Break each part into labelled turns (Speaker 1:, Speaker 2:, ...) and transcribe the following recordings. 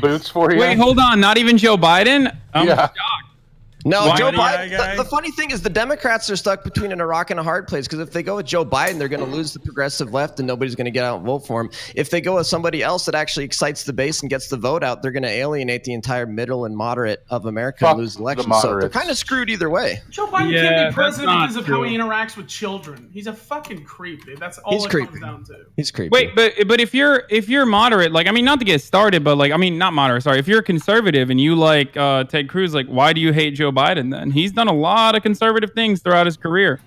Speaker 1: boots for you.
Speaker 2: Wait, hold on. Not even Joe Biden?
Speaker 1: Yeah.
Speaker 3: No,
Speaker 2: Why
Speaker 3: Joe
Speaker 2: the
Speaker 3: Biden. The funny thing is the Democrats are stuck between a rock and a hard place because if they go with Joe Biden, they're going to lose the progressive left and nobody's going to get out and vote for him. If they go with somebody else that actually excites the base and gets the vote out, they're going to alienate the entire middle and moderate of America and lose elections. So they're kind of screwed either way.
Speaker 4: Joe Biden can't be president because of how he interacts with children. He's a fucking creep, dude. That's all it comes down to.
Speaker 3: He's creepy.
Speaker 2: Wait, but if you're moderate, like, I mean, not to get started, but like, I mean, not moderate. Sorry, if you're conservative and you like Ted Cruz, like, why do you hate Joe Biden then? He's done a lot of conservative things throughout his career.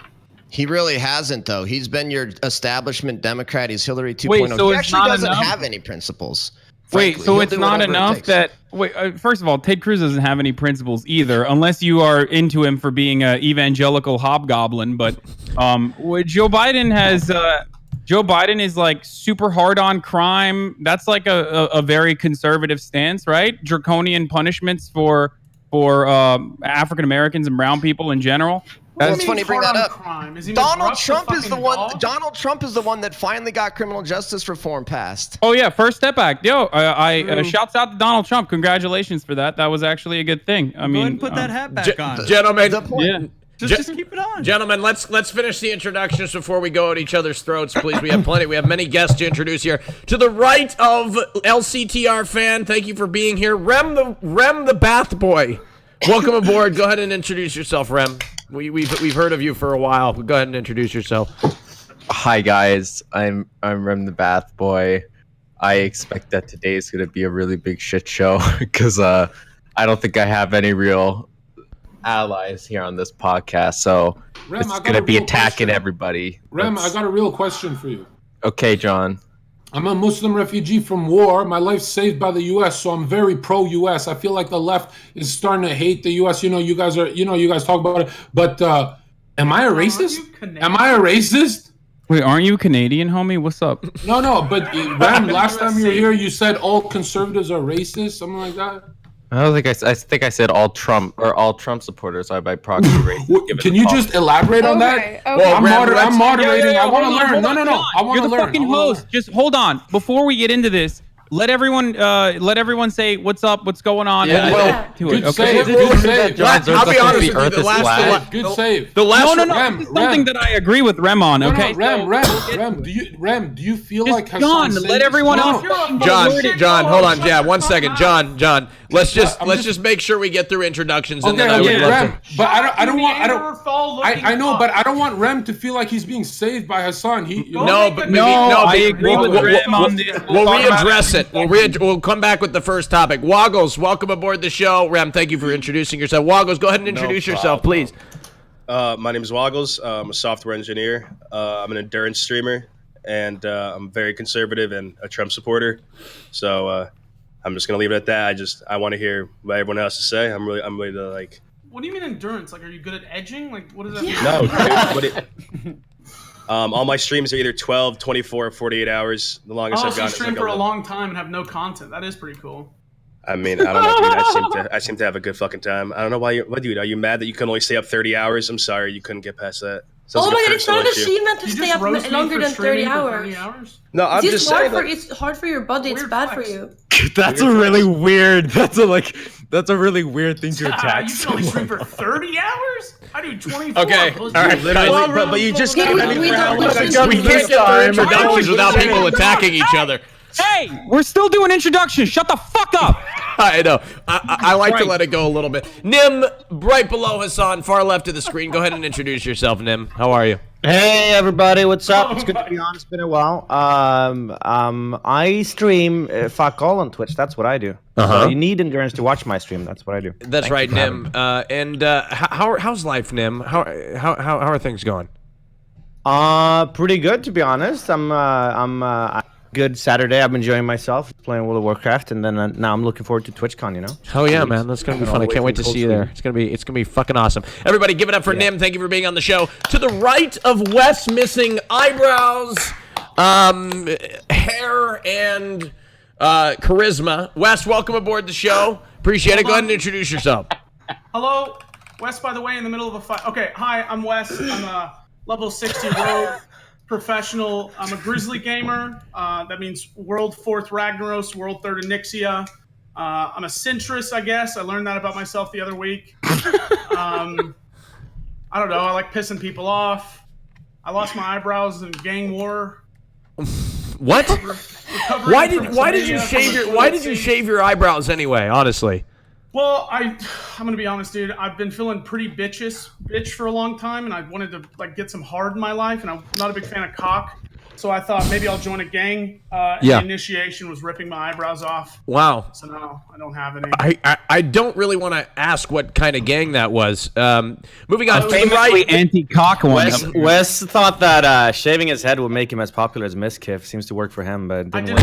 Speaker 3: He really hasn't, though. He's been your establishment Democrat. He's Hillary 2.0.
Speaker 2: Wait, so
Speaker 3: he
Speaker 2: it's
Speaker 3: actually
Speaker 2: not
Speaker 3: doesn't
Speaker 2: enough?
Speaker 3: have any principles.
Speaker 2: Wait,
Speaker 3: frankly.
Speaker 2: so
Speaker 3: He'll
Speaker 2: it's
Speaker 3: do
Speaker 2: not
Speaker 3: whatever it
Speaker 2: enough
Speaker 3: takes.
Speaker 2: that first of all, Ted Cruz doesn't have any principles either, unless you are into him for being an evangelical hobgoblin. But Joe Biden has. Joe Biden is like super hard on crime. That's like a very conservative stance, right? Draconian punishments for African Americans and brown people in general.
Speaker 3: That's funny you bring that up. Donald Trump
Speaker 4: is
Speaker 3: the one. Donald Trump is the one that finally got criminal justice reform passed.
Speaker 2: Oh yeah, First Step Act. Yo, I shouts out to Donald Trump. Congratulations for that. That was actually a good thing. I mean,
Speaker 5: go ahead and put that hat back on,
Speaker 6: gentlemen.
Speaker 2: Yeah.
Speaker 5: Just keep it on,
Speaker 6: gentlemen. Let's finish the introductions before we go at each other's throats, please. We have plenty. We have many guests to introduce here. To the right of LCTR fan, thank you for being here. Rem the Bath Boy. Welcome aboard. Go ahead and introduce yourself, Rem. We've heard of you for a while. Go ahead and introduce yourself.
Speaker 7: Hi guys, I'm Rem the Bath Boy. I expect that today is gonna be a really big shit show because I don't think I have any real allies here on this podcast, so
Speaker 8: Rem,
Speaker 7: it's gonna be attacking everybody.
Speaker 8: Rem, I got a real question for you.
Speaker 7: Okay, John.
Speaker 8: I'm a Muslim refugee from war. My life's saved by the U.S., so I'm very pro-U.S. I feel like the left is starting to hate the U.S. You know, you guys talk about it. But am I a racist? Am I a racist?
Speaker 2: Wait, aren't you Canadian, homie? What's up?
Speaker 8: No. But Rem, last time you were here, you said all conservatives are racist, something like that.
Speaker 7: I don't think I think I said all Trump supporters are by proxy racist.
Speaker 8: Can you just elaborate on that?
Speaker 2: Okay.
Speaker 8: Well, I'm moderating. I want to learn. No. I want
Speaker 2: You're
Speaker 8: to
Speaker 2: the
Speaker 8: learn.
Speaker 2: fucking host. Just hold on. Before we get into this, let everyone say what's up, what's going on.
Speaker 8: Good save.
Speaker 6: I'll be honest with you.
Speaker 8: Good save.
Speaker 6: The last
Speaker 2: no. This is something that I agree with Rem on. Okay.
Speaker 8: Rem, do you feel like
Speaker 2: John? Let everyone else.
Speaker 6: John, hold on. Yeah, 1 second. John. Let's just make sure we get through introductions and then I would love to.
Speaker 8: But I know, but I don't want Rem to feel like he's being saved by Hassan.
Speaker 2: I agree with Rem on this.
Speaker 6: We'll readdress it. We'll come back with the first topic. Woggles, welcome aboard the show. Rem, thank you for introducing yourself. Woggles, go ahead and introduce yourself, please.
Speaker 9: My name is Woggles. I'm a software engineer. I'm an endurance streamer, and I'm very conservative and a Trump supporter. So I'm just gonna leave it at that. I want to hear what everyone else to say. I'm ready to like.
Speaker 4: What do you mean endurance? Like, are you good at edging? Like, what does that mean?
Speaker 9: No. All my streams are either 12, 24, or 48 hours. The longest I've gone.
Speaker 4: So you stream for a long time and have no content. That is pretty cool.
Speaker 9: I mean, I don't know, dude. I seem to have a good fucking time. I don't know why dude, are you mad that you can only stay up 30 hours? I'm sorry, you couldn't get past that.
Speaker 10: Oh my god, it's not an achievement to stay up longer than 30 hours.
Speaker 9: No, I'm just saying
Speaker 10: it's hard for your body, it's bad for you.
Speaker 7: That's a really weird thing to attack.
Speaker 4: You can only stream for 30 hours? I do 24.
Speaker 6: Okay, all right,
Speaker 9: guys, but you just can't
Speaker 6: we can't get through introductions without people attacking each other.
Speaker 2: Hey, we're still doing introductions. Shut the fuck up.
Speaker 6: I know. I like to let it go a little bit. Nymn, right below Hassan, far left of the screen. Go ahead and introduce yourself, Nymn. How are you?
Speaker 11: Hey everybody, what's up? It's good to be on. It's been a while. I stream fuck all on Twitch. That's what I do. So you need endurance to watch my stream. That's what I do.
Speaker 6: That's right, Nymn. How's life, Nymn? How are things going?
Speaker 11: Pretty good, to be honest. I'm good Saturday. I'm enjoying myself playing World of Warcraft, and then now I'm looking forward to TwitchCon. You know.
Speaker 6: Oh yeah, man, that's gonna be fun. I can't wait to see you there. It's gonna be fucking awesome. Everybody, give it up for Nymn. Thank you for being on the show. To the right of Wes, missing eyebrows, hair, and charisma. Wes, welcome aboard the show. Appreciate it. Go ahead and introduce yourself.
Speaker 4: Hello, Wes. By the way, in the middle of a fight. Okay, hi, I'm Wes. I'm a level 60 rogue. Professional. I'm a Grizzly gamer. That means World 4th Ragnaros, World 3rd Onyxia. I'm a centrist, I guess. I learned that about myself the other week. I don't know. I like pissing people off. I lost my eyebrows in gang war.
Speaker 6: What? Why did you shave your eyebrows anyway? Honestly.
Speaker 4: Well, I'm gonna be honest, dude. I've been feeling pretty bitch for a long time, and I wanted to like get some hard in my life, and I'm not a big fan of cock. So I thought maybe I'll join a gang. The initiation was ripping my eyebrows off.
Speaker 6: Wow.
Speaker 4: So no, I don't have any.
Speaker 6: I don't really want to ask what kind of gang that was. Moving on.
Speaker 2: Famously anti-cock one.
Speaker 11: Wes thought that shaving his head would make him as popular as Miskiff. Seems to work for him, but it didn't work.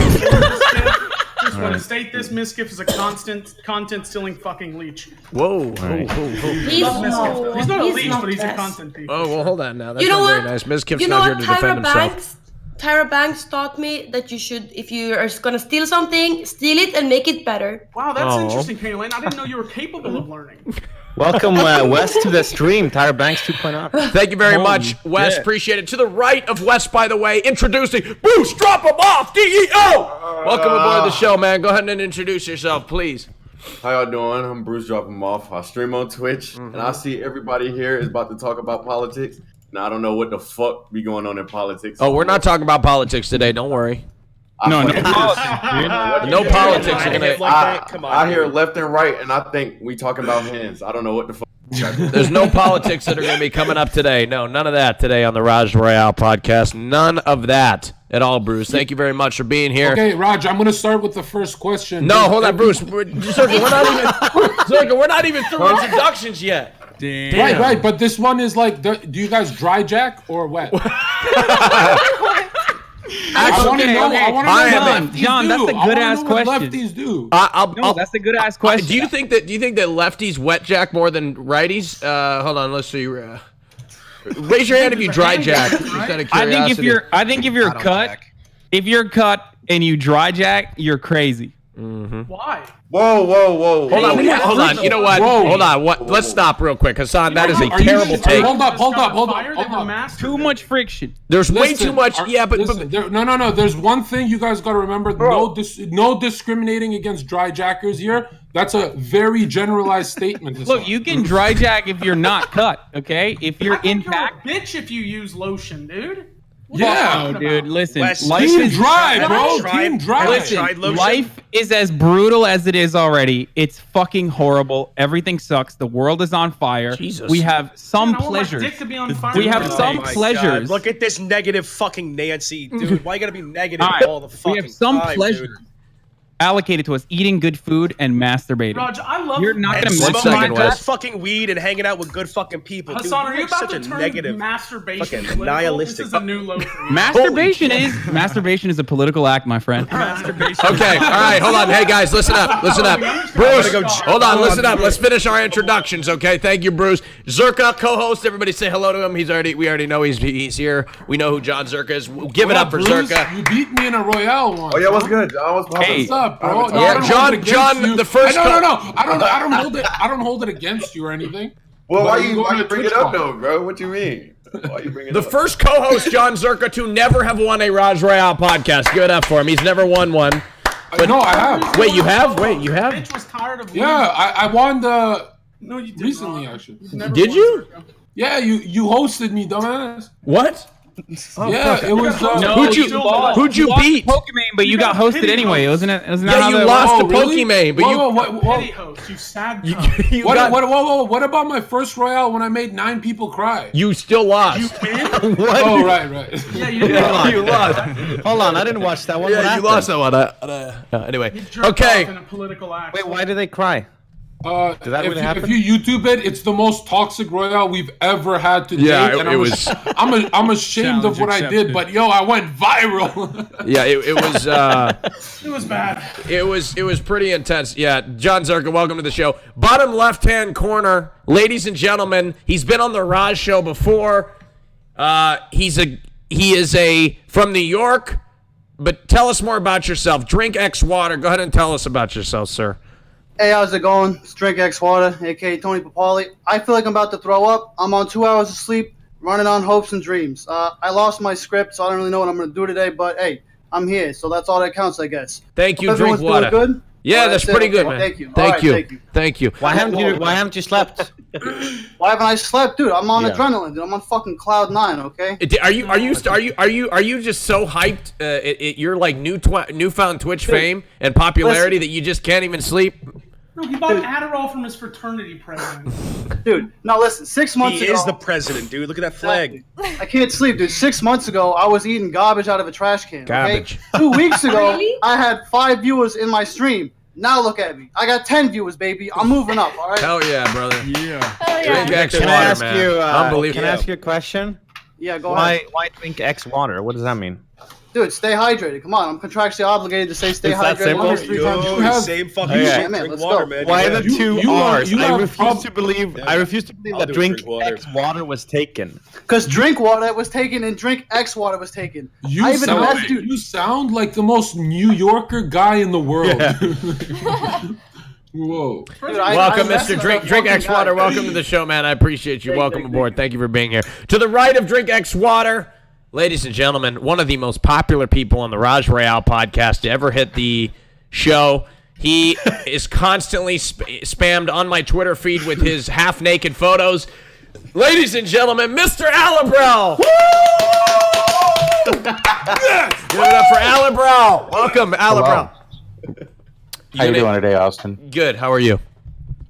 Speaker 4: Just want to state this: Miskiff is a content-stealing fucking leech.
Speaker 6: Whoa.
Speaker 10: He's not
Speaker 4: a leech, but he's a content thief.
Speaker 6: Oh, well, hold on now. That's
Speaker 10: You know
Speaker 6: very
Speaker 10: what?
Speaker 6: nice. Miskiff's
Speaker 10: You know
Speaker 6: not here
Speaker 10: what,
Speaker 6: to defend himself.
Speaker 10: Tyra Banks taught me that you should, if you are gonna steal something, steal it and make it better.
Speaker 4: Wow, that's interesting, Kaylin. I didn't know you were capable of learning.
Speaker 11: Welcome, Wes, to the stream. Tyra Banks 2.0.
Speaker 6: Thank you very much, Wes. Appreciate it. To the right of Wes, by the way, introducing Bruce, drop him off, DEO! Welcome aboard the show, man. Go ahead and introduce yourself, please.
Speaker 1: How y'all doing? I'm Bruce, drop him off. I stream on Twitch, and I see everybody here is about to talk about politics. Now, I don't know what the fuck be going on in politics.
Speaker 6: Oh, we're not talking about politics today. Don't worry.
Speaker 2: No politics.
Speaker 6: No politics.
Speaker 1: I hear left and right, and I think we talking about hands. I don't know what the fuck.
Speaker 6: There's no politics that are going to be coming up today. No, none of that today on the Rajj Royale podcast. None of that at all, Bruce. Thank you very much for being here.
Speaker 8: Okay, Raj, I'm going to start with the first question.
Speaker 6: No, hold on, Bruce. We're not even through introductions yet.
Speaker 2: Damn.
Speaker 8: Right, but this one is like, do you guys dry jack or wet? I want to know what
Speaker 2: John, that's a good ass question.
Speaker 8: Lefties do.
Speaker 2: That's a good ass question.
Speaker 6: Do you think that lefties wet jack more than righties? Hold on, let's see. Raise your hand if you dry jack.
Speaker 2: I think if you're cut and you dry jack, you're crazy.
Speaker 6: Mm-hmm.
Speaker 4: Why?
Speaker 1: Whoa.
Speaker 6: Hold on. You know what?
Speaker 8: Whoa.
Speaker 6: Hold on. Let's stop real quick, Hassan. That is a terrible take.
Speaker 8: Hold up.
Speaker 2: Too much friction.
Speaker 6: There's way too much.
Speaker 8: No. There's one thing you guys got to remember. No discriminating against dry jackers here. That's a very generalized statement.
Speaker 2: Look, you can dry jack if you're not cut, okay? If you're intact.
Speaker 4: You're a bitch if you use lotion, dude.
Speaker 8: Yeah,
Speaker 2: dude. Listen,
Speaker 8: life is dry, bro. Team dry.
Speaker 2: Listen, life is as brutal as it is already. It's fucking horrible. Everything sucks. The world is on fire.
Speaker 6: Jesus.
Speaker 2: We have some pleasures. We have some pleasures.
Speaker 9: God. Look at this negative fucking Nancy, dude. Why you gotta be negative all the fucking time?
Speaker 2: We have some
Speaker 9: time,
Speaker 2: pleasures
Speaker 9: dude.
Speaker 2: allocated to us: eating good food and masturbating.
Speaker 4: Raj, I love.
Speaker 2: You're not gonna
Speaker 9: smoking
Speaker 6: second,
Speaker 9: good
Speaker 6: Wes.
Speaker 9: fucking weed and hanging out with good fucking people.
Speaker 4: Hassan,
Speaker 9: dude,
Speaker 4: are you about
Speaker 9: such
Speaker 4: to
Speaker 9: a
Speaker 4: turn
Speaker 9: negative,
Speaker 4: masturbation
Speaker 9: fucking nihilistic?
Speaker 4: This is a new low for you.
Speaker 2: Masturbation is a political act, my friend.
Speaker 6: Okay, all right, hold on. Hey, guys, listen up. Bruce, hold on, listen up. Let's finish our introductions, okay? Thank you, Bruce. Zerka, co-host. Everybody say hello to him. We already know he's here. We know who Jonzherka is. Give it up for
Speaker 8: Bruce,
Speaker 6: Zerka.
Speaker 8: You beat me in a Royale once.
Speaker 1: Oh yeah, what's good?
Speaker 8: What's up, bro?
Speaker 6: Yeah, John, the first.
Speaker 8: No. I don't hold it against you or anything.
Speaker 1: Well, why you bring it up though, bro? What you mean? Why you bring it up?
Speaker 6: The first co-host, Jonzherka, to never have won a Rajj Royale podcast. Give it up for him. He's never won one.
Speaker 8: But no, I have.
Speaker 6: Wait, you have? Wait, you have?
Speaker 4: Bitch was tired of
Speaker 8: I won the.
Speaker 4: No, you did
Speaker 8: recently,
Speaker 4: not.
Speaker 8: actually.
Speaker 6: Did you?
Speaker 8: Yeah, you hosted me, dumbass.
Speaker 6: What?
Speaker 8: Yeah, it was.
Speaker 6: Who'd you beat?
Speaker 2: Pokemon, but you got hosted anyway, wasn't it?
Speaker 6: Yeah, you lost to Pokemon, but
Speaker 4: Petty host, you sad
Speaker 8: What about my first Royale when I made 9 people cry?
Speaker 6: You still lost.
Speaker 4: You win?
Speaker 6: What?
Speaker 8: Oh, right.
Speaker 4: Yeah, you
Speaker 6: lost.
Speaker 11: Hold on, I didn't watch that one.
Speaker 6: Yeah, you lost that one. Anyway, okay.
Speaker 4: In a political act.
Speaker 11: Wait, why do they cry? Did that really happen?
Speaker 8: If you YouTube it, it's the most toxic Royale we've ever had to date.
Speaker 6: Yeah,
Speaker 8: and
Speaker 6: it was.
Speaker 8: I'm ashamed of what I did, but I went viral.
Speaker 6: Yeah, it was.
Speaker 4: It was bad.
Speaker 6: It was pretty intense. Yeah, Jonzherka, welcome to the show. Bottom left-hand corner, ladies and gentlemen. He's been on the Raj show before. He is from New York. But tell us more about yourself. Drinkxwaterr. Go ahead and tell us about yourself, sir.
Speaker 12: Hey, how's it going? It's Drinkxwaterr, aka Tony Papali. I feel like I'm about to throw up. I'm on 2 hours of sleep, running on hopes and dreams. I lost my script, so I don't really know what I'm going to do today, but hey, I'm here, so that's all that counts, I guess.
Speaker 6: Thank you,
Speaker 12: Hope everyone's doing
Speaker 6: Drinkwater.
Speaker 12: good.
Speaker 6: Yeah, that's pretty good, man.
Speaker 12: Thank you.
Speaker 6: Thank
Speaker 12: All
Speaker 6: you.
Speaker 12: right, thank you.
Speaker 6: Thank you.
Speaker 11: Why haven't you slept?
Speaker 12: Why haven't I slept, dude? I'm on adrenaline, dude. I'm on fucking cloud 9. Okay.
Speaker 6: Are you just so hyped? You're like newfound Twitch fame and popularity that you just can't even sleep.
Speaker 4: No, he bought Adderall from his fraternity president.
Speaker 12: Dude, no, listen. 6 months ago,
Speaker 9: He is the president, dude. Look at that flag.
Speaker 12: I can't sleep, dude. 6 months ago, I was eating garbage out of a trash can.
Speaker 6: Garbage.
Speaker 12: Okay? 2 weeks ago,
Speaker 10: Really?
Speaker 12: I had 5 viewers in my stream. Now look at me. I got 10 viewers, baby. I'm moving up, all right?
Speaker 6: Hell yeah, brother.
Speaker 2: Yeah.
Speaker 10: Oh, yeah.
Speaker 11: Can I ask you?
Speaker 6: Unbelievable.
Speaker 11: Can I ask you a question?
Speaker 12: Yeah, go ahead.
Speaker 11: Why drink X water? What does that mean?
Speaker 12: Dude, stay hydrated. Come on, I'm contractually obligated to say stay
Speaker 11: Is that
Speaker 12: hydrated
Speaker 11: simple?
Speaker 12: 1 to 3 times a week.
Speaker 9: Same fucking
Speaker 8: Okay.
Speaker 9: shit.
Speaker 12: Yeah, man,
Speaker 9: Drink
Speaker 12: let's
Speaker 9: water,
Speaker 12: go.
Speaker 9: man.
Speaker 11: Why
Speaker 9: Yeah.
Speaker 11: the two
Speaker 8: you
Speaker 11: R's?
Speaker 8: have
Speaker 11: I refuse to believe.
Speaker 9: Yeah.
Speaker 11: I refuse to believe
Speaker 9: I'll
Speaker 11: that
Speaker 9: do
Speaker 11: drink
Speaker 9: Drinkwater.
Speaker 11: X water was taken.
Speaker 12: Because drink water was taken and drink X water was taken. I even asked, dude.
Speaker 8: You sound like the most New Yorker guy in the world. Whoa.
Speaker 12: Dude,
Speaker 6: Welcome,
Speaker 12: I
Speaker 6: Mr.
Speaker 12: messaged
Speaker 6: Drink
Speaker 12: that fucking
Speaker 6: X Water.
Speaker 12: guy.
Speaker 6: Welcome to the show, man. I appreciate you. Welcome
Speaker 12: thank
Speaker 6: aboard. Thank you for being here. To the right of Drink X Water, ladies and gentlemen, one of the most popular people on the Rajj Royale podcast to ever hit the show. He is constantly spammed on my Twitter feed with his half-naked photos. Ladies and gentlemen, Mr. Alabrel. Yes! Give it up for Alabrel. Welcome, Alabrel.
Speaker 13: How you doing today, Austin?
Speaker 6: Good. How are you?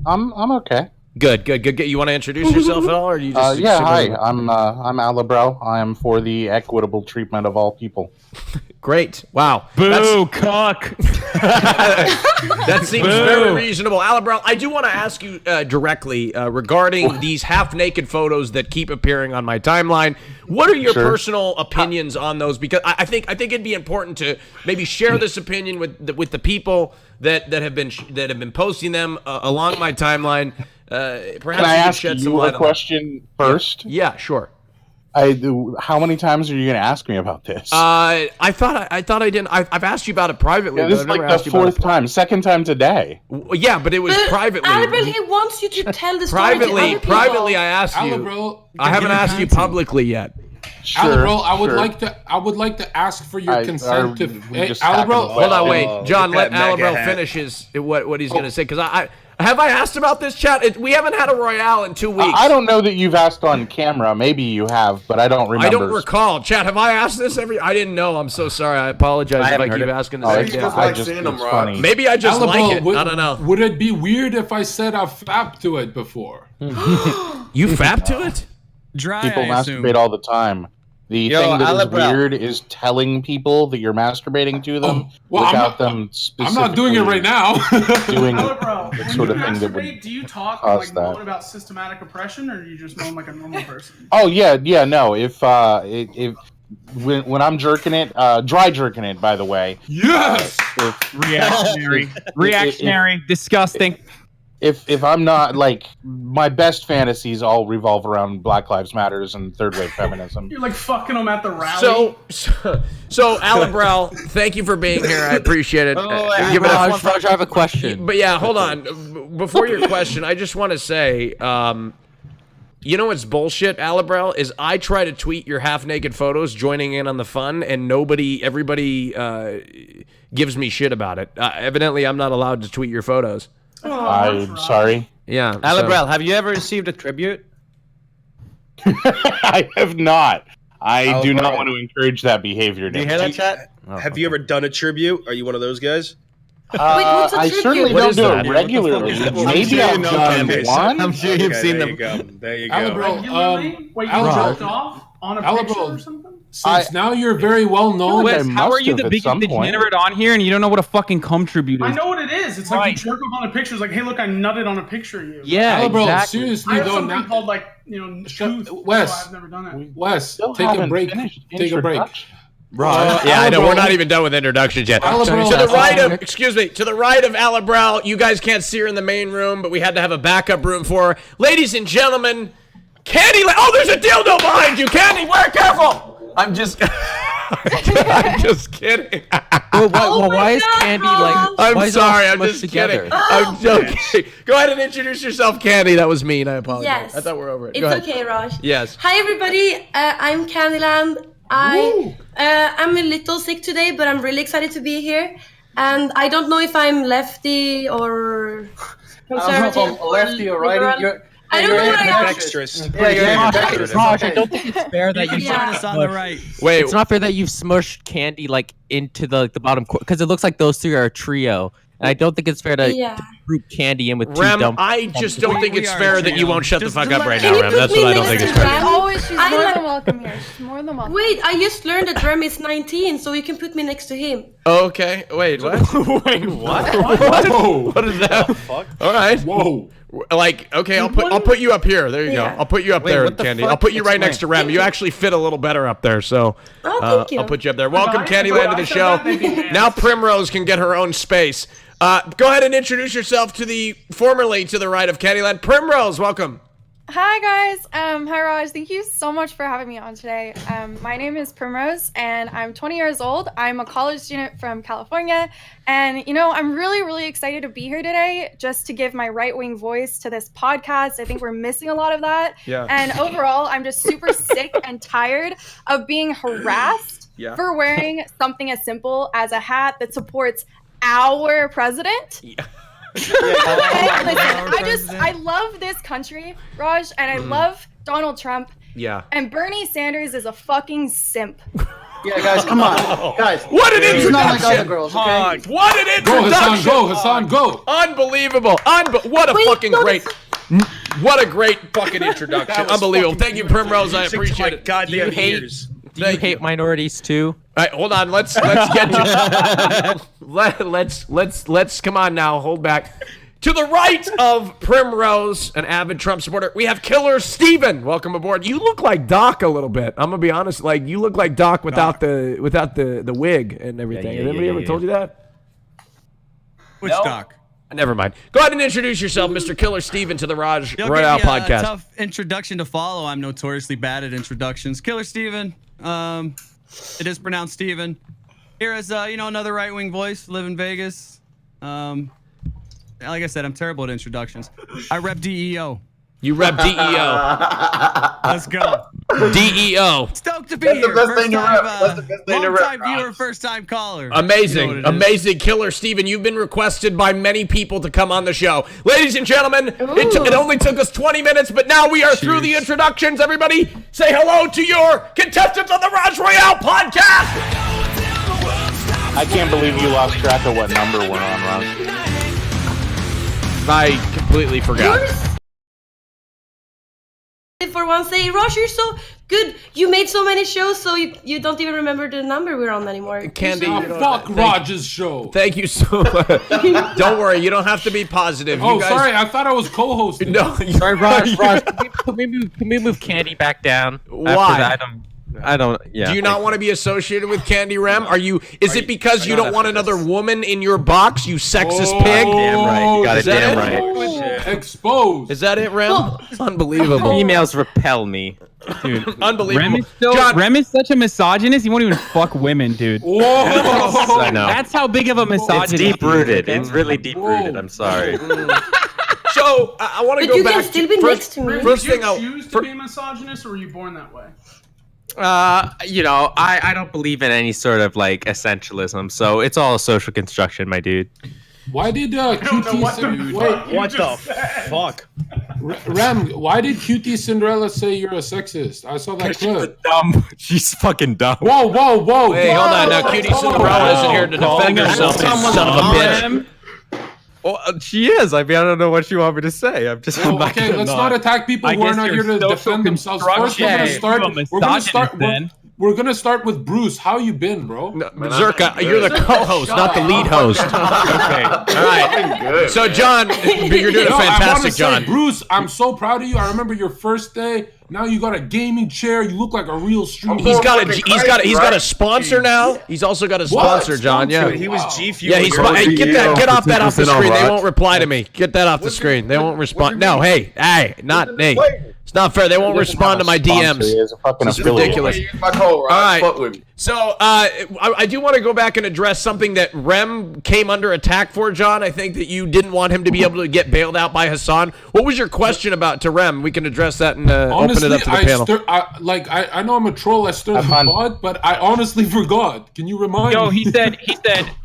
Speaker 13: I'm okay.
Speaker 6: Good. You want to introduce yourself at all, or are you just?
Speaker 13: Yeah. Hi. I'm Alabrel. I am for the equitable treatment of all people.
Speaker 6: Great. Wow.
Speaker 2: Boo, cuck.
Speaker 6: That seems very reasonable. Alabrel, I do want to ask you directly regarding these half-naked photos that keep appearing on my timeline. What are your personal opinions on those? Because I think it'd be important to maybe share this opinion with the people that have been posting them along my timeline. Perhaps
Speaker 13: Can I ask
Speaker 6: shed some
Speaker 13: you
Speaker 6: light
Speaker 13: a
Speaker 6: on
Speaker 13: question first?
Speaker 6: Yeah, sure.
Speaker 13: How many times are you going to ask me about this?
Speaker 6: I thought I didn't. I've asked you about it privately.
Speaker 13: Yeah, this
Speaker 6: but
Speaker 13: is
Speaker 6: I've never
Speaker 13: like
Speaker 6: asked
Speaker 13: the
Speaker 6: you about
Speaker 13: fourth time, second time today.
Speaker 6: Yeah, but it was privately.
Speaker 10: Alabrel, he wants you to tell the story to other people.
Speaker 6: Privately, I asked you.
Speaker 8: Alabrel,
Speaker 6: I haven't asked you publicly yet.
Speaker 13: Sure,
Speaker 8: Alabrel,
Speaker 13: sure.
Speaker 8: I would like to ask for your consent to.
Speaker 13: Alabrel,
Speaker 6: Hold on, wait, John. Let
Speaker 9: that mega
Speaker 6: Alabrel
Speaker 9: hat.
Speaker 6: finish what he's going to say, because I asked about this, chat. We haven't had a Royale in 2 weeks.
Speaker 13: I don't know that you've asked on camera. Maybe you have, but I don't remember.
Speaker 6: I don't recall. Chat, have I asked this I didn't know. I'm so sorry. I apologize if I keep asking this.
Speaker 13: Funny.
Speaker 6: Maybe I just like it.
Speaker 8: Would,
Speaker 6: I don't know.
Speaker 8: Would it be weird if I said I've fapped to it before?
Speaker 6: You fapped to it?
Speaker 5: Dry,
Speaker 13: People
Speaker 5: I assume.
Speaker 13: masturbate all the time. The thing that is weird is telling people that you're masturbating to them without them specifically.
Speaker 8: I'm not doing it right now.
Speaker 13: Doing
Speaker 4: Alabrel,
Speaker 13: the
Speaker 4: when
Speaker 13: sort
Speaker 4: you
Speaker 13: of thing that would
Speaker 4: masturbate, do you talk
Speaker 13: cause
Speaker 4: like
Speaker 13: that.
Speaker 4: moan about systematic oppression, or do you just moan like a normal person?
Speaker 13: Oh yeah, no. If when I'm jerking it, dry jerking it, by the way.
Speaker 8: Yes.
Speaker 2: Reactionary. Disgusting.
Speaker 13: If I'm not, like, my best fantasies all revolve around Black Lives Matters and third wave feminism.
Speaker 4: You're like fucking them at the rally.
Speaker 6: So Alabrel, thank you for being here. I appreciate it.
Speaker 11: Raj, I have a question.
Speaker 6: But yeah, hold on. Before your question, I just want to say, you know what's bullshit, Alabrel, is I try to tweet your half-naked photos joining in on the fun, and everybody gives me shit about it. Evidently, I'm not allowed to tweet your photos.
Speaker 13: I'm sorry.
Speaker 6: Yeah.
Speaker 11: Alabrel, have you ever received a tribute?
Speaker 13: I have not. I do not want to encourage that behavior.
Speaker 11: Do you hear that, chat?
Speaker 9: Have you ever done a tribute? Are you one of those guys?
Speaker 10: what's a
Speaker 13: I
Speaker 10: tribute?
Speaker 13: certainly
Speaker 6: What
Speaker 13: don't
Speaker 6: is
Speaker 13: do
Speaker 6: that?
Speaker 13: it regularly. Maybe
Speaker 11: sure
Speaker 13: I've
Speaker 11: you know
Speaker 13: done
Speaker 11: Candace.
Speaker 13: one.
Speaker 11: I'm sure you've seen them.
Speaker 9: There you go.
Speaker 8: Alabrel,
Speaker 4: Regularly? Wait, you
Speaker 8: Alabrel,
Speaker 4: jerked off on a
Speaker 8: Alabrel,
Speaker 4: picture or something?
Speaker 8: Since now you're very well known.
Speaker 13: I
Speaker 2: Wes, how
Speaker 13: must
Speaker 2: are you
Speaker 13: have
Speaker 2: the
Speaker 13: at
Speaker 2: biggest
Speaker 13: some point.
Speaker 2: degenerate on here and you don't know what a fucking cum tribute
Speaker 4: I
Speaker 2: is?
Speaker 4: know what it is. It's like you jerk off on a picture. It's like, hey, look, I nutted on a picture of you.
Speaker 2: Yeah,
Speaker 8: Alabrel,
Speaker 2: exactly.
Speaker 8: seriously
Speaker 4: I have
Speaker 8: though,
Speaker 4: something
Speaker 8: now,
Speaker 4: called like, truth.
Speaker 8: Wes.
Speaker 4: So I've never done it.
Speaker 8: Wes,
Speaker 13: Still
Speaker 8: take a
Speaker 13: haven't
Speaker 8: break.
Speaker 13: finished
Speaker 8: Take a break.
Speaker 13: introduction.
Speaker 6: Yeah, I know. We're not even done with introductions yet.
Speaker 8: Alabrel,
Speaker 6: To the right of, to the right of Alabrel, you guys can't see her in the main room, but we had to have a backup room for her. Ladies and gentlemen, Candy. Oh, there's a dildo behind you, Candy. Wear careful. I'm just kidding.
Speaker 10: Why is Candy like?
Speaker 6: I'm sorry. I'm just kidding. I'm joking. Go ahead and introduce yourself, Candy. That was mean. I apologize.
Speaker 10: Yes.
Speaker 6: I thought we were over it.
Speaker 10: It's
Speaker 6: Go ahead.
Speaker 10: okay, Raj.
Speaker 6: Yes.
Speaker 10: Hi, everybody. I'm Candyland. I'm a little sick today, but I'm really excited to be here. and I don't know if I'm lefty or conservative.
Speaker 12: I don't know if I'm lefty or righty.
Speaker 10: I don't know what I am.
Speaker 9: Dexterous.
Speaker 12: Yeah, you're ambidextrous.
Speaker 14: Gosh, I don't think it's fair that you
Speaker 5: Join us on the right.
Speaker 6: Wait,
Speaker 14: It's not fair that you've smushed Candy like into the bottom because it looks like those three are a trio, and I don't think it's fair to group Candy in with two
Speaker 6: Rem,
Speaker 14: dumb.
Speaker 6: I just don't think it's fair that you won't shut the fuck up right
Speaker 10: Can
Speaker 6: now,
Speaker 10: you
Speaker 6: Rem.
Speaker 10: put
Speaker 6: That's
Speaker 10: me
Speaker 6: what I don't
Speaker 10: next
Speaker 6: think
Speaker 10: to
Speaker 6: is fair.
Speaker 10: Rem?
Speaker 15: Always, she's
Speaker 10: I
Speaker 15: more
Speaker 10: like-
Speaker 15: than welcome here. She's more than welcome.
Speaker 10: Wait, I just learned that Rem is 19, so you can put me next to him.
Speaker 6: Okay, wait, what? Wait, what?
Speaker 8: Whoa.
Speaker 6: What is that? All right.
Speaker 8: Whoa.
Speaker 6: Like, okay, I'll put you up here. There you go.
Speaker 10: Yeah.
Speaker 6: I'll put you up
Speaker 14: Wait,
Speaker 6: there,
Speaker 14: what the
Speaker 6: Candy.
Speaker 14: fuck?
Speaker 6: I'll put you right
Speaker 14: Explain.
Speaker 6: next to Rem. You actually fit a little better up there, so
Speaker 10: Thank you.
Speaker 6: I'll put you up there. Welcome,
Speaker 4: Guys,
Speaker 6: Candyland, to the
Speaker 4: I said
Speaker 6: show.
Speaker 4: that maybe dance.
Speaker 6: Now Primrose can get her own space. Go ahead and introduce yourself to the formerly to the right of Candyland. Primrose, welcome.
Speaker 15: Hi guys. Hi Raj. Thank you so much for having me on today. My name is Primrose and I'm 20 years old. I'm a college student from California, and I'm really excited to be here today just to give my right-wing voice to this podcast. I think we're missing a lot of that.
Speaker 6: Yeah.
Speaker 15: And overall, I'm just super sick and tired of being harassed for wearing something as simple as a hat that supports our president. I love this country, Raj, and I love Donald Trump.
Speaker 6: Yeah.
Speaker 15: And Bernie Sanders is a fucking simp.
Speaker 12: Yeah, guys, come on. Guys.
Speaker 6: What an
Speaker 12: He's not like other
Speaker 6: introduction!
Speaker 12: girls, okay?
Speaker 6: What an
Speaker 8: Go,
Speaker 6: introduction!
Speaker 8: Hassan, go. Hassan, go.
Speaker 6: Unbelievable! What a fucking great! What a great fucking introduction! Unbelievable! Thank you, Primrose. I appreciate it.
Speaker 9: Goddamn
Speaker 14: hate-
Speaker 9: ears.
Speaker 14: Do you hate minorities too?
Speaker 6: All right, hold on. Let's get to let's come on now. Hold back. To the right of Primrose, an avid Trump supporter, we have Killer Steven. Welcome aboard. You look like Doc a little bit. I'm gonna be honest. Like you look like Doc without the wig and everything. Has anybody ever told you that?
Speaker 5: Which Doc?
Speaker 6: Never mind. Go ahead and introduce yourself, Mr. Killer Steven, to the Rajj Royale
Speaker 5: give you
Speaker 6: podcast.
Speaker 5: A tough introduction to follow. I'm notoriously bad at introductions. Killer Steven. It is pronounced Steven. Here is another right-wing voice. Live in Vegas. Like I said, I'm terrible at introductions. I rep DEO.
Speaker 6: You rep DEO.
Speaker 5: Let's go.
Speaker 6: DEO.
Speaker 5: Stoked to be here. First time viewer, first time caller.
Speaker 6: Amazing,
Speaker 5: You know what it is.
Speaker 6: amazing, Killer Steven. You've been requested by many people to come on the show. Ladies and gentlemen, it only took us 20 minutes, but now we are through the introductions. Everybody, say hello to your contestants on the Rajj Royale podcast.
Speaker 13: I can't believe you lost track of what number we're on, Ron.
Speaker 6: I completely forgot.
Speaker 10: For once, say, Raj, you're so good. You made so many shows, so you don't even remember the number we're on anymore.
Speaker 6: Candy,
Speaker 8: fuck Raj's show.
Speaker 6: Thank you so much. Don't worry, you don't have to be positive.
Speaker 8: Oh,
Speaker 6: You guys,
Speaker 8: sorry, I thought I was co-hosting.
Speaker 6: No,
Speaker 14: Sorry, Raj. Can we move Candy back down?
Speaker 6: Why?
Speaker 14: After that, I don't. Yeah.
Speaker 6: Do you not want to be associated with Candy Rem? Is it because you don't want another woman in your box, you sexist pig?
Speaker 14: Damn right. You got it.
Speaker 6: Is that
Speaker 14: Damn
Speaker 6: it?
Speaker 14: right.
Speaker 8: Exposed.
Speaker 6: Is that it, Rem? Unbelievable.
Speaker 14: Emails repel me, dude.
Speaker 6: Unbelievable.
Speaker 2: Rem is such a misogynist. He won't even fuck women, dude.
Speaker 8: Whoa.
Speaker 14: I know.
Speaker 2: That's how big of a misogynist.
Speaker 14: It's deep rooted. It's really deep rooted. I'm sorry.
Speaker 6: So I want to
Speaker 10: But
Speaker 6: go
Speaker 10: you
Speaker 6: back.
Speaker 10: can still be next to me.
Speaker 6: First
Speaker 4: Did
Speaker 6: thing
Speaker 4: you
Speaker 6: I'll.
Speaker 4: choose to be a misogynist, or were you born that way?
Speaker 14: I don't believe in any sort of like essentialism, so it's all a social construction, my dude.
Speaker 8: Why did QT
Speaker 9: What the fuck?
Speaker 8: Rem, why did QT Cinderella say you're a sexist? I saw that clip.
Speaker 14: Dumb. She's fucking dumb.
Speaker 8: Whoa.
Speaker 6: Hey, hold on. Now, Cutie Cinderella isn't here to defend herself, you son of a bitch.
Speaker 14: Well, she is. I mean, I don't know what you want me to say. I'm just. I'm not
Speaker 8: Okay,
Speaker 14: gonna
Speaker 8: let's
Speaker 14: not.
Speaker 8: not attack people
Speaker 2: I
Speaker 8: who are
Speaker 2: guess
Speaker 8: not here
Speaker 2: you're
Speaker 8: to
Speaker 2: social
Speaker 8: defend themselves. First, we're gonna start with Bruce. How you been, bro?
Speaker 6: No, Zerka, you're the co-host, not the lead host. Okay. All right. So, John, you're doing a fantastic job.
Speaker 8: Bruce, I'm so proud of you. I remember your first day. Now you got a gaming chair. You look like a real streamer.
Speaker 6: He's got a sponsor now. He's also got a sponsor, John. Yeah.
Speaker 9: Dude, he was G Fuel.
Speaker 6: Yeah, hey, get off the screen. They won't reply to me. Get that off the screen. They won't respond. No, hey, not hey. It's not fair. They won't respond to my DMs. It's ridiculous.
Speaker 1: My code, Raj.
Speaker 6: All right.
Speaker 1: Fuck with me.
Speaker 6: So I do want to go back and address something that Rem came under attack for, John. I think that you didn't want him to be able to get bailed out by Hassan. What was your question about to Rem? We can address that and open it up to the panel.
Speaker 8: I know I'm a troll. I stirred the pot, but I honestly forgot. Can you remind me?
Speaker 2: he said,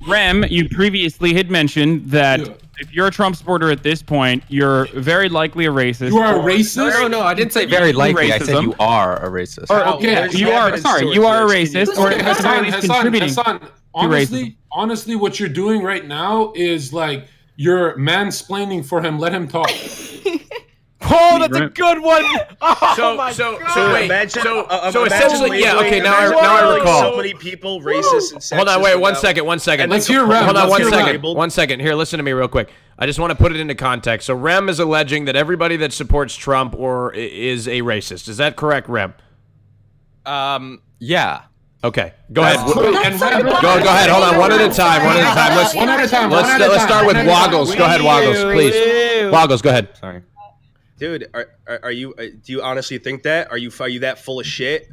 Speaker 2: Rem, you previously had mentioned that if you're a Trump supporter at this point, you're very likely a racist.
Speaker 8: You are a racist?
Speaker 14: No, I didn't say very likely. I said you are a racist.
Speaker 2: You are a racist, or
Speaker 8: Hassan, honestly, what you're doing right now is like you're mansplaining for him. Let him talk.
Speaker 14: Oh, that's a good one.
Speaker 6: So essentially, yeah. Okay, now I recall.
Speaker 9: So many people racist and sexist.
Speaker 6: Hold on, wait, one second.
Speaker 8: Let's hear Rem.
Speaker 6: Hold on, one second. Here, listen to me real quick. I just want to put it into context. So Rem is alleging that everybody that supports Trump is a racist. Is that correct, Rem?
Speaker 14: Yeah.
Speaker 6: Okay, go ahead. Go ahead. Hold on, one at a time. Let's start with Woggles. Go ahead, Woggles, please. Woggles, go ahead.
Speaker 14: Sorry.
Speaker 9: Dude, are you? Do you honestly think that? Are you that full of shit?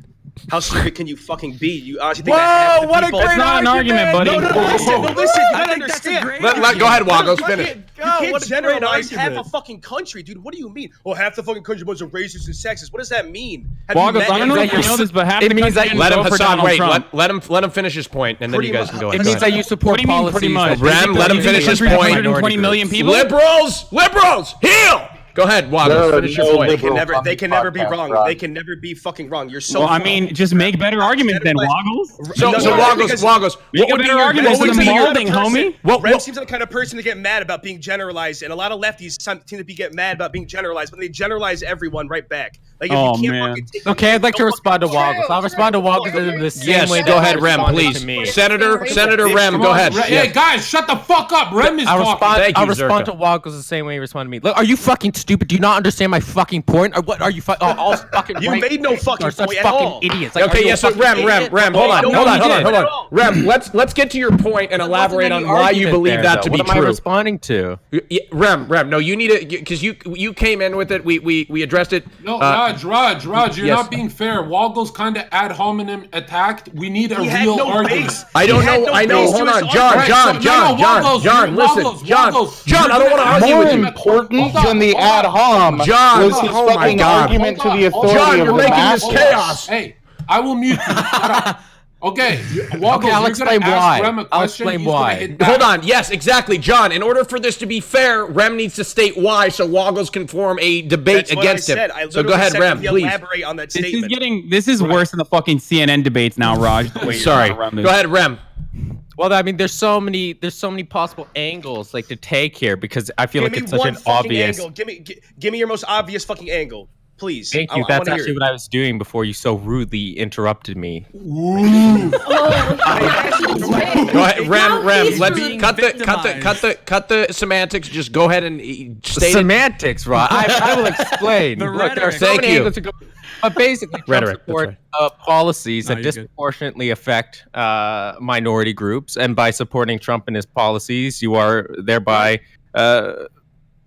Speaker 9: How stupid can you fucking be? You honestly think that half the
Speaker 2: what
Speaker 9: people...
Speaker 2: a great argument, buddy.
Speaker 9: No, listen, you gotta understand.
Speaker 6: Go ahead, Woggles, finish.
Speaker 9: You can't generalize half a fucking country, dude. What do you mean? Oh, half the fucking country was racist and sexist. What does that mean?
Speaker 2: Woggles, I don't know if you know this, but half the country
Speaker 6: let him, Hassan, wait. Let him finish his point, and then you guys can go ahead.
Speaker 14: It means that you support policies.
Speaker 6: Rem, let him finish his point.
Speaker 2: 120 million people?
Speaker 6: Liberals, heal! Go ahead, Woggles. Finish your point.
Speaker 9: They can never be wrong. They can never be fucking wrong. You're so.
Speaker 2: Well, I mean, just make better arguments then, Woggles.
Speaker 6: So Woggles.
Speaker 2: Make a better argument than the molding, homie.
Speaker 9: Rem seems like the kind of person to get mad about being generalized, and a lot of lefties seem to get mad about being generalized, but they generalize everyone right back. Like,
Speaker 2: oh man.
Speaker 14: Okay, I'd like to respond to Woggles. I'll respond to Woggles in the same way.
Speaker 6: Yes, go ahead, Rem, please. Senator Rem, go ahead.
Speaker 8: Hey guys, shut the fuck up. Rem is talking.
Speaker 14: I'll respond to Woggles the same way you respond to me. Look, are you fucking stupid? Do you not understand my fucking point? Or what are you all fucking
Speaker 9: You made no fucking point at all.
Speaker 14: Idiots.
Speaker 6: Okay, yes, so Rem, hold on. Rem, let's get to your point and elaborate on why you believe that to be true.
Speaker 14: What am I responding to?
Speaker 6: Rem, no, you need to, because you came in with it. We addressed it.
Speaker 8: No, Raj, you're not being fair. Woggles kind of ad hominem attacked. We need a real argument.
Speaker 6: I don't know. I know. Hold on, John, listen, John, I don't want to argue with you.
Speaker 13: More important than the ad hom
Speaker 6: John,
Speaker 13: was his fucking argument to the authority
Speaker 6: John, you're
Speaker 13: of the
Speaker 6: making
Speaker 13: masses.
Speaker 6: this chaos.
Speaker 8: Hey, I will mute you. Shut up. Okay, Woggles,
Speaker 14: I'll explain why. I'll explain why.
Speaker 6: Hold on. Yes, exactly, John. In order for this to be fair, Rem needs to state why, so Woggles can form a debate against him. So go ahead, Rem, please.
Speaker 9: Elaborate on that statement.
Speaker 2: This is worse than the fucking CNN debates now, Raj.
Speaker 6: Sorry. Go ahead, Rem.
Speaker 14: Well, I mean, there's so many possible angles like to take here because I feel like it's such an obvious.
Speaker 9: Angle. Give me your most obvious fucking angle, please.
Speaker 14: Thank you. That's actually what I was doing before you so rudely interrupted me.
Speaker 6: Go ahead, Rem. Cut the semantics. Just go ahead and state
Speaker 14: semantics, Rod. I will explain. Look, there are so many angles to go. But basically, Trump support policies that disproportionately affect minority groups, and by supporting Trump and his policies, you are thereby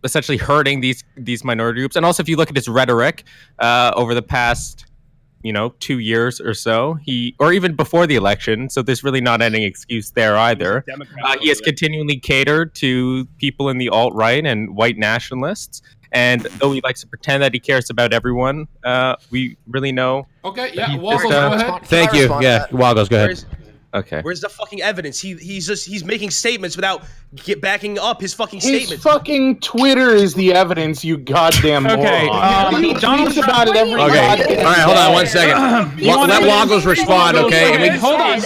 Speaker 14: essentially hurting these minority groups. And also, if you look at his rhetoric over the past, 2 years or so, or even before the election, so there's really not any excuse there either. He has continually catered to people in the alt-right and white nationalists. And though he likes to pretend that he cares about everyone, we really know.
Speaker 8: Okay, yeah, Woggles, go ahead.
Speaker 6: Thank you. Yeah, Woggles, go ahead.
Speaker 14: Okay.
Speaker 9: Where's the fucking evidence? He's making statements without backing up his fucking statements.
Speaker 13: His fucking Twitter is the evidence, you goddamn moron. He tweets about it every goddamn
Speaker 6: All right, hold on 1 second. Let Woggles respond, okay?
Speaker 2: Hold on,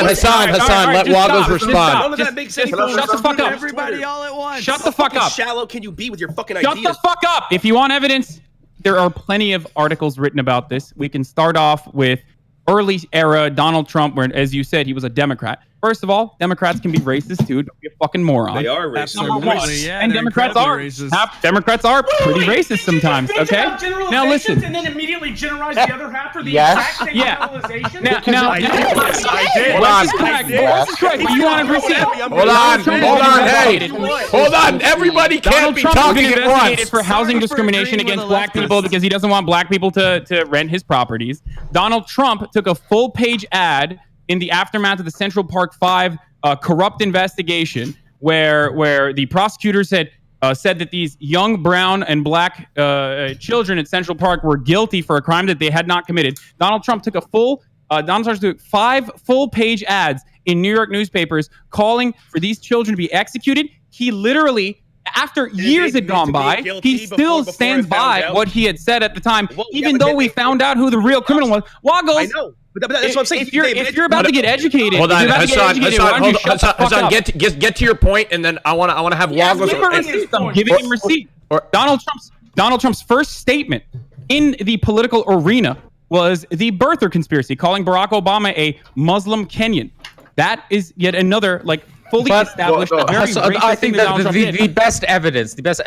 Speaker 6: Hassan, let Woggles respond.
Speaker 9: None of that makes any sense.
Speaker 2: Shut the fuck up.
Speaker 5: Everybody all at once.
Speaker 2: Shut the fuck up.
Speaker 9: Shallow can you be with your fucking ideas?
Speaker 2: Shut the fuck up. If you want evidence, there are plenty of articles written about this. We can start off with early era Donald Trump, where, as you said, he was a Democrat. First of all, Democrats can be racist too. Don't be a fucking moron.
Speaker 9: They are
Speaker 2: That's
Speaker 9: racist.
Speaker 2: number one.
Speaker 5: Yeah,
Speaker 2: and
Speaker 5: they're
Speaker 2: Democrats are Democrats are pretty racist sometimes. Okay. Now listen.
Speaker 4: And then immediately generalize the other half for the
Speaker 13: Yes.
Speaker 4: exact same
Speaker 2: Yeah.
Speaker 4: generalization.
Speaker 2: Now,
Speaker 6: I did.
Speaker 2: Hold on. But you want to proceed?
Speaker 6: Hold on. Hey, hold on. Everybody can't
Speaker 2: Donald
Speaker 6: be
Speaker 2: Trump has been
Speaker 6: talking at
Speaker 2: investigated
Speaker 6: once.
Speaker 2: for housing discrimination
Speaker 5: agreeing with
Speaker 2: against
Speaker 5: the
Speaker 2: black people
Speaker 5: leftists.
Speaker 2: because he doesn't want black people to rent his properties. Donald Trump took a full-page ad in the aftermath of the Central Park 5 corrupt investigation where the prosecutors had said that these young brown and black children at Central Park were guilty for a crime that they had not committed. Donald Trump took 5 full-page ads in New York newspapers calling for these children to be executed. He literally, after years had gone by, he still stands by what he had said at the time, even though we found out who the real criminal was. Woggles,
Speaker 9: I know. But that's what I'm saying.
Speaker 2: If you're about to get educated,
Speaker 6: Hold on,
Speaker 2: Hassan,
Speaker 6: get to your point, and then I want to have Woggles.
Speaker 2: I'm giving him receipt. Donald Trump's first statement in the political arena was the birther conspiracy, calling Barack Obama a Muslim Kenyan. That is yet another fully established.
Speaker 14: I think that the best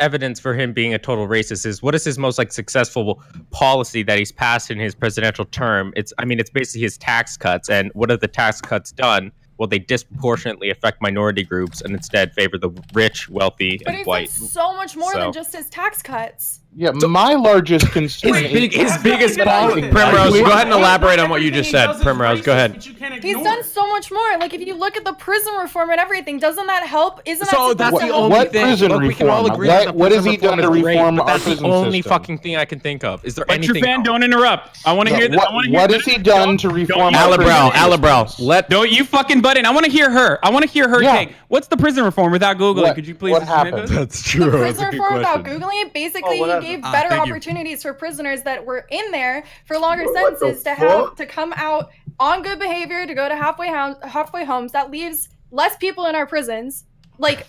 Speaker 14: evidence for him being a total racist is what is his most successful policy that he's passed in his presidential term. It's basically his tax cuts, and what have the tax cuts done? Well, they disproportionately affect minority groups and instead favor the rich, wealthy, and white.
Speaker 15: But he's done so much more than just his tax cuts.
Speaker 13: Yeah, my largest concern
Speaker 14: his biggest policy.
Speaker 6: Primrose, go ahead and elaborate on what you just said. Primrose, go ahead.
Speaker 15: He's done so much more. Like, if you look at the prison reform and everything, doesn't that help? Isn't
Speaker 14: So
Speaker 15: that
Speaker 14: that's the only
Speaker 13: what
Speaker 14: thing.
Speaker 13: prison
Speaker 14: Look, we can all
Speaker 13: reform?
Speaker 14: agree that
Speaker 13: What has he
Speaker 14: prison
Speaker 13: done to
Speaker 14: reform is great,
Speaker 13: reform
Speaker 14: but
Speaker 13: our
Speaker 14: that's the
Speaker 13: prison
Speaker 14: only
Speaker 13: system?
Speaker 14: fucking thing I can think of. Is there
Speaker 2: Lecture
Speaker 14: anything
Speaker 2: fan,
Speaker 14: else?
Speaker 2: don't interrupt. I want to hear that.
Speaker 13: What has he done to reform our prison
Speaker 6: Alabrow,
Speaker 2: Don't you fucking butt in. I want to hear her. I want to hear her take. What's the prison reform without Googling? Could you please?
Speaker 13: What happened?
Speaker 14: That's
Speaker 15: The
Speaker 14: true.
Speaker 15: prison reform without Googling it, basically he gave better
Speaker 5: thank you.
Speaker 15: opportunities for prisoners that were in there for longer sentences to come out on good behavior, to go to halfway homes. That leaves less people in our prisons.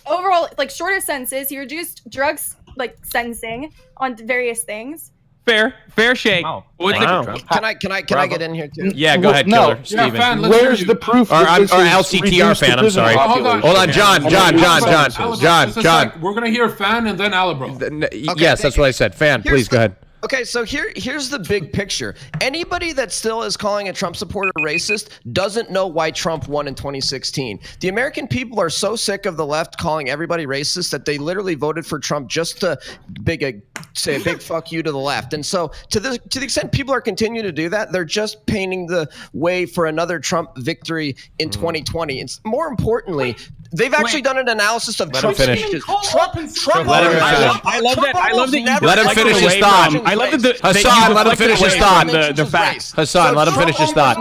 Speaker 15: Overall, shorter sentences. He reduced drugs sentencing on various things.
Speaker 2: Fair shake.
Speaker 14: Wow.
Speaker 3: Can I get in here too?
Speaker 6: Yeah, go ahead,
Speaker 13: No.
Speaker 6: Killer. Steven.
Speaker 8: fan, let's
Speaker 13: Where's
Speaker 8: hear
Speaker 13: the
Speaker 8: you.
Speaker 13: proof?
Speaker 6: Or
Speaker 13: that this is
Speaker 6: LCTR
Speaker 13: reduced
Speaker 6: fan,
Speaker 13: the
Speaker 6: I'm
Speaker 13: prison
Speaker 6: sorry.
Speaker 13: population?
Speaker 6: Hold on, John.
Speaker 8: We're gonna hear Fan and then Alabro.
Speaker 6: Yes, that's what I said. Fan, please go ahead.
Speaker 3: Okay, so here's the big picture. Anybody that still is calling a Trump supporter racist doesn't know why Trump won in 2016. The American people are so sick of the left calling everybody racist that they literally voted for Trump just to say a big fuck you to the left. And so to the extent people are continuing to do that, they're just painting the way for another Trump victory in 2020. And more importantly, they've actually done an analysis of Trump's speeches. Trump
Speaker 6: Let him finish.
Speaker 2: I love that you
Speaker 6: Let him finish his thought.
Speaker 2: I love that
Speaker 6: Hassan, let him finish his thought.
Speaker 2: The facts.
Speaker 6: Hassan, let him finish his thought.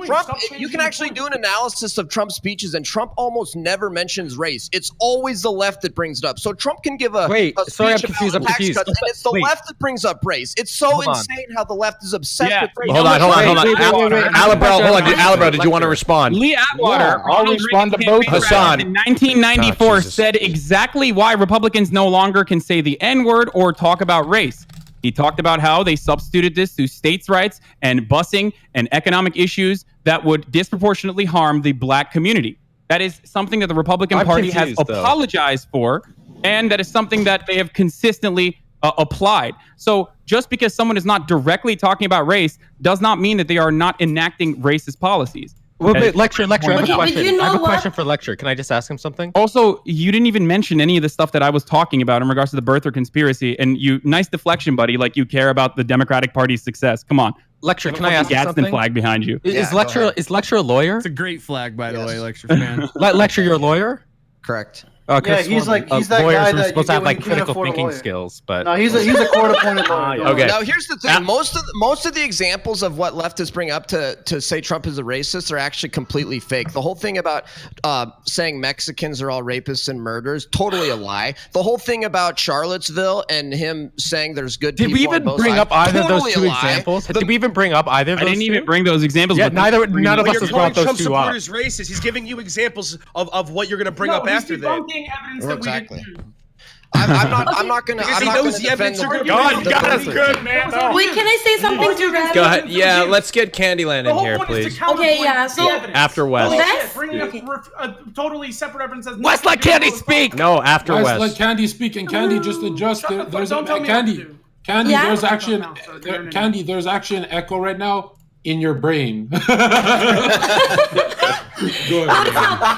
Speaker 3: Trump, you can actually do an analysis of Trump's speeches, and Trump almost never mentions race. It's always the left that brings it up. So Trump can give a
Speaker 14: sorry, I'm
Speaker 3: speech
Speaker 14: confused.
Speaker 3: about tax cuts, and it's the left that brings up race. It's so insane how the left is obsessed with race.
Speaker 6: Hold on. Alabrow, did you want to respond?
Speaker 2: Lee Atwater,
Speaker 13: I'll respond to both.
Speaker 6: Hassan.
Speaker 2: in 1994 said exactly why Republicans no longer can say the N-word or talk about race. He talked about how they substituted this to states' rights and busing and economic issues that would disproportionately harm the black community. That is something that the Republican Party has apologized for, and that is something that they have consistently applied. So just because someone is not directly talking about race does not mean that they are not enacting racist policies.
Speaker 14: Well, but Lecture, I have a question.
Speaker 10: you know
Speaker 14: I have a
Speaker 10: what?
Speaker 14: question for Lecture. Can I just ask him something?
Speaker 2: Also, you didn't even mention any of the stuff that I was talking about in regards to the birther conspiracy. And nice deflection, buddy. Like you care about the Democratic Party's success. Come on.
Speaker 14: Lecture, can I ask you something?
Speaker 2: Gadsden flag behind you.
Speaker 14: Is Lecture a lawyer?
Speaker 5: It's a great flag, by the way, Lecture fan.
Speaker 14: Lecture, you're a lawyer?
Speaker 3: Correct.
Speaker 12: Yeah, he's that
Speaker 14: lawyers
Speaker 12: guy
Speaker 14: are
Speaker 12: that
Speaker 14: supposed to have
Speaker 12: you can't
Speaker 14: critical
Speaker 12: afford a
Speaker 14: thinking
Speaker 12: lawyer.
Speaker 14: skills, but
Speaker 12: No, he's a court-appointed lawyer.
Speaker 6: Okay.
Speaker 3: Now here's the thing: most of the examples of what leftists bring up to say Trump is a racist are actually completely fake. The whole thing about saying Mexicans are all rapists and murderers, totally a lie. The whole thing about Charlottesville and him saying there's good people.
Speaker 14: Did we even bring up either of those two examples? Did we even bring up either of those?
Speaker 2: I didn't even bring those examples.
Speaker 14: Yeah, none of us has brought those
Speaker 9: Trump
Speaker 14: two up.
Speaker 9: supporters racist. He's giving you examples of what you're going to bring up after that.
Speaker 4: Evidence that we didn't do.
Speaker 3: I'm not gonna defend the
Speaker 6: God, God is good, man.
Speaker 10: Wait, can I say something to Red?
Speaker 6: Go ahead. Yeah, let's get Candyland in here, please.
Speaker 10: Okay, yeah. So
Speaker 6: After West.
Speaker 4: Bringing up a totally separate evidence.
Speaker 6: West, let Candy speak. No, after West.
Speaker 8: Let Candy speak, and Candy just adjust. There's Candy.
Speaker 10: Yeah?
Speaker 8: There's actually Candy. There's actually an echo right now in your brain. Go ahead.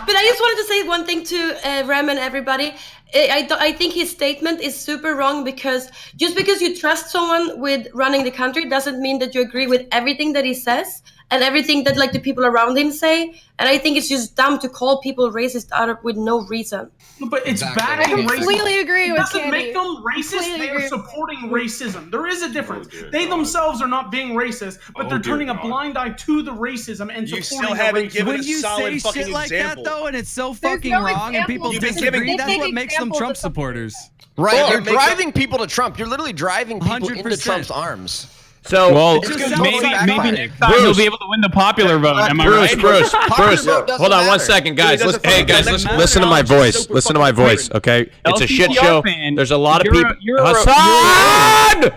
Speaker 10: But I just wanted to say one thing to Rem and everybody. I think his statement is super wrong, because just because you trust someone with running the country doesn't mean that you agree with everything that he says and everything that like the people around him say. And I think it's just dumb to call people racist with no reason.
Speaker 4: But it's bad.
Speaker 15: I completely agree with
Speaker 4: It doesn't
Speaker 15: Candy.
Speaker 4: make them racist. They are supporting racism. There is a difference. They themselves are not being racist, but they're turning a blind eye to the racism and supporting
Speaker 16: still haven't
Speaker 4: racism.
Speaker 16: given
Speaker 5: When you say shit like that, though, and it's so fucking wrong, and people disagree, that's what makes them Trump supporters.
Speaker 3: Right,
Speaker 16: Well,
Speaker 3: you're driving people to Trump. You're literally driving people into
Speaker 5: 100%.
Speaker 3: Trump's arms.
Speaker 6: So,
Speaker 2: maybe next time he'll be able to win the popular vote. Am I right?
Speaker 6: Bruce, hold on 1 second, guys. Hey, guys, listen to my voice. Listen to my voice, okay? It's a shit show. There's a lot of people. Hassan!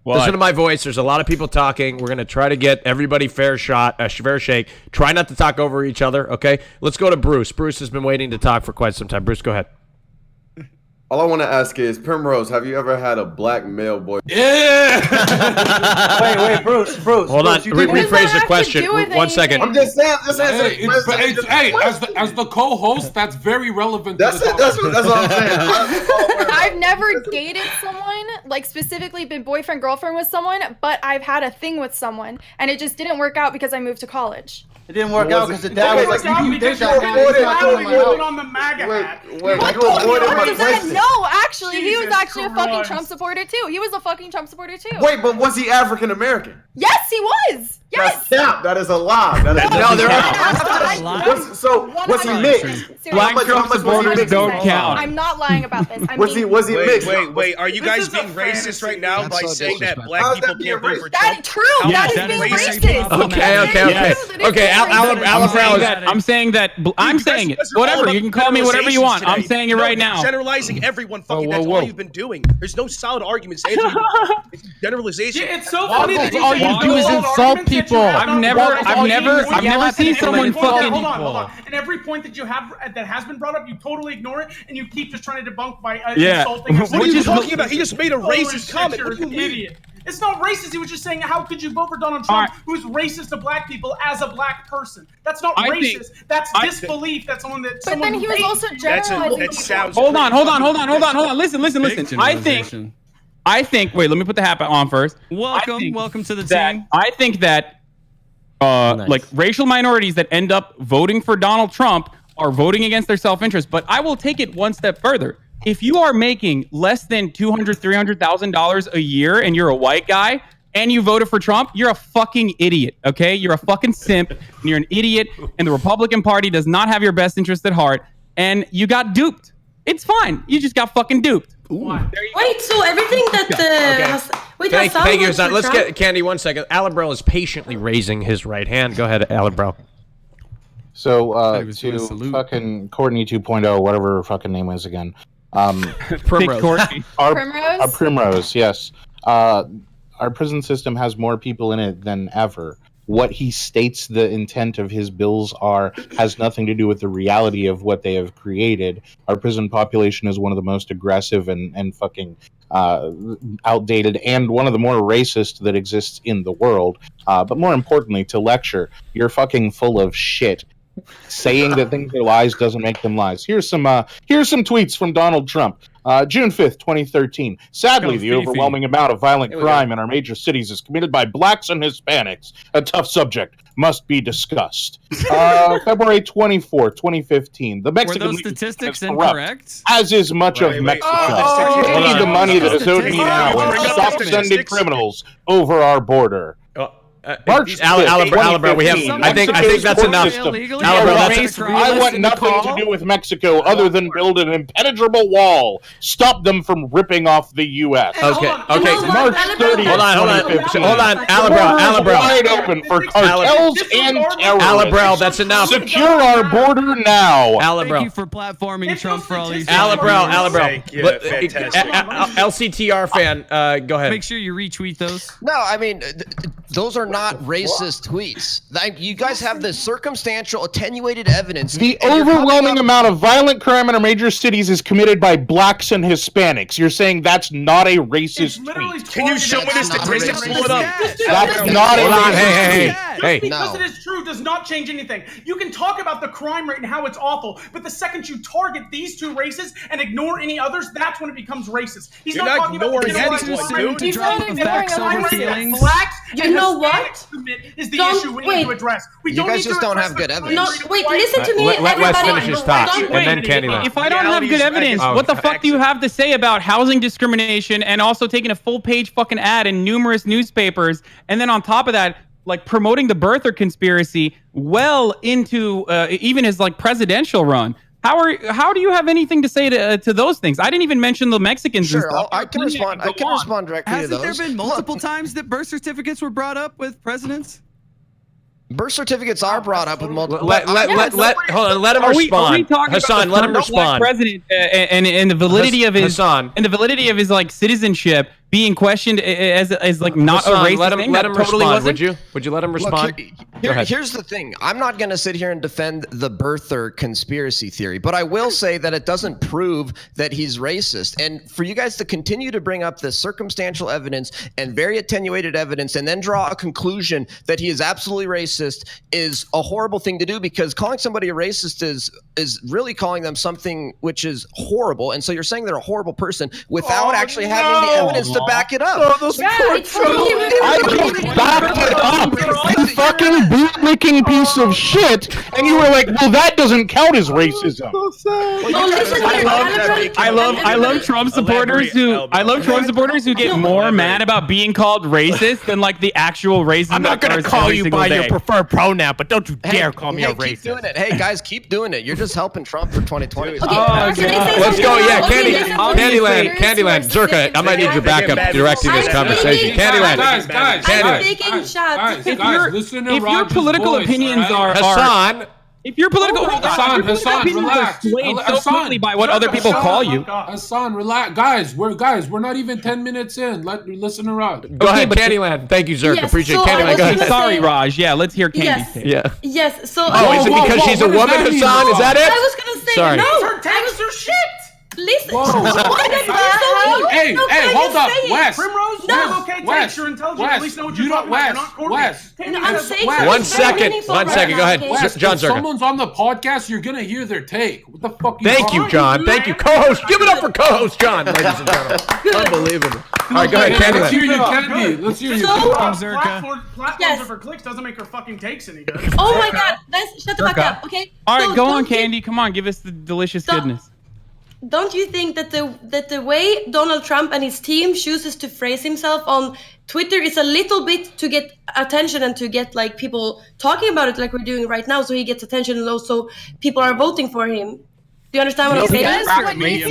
Speaker 6: Listen to my voice. There's a lot of people talking. We're gonna try to get everybody fair shake. Try not to talk over each other, okay? Let's go to Bruce. Bruce has been waiting to talk for quite some time. Bruce, go ahead.
Speaker 1: All I want to ask is, Primrose, have you ever had a black male boy?
Speaker 12: Yeah. wait, Bruce.
Speaker 6: Hold on. Rephrase the question. 1 second.
Speaker 1: I'm just saying.
Speaker 8: As the co-host, that's very relevant.
Speaker 1: That's it. That's what I'm saying.
Speaker 15: I've never dated someone, like specifically been boyfriend girlfriend with someone, but I've had a thing with someone, and it just didn't work out because I moved to college.
Speaker 12: It didn't work out because the dad was like, "You date that guy."
Speaker 4: On the MAGA hat.
Speaker 15: No, actually, he was actually a fucking Trump supporter too. He was a fucking Trump supporter too.
Speaker 1: Wait, but was he African American?
Speaker 15: Yes, he was. Yes.
Speaker 1: That is a lie.
Speaker 6: No, there
Speaker 1: are. So was he mixed?
Speaker 2: Black Trump supporters don't count.
Speaker 15: I'm not lying about this.
Speaker 1: Was he mixed?
Speaker 16: Wait. Are you guys being racist right now by saying that black people can't vote for Trump?
Speaker 15: That's true. That is being racist.
Speaker 6: Okay.
Speaker 2: I'm saying it. Whatever. You can call me whatever you want. I'm saying it right now.
Speaker 16: Generalizing everyone. Fucking. That's all you've been doing. There's no solid arguments. It's generalization.
Speaker 4: It's so funny that
Speaker 14: all you do is insult people.
Speaker 2: I've never seen someone fucking.
Speaker 4: Hold on. And every point that you have that has been brought up, you totally ignore it, and you keep just trying to debunk by insulting.
Speaker 16: What are you talking about? He just made a racist comment.
Speaker 4: You're an idiot. It's not racist. He was just saying, how could you vote for Donald Trump, who's racist to black people as a black person? That's not racist. That's disbelief. That's someone that.
Speaker 15: But then he was also generalizing.
Speaker 16: That sounds.
Speaker 2: Hold on. Listen. I think. Wait, let me put the hat on first.
Speaker 5: Welcome to the team.
Speaker 2: I think that like racial minorities that end up voting for Donald Trump are voting against their self-interest. But I will take it one step further. If you are making less than $200,000-$300,000 a year and you're a white guy and you voted for Trump, you're a fucking idiot, okay? You're a fucking simp and you're an idiot, and the Republican Party does not have your best interest at heart, and you got duped. It's fine. You just got fucking duped.
Speaker 10: Wait, so everything that
Speaker 6: Thank you, Hassan. Let's get Candy 1 second. Alabrel is patiently raising his right hand. Go ahead, Alabrel.
Speaker 13: So to fucking Courtney 2.0, whatever her fucking name is again.
Speaker 6: Primrose.
Speaker 13: Our Primrose, yes. Our prison system has more people in it than ever. What he states the intent of his bills are has nothing to do with the reality of what they have created. Our prison population is one of the most aggressive and fucking outdated and one of the more racist that exists in the world. But more importantly, to lecture, you're fucking full of shit. Saying that things are lies doesn't make them lies. Here's some tweets from Donald Trump. June 5th, 2013. Sadly, the overwhelming amount of violent crime in our major cities is committed by blacks and Hispanics. A tough subject. Must be discussed. February 24, 2015. The Mexican
Speaker 5: Were those statistics incorrect?
Speaker 13: As is much of Mexico. We need the money that is owed me now and stop sending criminals over our border.
Speaker 6: Alabama, we have. I think that's enough.
Speaker 13: I want nothing to do with Mexico other than build an impenetrable wall, stop them from ripping off the U.S.
Speaker 6: Okay.
Speaker 13: March 30th.
Speaker 6: Hold on, Alabama.
Speaker 13: Wide open for cartels and terrorists.
Speaker 6: Alabama, that's enough.
Speaker 13: Secure our border now.
Speaker 5: Thank you for platforming Trump for all these.
Speaker 6: Alabama.
Speaker 9: Fantastic.
Speaker 6: LCTR fan, go ahead.
Speaker 5: Make sure you retweet those.
Speaker 3: No, I mean, those are not racist tweets. You guys have this circumstantial, attenuated evidence.
Speaker 13: The overwhelming amount of violent crime in our major cities is committed by blacks and Hispanics. You're saying that's not a racist tweet?
Speaker 16: Can you show me the statistics? Pull it up.
Speaker 13: That's not a racist.
Speaker 6: Hey.
Speaker 4: Because it is true does not change anything. You can talk about the crime rate and how it's awful, but the second you target these two races and ignore any others, that's when it becomes racist. He's
Speaker 16: You're
Speaker 4: not
Speaker 16: not
Speaker 4: talking about
Speaker 16: ignoring
Speaker 5: He's not ignoring feelings.
Speaker 4: Blacks
Speaker 10: You know what?
Speaker 4: Is the issue we need to address.
Speaker 3: You guys just don't have good evidence.
Speaker 10: No, wait, listen to me,
Speaker 6: Let Wes
Speaker 10: everybody.
Speaker 6: finish his thoughts, and then Candyland.
Speaker 2: If I don't have good evidence, what the fuck do you have to say about housing discrimination and also taking a full-page fucking ad in numerous newspapers, and then on top of that, like promoting the birther conspiracy well into even his like presidential run? How do you have anything to say to those things? I didn't even mention the Mexicans.
Speaker 3: Sure,
Speaker 2: and stuff.
Speaker 3: I can respond. I can respond directly to those.
Speaker 5: Hasn't there been multiple times that birth certificates were brought up with presidents?
Speaker 3: Birth certificates are brought up with multiple.
Speaker 6: Let him respond. Hassan, let him respond.
Speaker 2: President and the validity of his and the validity of his like citizenship being questioned as like not
Speaker 6: Hassan,
Speaker 2: a racist thing.
Speaker 6: Let him respond. Would you let him respond?
Speaker 3: Look, here's the thing. I'm not going to sit here and defend the birther conspiracy theory, but I will say that it doesn't prove that he's racist. And for you guys to continue to bring up this circumstantial evidence and very attenuated evidence and then draw a conclusion that he is absolutely racist is a horrible thing to do, because calling somebody a racist is really calling them something which is horrible. And so you're saying they're a horrible person without actually having the evidence to back it up.
Speaker 13: I just backed it up. You fucking bootlicking piece of shit, and you were like, "Well, that doesn't count as racism."
Speaker 2: I love Trump supporters who get more mad about being called racist than like the actual racism.
Speaker 6: I'm not going to call you by your preferred pronoun, but don't you dare call me a racist.
Speaker 3: Keep doing it. Hey guys, keep doing it. You're just helping Trump for 2020.
Speaker 6: Let's go. Yeah, Candyland, Zerka. I might need your backup directing this conversation. Candyland,
Speaker 8: guys, listen to
Speaker 2: if your political opinions are
Speaker 6: Hassan.
Speaker 2: If your political
Speaker 8: Hassan, relax.
Speaker 2: Hassan, by what other people call you.
Speaker 8: Hassan, relax. Guys, we're not even 10 minutes in. Listen to Raj.
Speaker 6: Go ahead, Candyland. Thank you, Zerka. Appreciate Candyland. Go ahead.
Speaker 2: Sorry, Raj. Yeah, let's hear Candy's take.
Speaker 6: Yeah.
Speaker 10: Yes. So.
Speaker 6: Is it because she's a woman, Hassan? Is that it?
Speaker 10: I was gonna say
Speaker 6: sorry.
Speaker 10: no.
Speaker 4: Her tags are shit.
Speaker 10: Listen.
Speaker 8: Hey, hold up, Wes.
Speaker 4: Primrose,
Speaker 10: no.
Speaker 4: Okay, Wes, you're intelligent. At least know what you're talking about.
Speaker 8: Wes.
Speaker 10: I'm saying
Speaker 6: One second. Go ahead. John Zerka.
Speaker 8: If someone's on the podcast, you're gonna hear their take. What the fuck?
Speaker 6: Thank you, John. Thank you, co-host. Give it up for co-host John, ladies and gentlemen. Unbelievable. All right, go ahead, Candyland.
Speaker 8: Let's hear you, Candy. Let's hear you.
Speaker 4: Platforms of her clicks doesn't make her fucking takes any good.
Speaker 10: Oh my God. Let's shut the fuck up, okay?
Speaker 2: All right, go on, Candy. Come on, give us the delicious goodness.
Speaker 10: Don't you think that the way Donald Trump and his team chooses to phrase himself on Twitter is a little bit to get attention and to get like people talking about it like we're doing right now, so he gets attention and also people are voting for him? Do you understand what I'm saying?
Speaker 15: He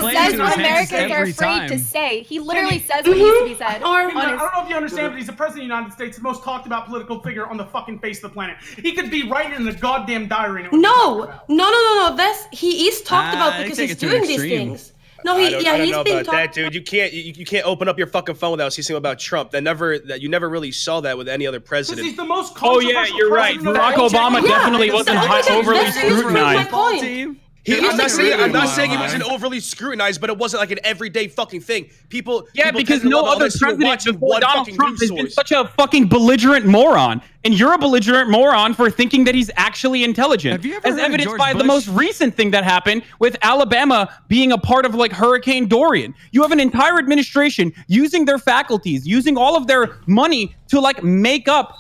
Speaker 15: says what Americans are afraid to say. He literally says what needs to be said.
Speaker 4: I don't know if you understand, but he's the president of the United States, the most talked about political figure on the fucking face of the planet. He could be writing in the goddamn diary.
Speaker 10: No. He is talked about because he's doing these things. No,
Speaker 16: I don't know about that, dude. You can't open up your fucking phone without seeing something about Trump. That you never really saw that with any other president.
Speaker 4: He's the most
Speaker 2: controversial you're right. Barack Obama definitely wasn't overly scrutinized.
Speaker 16: I'm not saying he wasn't overly scrutinized, but it wasn't like an everyday fucking thing. People
Speaker 2: because no other president before Donald Trump has been such a fucking belligerent moron. And you're a belligerent moron for thinking that he's actually intelligent. As evidenced by the most recent thing that happened with Alabama being a part of like Hurricane Dorian. You have an entire administration using their faculties, using all of their money to like make up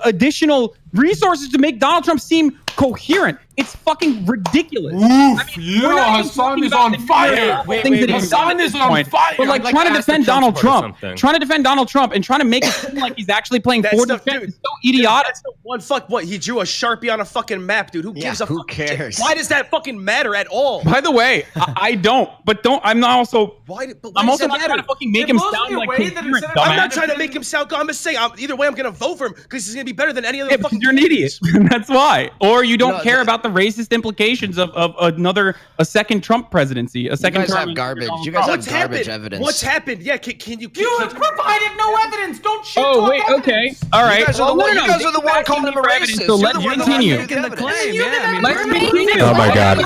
Speaker 2: additional resources to make Donald Trump seem coherent. It's fucking ridiculous.
Speaker 8: Hassan is on fire. Hassan is on fire.
Speaker 2: But like trying to defend Donald Trump, and trying to make it seem like he's actually playing 40 is so idiotic.
Speaker 16: That's the one fuck. What, he drew a Sharpie on a fucking map, dude. Who gives a
Speaker 3: who
Speaker 16: fuck?
Speaker 3: cares?
Speaker 16: Why does that fucking matter at all?
Speaker 2: By the way, I don't. But I'm not also. I'm also not trying to fucking make him sound like coherent, dumbass.
Speaker 16: I'm not trying to make him sound. I'm just saying. Either way, I'm gonna vote for him because he's gonna be better than any other.
Speaker 2: Because you're an idiot. That's why. Or you don't care about the racist implications of a second Trump presidency, a second term.
Speaker 3: You guys have garbage. You guys have garbage evidence.
Speaker 16: What's happened? Yeah, can you?
Speaker 4: You have provided no evidence. Don't shit talk
Speaker 2: wait, okay, all right.
Speaker 3: You guys are the one calling him a racist.
Speaker 2: So let's continue.
Speaker 3: Let's
Speaker 2: continue.
Speaker 7: Oh my God.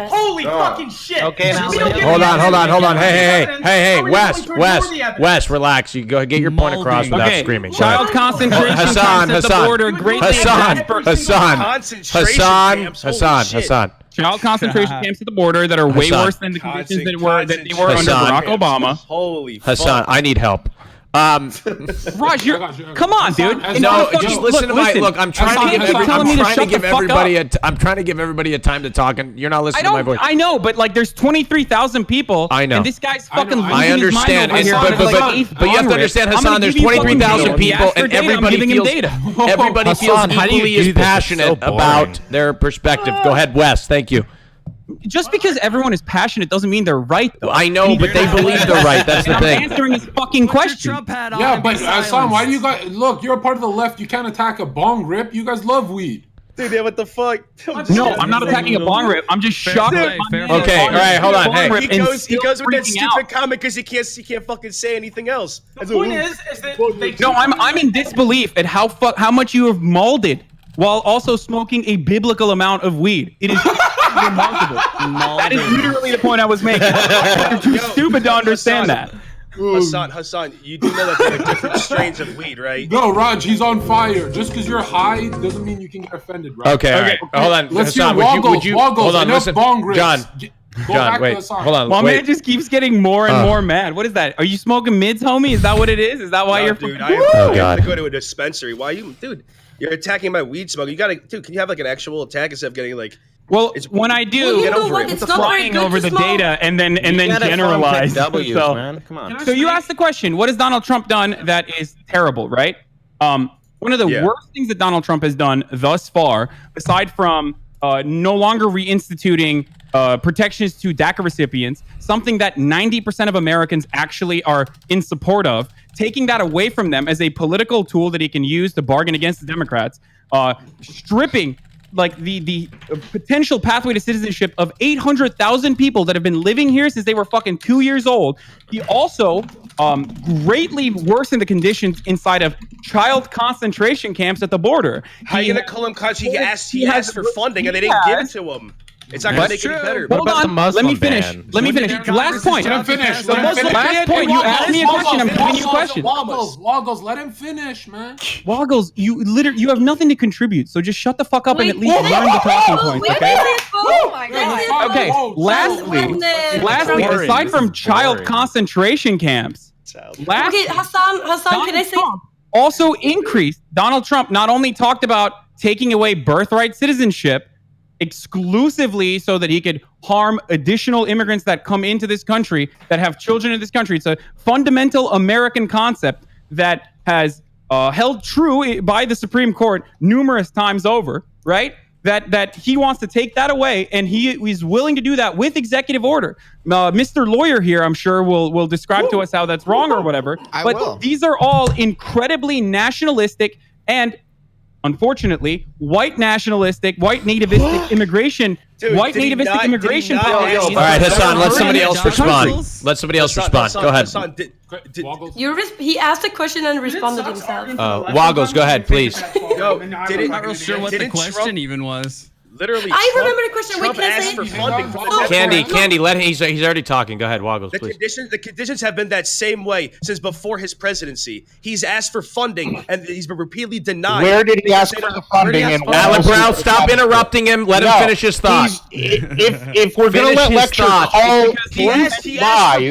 Speaker 4: Holy fucking shit.
Speaker 6: Okay, hold on. Hey, Wes, relax. You go get your point across without screaming.
Speaker 2: Child concentration camps at the border greatly
Speaker 6: Hassan.
Speaker 2: Child concentration camps at the border that are way worse than the conditions that they were under Barack Obama.
Speaker 16: Holy
Speaker 6: Hassan, I need help.
Speaker 2: Raj, come on, dude.
Speaker 6: No, just listen to my look. I'm trying to give everybody a time to talk, and you're not listening to my voice.
Speaker 2: I know, but like, there's 23,000 people.
Speaker 6: I know.
Speaker 2: And this guy's fucking losing
Speaker 6: I understand,
Speaker 2: his mind over here.
Speaker 6: but you have to understand, Hassan. There's 23,000 people, and everybody feels equally as passionate about their perspective. Go ahead, Wes. Thank you.
Speaker 2: Just because everyone is passionate doesn't mean they're right, though.
Speaker 6: I know, but they believe they're right. That's the thing.
Speaker 2: I'm answering his fucking question.
Speaker 8: Yeah, but Hassan, why do you guys look? You're a part of the left. You can't attack a bong rip. You guys love weed.
Speaker 16: Dude, yeah, what the fuck?
Speaker 2: No, I'm not attacking a bong rip. I'm just shocked.
Speaker 6: Okay, all right, hold on. Hey,
Speaker 16: he goes with that stupid comment because he can't fucking say anything else.
Speaker 4: The point is that
Speaker 2: no, I'm in disbelief at how much you have molded while also smoking a biblical amount of weed. It is remarkable. That is literally the point I was making. You're too stupid to understand that.
Speaker 16: Hassan, you do know that there are different strains of weed, right?
Speaker 8: No, Raj, he's on fire. Just because you're high doesn't mean you can get offended, Raj.
Speaker 6: Okay. Hold on.
Speaker 8: Let's
Speaker 6: Hassan,
Speaker 8: hear
Speaker 6: would you hold on, listen. John, wait. Hold on.
Speaker 2: My man just keeps getting more and more mad. What is that? Are you smoking mids, homie? Is that what it is? Is that why you're
Speaker 16: dude, I have to go to a dispensary. Why you, dude? You're attacking my weed smoke. You gotta, dude. Can you have like an actual attack instead of getting like?
Speaker 2: Well, when I do,
Speaker 10: get over it.
Speaker 2: It's flying over the data and then generalize.
Speaker 11: Man. Come on.
Speaker 2: So you asked the question: what has Donald Trump done that is terrible? Right. One of the worst things that Donald Trump has done thus far, aside from no longer reinstituting protections to DACA recipients, something that 90% of Americans actually are in support of, taking that away from them as a political tool that he can use to bargain against the Democrats, stripping like the potential pathway to citizenship of 800,000 people that have been living here since they were fucking 2 years old. He also greatly worsened the conditions inside of child concentration camps at the border.
Speaker 16: How are you gonna call him? Cause he asked for funding and they didn't give it to him. It's not gonna make it any better.
Speaker 2: Hold on, let me finish. Last point.
Speaker 8: Let him finish.
Speaker 2: Last point. You asked me a question. I'm giving you a question.
Speaker 8: Woggles, let him finish, man.
Speaker 2: Woggles, you have nothing to contribute. So just shut the fuck up and at least learn the talking points, okay?
Speaker 10: Oh my god.
Speaker 2: Okay. Lastly, aside from child concentration camps,
Speaker 10: okay, Hassan, can I say?
Speaker 2: Also increased. Donald Trump not only talked about taking away birthright citizenship exclusively so that he could harm additional immigrants that come into this country, that have children in this country. It's a fundamental American concept that has held true by the Supreme Court numerous times over, right? That he wants to take that away, and he's willing to do that with executive order. Mr. Lawyer here, I'm sure, will describe to us how that's wrong or whatever. But these are all incredibly nationalistic and, unfortunately, white nationalistic, white nativistic immigration, nativistic immigration policies.
Speaker 6: All right, Hassan, let somebody else respond. Go ahead.
Speaker 10: He asked a question and responded himself.
Speaker 6: Woggles, go ahead, please.
Speaker 5: I'm not real sure what the question even was.
Speaker 16: Literally,
Speaker 10: I remember the question.
Speaker 16: Trump asked for funding from the
Speaker 6: Candy, let him. He's already talking. Go ahead, Woggles, please.
Speaker 16: The conditions have been that same way since before his presidency. He's asked for funding, and he's been repeatedly denied.
Speaker 13: Where did he ask for the funding?
Speaker 6: Alan Brown, stop interrupting him. Let him finish his thought.
Speaker 13: If we're gonna let lecture call live,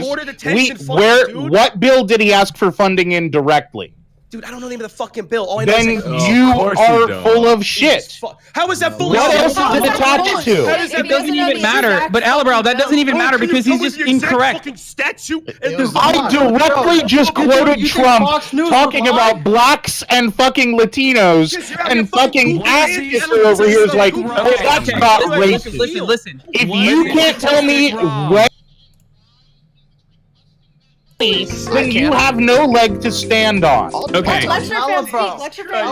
Speaker 13: what bill did he ask for funding in directly?
Speaker 16: Dude, I don't know the name of the fucking bill. All I know
Speaker 13: Then
Speaker 16: is
Speaker 13: you are full of shit.
Speaker 16: How is that full of
Speaker 13: What
Speaker 16: shit?
Speaker 13: else is it attached to?
Speaker 2: That doesn't even matter. But Alibral, that doesn't even matter because he's just incorrect.
Speaker 16: Statute.
Speaker 13: I directly just quoted Trump talking about blacks and fucking Latinos, and fucking activists over here is like, oh, that's not racist.
Speaker 2: Listen.
Speaker 13: If you can't tell me what, then you have no leg to stand on.
Speaker 2: Okay.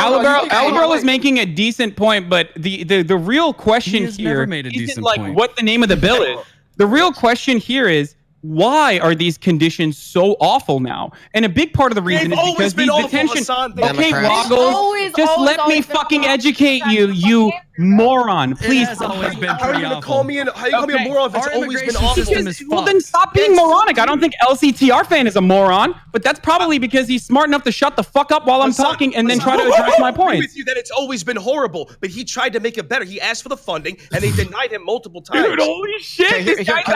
Speaker 2: Alibral is making a decent point, but the real question here isn't like what the name of the bill is. The real question here is, why are these conditions so awful now? And a big part of the reason is because these detention. Okay, Woggles, just let me fucking educate you, you moron. Please.
Speaker 16: How are you gonna call me a moron if it's always been awful?
Speaker 2: Well, then stop being moronic. I don't think LCTR fan is a moron, but that's probably because he's smart enough to shut the fuck up while I'm talking and then try to address my
Speaker 16: I agree
Speaker 2: point.
Speaker 16: with you that it's always been horrible, but he tried to make it better. He asked for the funding, and they denied him multiple times.
Speaker 2: Dude, holy shit! This guy's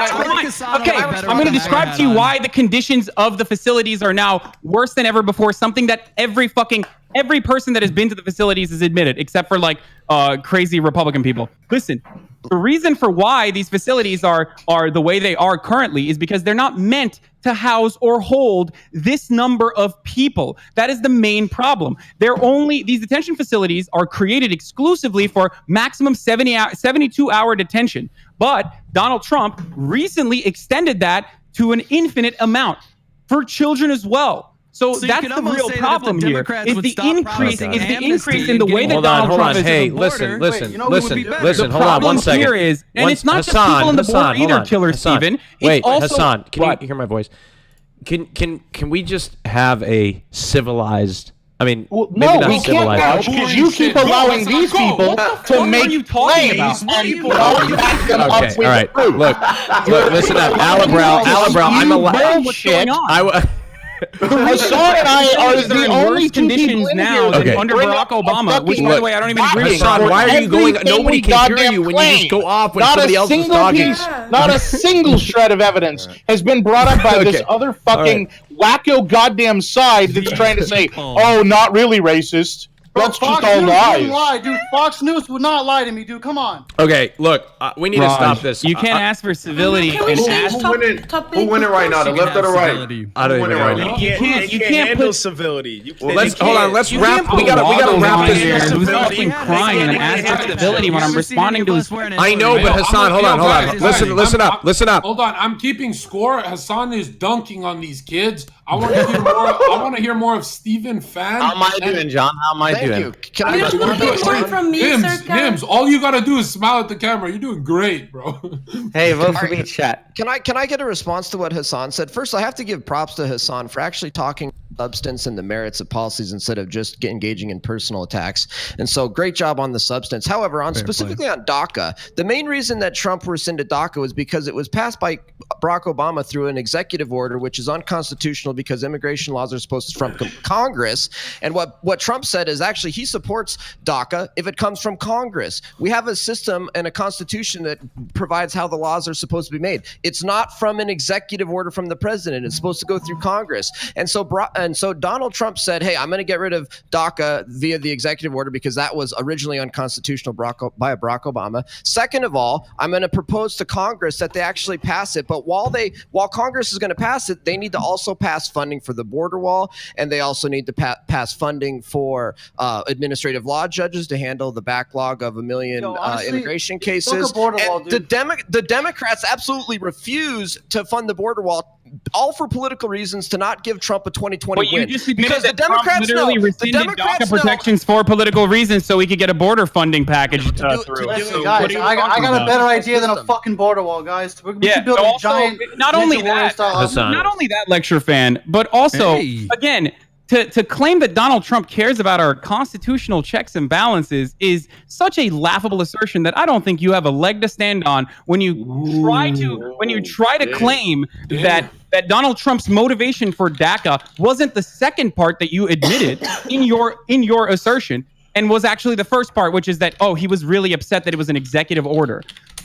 Speaker 2: okay, I'm going to describe to you why the conditions of the facilities are now worse than ever before. Something that every person that has been to the facilities has admitted, except for like crazy Republican people. Listen, the reason for why these facilities are the way they are currently is because they're not meant to house or hold this number of people. That is the main problem. These detention facilities are created exclusively for maximum 72-hour detention. But Donald Trump recently extended that to an infinite amount for children as well. So that's the real problem here. Is the increase in the way that Donald Trump is.
Speaker 6: Hey, listen. Hold on one second.
Speaker 2: Here is, and it's not just people in the border either, Killer Steven.
Speaker 6: Wait, Hassan, can you hear my voice? Can we just have a civilized? I mean,
Speaker 13: no, we can't because you keep allowing these people to make claims and back them up with
Speaker 6: all right. Look, listen up, Alibral, I'm allowed.
Speaker 13: Hassan and I are the only
Speaker 2: conditions now than under Barack Obama, which, by the way, I don't even agree with.
Speaker 6: Hassan, why are you going? Nobody can hear you when you just go off when somebody else is talking.
Speaker 13: Not a single shred of evidence has been brought up by this other fucking wacko goddamn side that's trying to say, oh, not really racist. That's just all lies.
Speaker 12: Lie, dude. Fox News would not lie to me, dude. Come on.
Speaker 6: Okay, look, we need to stop this.
Speaker 2: You can't ask for civility and ask.
Speaker 1: Who winning right now? The left or the right?
Speaker 6: I don't even know.
Speaker 16: You can't handle civility.
Speaker 6: Let's hold on. Let's wrap. We gotta wrap this here.
Speaker 2: Who's fucking crying and ask for civility when I'm responding to his.
Speaker 6: I know, but Hassan, hold on. Listen up.
Speaker 8: Hold on. I'm keeping score. Hassan is dunking on these kids. I want to hear more. I want to hear more of Stephen Fan.
Speaker 11: How am I doing, John? How am I doing?
Speaker 10: You don't want to get more from me,
Speaker 8: Nims, all you gotta do is smile at the camera. You're doing great, bro.
Speaker 11: Hey, vote for me, chat.
Speaker 3: Can I get a response to what Hassan said? First, I have to give props to Hassan for actually talking substance and the merits of policies instead of just engaging in personal attacks. And so, great job on the substance. However, specifically on DACA, the main reason that Trump rescinded DACA was because it was passed by Barack Obama through an executive order, which is unconstitutional because immigration laws are supposed to come from Congress. And what Trump said is actually he supports DACA if it comes from Congress. We have a system and a constitution that provides how the laws are supposed to be made. It's not from an executive order from the president. It's supposed to go through Congress. And so Donald Trump said, hey, I'm going to get rid of DACA via the executive order because that was originally unconstitutional by Barack Obama. Second of all, I'm going to propose to Congress that they actually pass it. But while Congress is going to pass it, they need to also pass funding for the border wall, and they also need to pass funding for administrative law judges to handle the backlog of 1 million immigration cases. The Democrats absolutely refuse to fund the border wall, all for political reasons, to not give Trump a 2020 win.
Speaker 2: You just admitted that Trump literally rescinded DACA protections for political reasons so he could get a border funding package through.
Speaker 12: Guys, I got a better idea than a fucking border wall, guys. We should build a giant.
Speaker 2: Not only that, lecture fan, but also, again, to claim that Donald Trump cares about our constitutional checks and balances is such a laughable assertion that I don't think you have a leg to stand on when you try to claim that Donald Trump's motivation for DACA wasn't the second part that you admitted in your assertion, and was actually the first part, which is that he was really upset that it was an executive order.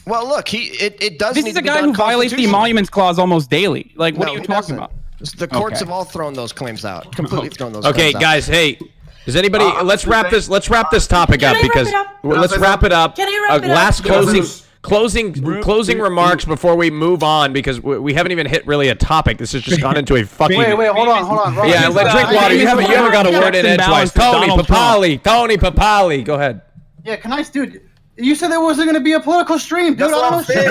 Speaker 3: Well, look, it does.
Speaker 2: This is a guy who violates the Emoluments Clause almost daily. Like, what are you talking about?
Speaker 3: The courts have all thrown those claims out. Completely thrown those.
Speaker 6: Okay,
Speaker 3: claims out.
Speaker 6: guys. Hey, does anybody? Let's wrap this. Let's wrap this topic up because let's wrap it up.
Speaker 10: Can I wrap it
Speaker 6: last
Speaker 10: up?
Speaker 6: closing remarks before we move on because we haven't even hit really a topic. This has just gone into a fucking.
Speaker 12: Wait, hold on.
Speaker 6: Yeah, let Drinkwaterr. You haven't got a word in edgewise. Tony Papali. Go ahead.
Speaker 12: Yeah, can I, dude? You said there wasn't going to be a political stream, dude. I don't know shit.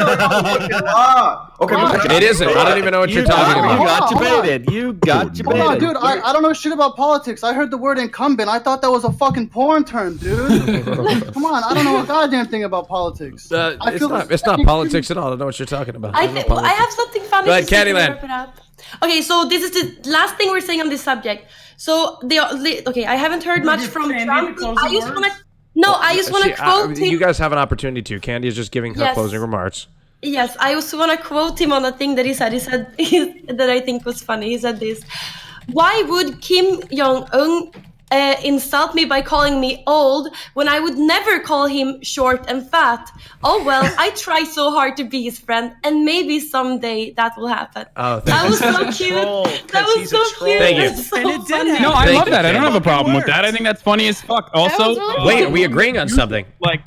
Speaker 6: Okay, it isn't. I don't even know what you're talking about.
Speaker 11: You got debated. You got debated.
Speaker 12: Hold on, dude. I don't know shit about politics. I heard the word incumbent. I thought that was a fucking porn term, dude. Come on, I don't know a goddamn thing about politics.
Speaker 6: It's not politics at all. I don't know what you're talking about.
Speaker 10: I have something funny
Speaker 6: Go ahead,
Speaker 10: to say to
Speaker 6: Candyland.
Speaker 10: wrap it up. Okay, so this is the last thing we're saying on this subject. So I haven't heard much from Trump. I just want to quote him.
Speaker 6: You guys have an opportunity to. Candy is just giving her
Speaker 10: Yes.
Speaker 6: closing remarks.
Speaker 10: Yes, I also want to quote him on a thing that he said. He said that I think was funny. He said this: "Why would Kim Jong-un insult me by calling me old when I would never call him short and fat? Oh well, I try so hard to be his friend, and maybe someday that will happen."
Speaker 6: Oh,
Speaker 10: that was so cute. That was so cute.
Speaker 6: Thank you.
Speaker 10: That's so
Speaker 5: And it did
Speaker 10: funny.
Speaker 5: happen.
Speaker 2: No, I
Speaker 6: Thank
Speaker 2: love
Speaker 6: you,
Speaker 2: that. I don't
Speaker 6: Candy.
Speaker 2: have a problem with that. I think that's funny as fuck. Also,
Speaker 6: Wait, are we agreeing on something?
Speaker 2: like,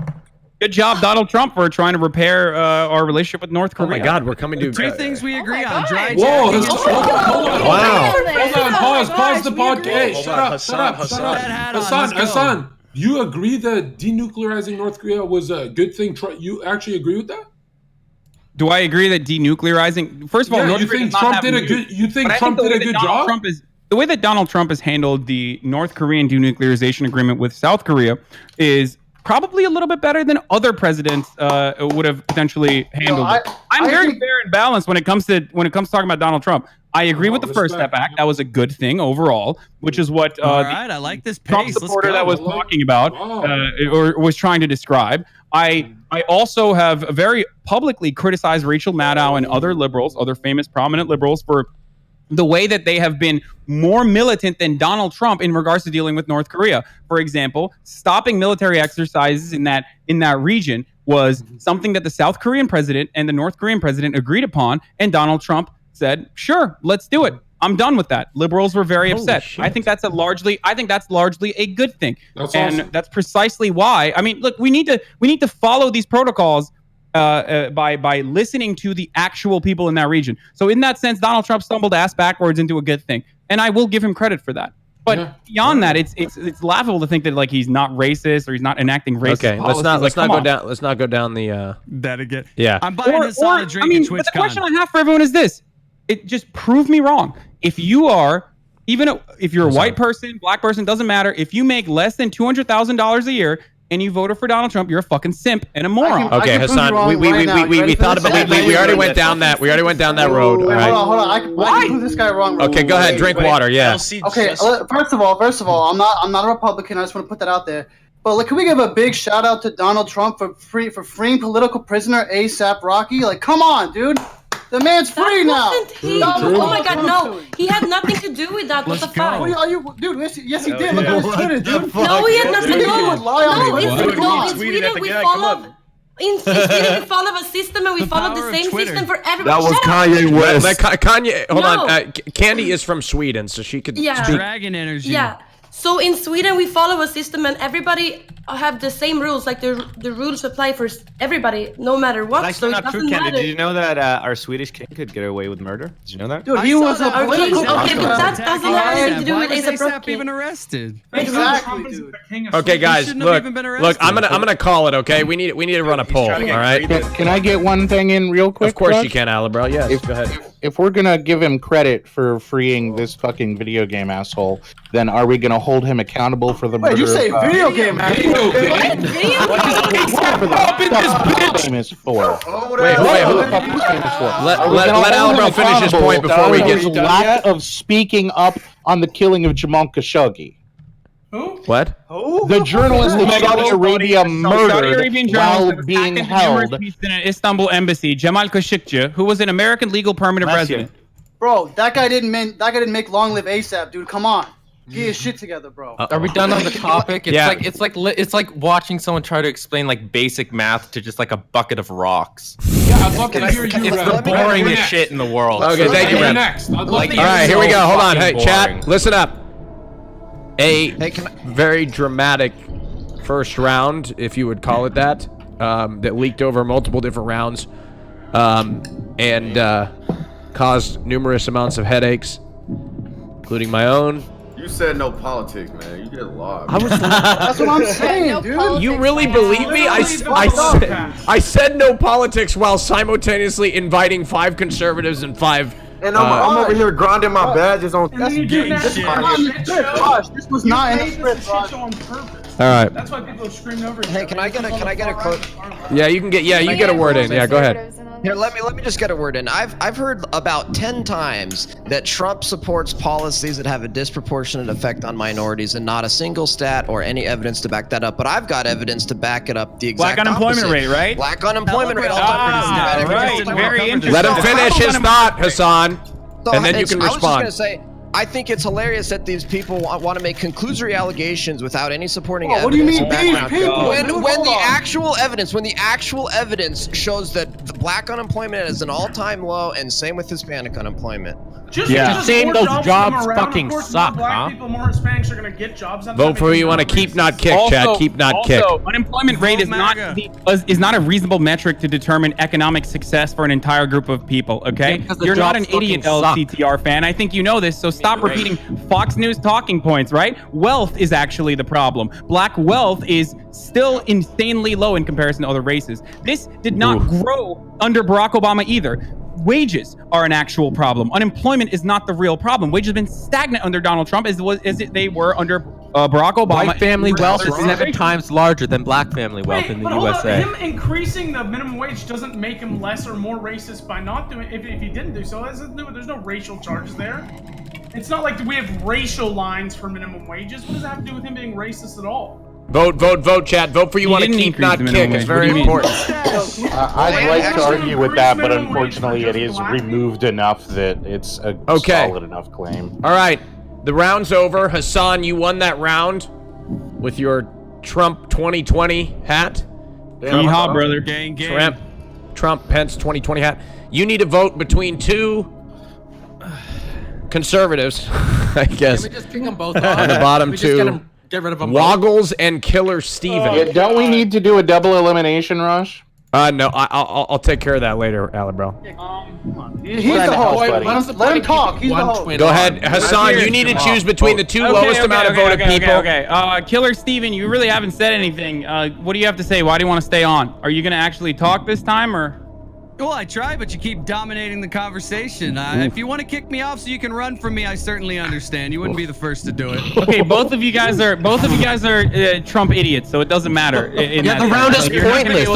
Speaker 2: good job, Donald Trump, for trying to repair our relationship with North
Speaker 6: Oh
Speaker 2: Korea.
Speaker 6: my God, we're coming to.
Speaker 5: Two things we agree on. Dry
Speaker 8: Whoa,
Speaker 5: jacking
Speaker 8: this
Speaker 5: and-
Speaker 8: hold on.
Speaker 6: Wow.
Speaker 8: Hold on, pause the podcast. Hey,
Speaker 16: Hold
Speaker 8: shut
Speaker 16: on,
Speaker 8: up.
Speaker 5: That hat on, let's go.
Speaker 8: Hassan, you agree that denuclearizing North Korea was a good thing? You actually agree with that?
Speaker 2: Do I agree that denuclearizing? First of all,
Speaker 8: Yeah,
Speaker 2: North
Speaker 8: you
Speaker 2: Korea
Speaker 8: think
Speaker 2: does not
Speaker 8: Trump
Speaker 2: have
Speaker 8: did a
Speaker 2: nukes.
Speaker 8: good? You think
Speaker 2: But I
Speaker 8: Trump
Speaker 2: the
Speaker 8: did a
Speaker 2: way that
Speaker 8: good
Speaker 2: Donald
Speaker 8: job?
Speaker 2: Trump the way that Donald Trump has handled the North Korean denuclearization agreement with South Korea is probably a little bit better than other presidents would have potentially handled it. I'm very fair and balanced when it comes to talking about Donald Trump. I agree with the First Step Act. That was a good thing overall, which is what
Speaker 5: All right, I like this
Speaker 2: Trump
Speaker 5: pace. Let's
Speaker 2: supporter
Speaker 5: go.
Speaker 2: that was talking about or was trying to describe. I also have very publicly criticized Rachel Maddow and other liberals, other famous prominent liberals, for the way that they have been more militant than Donald Trump in regards to dealing with North Korea. For example, stopping military exercises in that region was something that the South Korean president and the North Korean president agreed upon, and Donald Trump said, "Sure, let's do it. I'm done with that." Liberals were very upset. I think that's largely a good thing.
Speaker 8: That's
Speaker 2: and
Speaker 8: awesome.
Speaker 2: that's precisely why. I mean, look, we need to follow these protocols by listening to the actual people in that region. So in that sense, Donald Trump stumbled ass backwards into a good thing, and I will give him credit for that. But beyond that, it's laughable to think that like he's not racist or he's not enacting racist
Speaker 6: Okay,
Speaker 2: policies.
Speaker 6: let's not go down the.
Speaker 5: That again.
Speaker 6: Yeah.
Speaker 5: I'm buying this on a drink at
Speaker 2: but the
Speaker 5: TwitchCon.
Speaker 2: question I have for everyone is this: it just prove me wrong. If you are, even if you're a white person, black person, doesn't matter. If you make less than $200,000 a year and you voted for Donald Trump, you're a fucking simp and a moron.
Speaker 6: Okay, Hassan, we thought about we already went down that road. All right.
Speaker 12: Hold on. I can prove this guy wrong.
Speaker 6: Okay, go ahead. Drinkwaterr. Yeah.
Speaker 12: Okay, first of all, I'm not a Republican. I just want to put that out there. But like, can we give a big shout out to Donald Trump for freeing political prisoner ASAP Rocky? Like, come on, dude. The man's free now.
Speaker 10: Oh my God, no! He had nothing to do with that. What the fuck?
Speaker 12: What are you, dude? Yes, he did. Look at his Twitter, dude.
Speaker 10: No, he had nothing to do.
Speaker 12: No,
Speaker 10: In Sweden we follow. In Sweden we follow a system and we follow the same system for everybody.
Speaker 1: That was
Speaker 10: Shut up.
Speaker 1: Kanye West.
Speaker 6: Kanye, hold
Speaker 10: No.
Speaker 6: on. Candy is from Sweden, so she could
Speaker 10: Yeah.
Speaker 6: speak.
Speaker 5: Dragon energy.
Speaker 10: Yeah. So in Sweden we follow a system and everybody have the same rules. Like the rules apply for everybody, no matter what.
Speaker 11: That's
Speaker 10: So
Speaker 11: actually
Speaker 10: it
Speaker 11: not true,
Speaker 10: doesn't
Speaker 11: Candy.
Speaker 10: matter.
Speaker 11: Did you know that our Swedish king could get away with murder? Did you know that?
Speaker 12: Dude, he was a political.
Speaker 10: Okay, but that doesn't have anything to do
Speaker 5: Why
Speaker 10: with
Speaker 5: was
Speaker 10: ASAP
Speaker 5: ASAP
Speaker 10: Rocky.
Speaker 5: even arrested?
Speaker 12: Exactly, dude.
Speaker 6: Okay, guys,
Speaker 5: shouldn't have
Speaker 6: look,
Speaker 5: even been
Speaker 6: I'm
Speaker 5: arrested.
Speaker 6: gonna call it. Okay, we need to run a poll. All right.
Speaker 13: Can I get one thing in real quick?
Speaker 6: Of course
Speaker 13: Rush?
Speaker 6: you can, Alabro. Yes, go ahead.
Speaker 13: If we're gonna give him credit for freeing this fucking video game asshole, then are we gonna hold him accountable for the murder?
Speaker 12: Wait, you say
Speaker 13: of,
Speaker 12: video game, man?
Speaker 13: famous for?
Speaker 6: Wait, who the fuck is famous for? Let Alabro finish his point before we get.
Speaker 13: his lack of speaking up on the killing of Jamal Khashoggi.
Speaker 6: What?
Speaker 13: The journalist in Saudi Arabia murdered
Speaker 2: Saudi Arabian
Speaker 13: while
Speaker 2: journalist
Speaker 13: being
Speaker 2: attacked
Speaker 13: held.
Speaker 2: in an Istanbul embassy, Jamal Khashoggi, who was an American legal permanent resident.
Speaker 12: Bro, that guy didn't make Long Live ASAP, dude. Come on. Get your shit together, bro.
Speaker 14: Are we done on the topic? It's
Speaker 6: Yeah.
Speaker 14: it's like watching someone try to explain like basic math to just like a bucket of rocks.
Speaker 8: Yeah, I'd love to hear you.
Speaker 14: It's the boringest shit in the world.
Speaker 6: Okay, thank you, Ren.
Speaker 8: Next. I'd love
Speaker 6: All
Speaker 8: to
Speaker 6: right, here we go. Hold on. Hey,
Speaker 14: boring.
Speaker 6: chat, listen up. A very dramatic first round, if you would call it that, that leaked over multiple different rounds, and caused numerous amounts of headaches, including my own.
Speaker 1: You said no politics, man. You did a lot.
Speaker 12: That's what I'm saying, dude.
Speaker 6: You really believe me? I said no politics while simultaneously inviting 5 conservatives and 5.
Speaker 1: And I'm over here grinding my badges on.
Speaker 12: That's Josh, this was not in the script, Josh.
Speaker 6: All right.
Speaker 4: That's why people are screaming over.
Speaker 3: Hey, can I get a quote?
Speaker 6: Yeah, you can get. Yeah, you get a word in. Yeah, go ahead.
Speaker 3: Here, let me just get a word in. I've heard about 10 times that Trump supports policies that have a disproportionate effect on minorities, and not a single stat or any evidence to back that up. But I've got evidence to back it up. The exact
Speaker 2: Black unemployment
Speaker 3: opposite.
Speaker 2: rate, right?
Speaker 3: Black unemployment rate.
Speaker 2: Right. Very interesting.
Speaker 6: Let him finish his thought, Hassan, and then you can
Speaker 3: I was just
Speaker 6: respond.
Speaker 3: gonna say, I think it's hilarious that these people want to make conclusory allegations without any supporting
Speaker 12: Oh,
Speaker 3: evidence.
Speaker 12: what do you mean,
Speaker 3: and
Speaker 12: these
Speaker 3: background.
Speaker 12: people?
Speaker 3: When
Speaker 12: Hold
Speaker 3: the
Speaker 12: on.
Speaker 3: actual evidence shows that the black unemployment is an all-time low, and same with Hispanic unemployment.
Speaker 4: Just
Speaker 17: Saying
Speaker 4: more
Speaker 17: those
Speaker 4: jobs
Speaker 17: jobs
Speaker 4: come around.
Speaker 17: fucking
Speaker 4: Of course,
Speaker 17: suck,
Speaker 4: more black
Speaker 17: huh?
Speaker 4: people, more Hispanics are gonna get jobs. That's
Speaker 6: Vote
Speaker 4: not
Speaker 6: for who
Speaker 4: making
Speaker 6: you want to
Speaker 4: them
Speaker 6: keep, not
Speaker 4: racist.
Speaker 6: kick, Chad. Keep, not kick.
Speaker 2: Unemployment rate is not a reasonable metric to determine economic success for an entire group of people. Okay,
Speaker 14: Yeah, 'cause the
Speaker 2: you're not
Speaker 14: jobs
Speaker 2: an idiot
Speaker 14: fucking suck.
Speaker 2: LCTR fan. I think you know this. So stop repeating Fox News talking points. Right? Wealth is actually the problem. Black wealth is still insanely low in comparison to other races. This did not grow under Barack Obama either. Wages are an actual problem. Unemployment is not the real problem. Wages have been stagnant under Donald Trump as they were under Barack Obama.
Speaker 14: White family wealth is 7 times larger than black family wealth in the
Speaker 4: But hold on,
Speaker 14: USA.
Speaker 4: him increasing the minimum wage doesn't make him less or more racist by not doing. If he didn't do so, there's no racial charges there. It's not like we have racial lines for minimum wages. What does that have to do with him being racist at all?
Speaker 6: Vote, Chad. Vote for you want to keep, not kick. It's very important.
Speaker 13: I'd like to argue with that, but unfortunately it is removed enough that it's a solid enough claim.
Speaker 6: All right. The round's over. Hassan, you won that round with your Trump 2020 hat.
Speaker 2: Yeehaw, brother.
Speaker 5: Gang, gang.
Speaker 6: Trump Pence 2020 hat. You need to vote between 2 conservatives, I guess.
Speaker 14: Can we just kick them both
Speaker 6: On
Speaker 14: off?
Speaker 6: the bottom
Speaker 14: Can we just
Speaker 6: 2.
Speaker 14: get rid of them
Speaker 6: Woggles and Killer Steven.
Speaker 13: Yeah, don't we need to do a double elimination rush?
Speaker 6: No, I'll take care of that later, Alan, bro.
Speaker 12: He's the host. Let him talk. He's the host.
Speaker 6: Go ahead, Hassan. You need to choose between the 2 lowest amount of voted people.
Speaker 2: Okay. Killer Steven, you really haven't said anything. What do you have to say? Why do you want to stay on? Are you going to actually talk this time, or?
Speaker 5: Well, I try, but you keep dominating the conversation. If you want to kick me off so you can run from me, I certainly understand. You wouldn't be the first to do it.
Speaker 2: Okay, both of you guys are Trump idiots, so it doesn't matter.
Speaker 14: The round is pointless.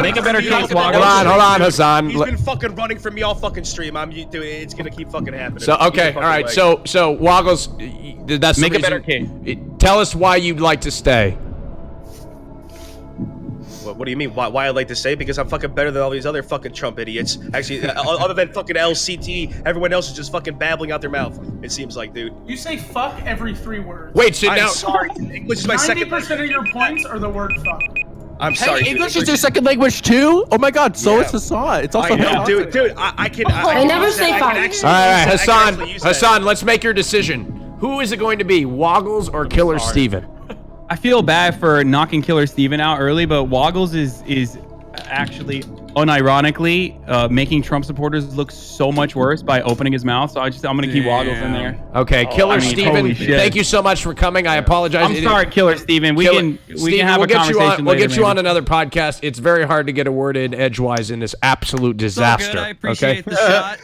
Speaker 2: Make a better case.
Speaker 6: Hold on, Hassan.
Speaker 16: He's been fucking running from me all fucking stream. It's gonna keep fucking happening.
Speaker 6: So okay, all right. So Woggles, that's
Speaker 2: Make
Speaker 6: the
Speaker 2: a better
Speaker 6: reason. Tell us why you'd like to stay.
Speaker 16: What do you mean? Why I like to say? Because I'm fucking better than all these other fucking Trump idiots. Actually, other than fucking LCT, everyone else is just fucking babbling out their mouth. It seems like, dude.
Speaker 4: You say fuck every 3 words.
Speaker 6: Wait, so now.
Speaker 16: I'm sorry. English is my second.
Speaker 4: 90% of your points are the word fuck.
Speaker 16: I'm sorry.
Speaker 17: Hey, English is your second language too? Oh my god, so is Hassan. It's also
Speaker 16: dude. I can.
Speaker 10: I never say fuck.
Speaker 6: All right, Hassan. Let's make your decision. Who is it going to be, Woggles or Killer Steven?
Speaker 2: I feel bad for knocking Killer Steven out early, but Woggles is actually unironically making Trump supporters look so much worse by opening his mouth. So I'm gonna keep Woggles in there.
Speaker 6: Okay, Killer Steven, thank you so much for coming. I apologize.
Speaker 2: I'm sorry, Killer Steven. We can have a conversation
Speaker 6: We'll
Speaker 2: later,
Speaker 6: get you on another podcast. It's very hard to get a word in edgewise in this absolute disaster.
Speaker 5: Good. I appreciate the shot.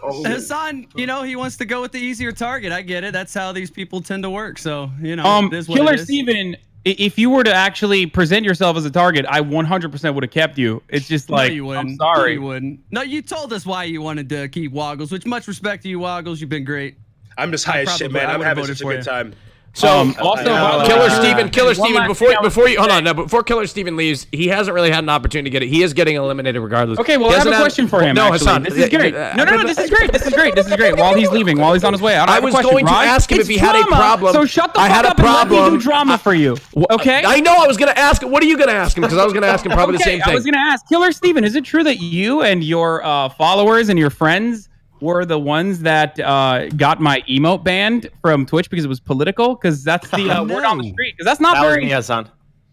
Speaker 5: Hassan, he wants to go with the easier target. I get it. That's how these people tend to work. So, it is what
Speaker 2: Killer
Speaker 5: it is.
Speaker 2: Steven, if you were to actually present yourself as a target, I 100% would have kept you. It's just like,
Speaker 5: no, you wouldn't.
Speaker 2: I'm sorry.
Speaker 5: No, you wouldn't. No, you told us why you wanted to keep Woggles, which much respect to you, Woggles. You've been great.
Speaker 16: I'm just high as shit, man. I'm having such a good time.
Speaker 6: So
Speaker 2: also,
Speaker 6: Killer Steven, before you hold on, no, before Killer Steven leaves, he hasn't really had an opportunity to get it. He is getting eliminated regardless.
Speaker 2: Okay, well, I have a question for him.
Speaker 6: No,
Speaker 2: actually.
Speaker 6: Hassan,
Speaker 2: this is great. No, this is great. This is great. While he's leaving, while he's on his way out,
Speaker 6: I was going to ask him if he had a problem.
Speaker 2: So shut the fuck up and let me do drama for you. Okay?
Speaker 6: I know I was going to ask him. What are you going to ask him? Because I was going to ask him probably the same thing.
Speaker 2: I was going to ask Killer Steven, is it true that you and your followers and your friends were the ones that got my emote banned from Twitch because it was political? Because that's the word on the street. Because that's not very.
Speaker 11: Was me, Hassan.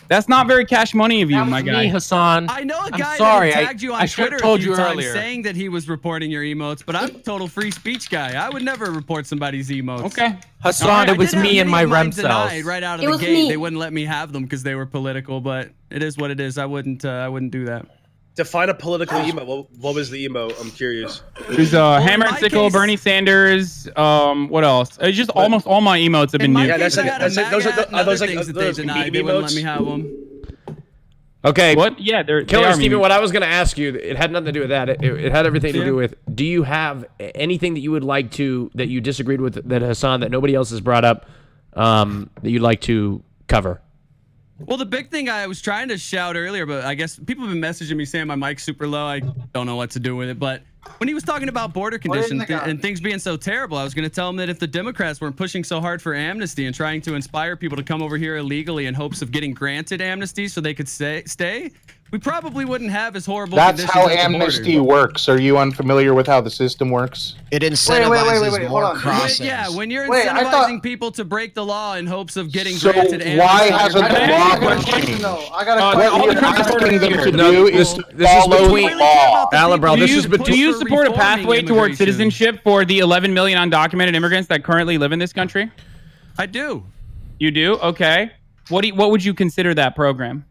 Speaker 2: That's not very cash money of you, my guy.
Speaker 14: Me, Hassan.
Speaker 5: I know a guy
Speaker 14: sorry,
Speaker 5: that tagged you on
Speaker 14: I should
Speaker 5: Twitter
Speaker 14: have told
Speaker 5: a few
Speaker 14: you
Speaker 5: times
Speaker 14: earlier.
Speaker 5: saying that he was reporting your emotes, but I'm a total free speech guy. I would never report somebody's emotes.
Speaker 2: Okay.
Speaker 14: Hassan, it was me and my REM cells.
Speaker 5: Right out of the gate, they wouldn't let me have them because they were political, but it is what it is. I wouldn't do that.
Speaker 16: Define a political emo. What was the emo? I'm curious.
Speaker 2: There's Hammer and Sickle, Bernie Sanders. What else? It's just almost all my emotes have been new.
Speaker 16: Yeah, that's like those are those like
Speaker 5: things that they denied. They wouldn't let me have them.
Speaker 6: Okay.
Speaker 2: What? Yeah,
Speaker 6: Killer Steven, what I was going to ask you, it had nothing to do with that. It had everything to do with, do you have anything that you would like to, that you disagreed with, that Hassan, that nobody else has brought up, that you'd like to cover?
Speaker 5: Well, the big thing I was trying to shout earlier, but I guess people have been messaging me saying my mic's super low. I don't know what to do with it, but when he was talking about border conditions and things being so terrible, I was going to tell him that if the Democrats weren't pushing so hard for amnesty and trying to inspire people to come over here illegally in hopes of getting granted amnesty so they could stay, we probably wouldn't have as horrible
Speaker 13: That's
Speaker 5: conditions
Speaker 13: how
Speaker 5: at the
Speaker 13: amnesty
Speaker 5: border.
Speaker 13: works. Are you unfamiliar with how the system works?
Speaker 3: It incentivizes
Speaker 12: wait,
Speaker 3: more
Speaker 12: hold on.
Speaker 3: crossings.
Speaker 5: Yeah, when you're
Speaker 12: Wait, I
Speaker 5: incentivizing people to break the law in hopes of getting
Speaker 13: So
Speaker 5: granted amnesty.
Speaker 13: why hasn't the law been changed? What you're asking them to do is to follow the law.
Speaker 6: Alan Brown, this is
Speaker 2: Do you support a pathway towards citizenship for the 11 million undocumented immigrants that currently live in this country?
Speaker 5: I do.
Speaker 2: You do? Okay. What would you consider that program?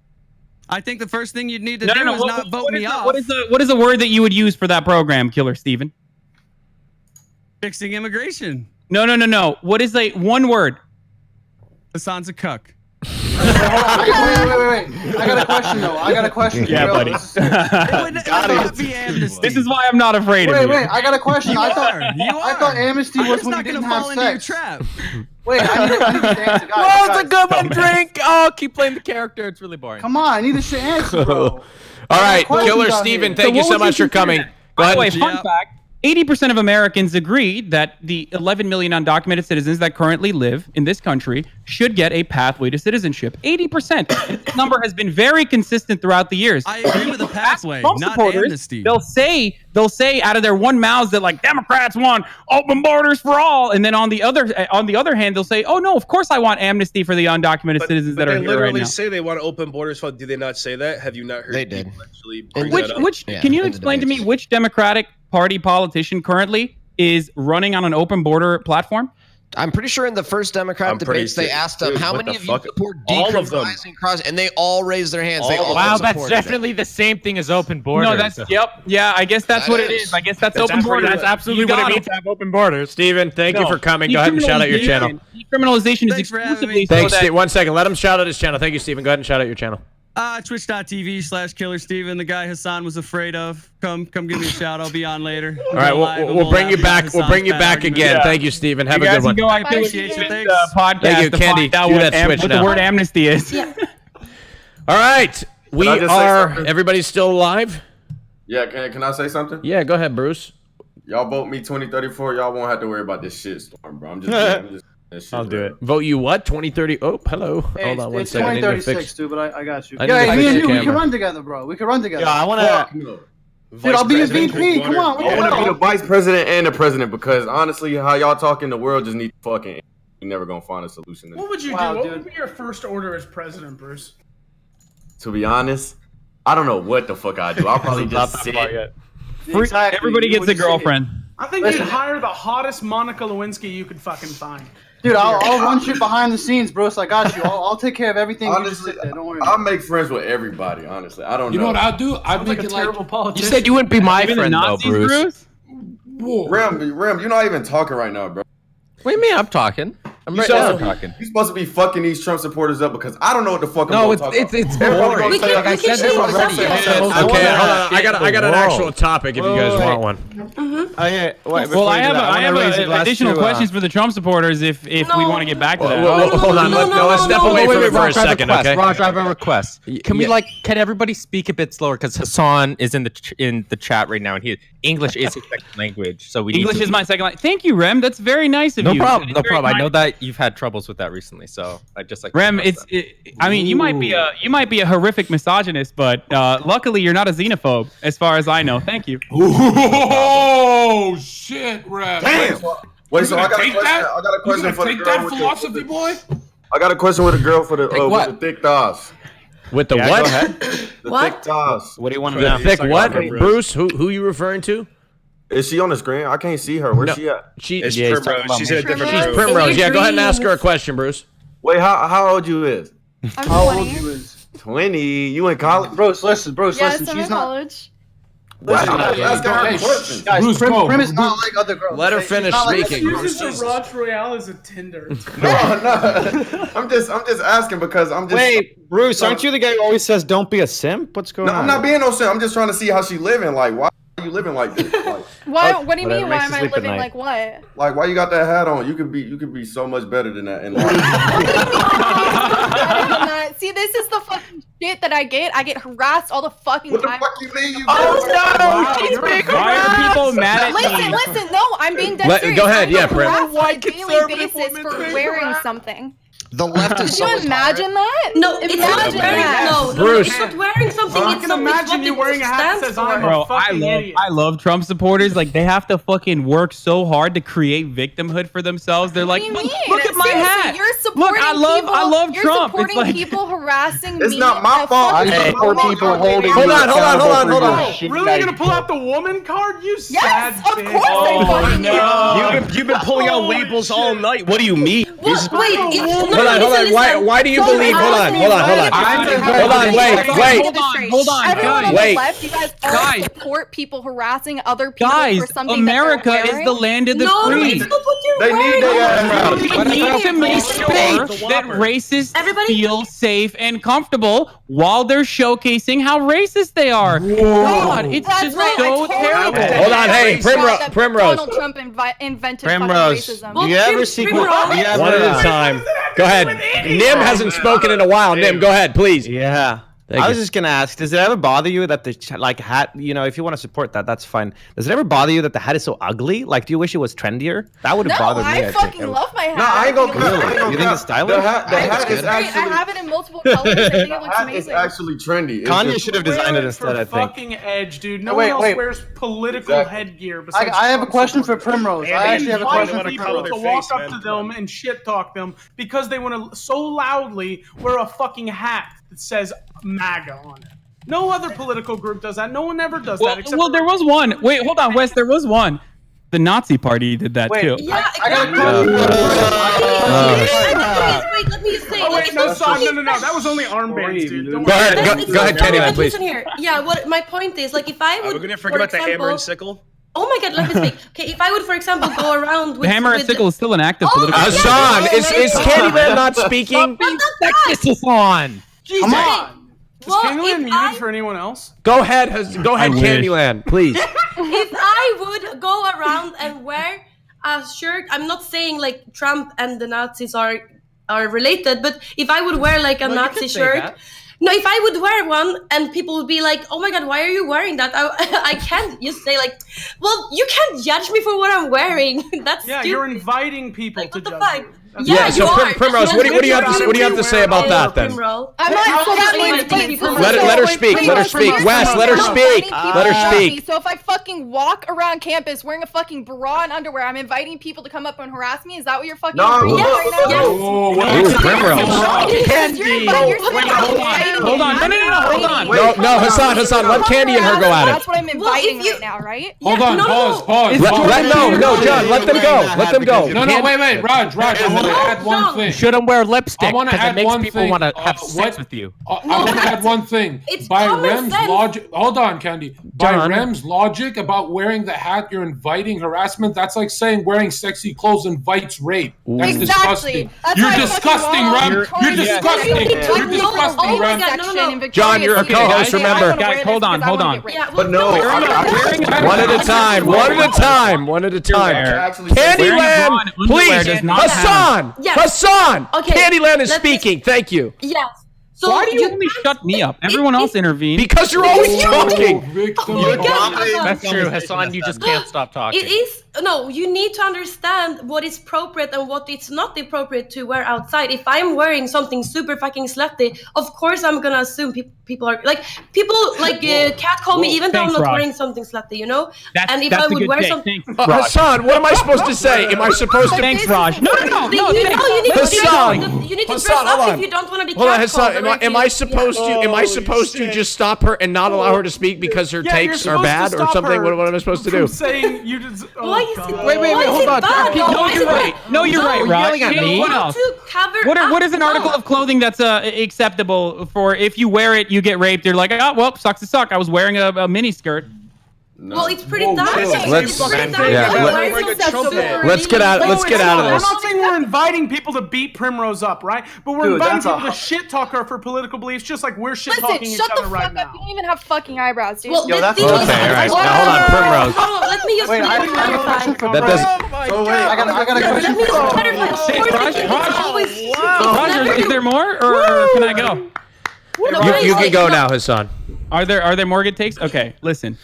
Speaker 5: I think the first thing you'd need to do is not vote me off.
Speaker 2: What is the word that you would use for that program, Killer Steven?
Speaker 5: Fixing immigration.
Speaker 2: No. What is one word?
Speaker 5: Hassan's a cuck.
Speaker 12: Wait. I got a question though.
Speaker 2: Yeah, buddy. This is why I'm not afraid of you.
Speaker 12: Wait. I got a question.
Speaker 5: You
Speaker 12: I
Speaker 5: are.
Speaker 12: thought amnesty was when you
Speaker 5: not
Speaker 12: didn't
Speaker 5: gonna
Speaker 12: have
Speaker 5: fall into your
Speaker 12: sex.
Speaker 5: trap.
Speaker 12: Wait, I need to answer, guys.
Speaker 14: Oh, it's a good one, Drink. Oh, keep playing the character. It's really boring.
Speaker 12: Come on, I need a shit answer, bro.
Speaker 6: All right, Killer Steven, thank you so much for coming. Go
Speaker 2: By the way,
Speaker 6: ahead.
Speaker 2: fun fact, 80% of Americans agree that the 11 million undocumented citizens that currently live in this country should get a pathway to citizenship. 80%. This number has been very consistent throughout the years.
Speaker 5: I agree with the pathway,
Speaker 2: Trump
Speaker 5: not
Speaker 2: supporters,
Speaker 5: amnesty.
Speaker 2: They'll say out of their one mouths that like Democrats want open borders for all, and then on the other hand they'll say, oh no, of course I want amnesty for the undocumented citizens that are here right now.
Speaker 16: They literally say they want open borders. Do they not say that? Have you not heard?
Speaker 3: They did.
Speaker 2: Can you explain to me which Democratic Party politician currently is running on an open border platform?
Speaker 3: I'm pretty sure in the first Democratic debates they asked them, how many of you support decriminalizing cross, and they all raised their hands.
Speaker 14: Wow, that's definitely the same thing as open borders.
Speaker 2: No, yeah, I guess that's what it is. I guess that's open borders.
Speaker 14: That's absolutely what it means to have open borders.
Speaker 6: Steven, thank you for coming. Go ahead and shout out your channel.
Speaker 2: Decriminalization is exclusively
Speaker 6: Thanks, Steve. 1 second. Let him shout out his channel. Thank you, Steven. Go ahead and shout out your channel.
Speaker 5: Twitch.tv/Killer Steven, the guy Hassan was afraid of. Come give me a shout. I'll be on later.
Speaker 6: All right, we'll bring you back. We'll bring you back again. Thank you, Steven. Have a good one.
Speaker 2: I appreciate you. Podcast.
Speaker 6: Thank you, Candy. Do that switch
Speaker 2: what
Speaker 6: now.
Speaker 2: the word amnesty is.
Speaker 10: Yeah.
Speaker 6: All right, we are. Everybody's still alive.
Speaker 1: Yeah, can I say something?
Speaker 6: Yeah, go ahead, Bruce.
Speaker 1: Y'all vote me 2034. Y'all won't have to worry about this shit storm, bro. I'm just
Speaker 6: I'll do it. Vote you what? 2030? Oh, hello.
Speaker 12: Hey,
Speaker 6: hold on 1
Speaker 12: it's
Speaker 6: second.
Speaker 12: 2036, dude, but I got you.
Speaker 6: I need to
Speaker 12: Yeah,
Speaker 6: fix
Speaker 12: me and
Speaker 6: the
Speaker 12: you, we
Speaker 6: camera.
Speaker 12: can run together, bro. We can run together.
Speaker 17: Yeah, I want to.
Speaker 12: Dude, I'll be a VP. Come on.
Speaker 1: I want to be the vice president and the president because honestly, how y'all talking, the world just needs fucking. You're never gonna find a solution.
Speaker 4: What would you do? What would be your first order as president, Bruce?
Speaker 1: To be honest, I don't know what the fuck I do. I'll probably just sit.
Speaker 12: Exactly.
Speaker 2: Everybody gets a girlfriend.
Speaker 4: I think you'd hire the hottest Monica Lewinsky you could fucking find.
Speaker 12: Dude, I'll run shit behind the scenes, Bruce. I got you. I'll take care of everything.
Speaker 1: Honestly,
Speaker 12: you just sit there. Don't worry.
Speaker 1: I'll make friends with everybody. Honestly, I don't know.
Speaker 8: You know what I'll do? I'd make
Speaker 4: Like a
Speaker 8: it like.
Speaker 4: terrible politician.
Speaker 14: You said you wouldn't be my
Speaker 2: Even
Speaker 14: friend,
Speaker 2: the
Speaker 14: though,
Speaker 2: Nazis,
Speaker 14: Bruce.
Speaker 1: Rem, you're not even talking right now, bro.
Speaker 14: What do you mean I'm talking? I'm
Speaker 1: You're supposed to be fucking these Trump supporters up because I don't know what the fuck.
Speaker 14: No, it's boring.
Speaker 1: Like I said this already.
Speaker 6: Okay, hold on. I got an actual topic if you guys want one.
Speaker 2: Well, I have additional questions for the Trump supporters if we want to get back to that.
Speaker 6: Hold on. Let's step away from it for a second, okay?
Speaker 14: Raj, I have a request. Can everybody speak a bit slower? Because Hassan is in the chat right now, and English is his second language. So
Speaker 2: English is my second language. Thank you, Rem. That's very nice of you.
Speaker 14: No problem. I know that you've had troubles with that recently, so I just like
Speaker 2: Rem. I mean, you might be a horrific misogynist, but luckily you're not a xenophobe, as far as I know. Thank you.
Speaker 8: Oh shit, Rem.
Speaker 1: Damn. Wait, so I got a question. I got a question for the girl.
Speaker 8: Take that philosophy, boy.
Speaker 1: I got a question with a girl for the with the thick thighs.
Speaker 6: With the what?
Speaker 1: The thick thighs.
Speaker 11: What do you want to
Speaker 6: The
Speaker 11: know?
Speaker 6: thick what? Bruce, who you referring to?
Speaker 1: Is she on the screen? I can't see her. Where's she at?
Speaker 16: It's Primrose. She's in a different
Speaker 6: She's
Speaker 16: room.
Speaker 6: Primrose. Yeah, go ahead and ask her a question, Bruce.
Speaker 1: Wait, how old you is?
Speaker 15: I'm
Speaker 12: How
Speaker 15: 20.
Speaker 12: old you is?
Speaker 1: 20. You in college?
Speaker 12: Bruce, listen.
Speaker 15: Yes,
Speaker 12: She's
Speaker 15: I'm in
Speaker 12: not.
Speaker 15: college.
Speaker 1: Ask her questions.
Speaker 12: Guys,
Speaker 8: Bruce, go.
Speaker 12: Prim is not like other girls.
Speaker 6: Let her
Speaker 12: She's
Speaker 6: finish
Speaker 12: not like-
Speaker 6: speaking.
Speaker 4: Uses the Rajj Royale as a Tinder.
Speaker 1: No. I'm just asking because I'm just.
Speaker 11: Wait, Bruce, aren't you the guy who always says don't be a simp? What's going
Speaker 1: No,
Speaker 11: on?
Speaker 1: I'm not being no simp. I'm just trying to see how she living. Like, why are you living like this? Like,
Speaker 15: What do you mean?
Speaker 11: whatever
Speaker 15: Why
Speaker 11: makes
Speaker 15: am
Speaker 11: you
Speaker 15: I
Speaker 11: sleep at
Speaker 15: living
Speaker 11: night.
Speaker 15: like what?
Speaker 1: why you got that hat on? You could be so much better than that in life.
Speaker 15: See, this is the fucking shit that I get. I get harassed all the fucking
Speaker 1: What the
Speaker 15: time.
Speaker 1: fuck you mean? You
Speaker 2: Why are people mad at me?
Speaker 15: Listen, no, I'm being dead serious.
Speaker 6: Go ahead,
Speaker 15: I get
Speaker 6: Prim.
Speaker 15: harassed on a daily basis for wearing something.
Speaker 3: The left is
Speaker 15: Can you imagine that?
Speaker 10: No, it's not
Speaker 15: Imagine
Speaker 10: wearing.
Speaker 15: that.
Speaker 10: No,
Speaker 6: Bruce.
Speaker 10: it's not wearing something.
Speaker 4: I
Speaker 10: It's
Speaker 4: can
Speaker 10: something.
Speaker 4: imagine you wearing a hat that says I'm
Speaker 2: Bro,
Speaker 4: a fucking idiot.
Speaker 2: I love Trump supporters. Like, they have to fucking work so hard to create victimhood for themselves. They're like,
Speaker 15: What do you mean?
Speaker 2: look at my
Speaker 15: Seriously,
Speaker 2: hat.
Speaker 15: You're supporting
Speaker 2: I love
Speaker 15: you're
Speaker 2: Trump.
Speaker 15: supporting
Speaker 2: It's like,
Speaker 15: people harassing
Speaker 1: It's
Speaker 15: me.
Speaker 1: not my fault.
Speaker 15: fucking
Speaker 1: I
Speaker 8: support
Speaker 15: woman.
Speaker 8: people holding
Speaker 6: Hold on.
Speaker 4: Really gonna pull out the woman card? You
Speaker 15: Yes,
Speaker 4: sad
Speaker 15: of
Speaker 4: bitch.
Speaker 15: course I fucking do.
Speaker 16: You've been pulling out labels all night. What do you mean?
Speaker 10: What? Wait, it's
Speaker 6: Hold on. Why do you believe? Hold on. Wait.
Speaker 2: Hold on,
Speaker 15: Everyone on
Speaker 6: Wait.
Speaker 15: the left, you guys all
Speaker 2: Guys.
Speaker 15: support people harassing other people
Speaker 2: guys,
Speaker 15: for something
Speaker 2: America
Speaker 15: that they're
Speaker 2: is
Speaker 15: wearing?
Speaker 2: the land of the
Speaker 10: No,
Speaker 2: free.
Speaker 10: it's not what you're
Speaker 1: They need
Speaker 10: wearing.
Speaker 1: their
Speaker 2: We need to make sure that racists feel safe and comfortable while they're showcasing how racist they are. God, it's
Speaker 15: That's
Speaker 2: just
Speaker 15: right,
Speaker 2: so
Speaker 15: I totally
Speaker 2: terrible.
Speaker 15: agree.
Speaker 6: Hold on, hey,
Speaker 15: That
Speaker 6: Primrose.
Speaker 15: Donald Trump invented
Speaker 11: Primrose,
Speaker 15: fucking racism.
Speaker 11: do you ever see?
Speaker 10: Primrose.
Speaker 6: One at a time. Go ahead. Nym hasn't spoken in a while. Nym, go ahead, please.
Speaker 11: Yeah. I was just gonna ask, does it ever bother you that the hat, if you want to support that, that's fine. Does it ever bother you that the hat is so ugly? Like, do you wish it was trendier? That would have bothered me.
Speaker 15: I fucking love my hat.
Speaker 1: No, I ain't gonna
Speaker 11: Really? You think it's stylish?
Speaker 1: The hat is
Speaker 15: Great. I
Speaker 1: actually.
Speaker 15: have it in multiple colors. I think it looks
Speaker 1: Hat is
Speaker 15: amazing.
Speaker 1: actually trendy. It's
Speaker 11: Kanye
Speaker 1: just-
Speaker 11: should have designed it
Speaker 4: Wear
Speaker 11: instead,
Speaker 4: for
Speaker 11: I think.
Speaker 4: fucking edge, dude. No
Speaker 12: Wait,
Speaker 4: one else
Speaker 12: wait.
Speaker 4: wears political
Speaker 1: Exactly.
Speaker 4: headgear besides
Speaker 12: I have a
Speaker 4: Trump
Speaker 12: question for
Speaker 4: supporters.
Speaker 12: Primrose.
Speaker 16: And
Speaker 12: I actually have a
Speaker 4: Invite
Speaker 12: question for
Speaker 16: wanna cover
Speaker 4: people
Speaker 12: Primrose.
Speaker 4: to
Speaker 16: their
Speaker 4: walk
Speaker 16: face,
Speaker 4: up
Speaker 16: man.
Speaker 4: to them and shit talk them because they want to so loudly wear a fucking hat that says MAGA on it. No other political group does that. No one ever does that. Except
Speaker 2: Well, there was one. Wait, hold on, Wes. There was one. The Nazi Party did that too.
Speaker 10: Yeah,
Speaker 12: I got a
Speaker 10: Wait, let me say.
Speaker 4: Oh
Speaker 10: like,
Speaker 4: wait,
Speaker 10: it's
Speaker 4: no,
Speaker 10: not
Speaker 4: stop.
Speaker 10: fucking-
Speaker 4: No. That was only armbands, dude. Don't
Speaker 6: Go ahead,
Speaker 4: worry.
Speaker 6: go ahead, Candyman, please.
Speaker 10: Listen here. Yeah, what my point is, like, if I would,
Speaker 16: We're gonna forget about the hammer and sickle.
Speaker 10: Oh my god, let me speak. Okay, if I would, for example, go around with
Speaker 2: The hammer and
Speaker 10: with
Speaker 2: sickle is still an active
Speaker 10: Oh,
Speaker 2: political.
Speaker 10: yes,
Speaker 6: Hassan,
Speaker 10: yes,
Speaker 6: is Candyman not speaking?
Speaker 10: Well, that's that.
Speaker 14: This is on.
Speaker 4: Come on. Is
Speaker 10: Well,
Speaker 4: Candyman
Speaker 10: if
Speaker 4: muted
Speaker 10: I-
Speaker 4: for anyone else?
Speaker 6: Go ahead,
Speaker 2: wish.
Speaker 6: Candyland, please.
Speaker 10: If I would go around and wear a shirt, I'm not saying like Trump and the Nazis are related, but if I would wear like a Nazi shirt. No, if I would wear one and people would be like, "Oh my god, why are you wearing that?" I can't just say like, "Well, you can't judge me for what I'm wearing." That's
Speaker 4: Yeah,
Speaker 10: stupid.
Speaker 4: you're inviting people to judge you.
Speaker 6: Yeah, so Primrose, what do you have to say about that then?
Speaker 15: I'm not. So that means
Speaker 6: Let her speak. Wes, let her speak. Let her speak.
Speaker 15: So if I fucking walk around campus wearing a fucking bra and underwear, I'm inviting people to come up and harass me. Is that what you're fucking doing right now?
Speaker 6: Ooh, Primrose.
Speaker 2: Hold on. Hold on.
Speaker 6: No, Hassan, let Candy and her go at
Speaker 15: That's
Speaker 6: it.
Speaker 15: what I'm inviting right now, right?
Speaker 8: Hold on, pause.
Speaker 6: No, John, let them go.
Speaker 8: No, wait, Raj, I want to add one thing.
Speaker 14: You shouldn't wear lipstick
Speaker 8: because
Speaker 14: it makes people want to have sex with you.
Speaker 8: I want to add one thing. By Rem's logic, hold on, Candy. By Rem's logic about wearing the hat, you're inviting harassment. That's like saying wearing sexy clothes invites rape. That's disgusting. You're disgusting, Rem. You're disgusting. You're disgusting, Rem.
Speaker 6: John, you're a co-host. Remember,
Speaker 2: guys, hold on.
Speaker 6: But no, one at a time. One at a time. One at a time. Candyland, please, Hassan. Hassan. Candyland is speaking. Thank you.
Speaker 10: Yes. So
Speaker 2: why do you only shut me up? Everyone else intervened.
Speaker 6: Because you're always talking.
Speaker 14: That's true, Hassan. You just can't stop talking.
Speaker 10: It is you need to understand what is appropriate and what it's not appropriate to wear outside. If I'm wearing something super fucking slutty, of course I'm gonna assume people catcall me even though I'm not wearing something slutty, you know. And if I would wear something,
Speaker 6: Hassan, what am I supposed to say? Am I supposed to?
Speaker 2: Thanks, Raj. No.
Speaker 10: You need to dress up if you don't want to be catcalled.
Speaker 6: Hassan, am I supposed to just stop her and not allow her to speak because her takes are bad or something? What am I supposed to do?
Speaker 4: Saying you just.
Speaker 2: Wait, hold on. No, you're right, Raj.
Speaker 14: Yelling at me.
Speaker 2: What else? What is an article of clothing that's acceptable for if you wear it, you get raped? You're like, oh, well, sucks to suck. I was wearing a mini skirt.
Speaker 1: No.
Speaker 10: Well, it's pretty damaging.
Speaker 6: Let's get out of this.
Speaker 4: I'm not saying we're inviting people to beat Primrose up, right? But we're inviting people to shit talk her for political beliefs, just like we're shit talking each other right now.
Speaker 15: You don't even have fucking eyebrows, dude.
Speaker 6: Well, okay, all right. Now hold on, Primrose.
Speaker 10: Hold on, let me just clarify.
Speaker 6: That does.
Speaker 2: Raj, is there more, or can I go?
Speaker 6: You can go now, Hassan.
Speaker 2: Are there more good takes? Okay, listen.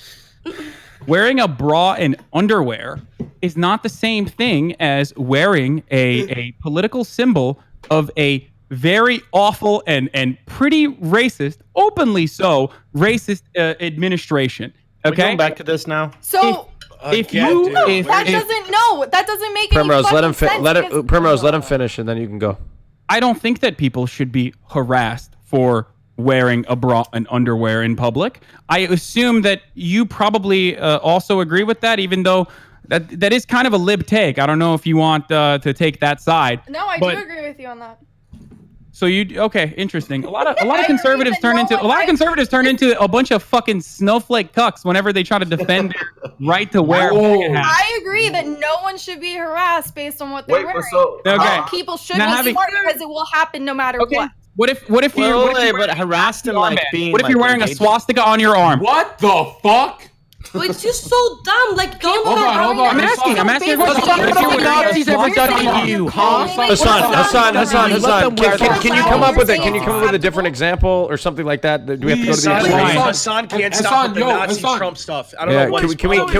Speaker 2: Wearing a bra and underwear is not the same thing as wearing a political symbol of a very awful and pretty racist, openly so, racist administration. Okay?
Speaker 11: We're going back to this now.
Speaker 15: So that doesn't make
Speaker 6: Primrose,
Speaker 15: any
Speaker 6: let him
Speaker 15: sense
Speaker 6: Primrose, let him finish, and then you can go.
Speaker 2: I don't think that people should be harassed for wearing a bra and underwear in public. I assume that you probably also agree with that, even though that is kind of a lib take. I don't know if you want to take that side.
Speaker 15: No, I do agree with you on that.
Speaker 2: So interesting. A lot of conservatives turn into a bunch of fucking snowflake cucks whenever they try to defend their right to wear.
Speaker 15: I agree that no one should be harassed based on what they're wearing. People should be smart because it will happen no matter what.
Speaker 2: What if
Speaker 11: harassed him like being?
Speaker 2: What if you're wearing a swastika on your arm?
Speaker 8: What the fuck?
Speaker 10: Well, it's just so dumb. Like, don't.
Speaker 8: Hold on.
Speaker 2: I'm asking. What
Speaker 14: have the Nazis ever done to you?
Speaker 6: Hassan, can you come up with a different example or something like that? Do we have to go to the
Speaker 16: Hassan can't stop the Nazi Trump stuff. I don't know what.
Speaker 6: Can we go to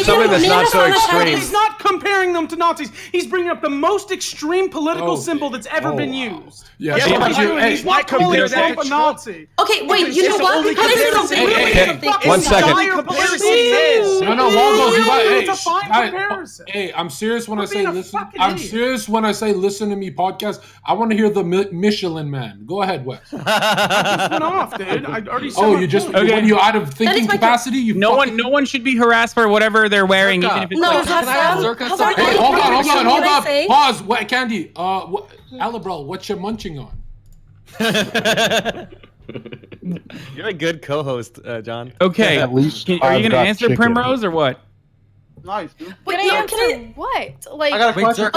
Speaker 6: something that's not so extreme?
Speaker 4: He's not comparing them to Nazis. He's bringing up the most extreme political symbol that's ever been used. He's not comparing Trump a Nazi.
Speaker 10: Okay, wait. You know what?
Speaker 6: One second.
Speaker 8: No, Waldo, hey, I'm serious when I say listen. I'm serious when I say listen to me podcast. I want to hear the Michelin Man. Go ahead, Wes.
Speaker 4: I just went off, dude. I already said
Speaker 8: when you out of thinking capacity,
Speaker 2: no one should be harassed for whatever they're wearing, even if it's
Speaker 8: Hey, hold on. Pause. What, Candy? Alabral, what you munching on?
Speaker 11: You're a good co-host, John.
Speaker 2: Okay. Are you gonna answer Primrose or what?
Speaker 12: Nice, dude.
Speaker 15: Can I answer what? Like,
Speaker 12: I got a question.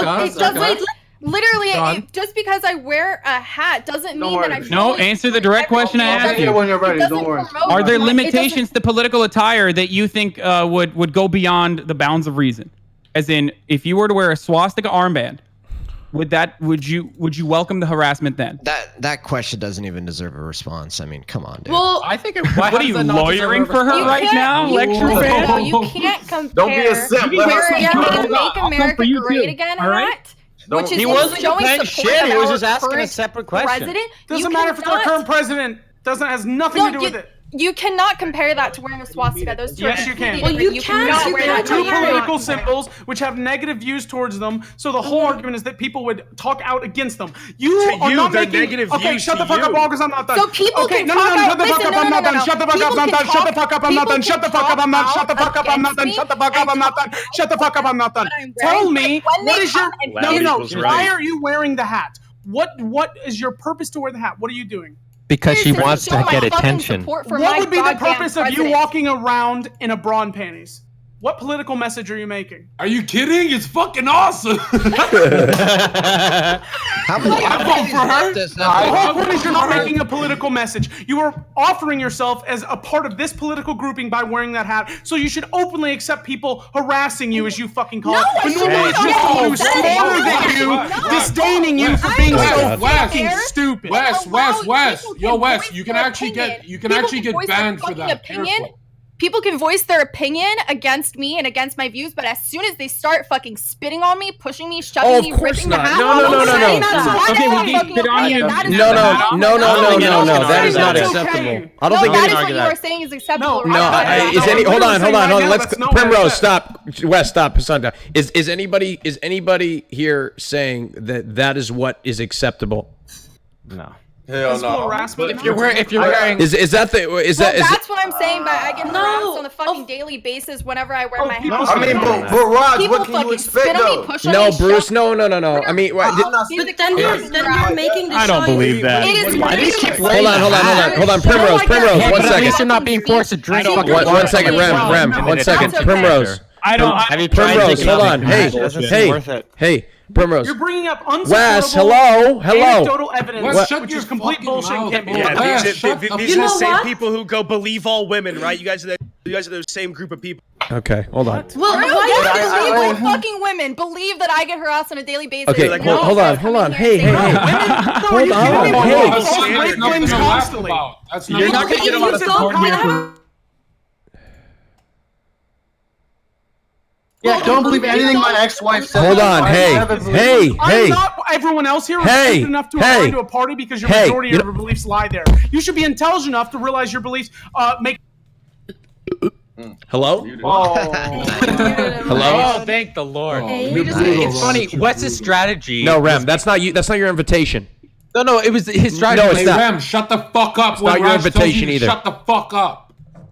Speaker 15: Literally, just because I wear a hat doesn't mean that I.
Speaker 2: No, answer the direct question I asked you.
Speaker 12: When you're ready, don't worry.
Speaker 2: Are there limitations to political attire that you think would go beyond the bounds of reason? As in, if you were to wear a swastika armband, would you welcome the harassment then?
Speaker 3: That question doesn't even deserve a response. I mean, come on, dude.
Speaker 10: Well,
Speaker 14: I think
Speaker 2: what are you lawyering for her right now? Lecture fan?
Speaker 15: You can't compare.
Speaker 1: Don't be a simp.
Speaker 15: Make America Great Again hat, which is showing support
Speaker 11: He was just asking a separate question.
Speaker 15: President.
Speaker 4: Doesn't matter if it's our current president. Has nothing to do with it.
Speaker 15: You cannot compare that to wearing a swastika. Those two
Speaker 4: Yes,
Speaker 15: are
Speaker 4: you can.
Speaker 15: completely different. cannot wear that
Speaker 4: Two
Speaker 15: to wear
Speaker 4: political
Speaker 15: it.
Speaker 4: symbols which have negative views towards them. So the whole argument is that people would talk out against them. You
Speaker 16: To
Speaker 4: are
Speaker 16: you,
Speaker 4: not
Speaker 16: they're
Speaker 4: making.
Speaker 16: negative
Speaker 4: Okay,
Speaker 16: views
Speaker 4: shut
Speaker 16: to
Speaker 4: the fuck up,
Speaker 16: you.
Speaker 4: because I'm not done.
Speaker 15: So people
Speaker 4: okay,
Speaker 15: can
Speaker 4: no,
Speaker 15: talk
Speaker 4: no,
Speaker 15: out.
Speaker 4: shut the fuck
Speaker 15: Listen,
Speaker 4: up. I'm not done.
Speaker 15: no.
Speaker 4: Shut the fuck up. I'm not done. Shut the fuck up. I'm not done. Shut the fuck up. I'm not. Shut the fuck up. I'm not done. Shut the fuck up. I'm not done. Shut the fuck up. I'm not done. Tell me what is your. No. Why are you wearing the hat? What is your purpose to wear the hat? What are you doing?
Speaker 14: Because she wants to get attention.
Speaker 4: What would be the purpose of you walking around in a bra and panties? What political message are you making?
Speaker 8: Are you kidding? It's fucking awesome.
Speaker 3: How many
Speaker 8: I vote for her.
Speaker 4: The whole point is you're not making a political message. You are offering yourself as a part of this political grouping by wearing that hat. So you should openly accept people harassing you, as you fucking call it. But normally it's just people who smaller than you, disdaining you for being so fucking stupid.
Speaker 8: Wes. Yo, Wes, you can actually get banned for that. Careful.
Speaker 15: People can voice their opinion against me and against my views, but as soon as they start fucking spitting on me, pushing me, shoving me, ripping the hat off,
Speaker 2: Okay, we can spit on you.
Speaker 6: No. That is not acceptable. I don't think
Speaker 15: that is what you are saying is acceptable.
Speaker 6: Hold on. Let's Primrose, stop. Wes, stop. Hassan, is anybody here saying that is what is acceptable?
Speaker 11: No.
Speaker 1: Hell no.
Speaker 2: If you're wearing,
Speaker 6: that's
Speaker 15: what I'm saying. But I get harassed on a fucking daily basis whenever I wear my hat.
Speaker 1: I mean, but Raj, what can you expect though?
Speaker 6: No, Bruce, no. I mean,
Speaker 10: But then you're making the
Speaker 2: I don't
Speaker 10: show.
Speaker 2: believe that.
Speaker 6: Hold on, Primrose, 1
Speaker 14: At least
Speaker 6: second.
Speaker 14: you're not being forced to drink.
Speaker 6: 1 second, Rem, 1 second, Primrose.
Speaker 2: Have
Speaker 14: you tried
Speaker 6: Primrose,
Speaker 14: taking
Speaker 6: hold
Speaker 14: out
Speaker 6: on.
Speaker 14: the
Speaker 6: Hey, Primrose.
Speaker 4: You're bringing up unsupportable
Speaker 6: Wes, hello.
Speaker 4: anecdotal evidence,
Speaker 8: Wes,
Speaker 4: which is complete bullshit.
Speaker 8: mouth.
Speaker 4: Can't be
Speaker 8: Yeah,
Speaker 4: done.
Speaker 8: Wes, shut the
Speaker 16: These
Speaker 10: You
Speaker 16: are the
Speaker 10: know
Speaker 16: same
Speaker 10: what?
Speaker 16: people who go believe all women, right? You guys are the same group of people.
Speaker 6: Okay, hold on.
Speaker 15: Well, why do fucking women believe that I get harassed on a daily basis?
Speaker 6: Okay,
Speaker 15: and
Speaker 6: hold on. Hey. Hold on.
Speaker 8: That's
Speaker 2: You're not gonna get a lot of support here.
Speaker 12: Yeah, don't believe anything my ex-wife says.
Speaker 6: Hold on, hey.
Speaker 4: I'm not everyone else here is stupid enough to apply to a party because your majority of your beliefs lie there. You should be intelligent enough to realize your beliefs make.
Speaker 6: Hello? Hello?
Speaker 14: Oh, thank the Lord. It's funny. What's his strategy?
Speaker 6: No, Rem, that's not you. That's not your invitation.
Speaker 14: No, it was his strategy.
Speaker 6: No, it's not.
Speaker 8: Rem, shut the fuck up.
Speaker 6: It's not your invitation either.
Speaker 8: Shut the fuck up.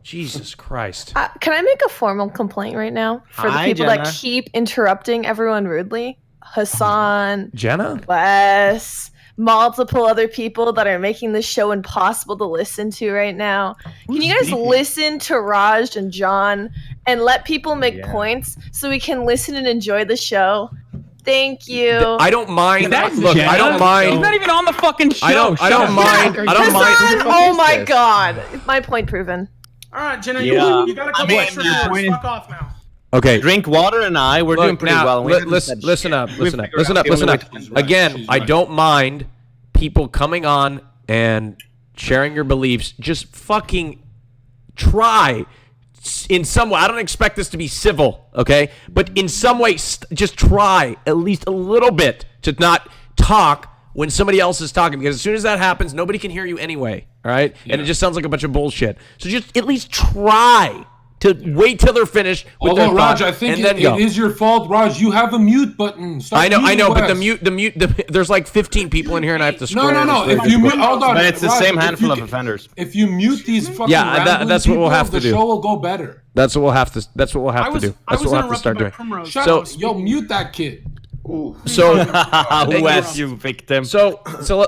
Speaker 6: Jesus Christ.
Speaker 18: Can I make a formal complaint right now for the people that keep interrupting everyone rudely? Hassan,
Speaker 6: Jenna?
Speaker 18: Wes, multiple other people that are making this show impossible to listen to right now. Can you guys listen to Raj and John and let people make points so we can listen and enjoy the show? Thank you.
Speaker 6: I don't mind.
Speaker 2: Look, I don't mind. He's not even on the fucking show.
Speaker 6: I don't mind.
Speaker 18: Hassan, oh my god. My point proven.
Speaker 4: All right, Jenna, you got a couple extra minutes. Fuck off now.
Speaker 6: Okay.
Speaker 11: Drinkwaterr and I, we're doing pretty well.
Speaker 6: Listen up. Again, I don't mind people coming on and sharing your beliefs. Just fucking try in some way. I don't expect this to be civil, okay? But in some way, just try at least a little bit to not talk when somebody else is talking, because as soon as that happens, nobody can hear you anyway, all right? Yeah. And it just sounds like a bunch of bullshit. So just at least try to wait till they're finished with their
Speaker 8: Raj,
Speaker 6: thought,
Speaker 8: I think
Speaker 6: and then
Speaker 8: it is your fault, Raj. You have a mute button. Stop
Speaker 6: I know, but
Speaker 8: Wes.
Speaker 6: the mute, there's like 15 people in here, and I have to scroll.
Speaker 8: No. If you mute, hold on.
Speaker 11: But it's the
Speaker 8: Raj,
Speaker 11: same handful of offenders.
Speaker 8: If you mute these fucking
Speaker 6: that's what we'll have to do.
Speaker 8: The show will go better.
Speaker 6: That's what we'll have to do. That's what we'll have to start doing.
Speaker 8: Shut up. Yo, mute that kid.
Speaker 6: So,
Speaker 11: Wes, you victim.
Speaker 6: So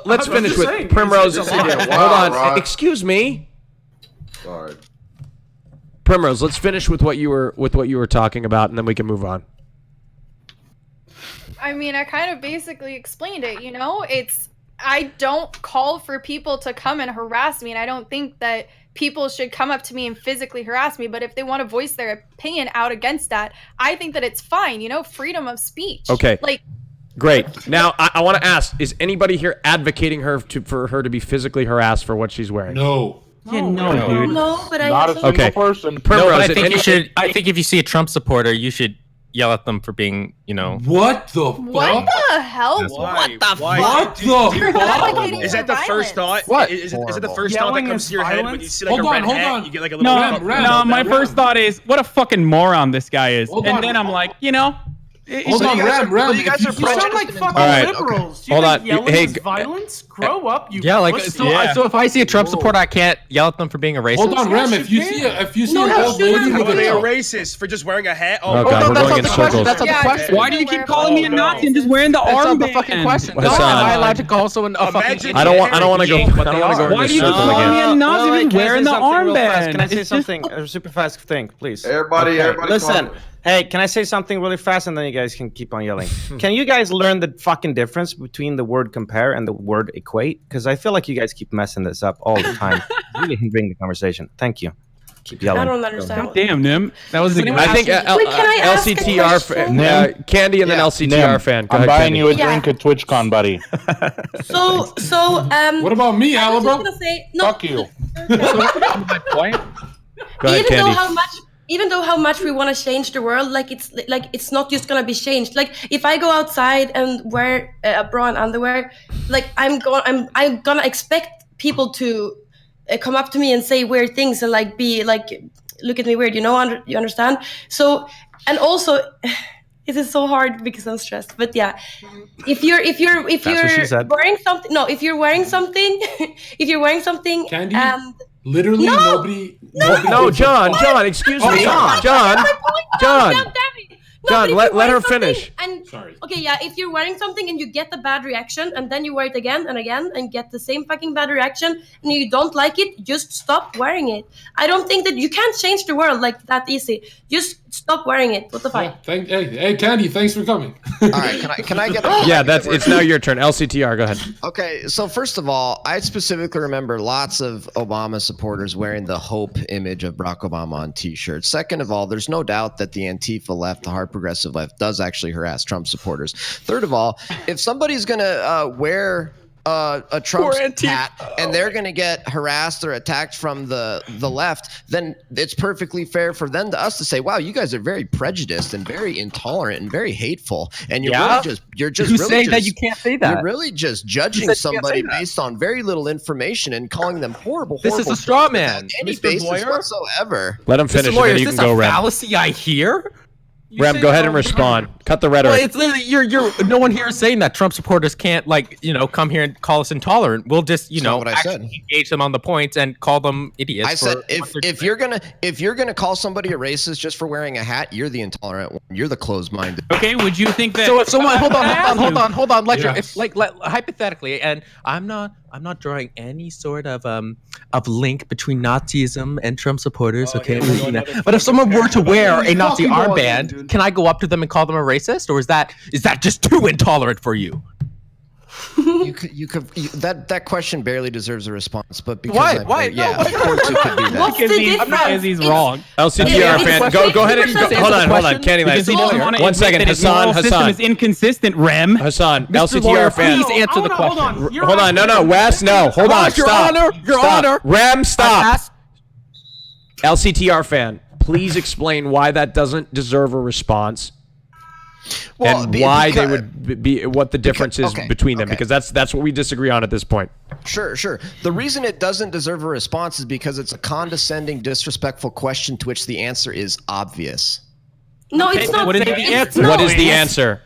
Speaker 6: let's finish with Primrose. Hold on. Excuse me.
Speaker 1: Sorry.
Speaker 6: Primrose, let's finish with what you were talking about, and then we can move on.
Speaker 15: I mean, I kind of basically explained it, you know? I don't call for people to come and harass me, and I don't think that people should come up to me and physically harass me, but if they want to voice their opinion out against that, I think that it's fine, you know? Freedom of speech.
Speaker 6: Okay.
Speaker 15: Like,
Speaker 6: great. Now, I want to ask, is anybody here advocating for her to be phically harassed for what she's wearing?
Speaker 8: No.
Speaker 2: Yeah, no, dude.
Speaker 10: No, but
Speaker 13: Not a single person.
Speaker 6: Primrose,
Speaker 14: I think if you see a Trump supporter, you should yell at them for being, you know.
Speaker 8: What the fuck?
Speaker 15: What the hell?
Speaker 16: Why?
Speaker 15: What the
Speaker 16: Why?
Speaker 8: What the
Speaker 15: You're
Speaker 8: fuck?
Speaker 15: advocating
Speaker 16: Is that
Speaker 15: for
Speaker 16: the first
Speaker 15: violence.
Speaker 16: thought?
Speaker 14: What?
Speaker 16: Is it the first thought that
Speaker 4: Yelling
Speaker 16: comes
Speaker 4: is
Speaker 16: to your head when you
Speaker 4: violence?
Speaker 16: see like
Speaker 8: Hold
Speaker 16: a
Speaker 8: on,
Speaker 16: red
Speaker 8: hold
Speaker 16: hat?
Speaker 8: on.
Speaker 16: You get like a little.
Speaker 2: No,
Speaker 8: Ram,
Speaker 2: my first thought is, what a fucking moron this guy is.
Speaker 8: Hold
Speaker 2: and
Speaker 8: on.
Speaker 2: then I'm like, you know.
Speaker 8: Hold on, Ram.
Speaker 3: you guys are
Speaker 4: You sound like fucking
Speaker 6: All right,
Speaker 4: liberals. Do
Speaker 14: Hold
Speaker 4: you
Speaker 14: on.
Speaker 4: think yelling
Speaker 14: Hey,
Speaker 4: is violence? Grow up, you
Speaker 14: Yeah, like
Speaker 4: pussy.
Speaker 14: so if I see a Trump supporter, I can't yell at them for being a racist.
Speaker 8: Hold on, Ram.
Speaker 4: Yes,
Speaker 8: If
Speaker 4: you
Speaker 8: you
Speaker 4: can.
Speaker 8: see
Speaker 10: No,
Speaker 8: an
Speaker 10: you
Speaker 8: old lady
Speaker 10: shouldn't.
Speaker 8: with
Speaker 16: Are they a
Speaker 8: a
Speaker 16: racist for just wearing a hat?
Speaker 6: Oh, God, we're going in circles.
Speaker 14: That's not the question.
Speaker 2: Why do you keep calling me a Nazi and just wearing the
Speaker 14: That's not
Speaker 2: armband?
Speaker 14: the fucking question.
Speaker 6: What's
Speaker 14: Am
Speaker 6: up?
Speaker 14: I allowed to call someone a fucking
Speaker 16: Imagine-
Speaker 14: idiot?
Speaker 6: I don't want to go. I don't want to go
Speaker 2: Why
Speaker 6: in
Speaker 2: do you
Speaker 6: this
Speaker 2: call
Speaker 6: circle
Speaker 2: me
Speaker 6: again.
Speaker 2: a Nazi
Speaker 11: Wait,
Speaker 2: just wearing the armband?
Speaker 11: Can I say
Speaker 2: It's just-
Speaker 11: something? A super fast thing, please.
Speaker 1: Everybody
Speaker 11: Listen.
Speaker 1: talk.
Speaker 11: Hey, can I say something really fast and then you guys can keep on yelling? Can you guys learn the fucking difference between the word compare and the word equate? Because I feel like you guys keep messing this up all the time. It's really hindering the conversation. Thank you. Keep yelling.
Speaker 10: I don't understand.
Speaker 2: God damn, Nim. That was a
Speaker 6: I think
Speaker 10: Wait, can I ask a
Speaker 6: LCTR
Speaker 10: question?
Speaker 6: Candy and then LCTR fan. Go
Speaker 13: I'm
Speaker 6: ahead,
Speaker 13: buying
Speaker 6: Candy.
Speaker 13: you a
Speaker 10: Yeah.
Speaker 13: drink at TwitchCon, buddy.
Speaker 8: What about me,
Speaker 10: I was just
Speaker 8: Alabama?
Speaker 10: gonna say, no,
Speaker 8: Fuck you.
Speaker 14: My point.
Speaker 6: Go ahead,
Speaker 10: even though
Speaker 6: Candy.
Speaker 10: how much we want to change the world, it's not just gonna be changed. Like if I go outside and wear a bra and underwear, like I'm gonna expect people to come up to me and say weird things and like be like look at me weird, you know? You understand? So, and also it is so hard because I'm stressed, but yeah, if you're
Speaker 11: what she said.
Speaker 10: wearing something, no, if you're wearing something if you're wearing something
Speaker 8: Candy?
Speaker 10: and
Speaker 8: Literally nobody.
Speaker 6: No, John, excuse me. John,
Speaker 10: John,
Speaker 6: let her finish.
Speaker 10: And
Speaker 8: Sorry.
Speaker 10: okay, yeah, if you're wearing something and you get a bad reaction, and then you wear it again and again and get the same fucking bad reaction, and you don't like it, just stop wearing it. I don't think that you can't change the world like that easy. Just stop wearing it. What the fuck?
Speaker 8: Hey, Candy, thanks for coming.
Speaker 3: All right, can I get?
Speaker 6: Yeah, it's now your turn. LCTR, go ahead.
Speaker 3: Okay, so first of all, I specifically remember lots of Obama supporters wearing the Hope image of Barack Obama on T-shirts. Second of all, there's no doubt that the Antifa left, the hard progressive left, does actually harass Trump supporters. Third of all, if somebody's gonna wear a Trump hat and they're going to get harassed or attacked from the left, then it's perfectly fair for them to us to say, wow, you guys are very prejudiced and very intolerant and very hateful. And you're
Speaker 14: Who's saying that you can't say that?
Speaker 3: You're really just judging somebody based on very little information and calling them horrible.
Speaker 14: This is a straw man,
Speaker 3: any
Speaker 14: Mr.
Speaker 3: basis
Speaker 14: Lawyer.
Speaker 3: whatsoever.
Speaker 6: Let him finish, and then you can go, Rem.
Speaker 14: Fallacy I hear?
Speaker 6: Rem, go ahead and respond. Cut the rhetoric.
Speaker 14: Well, it's literally you're. No one here is saying that Trump supporters can't come here and call us intolerant. We'll just actually engage them on the points and call them idiots.
Speaker 3: I said if you're gonna call somebody a racist just for wearing a hat, you're the intolerant one. You're the closed-minded.
Speaker 2: Okay, would you think that?
Speaker 14: So if someone hold on.
Speaker 8: Yes.
Speaker 14: Hypothetically, and I'm not drawing any sort of link between Nazism and Trump supporters. Okay, but if someone were to wear a Nazi armband, can I go up to them and call them a racist, or is that just too intolerant for you?
Speaker 3: That question barely deserves a response, but because
Speaker 14: Why?
Speaker 3: Yeah, of course it could be that.
Speaker 2: Because he's wrong.
Speaker 6: LCTR fan, go ahead and hold on, Candyland.
Speaker 2: Because he doesn't want to
Speaker 6: 1 second,
Speaker 2: Hassan system is inconsistent. Rem.
Speaker 6: Hassan,
Speaker 14: Mr.
Speaker 6: LCTR
Speaker 14: Lawyer,
Speaker 6: fan.
Speaker 14: please answer the question.
Speaker 6: Hold on, no, Wes, no, hold on,
Speaker 14: Your
Speaker 6: stop.
Speaker 14: Honor, Your
Speaker 6: Stop.
Speaker 14: Honor.
Speaker 6: Rem, stop. LCTR fan, please explain why that doesn't deserve a response.
Speaker 3: Well,
Speaker 6: and why they would be, what the difference is between them, because that's what we disagree on at this point.
Speaker 3: Sure. The reason it doesn't deserve a response is because it's a condescending, disrespectful question to which the answer is obvious.
Speaker 10: No, it's not.
Speaker 2: What is the answer?
Speaker 6: What is the answer?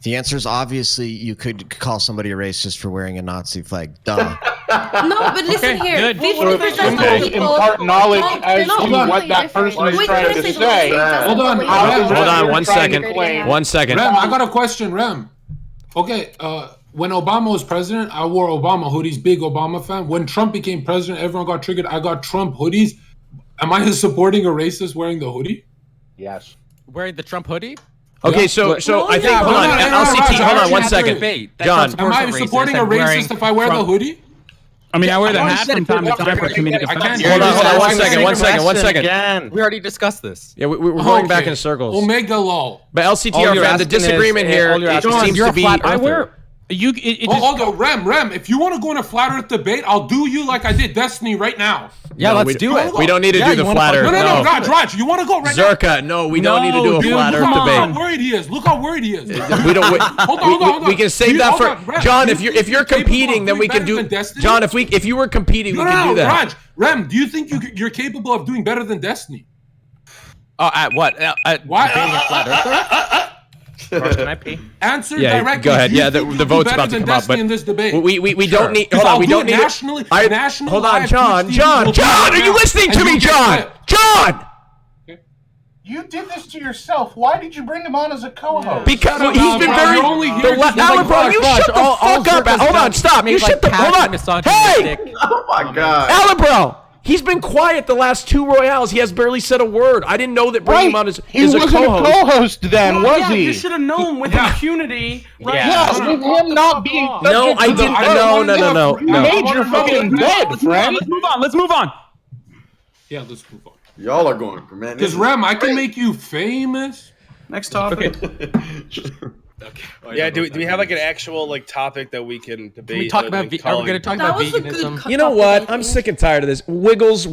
Speaker 3: The answer is obviously you could call somebody a racist for wearing a Nazi flag. Duh.
Speaker 10: No, but listen here. 50%
Speaker 13: Okay,
Speaker 10: of people
Speaker 13: impart knowledge as to
Speaker 10: No.
Speaker 13: what that person is
Speaker 10: Wait,
Speaker 13: trying
Speaker 10: can I
Speaker 13: to
Speaker 10: say
Speaker 13: say.
Speaker 8: Hold on.
Speaker 6: Hold on, 1 second.
Speaker 13: claim-
Speaker 6: 1 second.
Speaker 8: Rem, I got a question, Rem. Okay, when Obama was president, I wore Obama hoodies, big Obama fan. When Trump became president, everyone got triggered. I got Trump hoodies. Am I supporting a racist wearing the hoodie?
Speaker 13: Yes.
Speaker 14: Wearing the Trump hoodie?
Speaker 6: Okay, so I think hold on, LCT, hold on 1 second. John,
Speaker 8: am I supporting a racist if I wear the hoodie?
Speaker 2: I mean, I wear the hat from time to time for comedic effect.
Speaker 6: Hold on, 1 second.
Speaker 14: We already discussed this.
Speaker 6: Yeah, we're going back in circles.
Speaker 8: Omega lol.
Speaker 6: But LCTR fan, the disagreement here seems to be.
Speaker 8: Hold on, Rem. If you want to go in a flat Earth debate, I'll do you like I did Destiny right now.
Speaker 6: Yeah, let's do it. We don't need to do the flat Earth.
Speaker 8: No, Raj, you want to go right now?
Speaker 6: Zerka, no, we don't need to do a flat Earth debate.
Speaker 8: Look how worried he is.
Speaker 6: We don't. Hold on. We can save that for John. If you're competing, then we can do. John, if you were competing, we can do that.
Speaker 8: Raj, do you think you're capable of doing better than Destiny?
Speaker 14: At what? At
Speaker 8: why?
Speaker 14: being a flat earther?
Speaker 11: Can I pee?
Speaker 8: Answer
Speaker 6: directly. Go ahead. Yeah, the vote's about to come up, but
Speaker 8: in this debate.
Speaker 6: we don't need. Hold on. We don't need. Hold on, John. Are you listening to me, John? John.
Speaker 19: You did this to yourself. Why did you bring him on as a co-host?
Speaker 6: Because he's been very. Alan, bro, you shut the fuck up. Hold on, stop. You shut the. Hold on. Hey!
Speaker 1: Oh my God.
Speaker 6: Alan, bro. He's been quiet the last 2 Royales. He has barely said a word. I didn't know that bringing him on as a co-host.
Speaker 13: He wasn't a co-host then, was he?
Speaker 4: You should have known with impunity. Right?
Speaker 13: Yeah, with him not being.
Speaker 6: No, I didn't. No.
Speaker 13: You made your fucking bed, friend.
Speaker 2: Let's move on.
Speaker 8: Yeah, let's move on.
Speaker 1: Y'all are going for man.
Speaker 8: Because Rem, I can make you famous.
Speaker 4: Next topic.
Speaker 16: Yeah, do we have like an actual like topic that we can debate?
Speaker 14: Can we talk about? Are we going to talk about veganism?
Speaker 6: You know what? I'm sick and tired of this. Wiggles.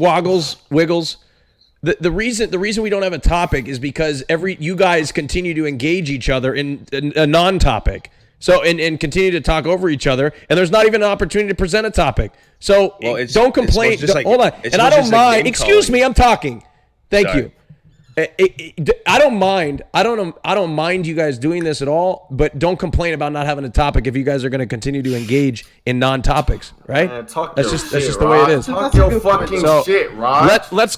Speaker 6: The reason we don't have a topic is because you guys continue to engage each other in a non-topic. So and continue to talk over each other, and there's not even an opportunity to present a topic. So don't complain. Hold on, and I don't mind. Excuse me, I'm talking. Thank you. I don't mind. I don't mind you guys doing this at all. But don't complain about not having a topic if you guys are going to continue to engage in non-topics, right?
Speaker 1: Man,
Speaker 6: that's just the way it is.
Speaker 1: Talk your fucking shit, Raj.
Speaker 6: Let's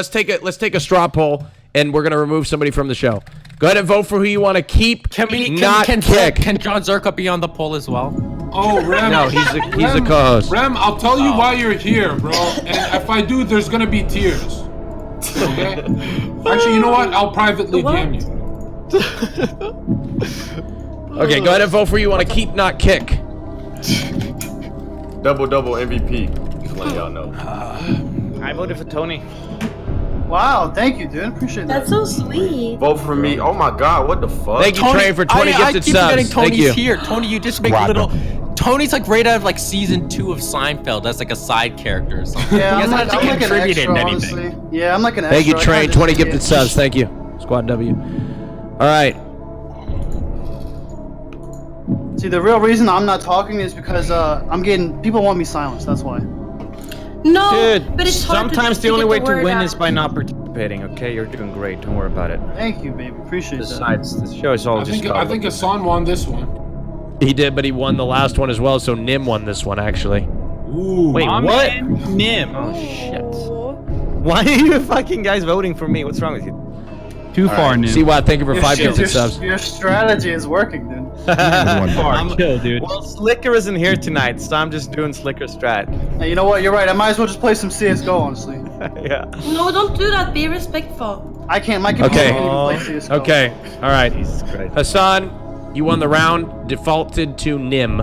Speaker 6: take a straw poll, and we're going to remove somebody from the show. Go ahead and vote for who you want to keep.
Speaker 14: Can John Zerka be on the poll as well?
Speaker 8: Oh, Rem.
Speaker 6: No, he's a co-host.
Speaker 8: Rem, I'll tell you why you're here, bro. And if I do, there's gonna be tears. Okay? Actually, you know what? I'll privately DM
Speaker 6: you. Okay, go ahead and vote for who you want to keep, not kick.
Speaker 1: Double MVP. Just letting y'all know.
Speaker 11: I voted for Tony.
Speaker 12: Wow, thank you, dude. Appreciate that.
Speaker 10: That's so sweet.
Speaker 1: Vote for me. Oh my God, what the fuck?
Speaker 6: Thank you, Trey, for 20 gifted subs.
Speaker 14: I keep forgetting Tony's
Speaker 6: Thank you.
Speaker 14: here. Tony, you just make a little. Tony's like right out of like season 2 of Seinfeld. That's like a side character or something.
Speaker 12: Yeah,
Speaker 14: he
Speaker 12: I'm
Speaker 14: hasn't
Speaker 12: like an extra,
Speaker 14: anything.
Speaker 12: honestly. Yeah, I'm like an extra.
Speaker 6: Thank you, Trey. 20 gifted subs. Thank you. Squad W. All right.
Speaker 12: See, the real reason I'm not talking is because people want me silenced. That's why.
Speaker 10: No,
Speaker 11: Dude,
Speaker 10: but it's hard
Speaker 11: sometimes
Speaker 10: to
Speaker 11: the only
Speaker 10: get
Speaker 11: way
Speaker 10: the
Speaker 11: to
Speaker 10: word
Speaker 11: win
Speaker 10: out.
Speaker 11: is by not participating, okay? You're doing great. Don't worry about it.
Speaker 12: Thank you, baby. Appreciate
Speaker 11: Besides, the show is all
Speaker 8: I think Hassan won this one.
Speaker 6: He did, but he won the last one as well, so Nymn won this one, actually.
Speaker 8: Ooh.
Speaker 11: Wait,
Speaker 2: I'm
Speaker 11: what?
Speaker 2: Nymn.
Speaker 11: Oh, shit. Why are you fucking guys voting for me? What's wrong with you?
Speaker 2: Too far, Nymn.
Speaker 6: See what? Thank you for 5 gifted subs.
Speaker 12: Your strategy is working, dude.
Speaker 2: Chill, dude.
Speaker 11: Well, Slicker isn't here tonight, so I'm just doing Slicker strat.
Speaker 12: Hey, you know what? You're right. I might as well just play some CS:GO, honestly.
Speaker 11: Yeah.
Speaker 10: No, don't do that. Be respectful.
Speaker 12: I can't. My computer
Speaker 6: Okay.
Speaker 12: can't even play CS:GO.
Speaker 6: Okay. All right.
Speaker 11: Jesus Christ.
Speaker 6: Hassan, you won the round. Defaulted to Nymn.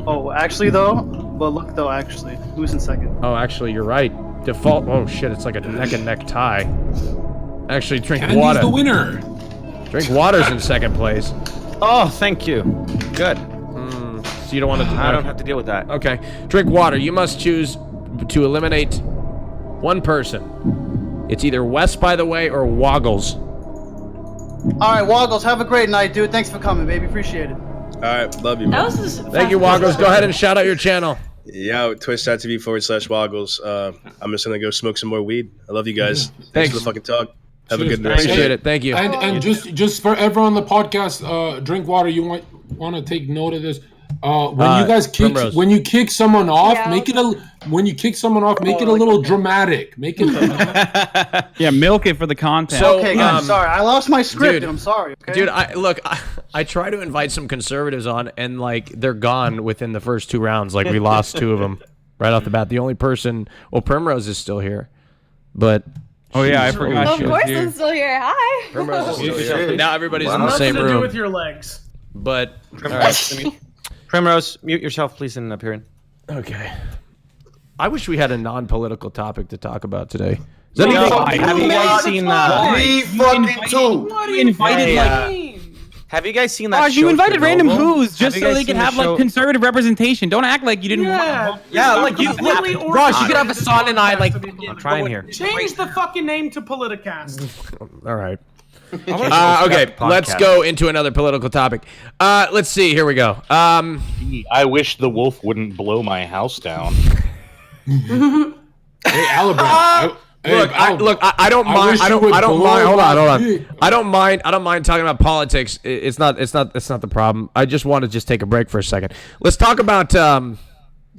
Speaker 12: Oh, actually though. But look though, actually, who's in second?
Speaker 6: Oh, actually, you're right. Default. Oh shit! It's like a neck and neck tie. Actually, Drinkxwaterr.
Speaker 8: the winner.
Speaker 6: Drinkxwaterr's in second place.
Speaker 11: Oh, thank you. Good.
Speaker 6: So you don't want to.
Speaker 11: I don't have to deal with that.
Speaker 6: Okay. Drinkxwaterr, you must choose to eliminate one person. It's either Wes, by the way, or Woggles.
Speaker 12: All right, Woggles, have a great night, dude. Thanks for coming, baby. Appreciate it.
Speaker 16: All right, love you,
Speaker 10: That
Speaker 16: man.
Speaker 10: was just
Speaker 6: Thank you, Woggles. Go ahead and shout out your channel.
Speaker 16: Yeah, twitch.tv/Woggles. I'm just gonna go smoke some more weed. I love you guys. Thanks for the fucking talk. Have a good night.
Speaker 6: Appreciate it. Thank you.
Speaker 8: And just for everyone on the podcast, Drinkxwaterr, you want to take note of this. When you guys kick,
Speaker 6: Primrose.
Speaker 8: when you kick someone off,
Speaker 15: Yeah.
Speaker 8: make it a little dramatic. Make it.
Speaker 2: Yeah, milk it for the content.
Speaker 6: So,
Speaker 12: Okay, guys, sorry. I lost my script.
Speaker 6: dude,
Speaker 12: I'm sorry. Okay?
Speaker 6: Dude, I try to invite some conservatives on, and like they're gone within the first 2 rounds. Like we lost 2 of them right off the bat. The only person, well, Primrose is still here, but
Speaker 2: oh yeah, I forgot
Speaker 15: Of
Speaker 2: she was
Speaker 15: course,
Speaker 2: here.
Speaker 15: I'm still here. Hi.
Speaker 6: Primrose is still here.
Speaker 1: shit.
Speaker 6: Now everybody's in the
Speaker 4: Nothing
Speaker 6: same
Speaker 4: to do
Speaker 6: room.
Speaker 4: with your legs.
Speaker 6: But all right.
Speaker 11: Primrose, mute yourself, please, and appear in.
Speaker 6: Okay. I wish we had a non-political topic to talk about today. Is
Speaker 11: Have
Speaker 6: that
Speaker 11: you guys seen?
Speaker 1: Me fucking too.
Speaker 2: You invited
Speaker 11: Have you guys seen that?
Speaker 2: Gosh, you
Speaker 11: show
Speaker 2: invited random
Speaker 11: Chernobyl?
Speaker 2: who's just
Speaker 11: Have you
Speaker 2: so
Speaker 11: guys
Speaker 2: they can
Speaker 11: seen the
Speaker 2: have
Speaker 11: show-
Speaker 2: like conservative representation. Don't act like you didn't want.
Speaker 11: Yeah, like you,
Speaker 4: Raj,
Speaker 14: you could have Hassan and I like.
Speaker 11: I'm trying here.
Speaker 4: Change the fucking name to Politicast.
Speaker 6: All right. Okay, let's go into another political topic. Let's see. Here we go.
Speaker 13: I wish the wolf wouldn't blow my house down.
Speaker 8: Hey, Alabama.
Speaker 6: Look, I don't mind. I don't mind. Hold on. I don't mind talking about politics. It's not the problem. I just want to just take a break for a second. Let's talk about.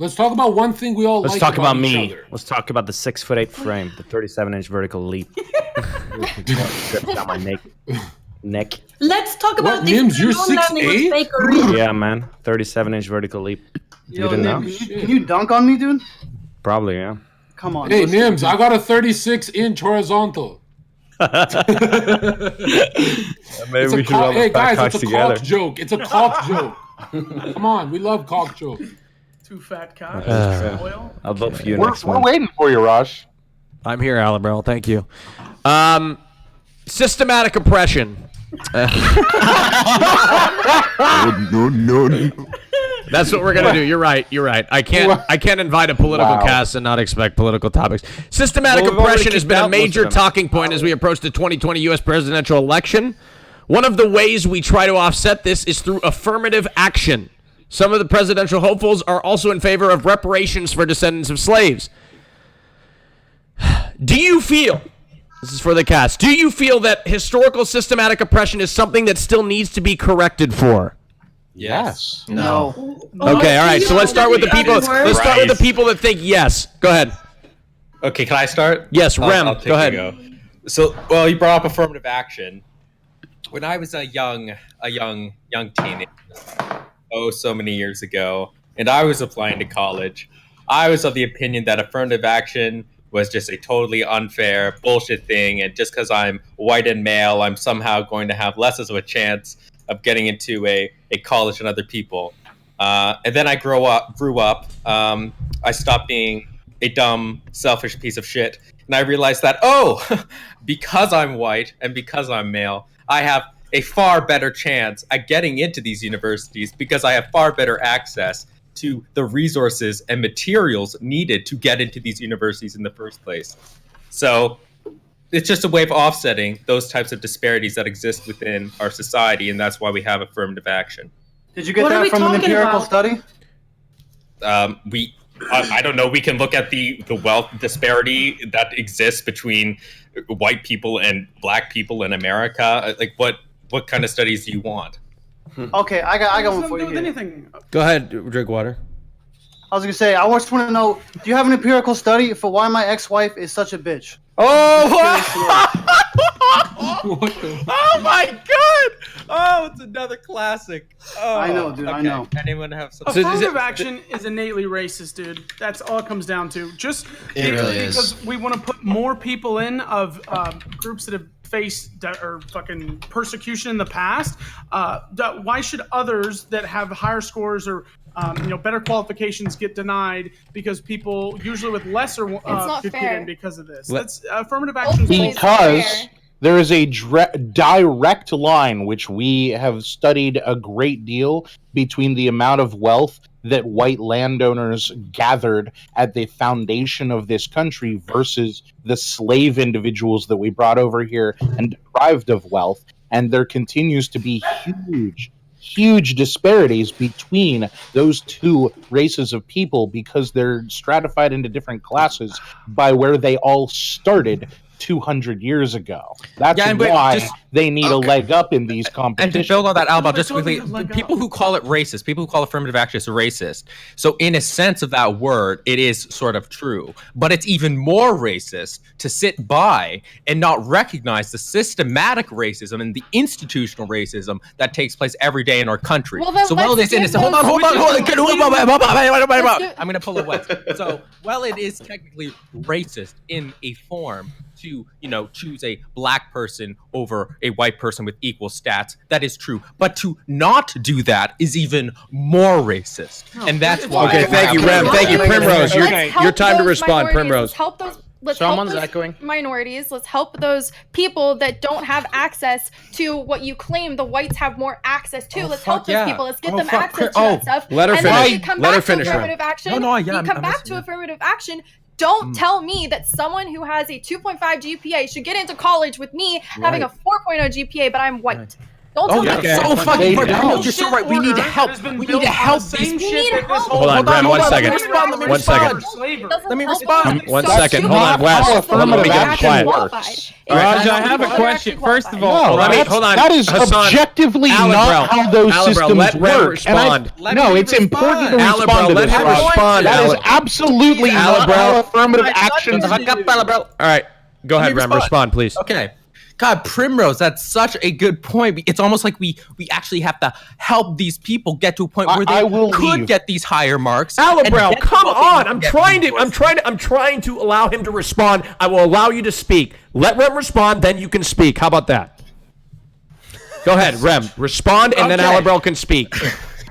Speaker 8: Let's talk about one thing we all
Speaker 11: Let's
Speaker 8: like
Speaker 11: talk about
Speaker 8: each
Speaker 11: me.
Speaker 8: other.
Speaker 11: Let's talk about the 6'8" frame, the 37-inch vertical leap. Drips down my neck.
Speaker 10: Let's talk about
Speaker 8: What,
Speaker 10: this
Speaker 8: Nims, you're
Speaker 10: moon landing was
Speaker 8: 6'8"?
Speaker 10: fake or real.
Speaker 11: Yeah, man. 37-inch vertical leap. You didn't know?
Speaker 12: Can you dunk on me, dude?
Speaker 11: Probably, yeah.
Speaker 12: Come on.
Speaker 8: Hey,
Speaker 12: listen.
Speaker 8: Nims, I got a 36-inch horizontal.
Speaker 11: Maybe we should rub
Speaker 8: Hey,
Speaker 11: the fat
Speaker 8: guys,
Speaker 11: cocks
Speaker 8: it's a
Speaker 11: together.
Speaker 8: cock joke. It's a cock joke. Come on, we love cock jokes.
Speaker 4: Two fat cocks. Oil.
Speaker 11: I'll vote for you
Speaker 13: We're
Speaker 11: next one.
Speaker 13: waiting for you, Raj.
Speaker 6: I'm here, Alabrel. Thank you. Systematic oppression.
Speaker 13: No.
Speaker 6: That's what we're gonna do. You're right. I can't invite a political cast and not expect political topics. Systematic
Speaker 11: Well, we've already
Speaker 6: oppression has
Speaker 11: kicked
Speaker 6: been a
Speaker 11: out most of
Speaker 6: major
Speaker 11: them.
Speaker 6: talking point as we approach the 2020 U.S. presidential election. One of the ways we try to offset this is through affirmative action. Some of the presidential hopefuls are also in favor of reparations for descendants of slaves. Do you feel, this is for the cast, do you feel that historical systematic oppression is something that still needs to be corrected for?
Speaker 13: Yes.
Speaker 12: No.
Speaker 6: Okay, all right. So let's start with the people. Let's start with the people that think yes. Go ahead.
Speaker 14: Okay, can I start?
Speaker 6: Yes, Rem.
Speaker 14: I'll take
Speaker 6: Go ahead.
Speaker 14: a go. So, well, you brought up affirmative action. When I was a young teenager, so many years ago, and I was applying to college, I was of the opinion that affirmative action was just a totally unfair bullshit thing, and just because I'm white and male, I'm somehow going to have less of a chance of getting into a college than other people. And then I grew up. I stopped being a dumb, selfish piece of shit, and I realized that, because I'm white and because I'm male, I have a far better chance at getting into these universities because I have far better access to the resources and materials needed to get into these universities in the first place. So it's just a way of offsetting those types of disparities that exist within our society, and that's why we have affirmative action.
Speaker 12: Did you get that from an empirical study?
Speaker 14: I don't know. We can look at the wealth disparity that exists between white people and black people in America. Like, what kind of studies do you want?
Speaker 12: Okay, I got one for you.
Speaker 4: With anything.
Speaker 6: Go ahead, Drinkwaterr.
Speaker 12: I was gonna say, I just want to know, do you have an empirical study for why my ex-wife is such a bitch?
Speaker 14: Oh my god! Oh, it's another classic. Oh,
Speaker 12: I know, dude. I know.
Speaker 14: Anyone have some?
Speaker 4: Affirmative action is innately racist, dude. That's all it comes down to. Just
Speaker 3: It really is.
Speaker 4: because we want to put more people in of groups that have faced or fucking persecution in the past. Why should others that have higher scores or better qualifications get denied because people usually with lesser could get in because of this? That's affirmative action.
Speaker 13: Because there is a direct line which we have studied a great deal between the amount of wealth that white landowners gathered at the foundation of this country versus the slave individuals that we brought over here and deprived of wealth. And there continues to be huge disparities between those two races of people because they're stratified into different classes by where they all started 200 years ago. That's why they need a leg up in these competitions.
Speaker 14: And to build on that, Alba, just quickly, people who call it racist, people who call affirmative action racist. So in a sense of that word, it is sort of true. But it's even more racist to sit by and not recognize the systematic racism and the institutional racism that takes place every day in our country.
Speaker 15: Well, then
Speaker 14: so while it is innocent, hold on. I'm going to pull a what. So while it is technically racist in a form, to choose a black person over a white person with equal stats, that is true, but to not do that is even more racist. And that's why
Speaker 6: thank you, Rem. Thank you, Primrose. Your time to respond, Primrose.
Speaker 15: Help those let's
Speaker 11: Someone's
Speaker 15: help those
Speaker 11: echoing.
Speaker 15: minorities. Let's help those people that don't have access to what you claim the whites have more access to. Let's help those people. Let's get them access to that stuff.
Speaker 6: Let her
Speaker 15: and then
Speaker 6: finish.
Speaker 15: you come
Speaker 6: Let her
Speaker 15: back to
Speaker 6: finish,
Speaker 15: affirmative action.
Speaker 14: No,
Speaker 15: you come back to affirmative action. Don't tell me that someone who has a 2.5 GPA should get into college with me having a 4.0 GPA, but I'm white. Don't tell me that.
Speaker 14: So fucking right. You're so right. We need to help. We need to help these people.
Speaker 6: Hold on, Rem, 1 second. 1 second.
Speaker 14: Let me respond.
Speaker 6: 1 second. Hold on, Wes. Let me get quiet.
Speaker 2: Raj, I have a question. First of all,
Speaker 6: hold on.
Speaker 13: That is
Speaker 6: Hassan,
Speaker 13: objectively not how those systems
Speaker 6: let Rem
Speaker 13: work.
Speaker 6: respond.
Speaker 13: No, it's important to respond to
Speaker 6: let
Speaker 13: this.
Speaker 6: him respond.
Speaker 13: That is absolutely not how affirmative action.
Speaker 6: All right, go ahead, Rem. Respond, please.
Speaker 14: Okay. God, Primrose, that's such a good point. It's almost like we actually have to help these people get to a point where they could get these higher marks.
Speaker 6: Alabro, come on! I'm trying to allow him to respond. I will allow you to speak. Let Rem respond, then you can speak. How about that? Go ahead, Rem. Respond, and then Alabro can speak.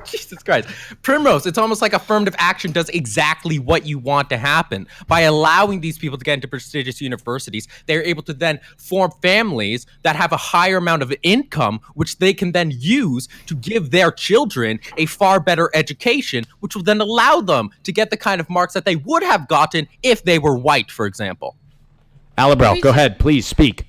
Speaker 14: Jesus Christ. Primrose, it's almost like affirmative action does exactly what you want to happen. By allowing these people to get into prestigious universities, they're able to then form families that have a higher amount of income, which they can then use to give their children a far better education, which will then allow them to get the kind of marks that they would have gotten if they were white, for example.
Speaker 6: Alabro, go ahead. Please speak.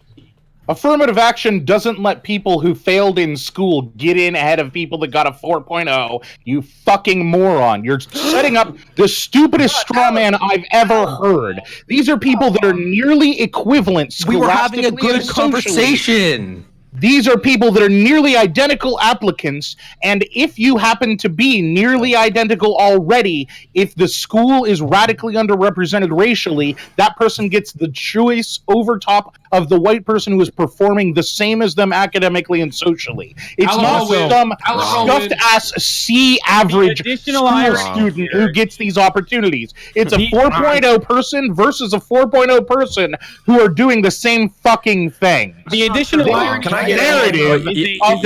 Speaker 13: Affirmative action doesn't let people who failed in school get in ahead of people that got a 4.0. You fucking moron. You're setting up the stupidest straw man I've ever heard. These are people that are nearly equivalent.
Speaker 14: We were having a good
Speaker 13: socially.
Speaker 14: conversation.
Speaker 13: These are people that are nearly identical applicants, and if you happen to be nearly identical already, if the school is radically underrepresented racially, that person gets the choice over top of the white person who is performing the same as them academically and socially. It's not some stuffed-ass C-average school student who gets these opportunities. It's a 4.0 person versus a 4.0 person who are doing the same fucking thing.
Speaker 2: The additional
Speaker 13: narrative of people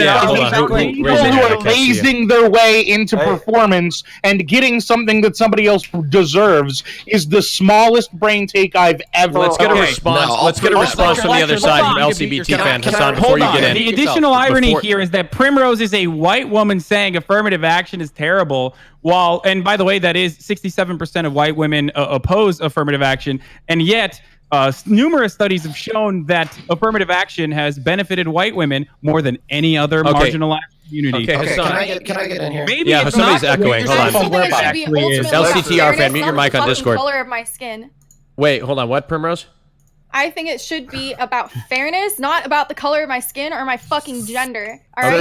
Speaker 13: who are raising their way into performance and getting something that somebody else deserves is the smallest brain take I've ever
Speaker 6: Let's get a response. Let's get a response from the other side from LGBT fan Hassan before you get in.
Speaker 2: The additional irony here is that Primrose is a white woman saying affirmative action is terrible, while, and by the way, that is 67% of white women oppose affirmative action, and yet numerous studies have shown that affirmative action has benefited white women more than any other marginalized community.
Speaker 3: Okay, can I get in here?
Speaker 2: Maybe
Speaker 6: yeah, somebody's echoing. Hold on.
Speaker 15: LCTR
Speaker 6: fan, mute your mic on Discord.
Speaker 15: Color of my skin.
Speaker 6: Wait, hold on. What, Primrose?
Speaker 15: I think it should be about fairness, not about the color of my skin or my fucking gender. All right.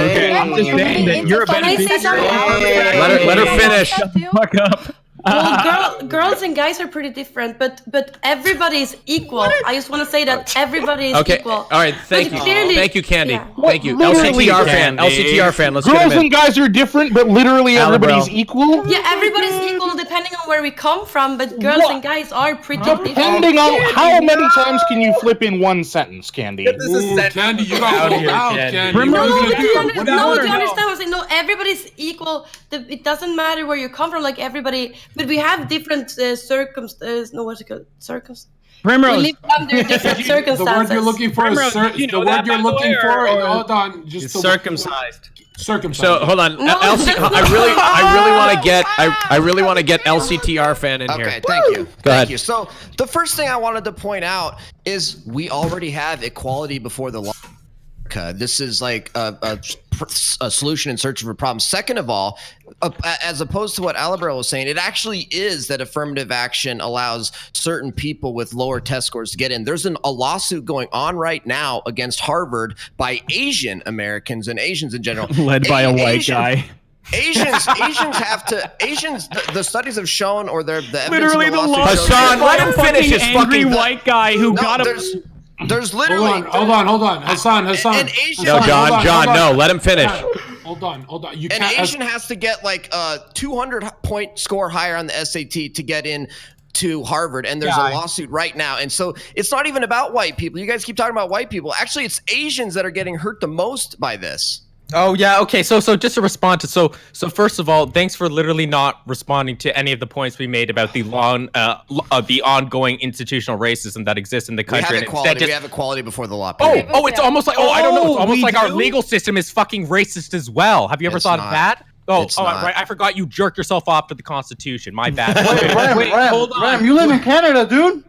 Speaker 6: Let her finish.
Speaker 2: Fuck up.
Speaker 10: Well, girls and guys are pretty different, but everybody is equal. I just want to say that everybody is equal.
Speaker 6: All right, thank you.
Speaker 10: Clearly,
Speaker 6: Thank you, Candy.
Speaker 10: Yeah.
Speaker 6: Thank you. LCTR fan. LCTR fan. Let's get
Speaker 13: Girls
Speaker 6: him in.
Speaker 13: and guys are different, but literally everybody's equal?
Speaker 10: Yeah, everybody's equal depending on where we come from, but girls and guys are pretty different.
Speaker 13: Depending on how many times can you flip in one sentence, Candy?
Speaker 8: Candy, you got hold out, Candy.
Speaker 10: No, do you understand what I'm saying? No, everybody's equal. It doesn't matter where you come from, like everybody, but we have different circumstances. No, what's it called? Circumstances.
Speaker 2: Primrose.
Speaker 10: We live under different circumstances.
Speaker 8: The word you're looking for is hold on, just
Speaker 11: circumcised.
Speaker 8: Circumcised.
Speaker 6: So hold on, I really want to get LCTR fan in here.
Speaker 3: Okay, thank you.
Speaker 6: Go ahead.
Speaker 3: So the first thing I wanted to point out is we already have equality before the law. This is like a solution in search of a problem. Second of all, as opposed to what Alabro was saying, it actually is that affirmative action allows certain people with lower test scores to get in. There's a lawsuit going on right now against Harvard by Asian Americans and Asians in general.
Speaker 2: Led by a white guy.
Speaker 3: Asians have to. The studies have shown, or the evidence
Speaker 2: Literally
Speaker 3: of the
Speaker 2: the
Speaker 3: lawsuit shows
Speaker 6: Hassan, let him finish his
Speaker 2: angry
Speaker 6: fucking
Speaker 2: white guy who got a.
Speaker 3: There's literally.
Speaker 8: Hold on. Hassan.
Speaker 6: No, John, no. Let him finish.
Speaker 8: Hold on.
Speaker 3: An Asian has to get like a 200-point score higher on the SAT to get in to Harvard, and there's a lawsuit right now. And so it's not even about white people. You guys keep talking about white people. Actually, it's Asians that are getting hurt the most by this.
Speaker 14: Oh yeah, okay. So just to respond to so first of all, thanks for literally not responding to any of the points we made about the the ongoing institutional racism that exists in the country.
Speaker 3: We have equality before the law.
Speaker 14: It's almost like I don't know. It's almost like our
Speaker 3: do?
Speaker 14: legal system is fucking racist as well. Have you ever thought of that? Right. I forgot you jerked yourself off to the Constitution. My bad.
Speaker 12: Hold on. Rem, you live in Canada, dude.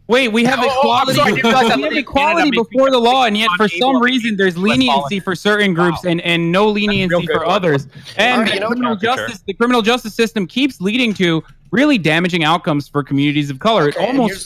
Speaker 2: Wait, we have equality. We have equality before the law, and yet for some reason there's leniency for certain groups and no leniency for others. And the criminal justice system keeps leading to really damaging outcomes for communities of color. It almost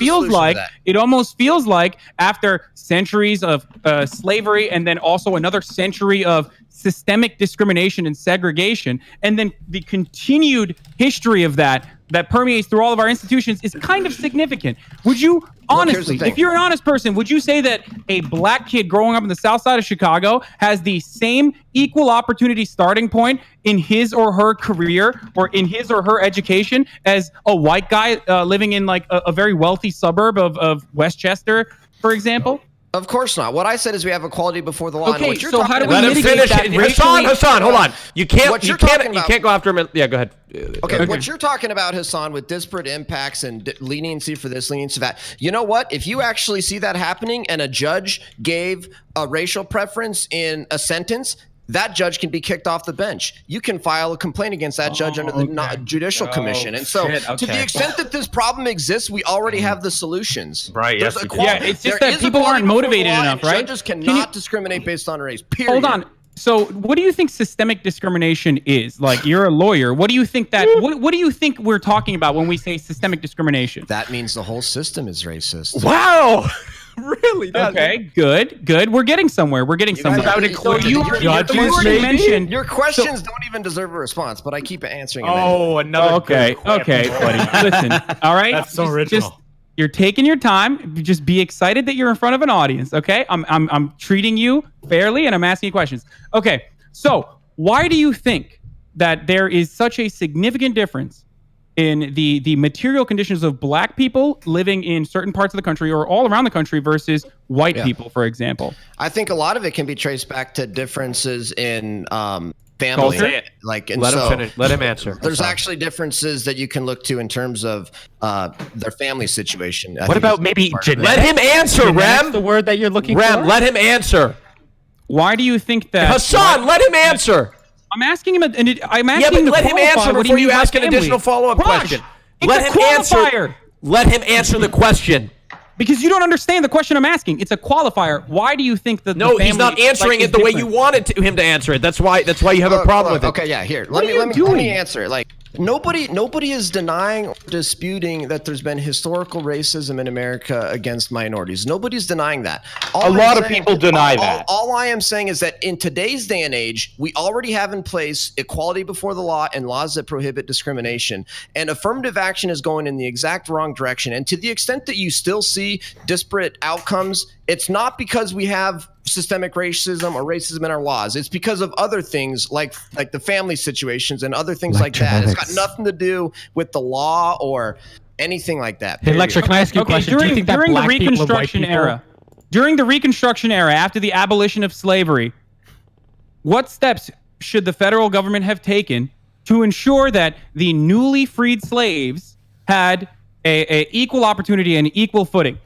Speaker 2: feels like after centuries of slavery and then also another century of systemic discrimination and segregation, and then the continued history of that permeates through all of our institutions is kind of significant. Would you honestly, if you're an honest person, would you say that a black kid growing up in the south side of Chicago has the same equal opportunity starting point in his or her career or in his or her education as a white guy living in like a very wealthy suburb of Westchester, for example?
Speaker 3: Of course not. What I said is we have equality before the law.
Speaker 14: Okay, so how do we mitigate that?
Speaker 6: Hassan, hold on. You can't go after him. Yeah, go ahead.
Speaker 3: Okay, what you're talking about, Hassan, with disparate impacts and leniency for this, leniency for that. You know what? If you actually see that happening and a judge gave a racial preference in a sentence, that judge can be kicked off the bench. You can file a complaint against that judge under the Judicial Commission. And so to the extent that this problem exists, we already have the solutions.
Speaker 14: Right, yes.
Speaker 2: It's just that people aren't motivated enough, right?
Speaker 3: Judges cannot discriminate based on race, period.
Speaker 2: Hold on. So what do you think systemic discrimination is? Like, you're a lawyer. What do you think that, what do you think we're talking about when we say systemic discrimination?
Speaker 3: That means the whole system is racist.
Speaker 14: Wow. Really?
Speaker 2: Okay, good. We're getting somewhere. Your questions
Speaker 3: don't even deserve a response, but I keep answering.
Speaker 2: Okay, buddy. Listen, all right.
Speaker 14: That's so original.
Speaker 2: You're taking your time. Just be excited that you're in front of an audience. Okay, I'm treating you fairly, and I'm asking you questions. Okay, so why do you think that there is such a significant difference in the material conditions of black people living in certain parts of the country or all around the country versus white people, for example?
Speaker 3: I think a lot of it can be traced back to differences in family.
Speaker 6: Let him answer.
Speaker 3: There's actually differences that you can look to in terms of their family situation.
Speaker 14: What about maybe genetics?
Speaker 6: Let him answer, Rem.
Speaker 14: The word that you're looking for?
Speaker 6: Rem, let him answer.
Speaker 2: Why do you think that?
Speaker 6: Hassan, let him answer.
Speaker 2: I'm asking him. Let him
Speaker 6: answer before you ask an additional follow-up question. Let him answer. Let him answer the question.
Speaker 2: Because you don't understand the question I'm asking. It's a qualifier. Why do you think that?
Speaker 6: No, he's not answering it the way you wanted him to answer it. That's why you have a problem with it.
Speaker 3: Okay, yeah. Here, let me answer it. Like, nobody is denying or disputing that there's been historical racism in America against minorities. Nobody's denying that.
Speaker 13: A lot of people deny that.
Speaker 3: All I am saying is that in today's day and age, we already have in place equality before the law and laws that prohibit discrimination. And affirmative action is going in the exact wrong direction. And to the extent that you still see disparate outcomes, it's not because we have systemic racism or racism in our laws. It's because of other things like the family situations and other things like that. It's got nothing to do with the law or anything like that.
Speaker 14: Hey, Lecture, can I ask you a question?
Speaker 2: During the Reconstruction era, after the abolition of slavery, what steps should the federal government have taken to ensure that the newly freed slaves had a equal opportunity and equal footing?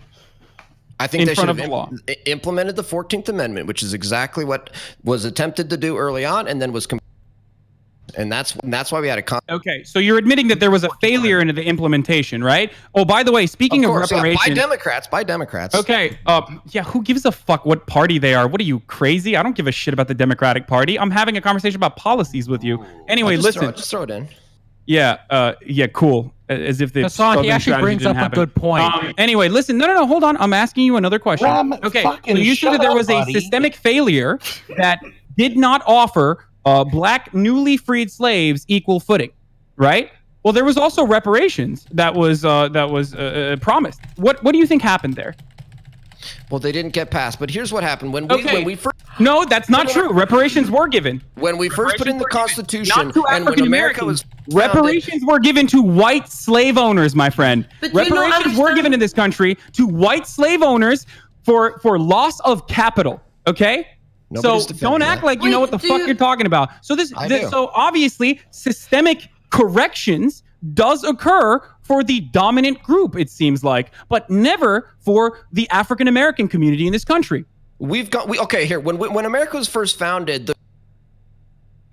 Speaker 3: I think they should have implemented the 14th Amendment, which is exactly what was attempted to do early on, and then was, and that's why we had a.
Speaker 2: Okay, so you're admitting that there was a failure in the implementation, right? Oh, by the way, speaking of reparations,
Speaker 3: by Democrats.
Speaker 2: Okay, who gives a fuck what party they are? What are you, crazy? I don't give a shit about the Democratic Party. I'm having a conversation about policies with you. Anyway, listen.
Speaker 3: Just throw it in.
Speaker 2: Yeah, cool. As if the
Speaker 14: Hassan, he actually brings up a good point.
Speaker 2: Anyway, listen. No, hold on. I'm asking you another question. Okay, so you said that there was a systemic failure that did not offer black newly freed slaves equal footing, right? Well, there was also reparations that was promised. What do you think happened there?
Speaker 3: Well, they didn't get passed. But here's what happened when we first.
Speaker 2: No, that's not true. Reparations were given.
Speaker 3: When we first put in the Constitution, and when America was
Speaker 2: reparations were given to white slave owners, my friend.
Speaker 10: But
Speaker 2: reparations were given in this country to white slave owners for loss of capital. Okay,
Speaker 3: Nobody's
Speaker 2: So
Speaker 3: defending
Speaker 2: don't act
Speaker 3: that.
Speaker 2: like you know what the fuck you're talking about. So so obviously systemic corrections does occur for the dominant group, it seems like, but never for the African American community in this country.
Speaker 3: Okay, here when America was first founded,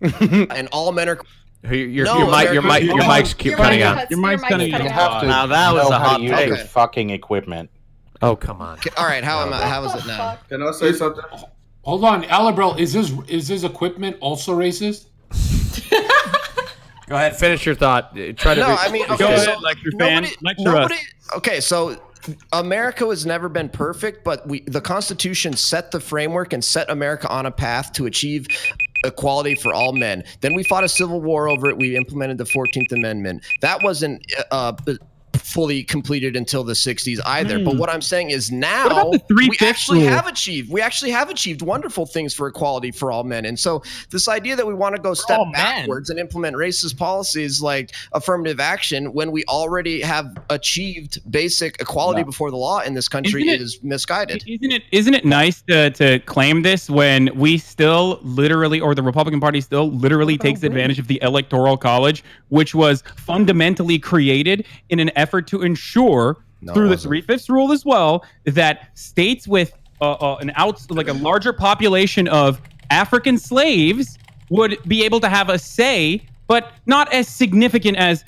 Speaker 3: and all men are.
Speaker 6: Your mic's keep cutting out.
Speaker 2: Your mic's cutting out.
Speaker 13: You have to
Speaker 6: Now that was
Speaker 13: know
Speaker 6: a
Speaker 13: how
Speaker 6: hot
Speaker 13: to use
Speaker 6: take.
Speaker 13: your fucking equipment.
Speaker 6: Oh, come on.
Speaker 3: All right, how is it now?
Speaker 1: Can I say something?
Speaker 8: Hold on, Alabrel, is this equipment also racist?
Speaker 6: Go ahead, finish your thought. Try to.
Speaker 3: No, I mean, okay,
Speaker 2: Go
Speaker 3: so
Speaker 2: ahead, lecture fan. Lecture us.
Speaker 3: Okay, so America has never been perfect, but the Constitution set the framework and set America on a path to achieve equality for all men. Then we fought a civil war over it. We implemented the 14th Amendment. That wasn't fully completed until the 60s either. But what I'm saying is now we actually have achieved wonderful things for equality for all men. And so this idea that we want to go step backwards and implement racist policies like affirmative action when we already have achieved basic equality before the law in this country is misguided.
Speaker 2: Isn't it nice to claim this when we still literally, or the Republican Party still literally takes advantage of the Electoral College, which was fundamentally created in an effort to ensure through the 3/5 rule as well that states with a larger population of African slaves would be able to have a say, but not as significant as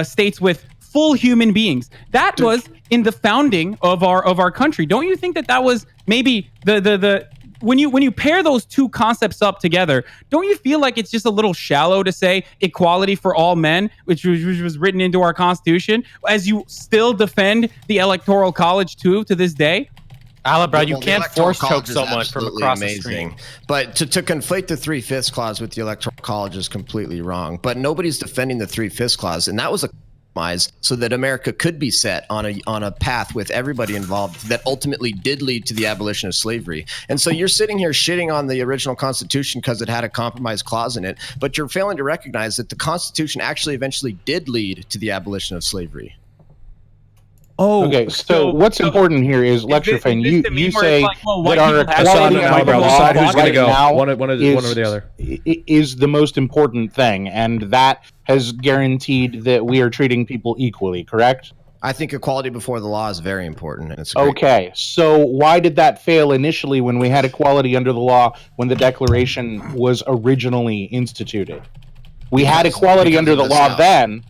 Speaker 2: states with full human beings. That was in the founding of our country. Don't you think that was maybe the when you pair those two concepts up together, don't you feel like it's just a little shallow to say equality for all men, which was written into our Constitution, as you still defend the Electoral College to this day?
Speaker 14: Alabra, you can't force choke someone from across the stream.
Speaker 3: But to conflate the 3/5 clause with the Electoral College is completely wrong. But nobody's defending the 3/5 clause, and that was a compromise so that America could be set on a path with everybody involved that ultimately did lead to the abolition of slavery. And so you're sitting here shitting on the original Constitution because it had a compromise clause in it, but you're failing to recognize that the Constitution actually eventually did lead to the abolition of slavery.
Speaker 2: Oh,
Speaker 13: okay. So what's important here is lecture fan. You say that our equality under the law
Speaker 6: who's going to go?
Speaker 13: now
Speaker 6: One or the other
Speaker 13: is the most important thing, and that has guaranteed that we are treating people equally. Correct?
Speaker 3: I think equality before the law is very important. And it's
Speaker 13: okay. So why did that fail initially when we had equality under the law when the Declaration was originally instituted? We had equality under the law then.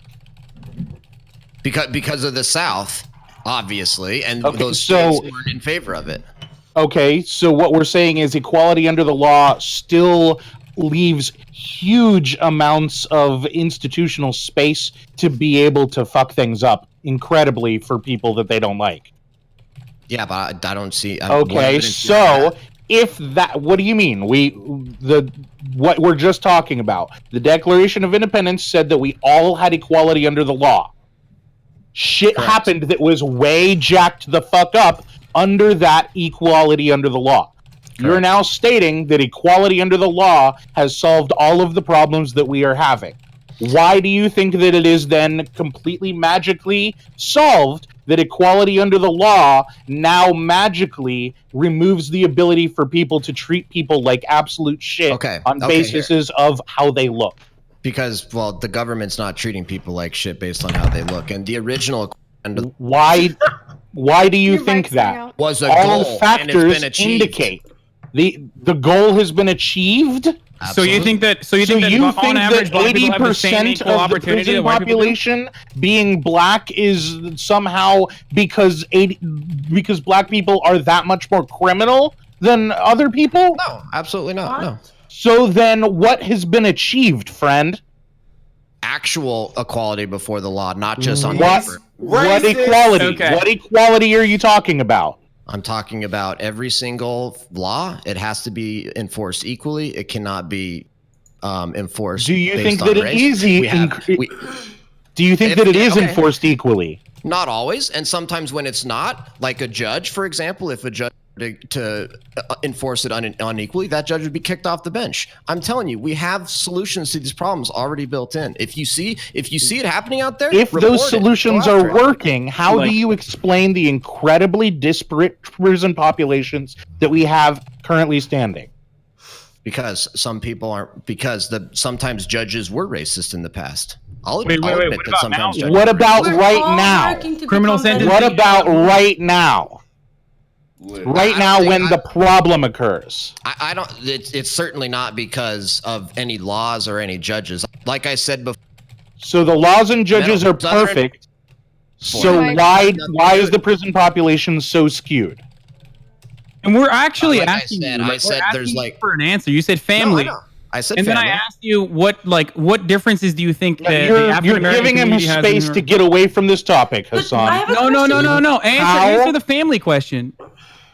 Speaker 3: Because of the South. Obviously, and those states weren't in favor of it.
Speaker 13: Okay, so what we're saying is equality under the law still leaves huge amounts of institutional space to be able to fuck things up incredibly for people that they don't like.
Speaker 3: Yeah, but I don't see.
Speaker 13: Okay, so if that, what do you mean? What we're just talking about, the Declaration of Independence said that we all had equality under the law. Shit happened that was way jacked the fuck up under that equality under the law. You're now stating that equality under the law has solved all of the problems that we are having. Why do you think that it is then completely magically solved that equality under the law now magically removes the ability for people to treat people like absolute shit on basis of how they look?
Speaker 3: Because, well, the government's not treating people like shit based on how they look. And the original...
Speaker 13: Why do you think that?
Speaker 3: Was a
Speaker 13: all
Speaker 3: goal,
Speaker 13: factors indicate the goal has been achieved?
Speaker 2: Absolutely. So you think that on average,
Speaker 13: 80% of the prison population being black is somehow because black people are that much more criminal than other people?
Speaker 3: No, absolutely not. No.
Speaker 13: So then what has been achieved, friend?
Speaker 3: Actual equality before the law, not just on paper.
Speaker 13: What equality? Okay. What equality are you talking about?
Speaker 3: I'm talking about every single law. It has to be enforced equally. It cannot be enforced.
Speaker 13: Do you think that it is? Do you think that it is enforced equally?
Speaker 3: Not always, and sometimes when it's not, like a judge, for example, if a judge to enforce it unequally, that judge would be kicked off the bench. I'm telling you, we have solutions to these problems already built in. If you see it happening out there,
Speaker 13: if those solutions are working, how do you explain the incredibly disparate prison populations that we have currently standing?
Speaker 3: because some people aren't. Because sometimes judges were racist in the past. I'll
Speaker 2: Wait,
Speaker 3: admit
Speaker 2: what
Speaker 3: that
Speaker 2: about
Speaker 3: sometimes
Speaker 2: now?
Speaker 3: judges
Speaker 13: What
Speaker 3: were
Speaker 13: about
Speaker 3: racist.
Speaker 13: right now?
Speaker 2: Criminal sentencing.
Speaker 13: What about right now? Right now, when the problem occurs.
Speaker 3: I don't. It's certainly not because of any laws or any judges. Like I said before.
Speaker 13: So the laws and judges are perfect. So why is the prison population so skewed?
Speaker 2: And we're actually
Speaker 3: Like I
Speaker 2: asking
Speaker 3: said,
Speaker 2: you.
Speaker 3: I
Speaker 2: Like,
Speaker 3: said
Speaker 2: we're
Speaker 3: there's
Speaker 2: asking you
Speaker 3: like-
Speaker 2: for an answer. You said family.
Speaker 3: No, I know. I said
Speaker 2: and
Speaker 3: family.
Speaker 2: then I asked you what differences do you think that the
Speaker 13: You're
Speaker 2: African American
Speaker 13: giving him
Speaker 2: community has in
Speaker 13: space
Speaker 2: her-
Speaker 13: to get away from this topic, Hassan.
Speaker 2: No.
Speaker 13: How?
Speaker 2: Answer the family question.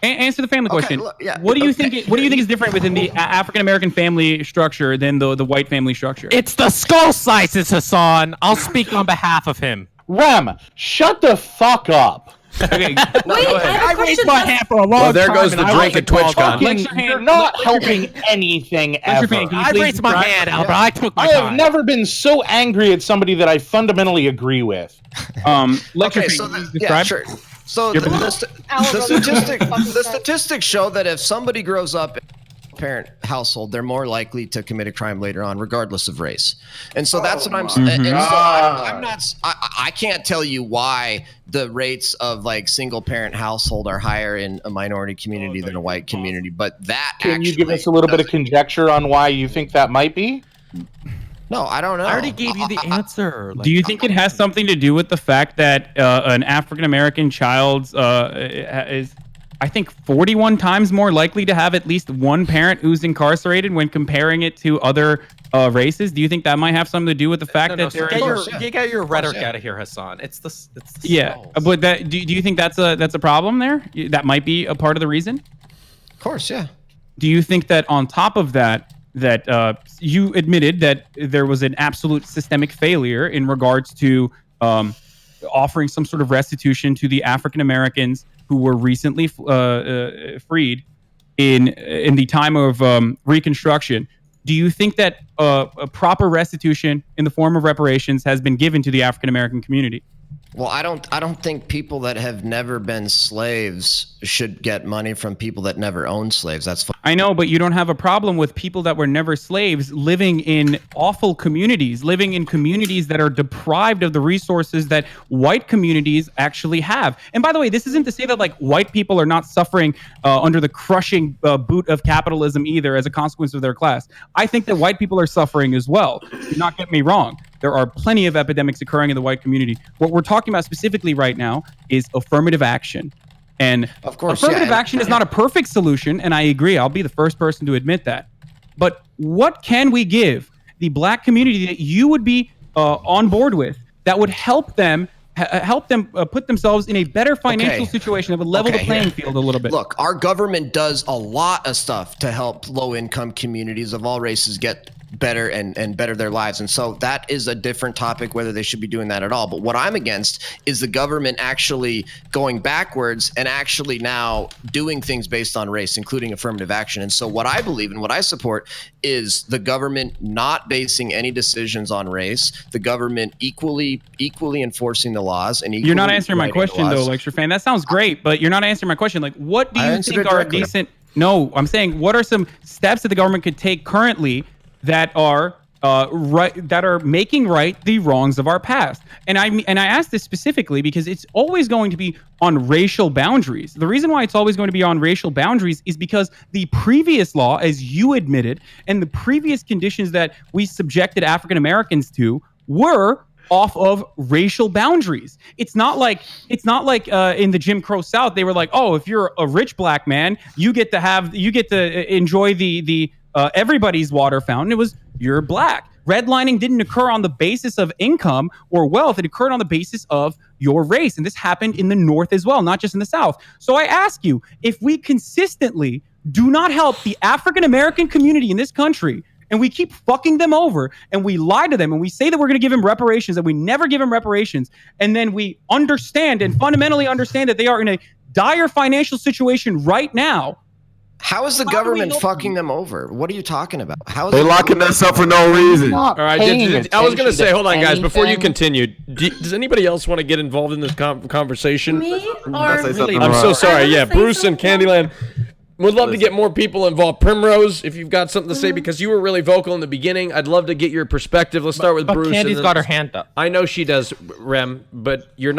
Speaker 2: Answer the family question.
Speaker 3: look, yeah,
Speaker 2: What do you think? What do you think is different within the African American family structure than the white family structure?
Speaker 14: It's the skull slices, Hassan. I'll speak on behalf of him.
Speaker 13: Rem, shut the fuck up.
Speaker 2: Okay,
Speaker 14: I raised my hand for a long time.
Speaker 6: Well, there goes the
Speaker 14: and I
Speaker 6: drink at
Speaker 14: wasn't called
Speaker 6: TwitchCon.
Speaker 14: out.
Speaker 13: You're not helping anything ever.
Speaker 14: I raised my hand, Albert. I took my
Speaker 13: I have
Speaker 14: time.
Speaker 13: never been so angry at somebody that I fundamentally agree with.
Speaker 3: Okay, so yeah, sure. So the statistics show that if somebody grows up in a parent household, they're more likely to commit a crime later on, regardless of race. And so that's what I'm saying. And so I'm not. I can't tell you why the rates of like single parent household are higher in a minority community than a white community, but that
Speaker 13: Can you give us a little bit of conjecture on why you think that might be?
Speaker 3: No, I don't know.
Speaker 14: I already gave you the answer.
Speaker 2: Do you think it has something to do with the fact that an African American child is, I think, 41 times more likely to have at least one parent who's incarcerated when comparing it to other races? Do you think that might have something to do with the fact that they're
Speaker 14: you get your rhetoric out of here, Hassan. It's the
Speaker 2: but that do you think that's a problem there? That might be a part of the reason.
Speaker 3: Of course, yeah.
Speaker 2: Do you think that on top of that you admitted that there was an absolute systemic failure in regards to offering some sort of restitution to the African Americans who were recently freed in the time of Reconstruction? Do you think that a proper restitution in the form of reparations has been given to the African American community?
Speaker 3: Well, I don't think people that have never been slaves should get money from people that never owned slaves. That's fine.
Speaker 2: I know, but you don't have a problem with people that were never slaves living in awful communities, living in communities that are deprived of the resources that white communities actually have. And by the way, this isn't to say that like white people are not suffering under the crushing boot of capitalism either as a consequence of their class. I think that white people are suffering as well. Do not get me wrong. There are plenty of epidemics occurring in the white community. What we're talking about specifically right now is affirmative action. And
Speaker 3: of course,
Speaker 2: affirmative action is not a perfect solution, and I agree. I'll be the first person to admit that. But what can we give the black community that you would be on board with that would help them put themselves in a better financial situation that would level the playing field a little bit?
Speaker 3: Look, our government does a lot of stuff to help low-income communities of all races get better and better their lives. And so that is a different topic, whether they should be doing that at all. But what I'm against is the government actually going backwards and actually now doing things based on race, including affirmative action. And so what I believe and what I support is the government not basing any decisions on race, the government equally enforcing the laws. And
Speaker 2: you're not answering my question though, lecture fan. That sounds great, but you're not answering my question. Like, what do you think are decent? No, I'm saying, what are some steps that the government could take currently that are making right the wrongs of our past? And I ask this specifically because it's always going to be on racial boundaries. The reason why it's always going to be on racial boundaries is because the previous law, as you admitted, and the previous conditions that we subjected African Americans to were off of racial boundaries. It's not like in the Jim Crow South they were like, oh, if you're a rich black man, you get to enjoy the everybody's water fountain. It was, you're black. Redlining didn't occur on the basis of income or wealth. It occurred on the basis of your race. And this happened in the North as well, not just in the South. So I ask you, if we consistently do not help the African American community in this country, and we keep fucking them over, and we lie to them, and we say that we're going to give them reparations, and we never give them reparations, and then we understand and fundamentally understand that they are in a dire financial situation right now.
Speaker 3: How is the government fucking them over? What are you talking about? How is
Speaker 1: they locking us up for no reason?
Speaker 6: All right, I was going to say, hold on, guys, before you continue, does anybody else want to get involved in this conversation?
Speaker 10: Me?
Speaker 6: I'm so sorry. Yeah, Bruce and Candyland. Would love to get more people involved. Primrose, if you've got something to say, because you were really vocal in the beginning, I'd love to get your perspective. Let's start with Bruce.
Speaker 14: Candy's got her hand up.
Speaker 6: I know she does, Rem, but you're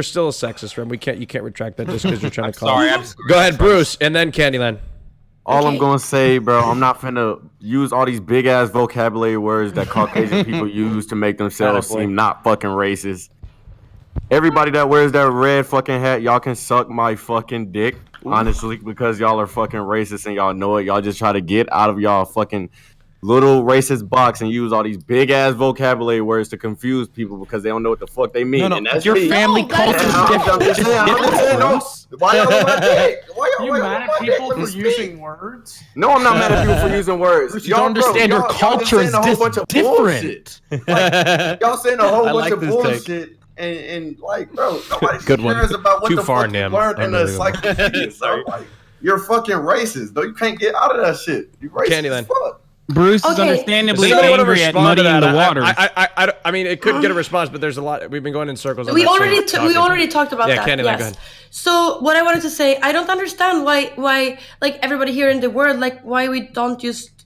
Speaker 6: still a sexist, Rem. You can't retract that just because you're trying to call.
Speaker 14: I'm sorry.
Speaker 6: Go ahead, Bruce, and then Candyland.
Speaker 1: All I'm gonna say, bro, I'm not finna use all these big ass vocabulary words that Caucasian people use to make themselves seem not fucking racist. Everybody that wears that red fucking hat, y'all can suck my fucking dick, honestly, because y'all are fucking racist and y'all know it. Y'all just try to get out of y'all fucking little racist box and use all these big ass vocabulary words to confuse people because they don't know what the fuck they mean.
Speaker 14: No,
Speaker 1: and that's
Speaker 14: your
Speaker 1: me.
Speaker 14: family culture is
Speaker 1: Why y'all on my dick?
Speaker 4: Are you mad at people for using words?
Speaker 1: No, I'm not mad at people for using words.
Speaker 14: You don't understand your culture is different.
Speaker 1: Like, y'all saying a whole bunch of
Speaker 14: this
Speaker 1: bullshit. And like, bro, nobody
Speaker 6: Good one.
Speaker 1: cares about what
Speaker 6: Too
Speaker 1: the
Speaker 6: far,
Speaker 1: fuck you
Speaker 6: Nym.
Speaker 1: learned in the encyclopedia. So, like, you're fucking racist, though. You can't get out of that shit. You racist
Speaker 6: Candyland.
Speaker 1: as fuck.
Speaker 2: Bruce is understandably
Speaker 6: Does anybody wanna
Speaker 2: angry at
Speaker 6: respond to
Speaker 2: muddying
Speaker 6: that?
Speaker 2: the waters.
Speaker 6: I mean, it could get a response, but there's a lot. We've been going in circles. On
Speaker 10: We
Speaker 6: that,
Speaker 10: already already talked about that.
Speaker 6: Candyland,
Speaker 10: Yes.
Speaker 6: go ahead.
Speaker 10: So what I wanted to say, I don't understand why like everybody here in the world, like why we don't just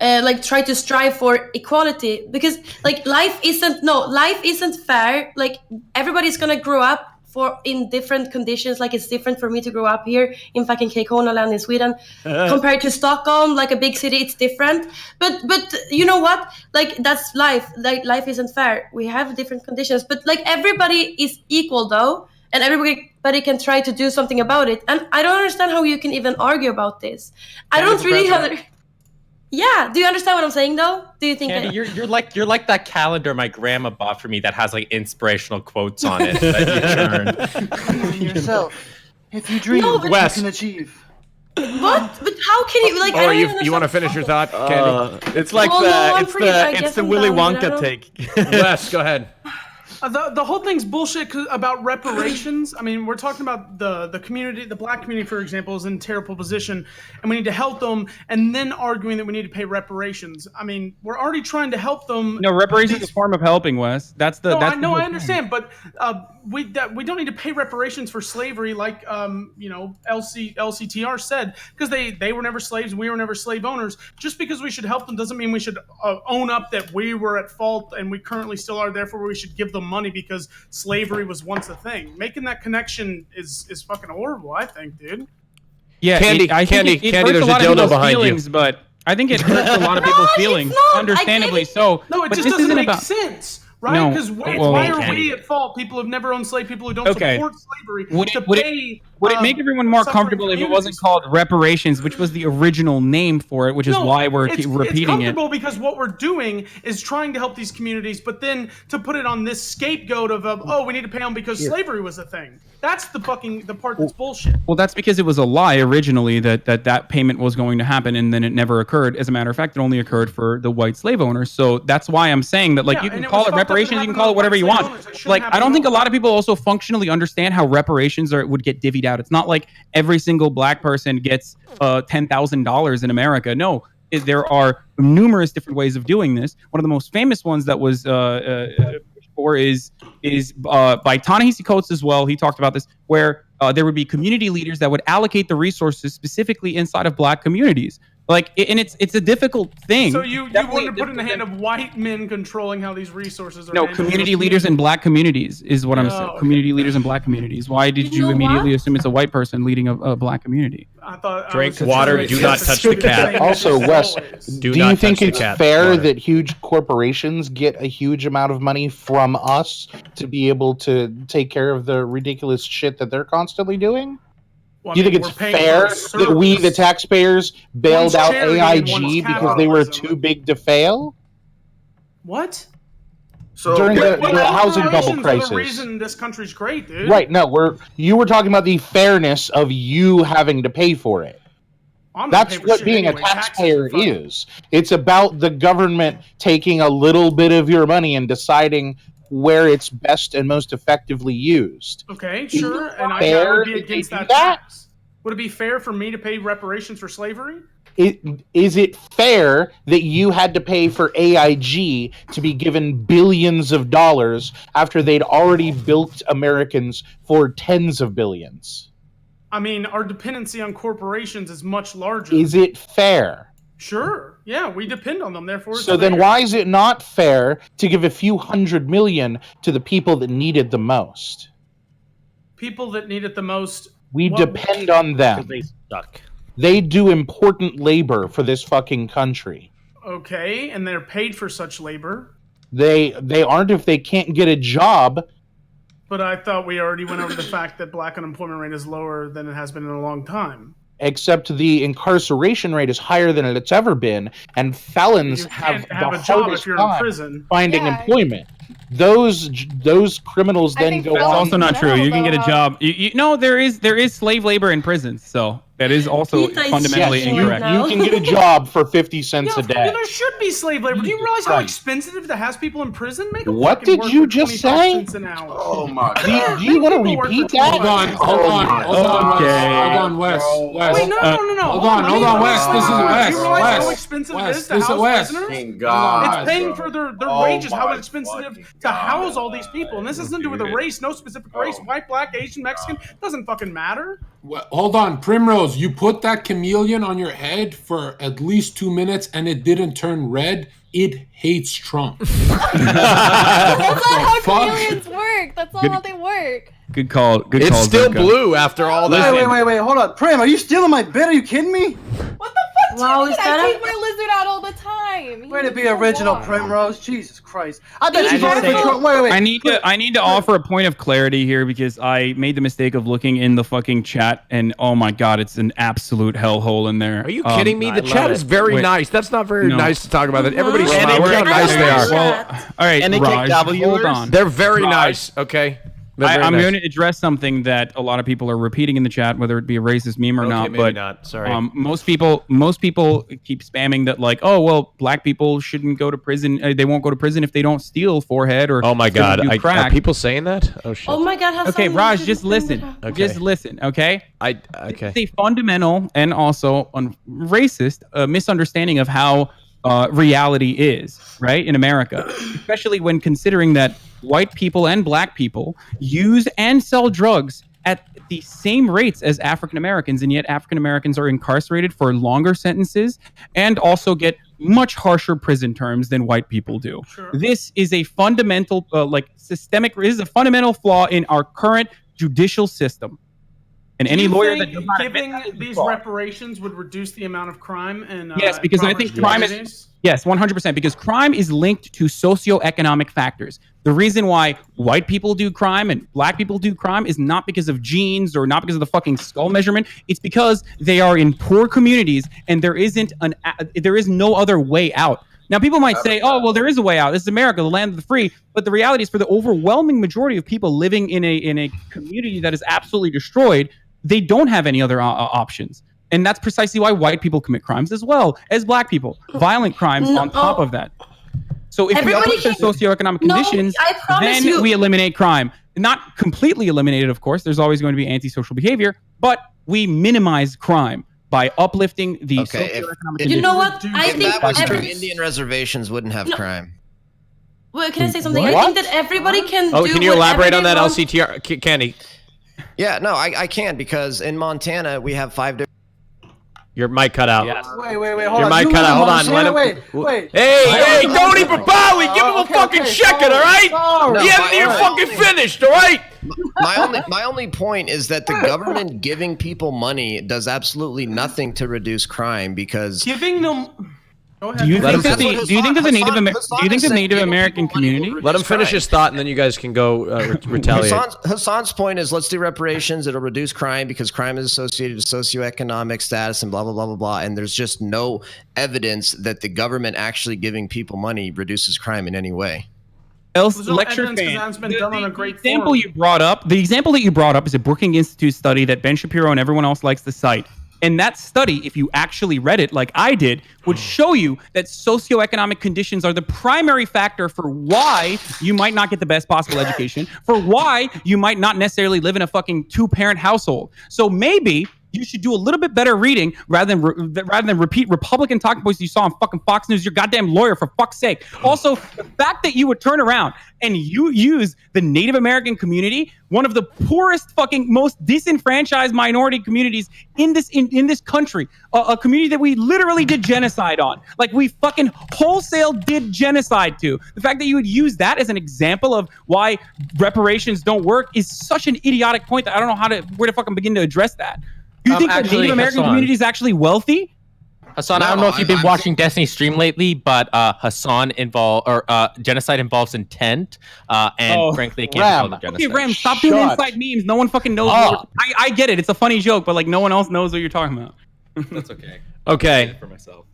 Speaker 10: like try to strive for equality, because like life isn't fair. Like everybody's gonna grow up in different conditions. Like it's different for me to grow up here in fucking Kekona land in Sweden compared to Stockholm, like a big city. It's different, but you know what, like that's life. Like life isn't fair. We have different conditions, but like everybody is equal though, and everybody can try to do something about it. And I don't understand how you can even argue about this. I don't really have. Yeah, do you understand what I'm saying though? Do you think
Speaker 14: Candy, you're like that calendar my grandma bought for me that has like inspirational quotes on it that you turn.
Speaker 12: Believe in yourself. If you dream, you can achieve.
Speaker 10: What? But how can you like?
Speaker 6: Oh, you want to finish your thought, Candy?
Speaker 14: It's like it's the Willy Wonka take.
Speaker 6: Wes, go ahead.
Speaker 4: The whole thing's bullshit about reparations. I mean, we're talking about the community, the black community, for example, is in a terrible position, and we need to help them, and then arguing that we need to pay reparations. I mean, we're already trying to help them.
Speaker 2: No, reparations is a form of helping, Wes. I
Speaker 4: understand, but we don't need to pay reparations for slavery, like LCTR said, because they were never slaves, we were never slave owners. Just because we should help them doesn't mean we should own up that we were at fault and we currently still are. Therefore, we should give them money because slavery was once a thing. Making that connection is fucking horrible, I think, dude.
Speaker 2: Yeah,
Speaker 6: Candy,
Speaker 2: I think it hurts
Speaker 6: there's
Speaker 2: a lot
Speaker 6: a
Speaker 2: of
Speaker 6: dildo
Speaker 2: people's
Speaker 6: behind
Speaker 2: feelings,
Speaker 6: you.
Speaker 2: but I think it hurts a lot of people's feelings, understandably so.
Speaker 4: No, it
Speaker 2: but
Speaker 4: just
Speaker 2: this
Speaker 4: doesn't
Speaker 2: isn't
Speaker 4: make
Speaker 2: about
Speaker 4: sense, right?
Speaker 2: No,
Speaker 4: Because
Speaker 2: well,
Speaker 4: why are we at fault? People who've never owned slave, people who don't support slavery,
Speaker 2: Would it make everyone more comfortable if it wasn't called reparations, which was the original name for it, which is why we're repeating
Speaker 4: it's
Speaker 2: it?
Speaker 4: comfortable because what we're doing is trying to help these communities, but then to put it on this scapegoat of we need to pay them because slavery was a thing. That's the part that's bullshit.
Speaker 2: Well, that's because it was a lie originally that payment was going to happen, and then it never occurred. As a matter of fact, it only occurred for the white slave owners. So that's why I'm saying that, like, you can call it reparations, you can call it whatever you want. Like, I don't think a lot of people also functionally understand how reparations would get divvied out. It's not like every single black person gets $10,000 in America. No, there are numerous different ways of doing this. One of the most famous ones that was is by Ta-Nehisi Coates as well. He talked about this, where there would be community leaders that would allocate the resources specifically inside of black communities. Like, and it's a difficult thing.
Speaker 4: So you want to put in the hand of white men controlling how these resources are.
Speaker 2: No, community leaders in black communities is what I'm saying.
Speaker 4: okay.
Speaker 2: Community leaders in black communities. Why did you immediately assume it's a white person leading a black community?
Speaker 4: I thought
Speaker 6: Drink water. Do not touch the cat.
Speaker 13: Also, Wes,
Speaker 6: do
Speaker 13: you
Speaker 6: not
Speaker 13: think
Speaker 6: touch the
Speaker 13: it's
Speaker 6: cat.
Speaker 13: fair
Speaker 6: Water.
Speaker 13: that huge corporations get a huge amount of money from us to be able to take care of the ridiculous shit that they're constantly doing?
Speaker 4: Well,
Speaker 13: Do you think it's fair that we, the taxpayers, bailed out AIG because they were too big to fail?
Speaker 4: What?
Speaker 1: So
Speaker 13: during the housing bubble
Speaker 4: reparations are
Speaker 13: crisis.
Speaker 4: the reason this country's great, dude.
Speaker 13: Right, no, you were talking about the fairness of you having to pay for it. That's what being a taxpayer is. It's about the government taking a little bit of your money and deciding where it's best and most effectively used.
Speaker 4: Okay, sure, and I would be against that tax. Would it be fair for me to pay reparations for slavery?
Speaker 13: Is it fair that you had to pay for AIG to be given billions of dollars after they'd already bilked Americans for tens of billions?
Speaker 4: I mean, our dependency on corporations is much larger.
Speaker 13: Is it fair?
Speaker 4: Sure. Yeah, we depend on them. Therefore, it's
Speaker 13: So then
Speaker 4: fair.
Speaker 13: why is it not fair to give a few $100 million to the people that need it the most?
Speaker 4: People that need it the most.
Speaker 13: We depend on them.
Speaker 11: They suck.
Speaker 13: They do important labor for this fucking country.
Speaker 4: Okay, and they're paid for such labor.
Speaker 13: They aren't if they can't get a job.
Speaker 4: But I thought we already went over the fact that black unemployment rate is lower than it has been in a long time.
Speaker 13: Except the incarceration rate is higher than it's ever been, and felons
Speaker 4: Have
Speaker 13: the
Speaker 4: a job
Speaker 13: hardest
Speaker 4: if you're in
Speaker 13: time
Speaker 4: prison.
Speaker 13: finding employment. Those criminals then go on.
Speaker 2: That's also not true. You can get a job. No, there is slave labor in prisons, so that is also fundamentally incorrect.
Speaker 13: You can get a job for 50 cents a day.
Speaker 4: There should be slave labor. Do you realize how expensive it is to house people in prison? Make them
Speaker 13: What
Speaker 4: fucking
Speaker 13: did
Speaker 4: work
Speaker 13: you
Speaker 4: for
Speaker 13: just
Speaker 4: 25
Speaker 13: say?
Speaker 4: cents an hour.
Speaker 1: Oh my
Speaker 13: Do you want to repeat that?
Speaker 8: Hold on, Wes.
Speaker 4: Wait, no.
Speaker 8: Hold on, Wes. This is Wes.
Speaker 4: Do you realize how expensive it is to house prisoners? It's paying for their wages. How expensive to house all these people. And this has nothing to do with a race. No specific race. White, black, Asian, Mexican. Doesn't fucking matter.
Speaker 8: Hold on, Primrose. You put that chameleon on your head for at least 2 minutes and it didn't turn red. It hates Trump.
Speaker 15: That's not how chameleons work. That's not how they work.
Speaker 2: Good call.
Speaker 6: It's still blue after all that.
Speaker 12: Wait. Hold on. Prim, are you stealing my bit? Are you kidding me?
Speaker 10: Wow, is
Speaker 15: I
Speaker 10: that
Speaker 15: take my lizard out all the time.
Speaker 12: Way to be original, Primrose. Jesus Christ. I bet you
Speaker 2: I
Speaker 12: voted for Trump. Wait.
Speaker 2: I need to offer a point of clarity here because I made the mistake of looking in the fucking chat and oh my god, it's an absolute hellhole in there.
Speaker 6: Are you kidding me? The chat is very nice. That's not very nice to talk about. That everybody's
Speaker 2: Look
Speaker 6: how nice they are.
Speaker 2: Well, all right, Raj, hold on.
Speaker 6: They're very nice. Okay.
Speaker 2: I'm going to address something that a lot of people are repeating in the chat, whether it be a racist meme or not.
Speaker 6: Maybe
Speaker 2: But
Speaker 6: not. Sorry.
Speaker 2: most people keep spamming that, like, oh well, black people shouldn't go to prison. They won't go to prison if they don't steal forehead or.
Speaker 6: Oh my god,
Speaker 2: do crack.
Speaker 6: are people saying that? Oh shit.
Speaker 10: Oh my god, Hassan,
Speaker 2: Okay, Raj, just listen.
Speaker 6: Okay.
Speaker 2: Just listen, okay?
Speaker 6: Okay.
Speaker 2: It's a fundamental and also racist misunderstanding of how reality is, right, in America, especially when considering that white people and black people use and sell drugs at the same rates as African Americans, and yet African Americans are incarcerated for longer sentences and also get much harsher prison terms than white people do. Sure. This is a fundamental, systemic. This is a fundamental flaw in our current judicial system. And any lawyer that does not
Speaker 4: giving these reparations would reduce the amount of crime and
Speaker 2: yes, because I think crime is 100% because crime is linked to socioeconomic factors. The reason why white people do crime and black people do crime is not because of genes or not because of the fucking skull measurement. It's because they are in poor communities and there is no other way out. Now, people might say, oh, well, there is a way out. This is America, the land of the free. But the reality is for the overwhelming majority of people living in a community that is absolutely destroyed, they don't have any other options. And that's precisely why white people commit crimes as well as black people. Violent crimes on top of that. So if we uplift their socioeconomic conditions, then we eliminate crime. Not completely eliminated, of course. There's always going to be antisocial behavior, but we minimize crime by uplifting the socioeconomic conditions.
Speaker 3: You
Speaker 10: know what? I think
Speaker 3: that was true, Indian reservations wouldn't have crime.
Speaker 10: Well, can I say something? I think that everybody can do
Speaker 6: can you elaborate on that,
Speaker 10: want.
Speaker 6: LCTR? Candy?
Speaker 3: Yeah, no, I can because in Montana we have 5 different.
Speaker 6: Your mic cut out.
Speaker 12: Wait, hold
Speaker 6: Your
Speaker 12: on.
Speaker 6: mic cut out. Hold on. Let him.
Speaker 12: Wait.
Speaker 6: Hey, Tony Papawi, give him a fucking second, all right? He hasn't even fucking finished, all right?
Speaker 3: My only point is that the government giving people money does absolutely nothing to reduce crime because
Speaker 4: giving them.
Speaker 2: Do you think that the Native American community?
Speaker 6: Let him finish his thought, and then you guys can go retaliate.
Speaker 3: Hassan's point is, let's do reparations. It'll reduce crime because crime is associated with socioeconomic status and blah blah blah blah blah. And there's just no evidence that the government actually giving people money reduces crime in any way.
Speaker 2: The example you brought up is a Brookings Institute study that Ben Shapiro and everyone else likes to cite. And that study, if you actually read it like I did, would show you that socioeconomic conditions are the primary factor for why you might not get the best possible education, for why you might not necessarily live in a fucking 2-parent household. So maybe you should do a little bit better reading rather than repeat Republican talking points you saw on fucking Fox News. Your goddamn lawyer, for fuck's sake. Also, the fact that you would turn around and you use the Native American community, one of the poorest, fucking most disenfranchised minority communities in this country, a community that we literally did genocide on, like we fucking wholesale did genocide to. The fact that you would use that as an example of why reparations don't work is such an idiotic point that I don't know where to fucking begin to address that. Do you think the Native American community is actually wealthy?
Speaker 14: Hassan, I don't know if you've been watching Destiny's stream lately, but genocide involves intent, and frankly, it can't be called a genocide.
Speaker 2: Okay, Ram, stop doing inside memes. No one fucking knows. I get it. It's a funny joke, but like no one else knows what you're talking about.
Speaker 14: That's okay.
Speaker 6: Okay.
Speaker 14: For myself.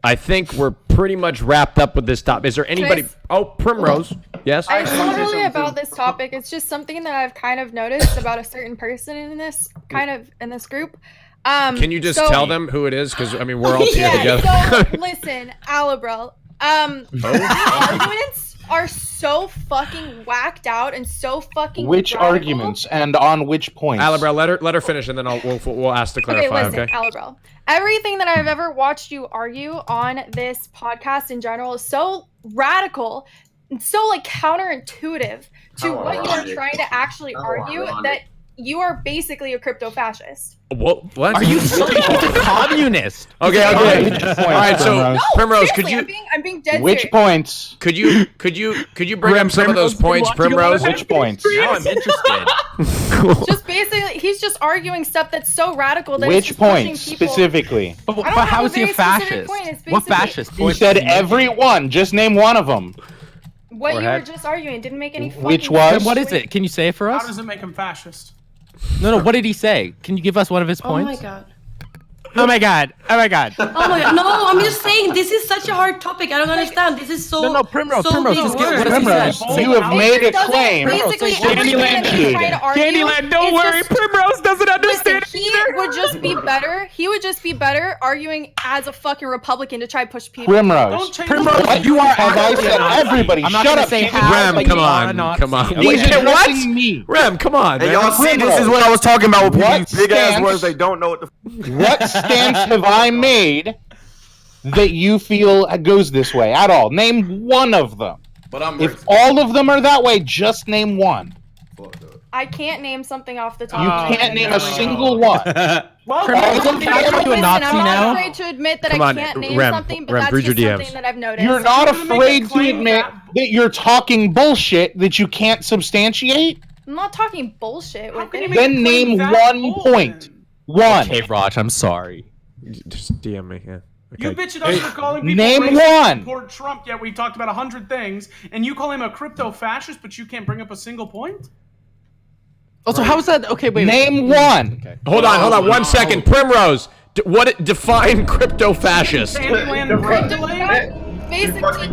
Speaker 6: I think we're pretty much wrapped up with this topic. Is there anybody? Oh, Primrose. Yes.
Speaker 15: It's not really about this topic. It's just something that I've kind of noticed about a certain person in this group.
Speaker 6: Can you just tell them who it is? Because I mean, we're all here together.
Speaker 15: So listen, Alabrel. Arguments are so fucking whacked out and so fucking.
Speaker 13: Which
Speaker 15: radical.
Speaker 13: arguments and on which points?
Speaker 6: Alabrel, let her finish, and then we'll ask to clarify.
Speaker 15: Okay, listen, Alabrel. Everything that I've ever watched you argue on this podcast in general is so radical and so like counterintuitive to what you are trying to actually argue that you are basically a crypto fascist.
Speaker 6: What?
Speaker 14: Are you communist?
Speaker 6: Okay. All right. So Primrose, could you?
Speaker 15: I'm being dead
Speaker 13: Which
Speaker 15: serious.
Speaker 13: points?
Speaker 6: Could you bring up some of those points, Primrose?
Speaker 13: Which points?
Speaker 14: Now I'm interested.
Speaker 15: Just basically, he's just arguing stuff that's so radical that it's
Speaker 13: Which
Speaker 15: just pushing
Speaker 13: points
Speaker 15: people.
Speaker 13: specifically?
Speaker 14: But how is he a fascist? What fascist?
Speaker 13: You said every one. Just name one of them.
Speaker 15: What you were just arguing didn't make any fucking
Speaker 13: Which was?
Speaker 15: sense.
Speaker 14: What is it? Can you say it for
Speaker 4: How
Speaker 14: us?
Speaker 4: does it make him fascist?
Speaker 14: No. What did he say? Can you give us one of his
Speaker 10: Oh my
Speaker 14: points?
Speaker 10: god.
Speaker 14: Oh my god. Oh my god.
Speaker 10: Oh my god. No, I'm just saying this is such a hard topic. I don't understand. This is so.
Speaker 14: No, Primrose.
Speaker 10: So
Speaker 14: Primrose.
Speaker 10: big
Speaker 14: Just get
Speaker 10: word.
Speaker 14: what does he
Speaker 13: Primrose,
Speaker 14: say?
Speaker 13: you have made a
Speaker 15: Doesn't
Speaker 13: claim.
Speaker 15: basically
Speaker 13: Candyland
Speaker 15: everything that he's trying to argue
Speaker 2: Candyland, don't
Speaker 15: is
Speaker 2: worry.
Speaker 15: just-
Speaker 2: Primrose doesn't understand
Speaker 15: Listen, he would just be better. He would just be better arguing as a fucking Republican to try to push people.
Speaker 13: Primrose.
Speaker 2: Primrose,
Speaker 13: What
Speaker 14: you are
Speaker 13: have I
Speaker 14: actually
Speaker 13: said?
Speaker 14: a Nazi.
Speaker 13: Everybody,
Speaker 14: I'm not
Speaker 13: shut
Speaker 14: gonna
Speaker 13: up.
Speaker 14: say
Speaker 13: Candy.
Speaker 14: how,
Speaker 6: Rem,
Speaker 14: but
Speaker 6: come
Speaker 14: you are a
Speaker 6: on,
Speaker 14: Nazi.
Speaker 6: come on.
Speaker 13: He's
Speaker 6: Wait, what?
Speaker 13: addressing me.
Speaker 6: Rem, come on,
Speaker 1: Hey,
Speaker 6: man.
Speaker 1: y'all see, this is what I was talking about with people
Speaker 13: What
Speaker 1: use big ass
Speaker 13: stance-
Speaker 1: words they don't know what the.
Speaker 13: What stance have I made that you feel goes this way at all? Name one of them.
Speaker 1: But I'm
Speaker 13: If all of them are that way, just name one.
Speaker 15: I can't name something off the top.
Speaker 13: You can't name a single one.
Speaker 4: Well,
Speaker 14: Primrose, can I call you a
Speaker 15: Listen,
Speaker 14: Nazi
Speaker 15: I'm not
Speaker 14: now?
Speaker 15: afraid to admit that
Speaker 6: Come
Speaker 15: I
Speaker 6: on,
Speaker 15: can't name
Speaker 6: Rem,
Speaker 15: something, but
Speaker 6: Rem,
Speaker 15: that's
Speaker 6: read
Speaker 15: just
Speaker 6: your
Speaker 15: something
Speaker 6: DMs.
Speaker 15: that I've noticed.
Speaker 13: You're not
Speaker 4: gonna make a
Speaker 13: afraid to
Speaker 4: claim
Speaker 13: admit that you're talking bullshit that you can't substantiate?
Speaker 15: I'm not talking bullshit with
Speaker 4: can you
Speaker 15: it.
Speaker 4: make
Speaker 13: Then name
Speaker 4: that
Speaker 13: one
Speaker 4: bold,
Speaker 13: point. One.
Speaker 14: Okay, Raj, I'm sorry.
Speaker 6: Just DM me. Yeah.
Speaker 4: You
Speaker 6: Okay.
Speaker 4: bitch at us for calling people
Speaker 13: Name
Speaker 4: racist
Speaker 13: one.
Speaker 4: and support Trump, yet we talked about 100 things, and you call him a crypto fascist, but you can't bring up a single point?
Speaker 14: Also, how is that? Okay, wait.
Speaker 13: Name one.
Speaker 14: Okay.
Speaker 6: Hold on, 1 second. Primrose, define crypto fascist?
Speaker 4: Candyland regulate?
Speaker 15: Basically,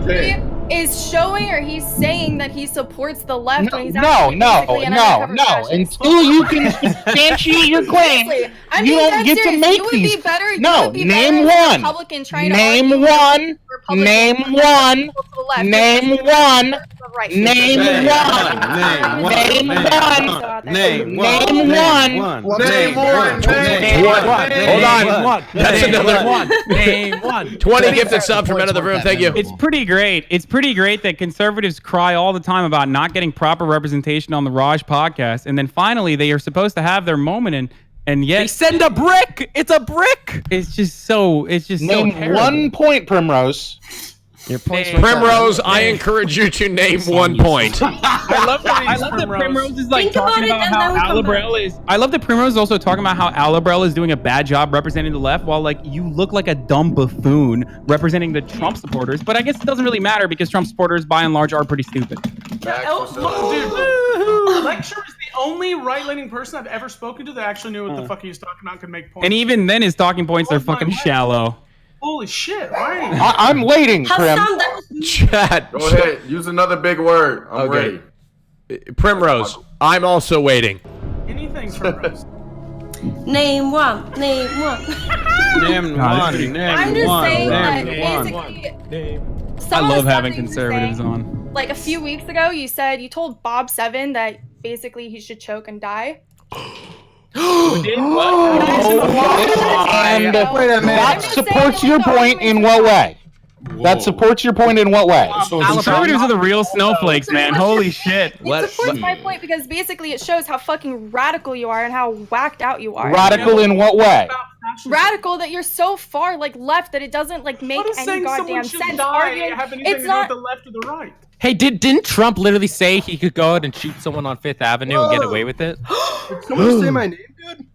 Speaker 15: he is showing or he's saying that he supports the left when he's
Speaker 13: No,
Speaker 15: actually basically an undercover fascist.
Speaker 13: Until you can substantiate your claim,
Speaker 15: Seriously, I'm
Speaker 13: you
Speaker 15: being
Speaker 13: don't
Speaker 15: dead
Speaker 13: get to
Speaker 15: serious.
Speaker 13: make
Speaker 15: You would
Speaker 13: these.
Speaker 15: be better. You
Speaker 13: No,
Speaker 15: would be
Speaker 13: name
Speaker 15: better as a
Speaker 13: one.
Speaker 15: Republican trying to
Speaker 13: Name
Speaker 15: argue
Speaker 13: one.
Speaker 15: Republican
Speaker 13: Name
Speaker 15: to
Speaker 13: one.
Speaker 15: the left.
Speaker 13: Name
Speaker 15: You're
Speaker 13: one.
Speaker 15: to the right.
Speaker 13: Name one. Name one. Name one.
Speaker 1: Name one.
Speaker 6: Hold on. That's another one.
Speaker 14: Name one.
Speaker 6: 20 gifted subs from Men of the Room. Thank you.
Speaker 2: It's pretty great. It's pretty great that conservatives cry all the time about not getting proper representation on the Raj podcast, and then finally they are supposed to have their moment, and yet
Speaker 14: They send a brick. It's a brick.
Speaker 2: it's just so
Speaker 13: Name
Speaker 2: terrible.
Speaker 13: one point, Primrose.
Speaker 6: Primrose, I encourage you to name 1 point.
Speaker 2: I love that Primrose is like
Speaker 10: Think about
Speaker 2: talking
Speaker 10: it
Speaker 2: about
Speaker 10: and
Speaker 2: how
Speaker 10: then we'll come
Speaker 2: Alabrel is. I love that Primrose is also talking about how Alabrel is doing a bad job representing the left, while like you look like a dumb buffoon representing the Trump supporters. But I guess it doesn't really matter because Trump supporters, by and large, are pretty stupid.
Speaker 4: Dude, Lecture is the only right-leaning person I've ever spoken to that actually knew what the fuck he was talking about and could make points.
Speaker 2: And even then, his talking points are fucking shallow.
Speaker 4: Holy shit, right?
Speaker 13: I'm waiting, Prim.
Speaker 10: Hassan, that was
Speaker 6: Chat.
Speaker 1: Go ahead. Use another big word. I'm
Speaker 6: Okay.
Speaker 1: ready.
Speaker 6: Primrose, I'm also waiting.
Speaker 4: Anything from us.
Speaker 10: name one. Name one.
Speaker 11: Name one.
Speaker 15: I'm just saying that basically.
Speaker 2: I love having
Speaker 15: something to
Speaker 2: conservatives
Speaker 15: say.
Speaker 2: on.
Speaker 15: Like a few weeks ago, you said you told Bob 7 that basically he should choke and die.
Speaker 13: And
Speaker 12: Wait a minute.
Speaker 13: that supports your point in what way? That supports your point in what way?
Speaker 2: Conservatives are the real snowflakes, man. Holy shit.
Speaker 15: It supports my point because basically it shows how fucking radical you are and how whacked out you are.
Speaker 13: Radical in what way?
Speaker 15: Radical that you're so far like left that it doesn't like make any goddamn sense. Arguing, it's not
Speaker 4: the left or the right.
Speaker 14: Hey, didn't Trump literally say he could go out and shoot someone on Fifth Avenue and get away with it?
Speaker 20: Did someone say my name, dude?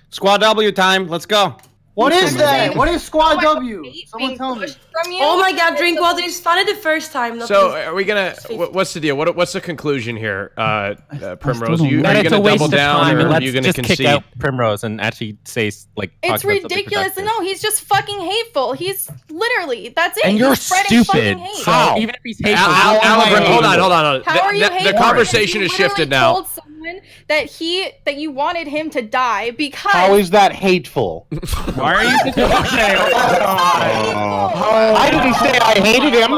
Speaker 11: Squad W time. Let's go.
Speaker 12: What is that? What is Squad W? Someone tell me.
Speaker 10: Oh my God, Drinkwaterr is funny the first time.
Speaker 6: So are we gonna? What's the deal? What's the conclusion here, Primrose? Are you
Speaker 14: It's a
Speaker 6: gonna
Speaker 14: waste
Speaker 6: double
Speaker 14: of
Speaker 6: down,
Speaker 14: time,
Speaker 6: or
Speaker 14: and
Speaker 6: are
Speaker 14: let's
Speaker 6: you gonna
Speaker 14: just
Speaker 6: concede?
Speaker 14: kick out Primrose and actually say like. talk
Speaker 15: It's
Speaker 14: about something
Speaker 15: ridiculous.
Speaker 14: productive.
Speaker 15: No, he's just fucking hateful. He's literally that's it.
Speaker 14: And you're
Speaker 15: He's spreading fucking
Speaker 14: stupid.
Speaker 15: hate.
Speaker 14: So even if he's hateful,
Speaker 6: Hold on.
Speaker 15: How are you
Speaker 6: The
Speaker 15: hateful?
Speaker 6: conversation
Speaker 15: Because
Speaker 6: has
Speaker 15: you
Speaker 6: shifted
Speaker 15: literally
Speaker 6: now.
Speaker 15: told someone that you wanted him to die because.
Speaker 13: How is that hateful?
Speaker 2: Why are you
Speaker 13: I didn't say I hated him.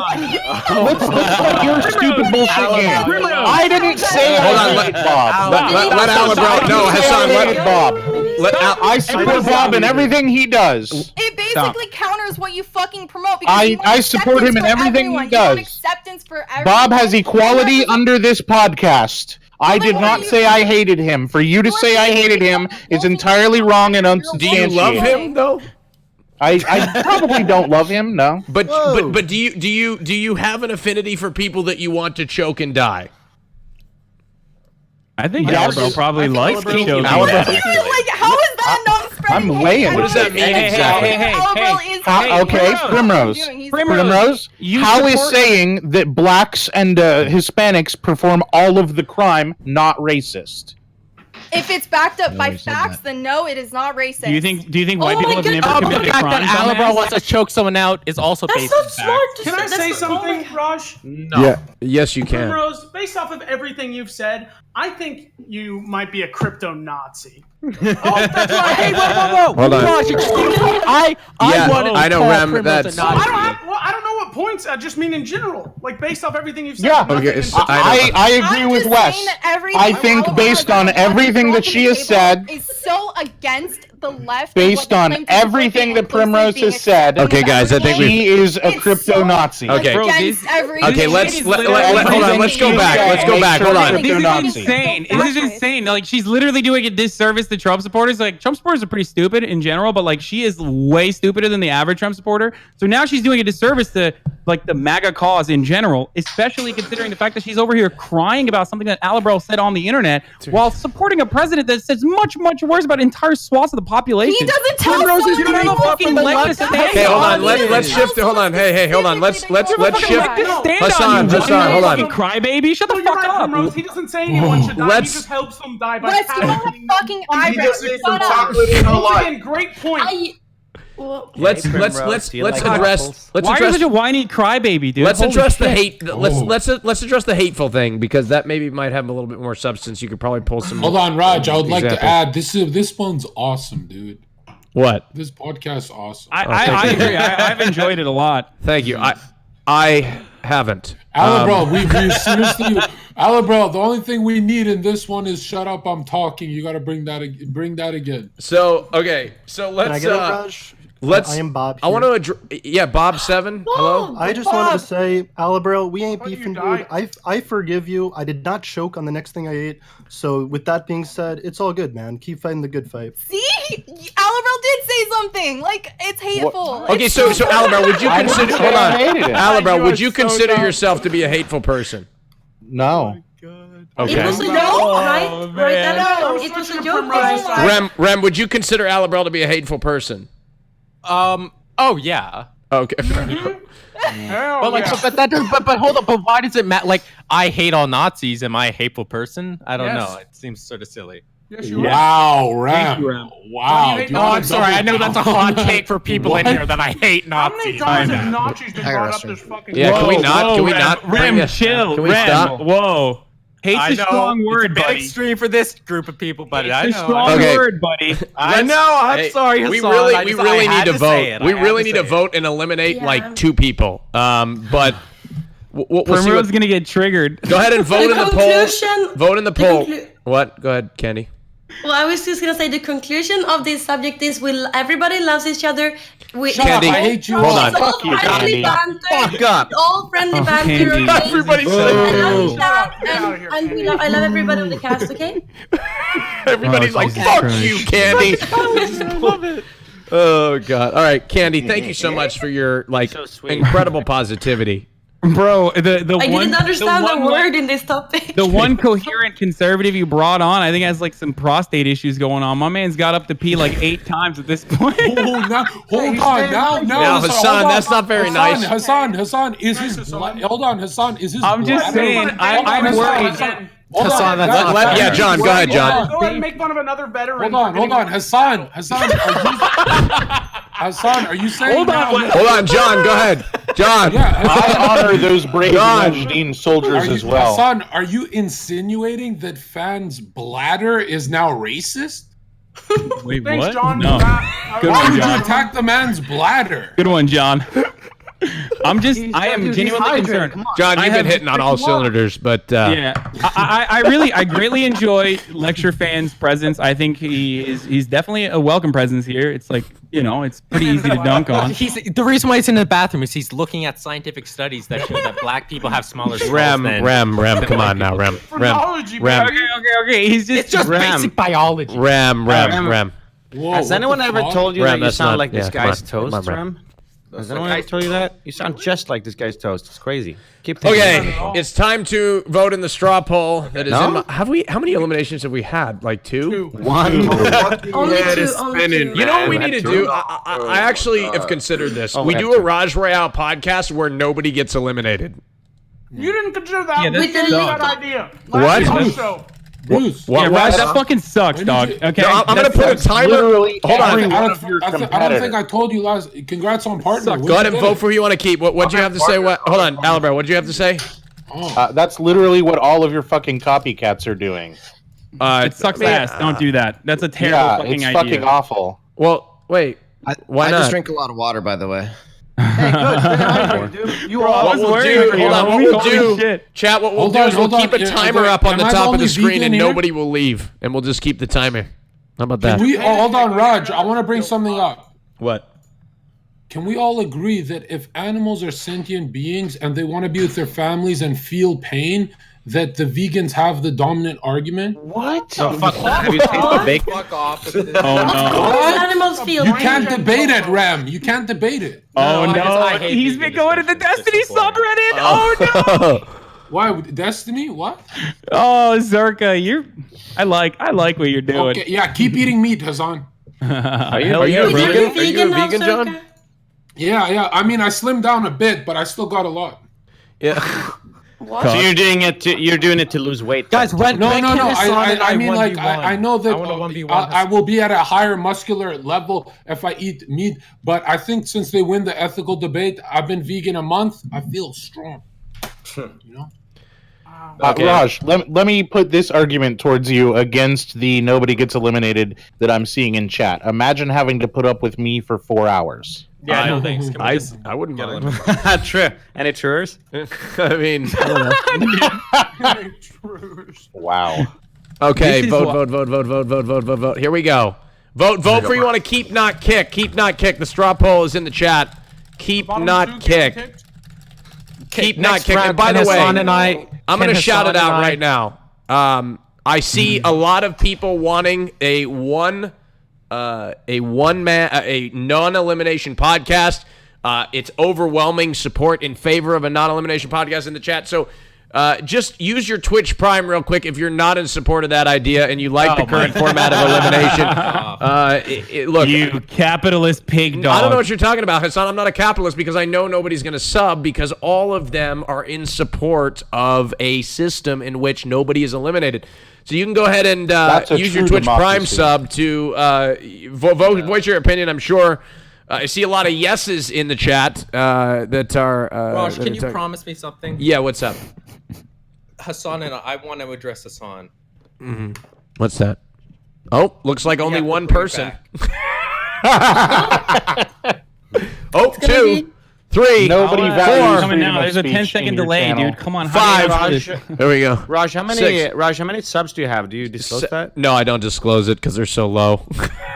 Speaker 13: Let's play your stupid bullshit game. I didn't say I hated Bob.
Speaker 6: Let Alan bro. No, Hassan. Let
Speaker 13: Bob. I support Bob in everything he does.
Speaker 15: It basically counters what you fucking promote. Because you want
Speaker 13: I support him in
Speaker 15: acceptance for
Speaker 13: everything
Speaker 15: everyone.
Speaker 13: he
Speaker 15: You want
Speaker 13: does.
Speaker 15: acceptance for everyone.
Speaker 13: Bob has equality under this podcast. I did not say I hated him. For you to say I hated him is entirely wrong and
Speaker 6: Do
Speaker 13: unsubstantiated.
Speaker 6: you love him though?
Speaker 13: I probably don't love him. No.
Speaker 6: But do you have an affinity for people that you want to choke and die?
Speaker 2: I think
Speaker 13: Yes.
Speaker 2: Alabro probably likes the show.
Speaker 15: Like, how is that not spreading?
Speaker 13: I'm weighing.
Speaker 6: What does that mean exactly?
Speaker 13: Okay, Primrose. How is saying that blacks and Hispanics perform all of the crime not racist?
Speaker 15: If it's backed up by facts, then no, it is not racist.
Speaker 2: Do you think white
Speaker 15: Oh
Speaker 2: people
Speaker 15: my
Speaker 2: have never
Speaker 15: God.
Speaker 14: The
Speaker 2: committed
Speaker 14: fact
Speaker 2: crimes?
Speaker 14: that Alabro
Speaker 2: dumbass?
Speaker 14: wants to choke someone out is also
Speaker 10: That's
Speaker 14: based
Speaker 10: not
Speaker 14: on
Speaker 10: smart to
Speaker 4: Can I
Speaker 10: say.
Speaker 4: say
Speaker 10: That's
Speaker 4: something, Raj?
Speaker 14: No.
Speaker 6: Yeah. Yes, you can.
Speaker 4: Primrose, based off of everything you've said, I think you might be a crypto Nazi.
Speaker 14: Hey, whoa.
Speaker 6: Hold on.
Speaker 14: Raj, excuse me. I wanted to
Speaker 6: I know,
Speaker 14: call
Speaker 6: Rem.
Speaker 14: Primrose
Speaker 6: That's.
Speaker 14: a Nazi.
Speaker 4: I don't know what points. I just mean in general, like based off everything you've said.
Speaker 13: Yeah.
Speaker 4: nothing
Speaker 6: Okay,
Speaker 4: in
Speaker 6: so
Speaker 4: particular.
Speaker 13: I agree with Wes. I think based on everything that she has said,
Speaker 15: is so against the left.
Speaker 13: based on everything that Primrose has said,
Speaker 6: Okay, guys, I think
Speaker 13: she is a crypto Nazi.
Speaker 6: Okay.
Speaker 15: Against everything.
Speaker 6: Okay, let's hold on. Let's go back. Let's go back. Hold on.
Speaker 2: This is insane. This is insane. Like she's literally doing a disservice to Trump supporters. Like Trump supporters are pretty stupid in general, but like she is way stupider than the average Trump supporter. So now she's doing a disservice to like the MAGA cause in general, especially considering the fact that she's over here crying about something that Alabro said on the internet while supporting a president that says much worse about entire swaths of the population.
Speaker 15: He doesn't tell
Speaker 2: Primrose is
Speaker 15: someone
Speaker 2: doing
Speaker 15: to
Speaker 2: a fucking
Speaker 15: vote for
Speaker 2: leftist
Speaker 15: the
Speaker 2: stand.
Speaker 6: Okay, hold on.
Speaker 15: Let's
Speaker 6: Let's shift. Hold on. Hey, hold on. Let's shift.
Speaker 2: Hassan,
Speaker 6: Hold on.
Speaker 2: crybaby, shut the
Speaker 4: You're
Speaker 2: fuck
Speaker 4: right,
Speaker 2: up.
Speaker 4: Primrose. He doesn't say anyone should die.
Speaker 6: Let's-
Speaker 4: He just helps them die by
Speaker 15: Wes, you don't have
Speaker 4: having
Speaker 15: fucking eyebrows. Shut up.
Speaker 4: Once again, great point.
Speaker 6: Let's
Speaker 11: Primrose,
Speaker 6: address.
Speaker 11: do you
Speaker 6: Let's
Speaker 11: like
Speaker 6: address.
Speaker 11: apples?
Speaker 6: Let's
Speaker 2: Why are you
Speaker 6: address.
Speaker 2: such a whiny crybaby, dude?
Speaker 6: Let's
Speaker 2: Holy
Speaker 6: address the
Speaker 2: shit.
Speaker 6: hate. Let's address the hateful thing because that maybe might have a little bit more substance. You could probably pull some.
Speaker 8: Hold on, Raj. I would like to
Speaker 6: examples.
Speaker 8: add this one's awesome, dude.
Speaker 6: What?
Speaker 8: This podcast is awesome.
Speaker 2: I agree. I've enjoyed it a lot.
Speaker 6: Thank you. I haven't.
Speaker 8: Alabro, we seriously, Alabro. The only thing we need in this one is shut up. I'm talking. You got to bring that again.
Speaker 6: So okay. So let's.
Speaker 20: Can I get it, Raj?
Speaker 6: Let's.
Speaker 20: I am Bob.
Speaker 6: I want to. Yeah, Bob 7. Hello.
Speaker 20: I just wanted to say, Alabro, we ain't beefing, dude. I forgive you. I did not choke on the next thing I ate. So with that being said, it's all good, man. Keep fighting the good fight.
Speaker 15: See, Alabro did say something. Like it's hateful.
Speaker 6: Okay, so Alabro, would you
Speaker 13: I didn't
Speaker 6: consider?
Speaker 13: say
Speaker 6: Hold
Speaker 13: I
Speaker 6: on,
Speaker 13: hated him.
Speaker 6: Alabro, would you
Speaker 13: You are so
Speaker 6: consider
Speaker 13: dumb.
Speaker 6: yourself to be a hateful person?
Speaker 13: No.
Speaker 6: Okay.
Speaker 10: It was a joke, right? Right, that it was a joke.
Speaker 6: Rem, would you consider Alabro to be a hateful person?
Speaker 14: Oh yeah.
Speaker 6: Okay.
Speaker 14: But like, but that does. But hold up. But why does it matter? Like, I hate all Nazis. Am I a hateful person? I don't know. It seems sort of silly.
Speaker 4: Yes, you
Speaker 8: Wow,
Speaker 4: are.
Speaker 8: Rem. Wow.
Speaker 4: hate
Speaker 8: Do you
Speaker 14: Oh,
Speaker 8: wanna
Speaker 14: I'm sorry. I know
Speaker 8: double-
Speaker 14: that's a hot take for people in here that I hate
Speaker 4: How many
Speaker 14: Nazis.
Speaker 4: times have Nazis been brought up this fucking
Speaker 6: Yeah, can we not? Can we not?
Speaker 2: Rem,
Speaker 6: bring it-
Speaker 2: chill.
Speaker 6: Can we
Speaker 2: Rem,
Speaker 6: stop?
Speaker 2: whoa. Hate's
Speaker 14: I
Speaker 2: a
Speaker 14: know.
Speaker 2: strong word,
Speaker 14: it's a bit
Speaker 2: buddy.
Speaker 14: extreme for this group of people, but I
Speaker 2: It's a
Speaker 14: know.
Speaker 2: strong
Speaker 6: Okay.
Speaker 2: word, buddy.
Speaker 14: I know. I'm
Speaker 6: Hey,
Speaker 14: sorry, Hassan.
Speaker 6: we really
Speaker 14: I
Speaker 6: need to
Speaker 14: say
Speaker 6: vote.
Speaker 14: it.
Speaker 6: We
Speaker 14: I had
Speaker 6: really
Speaker 14: to
Speaker 6: need to
Speaker 14: say
Speaker 6: vote and eliminate like 2 people. But we'll see.
Speaker 2: Primrose
Speaker 6: What,
Speaker 2: gonna get triggered.
Speaker 6: go ahead and vote in the poll.
Speaker 10: conclusion-
Speaker 6: Vote in the poll. What? Go ahead, Candy.
Speaker 10: Well, I was just gonna say the conclusion of this subject is everybody loves each other.
Speaker 6: Candy,
Speaker 8: I hate you.
Speaker 6: Hold on.
Speaker 10: Fuck you, Candy.
Speaker 6: Fuck up.
Speaker 10: It's all friendly banter. Okay?
Speaker 6: Everybody
Speaker 10: I love you, chat, and I love everybody on the cast. Okay.
Speaker 6: Everybody's like,
Speaker 2: Jesus
Speaker 6: fuck
Speaker 2: Christ.
Speaker 6: you, Candy. I love it. Oh God! All right, Candy. Thank you so much for your incredible positivity,
Speaker 2: Bro. The
Speaker 10: I
Speaker 2: one,
Speaker 10: didn't understand the
Speaker 2: one,
Speaker 10: word in this topic.
Speaker 2: The one coherent conservative you brought on, I think, has like some prostate issues going on. My man's got up to pee like 8 times at this point.
Speaker 8: Hold on.
Speaker 6: Now, Hassan, that's not very nice.
Speaker 8: Hassan, is his hold on, Hassan, is his
Speaker 2: I'm just saying, I'm worried.
Speaker 6: Hassan, yeah, John, go ahead, John.
Speaker 4: Go ahead and make fun of another veteran.
Speaker 8: Hold on, Hassan, are you saying?
Speaker 6: Hold on, John, go ahead, John.
Speaker 13: I honor those brave Mujahideen soldiers as well.
Speaker 8: Hassan, are you insinuating that Fan's bladder is now racist?
Speaker 2: Wait,
Speaker 4: Thanks,
Speaker 2: what?
Speaker 4: John.
Speaker 2: No. Good
Speaker 8: Why
Speaker 2: one,
Speaker 8: would you
Speaker 2: John.
Speaker 8: attack the man's bladder?
Speaker 2: Good one, John. I am genuinely concerned.
Speaker 6: John, you've been hitting on all cylinders, but
Speaker 2: yeah, I greatly enjoy lecture fans' presence. I think he's definitely a welcome presence here. It's like, it's pretty easy to dunk on.
Speaker 14: The reason why he's in the bathroom is he's looking at scientific studies that show that black people have smaller skulls
Speaker 6: Rem,
Speaker 14: than
Speaker 6: come on now, Rem.
Speaker 2: Okay.
Speaker 14: It's just basic biology.
Speaker 6: Rem.
Speaker 11: Whoa, has anyone ever told you that you sound like this guy's
Speaker 6: come on,
Speaker 11: toast, Rem? Has anyone ever told you that? You sound just like this guy's toast. It's crazy.
Speaker 6: Okay, it's time to vote in the straw poll. That is in. How many eliminations have we had? Like 2?
Speaker 11: 1.
Speaker 10: Only two.
Speaker 6: You know what we need to do? I actually have considered this. We do a Rajj Royale podcast where nobody gets eliminated.
Speaker 4: You didn't consider that.
Speaker 2: Yeah,
Speaker 4: We
Speaker 2: that's
Speaker 4: did
Speaker 2: dumb.
Speaker 4: that idea.
Speaker 6: What?
Speaker 4: Last show.
Speaker 8: Bruce.
Speaker 2: Yeah, Raj, that fucking sucks, dog. Okay,
Speaker 6: No, I'm gonna put a timer. Hold on.
Speaker 8: I don't think I told you last. Congrats on partner.
Speaker 6: Go ahead and vote for who you want to keep. What'd you have to say? Hold on, Alabama. What'd you have to say?
Speaker 13: That's literally what all of your fucking copycats are doing.
Speaker 2: It sucks ass. Don't do that. That's a terrible fucking
Speaker 13: it's
Speaker 2: idea.
Speaker 13: fucking awful.
Speaker 6: Well, wait. Why
Speaker 3: I
Speaker 6: not?
Speaker 3: just drink a lot of water, by the way.
Speaker 12: Hey, good. Stay hydrated, dude. You all.
Speaker 6: What we'll do, chat, what we'll do is we'll keep a timer up on the top of the screen and nobody will leave. And we'll just keep the timer. How about that?
Speaker 8: Hold on, Raj. I want to bring something up.
Speaker 6: What?
Speaker 8: Can we all agree that if animals are sentient beings and they want to be with their families and feel pain, that the vegans have the dominant argument?
Speaker 11: What? Oh, fuck. Have you tasted bacon?
Speaker 14: Fuck off.
Speaker 2: Oh no.
Speaker 10: Animals feel
Speaker 8: You
Speaker 10: pain.
Speaker 8: can't debate it, Ram. You can't debate it.
Speaker 2: Oh no.
Speaker 14: I hate
Speaker 2: He's been going to the Destiny subreddit. Oh no.
Speaker 8: Why? Destiny? What?
Speaker 2: Oh, Zerka, I like what you're doing.
Speaker 8: Okay, yeah, keep eating meat, Hassan.
Speaker 6: Are you a vegan? Are you a vegan, John?
Speaker 8: Yeah. I mean, I slimmed down a bit, but I still got a lot.
Speaker 6: Yeah.
Speaker 10: What?
Speaker 11: So you're doing it to lose weight,
Speaker 14: guys.
Speaker 8: No. I mean, like, I know that I will be at a higher muscular level if I eat meat. But I think since they win the ethical debate, I've been vegan a month. I feel strong. You know.
Speaker 13: Okay. Raj, let me put this argument towards you against the nobody gets eliminated that I'm seeing in chat. Imagine having to put up with me for 4 hours.
Speaker 14: Yeah, no thanks.
Speaker 6: I wouldn't mind.
Speaker 11: True. Any truers?
Speaker 6: I mean,
Speaker 13: Wow.
Speaker 6: Okay, vote. Here we go. Vote for who you want to keep, not kick. Keep, not kick. The straw poll is in the chat. Keep, not kick. Keep, not kick. And by the way, I'm going to shout it out right now. I see a lot of people wanting a non-elimination podcast. It's overwhelming support in favor of a non-elimination podcast in the chat. So just use your Twitch Prime real quick if you're not in support of that idea and you like the current format of elimination. Look,
Speaker 2: you capitalist pig dog.
Speaker 6: I don't know what you're talking about, Hassan. I'm not a capitalist because I know nobody's going to sub because all of them are in support of a system in which nobody is eliminated. So you can go ahead and use your Twitch Prime sub to voice your opinion. I'm sure I see a lot of yeses in the chat that are.
Speaker 14: Raj, can you promise me something?
Speaker 6: Yeah, what's up?
Speaker 14: Hassan and I want to address Hassan.
Speaker 6: Mm-hmm. What's that? Oh, looks like only one person. Oh, 2. 3.
Speaker 13: Nobody
Speaker 2: Four.
Speaker 13: values
Speaker 2: Coming
Speaker 13: freedom
Speaker 2: now.
Speaker 13: of
Speaker 2: There's a
Speaker 13: speech
Speaker 2: 10-second
Speaker 13: in your
Speaker 2: delay,
Speaker 13: channel.
Speaker 2: dude. Come on.
Speaker 6: 5.
Speaker 11: Raj,
Speaker 6: Here we go.
Speaker 11: Raj, how many
Speaker 6: 6.
Speaker 11: subs do you have? Do you disclose that?
Speaker 6: No, I don't disclose it because they're so low.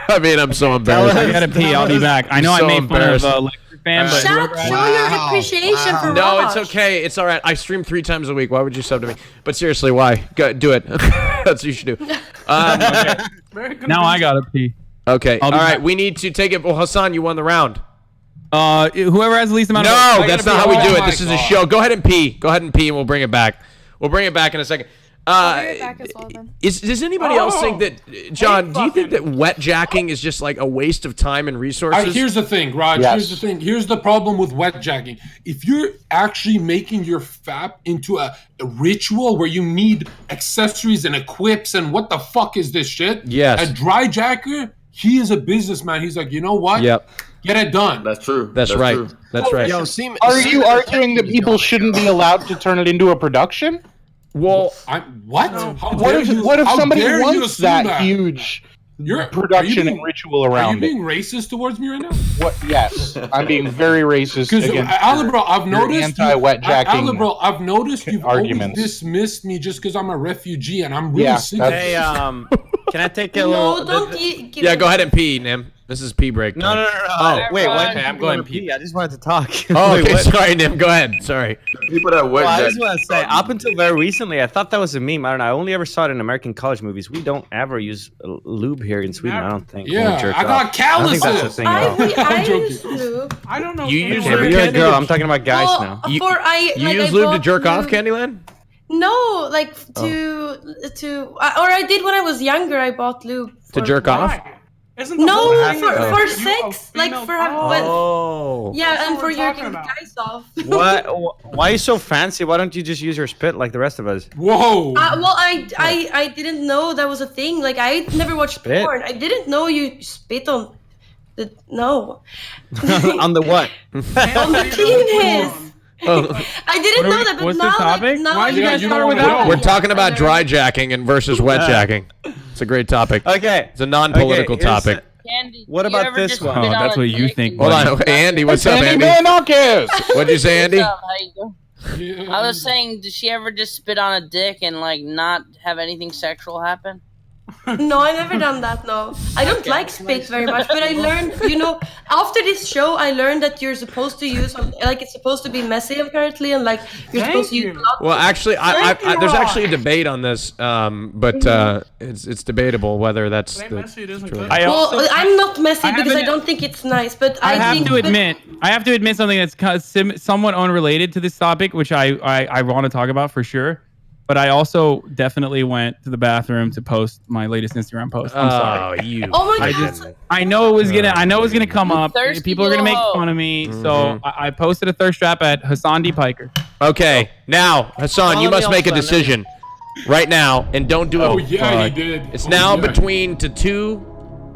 Speaker 6: I mean, I'm so embarrassed.
Speaker 2: I gotta pee. I'll be back. I know I
Speaker 6: So
Speaker 2: made fun of
Speaker 6: embarrassed.
Speaker 2: Electric fan, but
Speaker 10: Show your appreciation for
Speaker 6: No,
Speaker 10: Raj.
Speaker 6: it's okay. It's all right. I stream 3 times a week. Why would you sub to me? But seriously, why? Go, do it. That's what you should do.
Speaker 2: now I gotta pee.
Speaker 6: Okay. All
Speaker 2: I'll be
Speaker 6: right.
Speaker 2: back.
Speaker 6: We need to take it. Well, Hassan, you won the round.
Speaker 2: Whoever has the least amount of
Speaker 6: No,
Speaker 2: votes.
Speaker 6: that's not how we do it. This is a show. Go ahead and pee. Go ahead and pee, and we'll bring it back. We'll bring it back in a second. Does anybody else think that, John, do you think that wet jacking is just like a waste of time and resources?
Speaker 8: Here's the thing, Raj.
Speaker 6: Yes.
Speaker 8: Here's the thing. Here's the problem with wet jacking. If you're actually making your fap into a ritual where you need accessories and equips and what the fuck is this shit?
Speaker 6: Yes.
Speaker 8: A dry jacker, he is a businessman. He's like, you know what?
Speaker 6: Yep.
Speaker 8: Get it done.
Speaker 1: That's true.
Speaker 6: That's right.
Speaker 1: True.
Speaker 6: That's right.
Speaker 13: Are you arguing that people shouldn't be allowed to turn it into a production?
Speaker 6: Well,
Speaker 8: what?
Speaker 13: What if somebody
Speaker 8: dare you
Speaker 13: wants
Speaker 8: assume
Speaker 13: that huge production and ritual
Speaker 8: Are you
Speaker 13: around it?
Speaker 8: being racist towards me right now?
Speaker 13: What? Yes, I'm being very racist
Speaker 8: Because
Speaker 13: against
Speaker 8: Alibro, I've
Speaker 13: your
Speaker 8: noticed
Speaker 13: anti-wet jacking.
Speaker 8: Alibro, I've noticed you've
Speaker 13: arguments.
Speaker 8: always dismissed me just because I'm a refugee, and I'm really
Speaker 13: Yeah,
Speaker 8: sick of
Speaker 11: Hey,
Speaker 8: it.
Speaker 11: can I take a
Speaker 10: No,
Speaker 11: little?
Speaker 10: don't give
Speaker 6: Yeah, go ahead and pee, Nim. This is pee break.
Speaker 11: No,
Speaker 6: time.
Speaker 11: no, no, no.
Speaker 6: Oh,
Speaker 11: Wait, what?
Speaker 5: Okay, I'm going pee.
Speaker 11: I just wanted to talk.
Speaker 6: Oh,
Speaker 11: Wait,
Speaker 6: okay.
Speaker 11: what?
Speaker 6: Sorry, Nim. Go ahead. Sorry.
Speaker 1: People that wet
Speaker 11: Well, I
Speaker 1: jack.
Speaker 11: just want to say, up until very recently, I thought that was a meme. I don't know. I only ever saw it in American college movies. We don't ever use lube here in Sweden. I don't think.
Speaker 8: Yeah,
Speaker 11: We jerk
Speaker 8: I got
Speaker 11: off. I don't think that's a
Speaker 8: calluses.
Speaker 11: thing at all.
Speaker 10: I use lube.
Speaker 4: I don't know.
Speaker 6: You
Speaker 4: if
Speaker 6: use
Speaker 4: anyone-
Speaker 6: lube,
Speaker 11: You're a
Speaker 6: Candy?
Speaker 11: girl. I'm talking about guys
Speaker 10: Well,
Speaker 11: now.
Speaker 6: You,
Speaker 10: for I
Speaker 6: you
Speaker 10: like
Speaker 6: use
Speaker 10: I
Speaker 6: lube to
Speaker 10: bought
Speaker 6: jerk off,
Speaker 10: lube-
Speaker 6: Candyland?
Speaker 10: No, like or I did when I was younger. I bought lube
Speaker 6: To jerk off?
Speaker 4: Why? Isn't the
Speaker 10: No,
Speaker 4: whole thing that
Speaker 10: for
Speaker 4: you
Speaker 10: sex,
Speaker 4: a
Speaker 10: like
Speaker 4: female-
Speaker 10: for having.
Speaker 6: Oh.
Speaker 10: Yeah,
Speaker 4: That's
Speaker 10: and
Speaker 4: what
Speaker 10: for
Speaker 4: we're
Speaker 10: jerking
Speaker 4: talking
Speaker 10: the
Speaker 4: about.
Speaker 10: guys off.
Speaker 11: What? Why are you so fancy? Why don't you just use your spit like the rest of us?
Speaker 8: Whoa.
Speaker 10: Well, I didn't know that was a thing. Like I never watched
Speaker 11: Spit?
Speaker 10: porn. I didn't know you spit on the no
Speaker 11: On the what?
Speaker 10: on the penis. I didn't know that, but
Speaker 2: what's the
Speaker 10: now
Speaker 2: topic?
Speaker 10: now
Speaker 2: Why
Speaker 10: I
Speaker 2: did you guys
Speaker 10: know
Speaker 2: start with
Speaker 10: that.
Speaker 2: that?
Speaker 6: We're talking about
Speaker 10: I
Speaker 6: dry jacking and versus wet jacking. It's a great topic.
Speaker 11: Okay.
Speaker 6: It's a non-political
Speaker 11: Okay, here's
Speaker 6: topic.
Speaker 21: Candy,
Speaker 11: What
Speaker 21: you
Speaker 11: about
Speaker 21: ever
Speaker 11: this
Speaker 21: just
Speaker 11: one?
Speaker 21: spit
Speaker 2: Oh,
Speaker 21: on
Speaker 2: that's
Speaker 21: a
Speaker 2: what you
Speaker 21: dick
Speaker 2: think.
Speaker 21: and-
Speaker 6: Hold on. Hey, Andy, what's up,
Speaker 13: Andy
Speaker 6: Andy?
Speaker 13: Manakis!
Speaker 6: What'd you say, Andy?
Speaker 21: What's up? How you doing? I was saying, did she ever just spit on a dick and like not have anything sexual happen?
Speaker 10: No, I never done that. No, I don't like spit very much. But I learned, after this show, I learned that you're supposed to use like it's supposed to be messy apparently, and like you're supposed to use.
Speaker 6: Well, actually,
Speaker 10: Thank you,
Speaker 6: there's
Speaker 10: Raj.
Speaker 6: actually a debate on this, but it's debatable whether that's
Speaker 4: Ain't
Speaker 6: the.
Speaker 4: messy, it isn't
Speaker 6: truth.
Speaker 4: good.
Speaker 10: Well, I'm not messy
Speaker 2: I
Speaker 10: because I
Speaker 2: haven't-
Speaker 10: don't think it's nice. But
Speaker 2: I
Speaker 10: I
Speaker 2: have
Speaker 10: think
Speaker 2: to admit something that's somewhat unrelated to this topic, which I want to talk about for sure. But I also definitely went to the bathroom to post my latest Instagram post. I'm sorry.
Speaker 6: You.
Speaker 10: Oh my
Speaker 2: I
Speaker 10: god!
Speaker 2: just I know it was gonna come up.
Speaker 21: thirsty
Speaker 2: People are gonna make
Speaker 21: little hoe.
Speaker 2: fun of me. So I posted a thirst trap at Hasanabi Piker.
Speaker 6: Okay, now Hassan, you
Speaker 11: Follow me
Speaker 6: must make a
Speaker 11: also,
Speaker 6: decision right now, and don't do it.
Speaker 8: Oh yeah, he did.
Speaker 6: It's
Speaker 8: Oh,
Speaker 6: now
Speaker 8: yeah.
Speaker 6: between to two.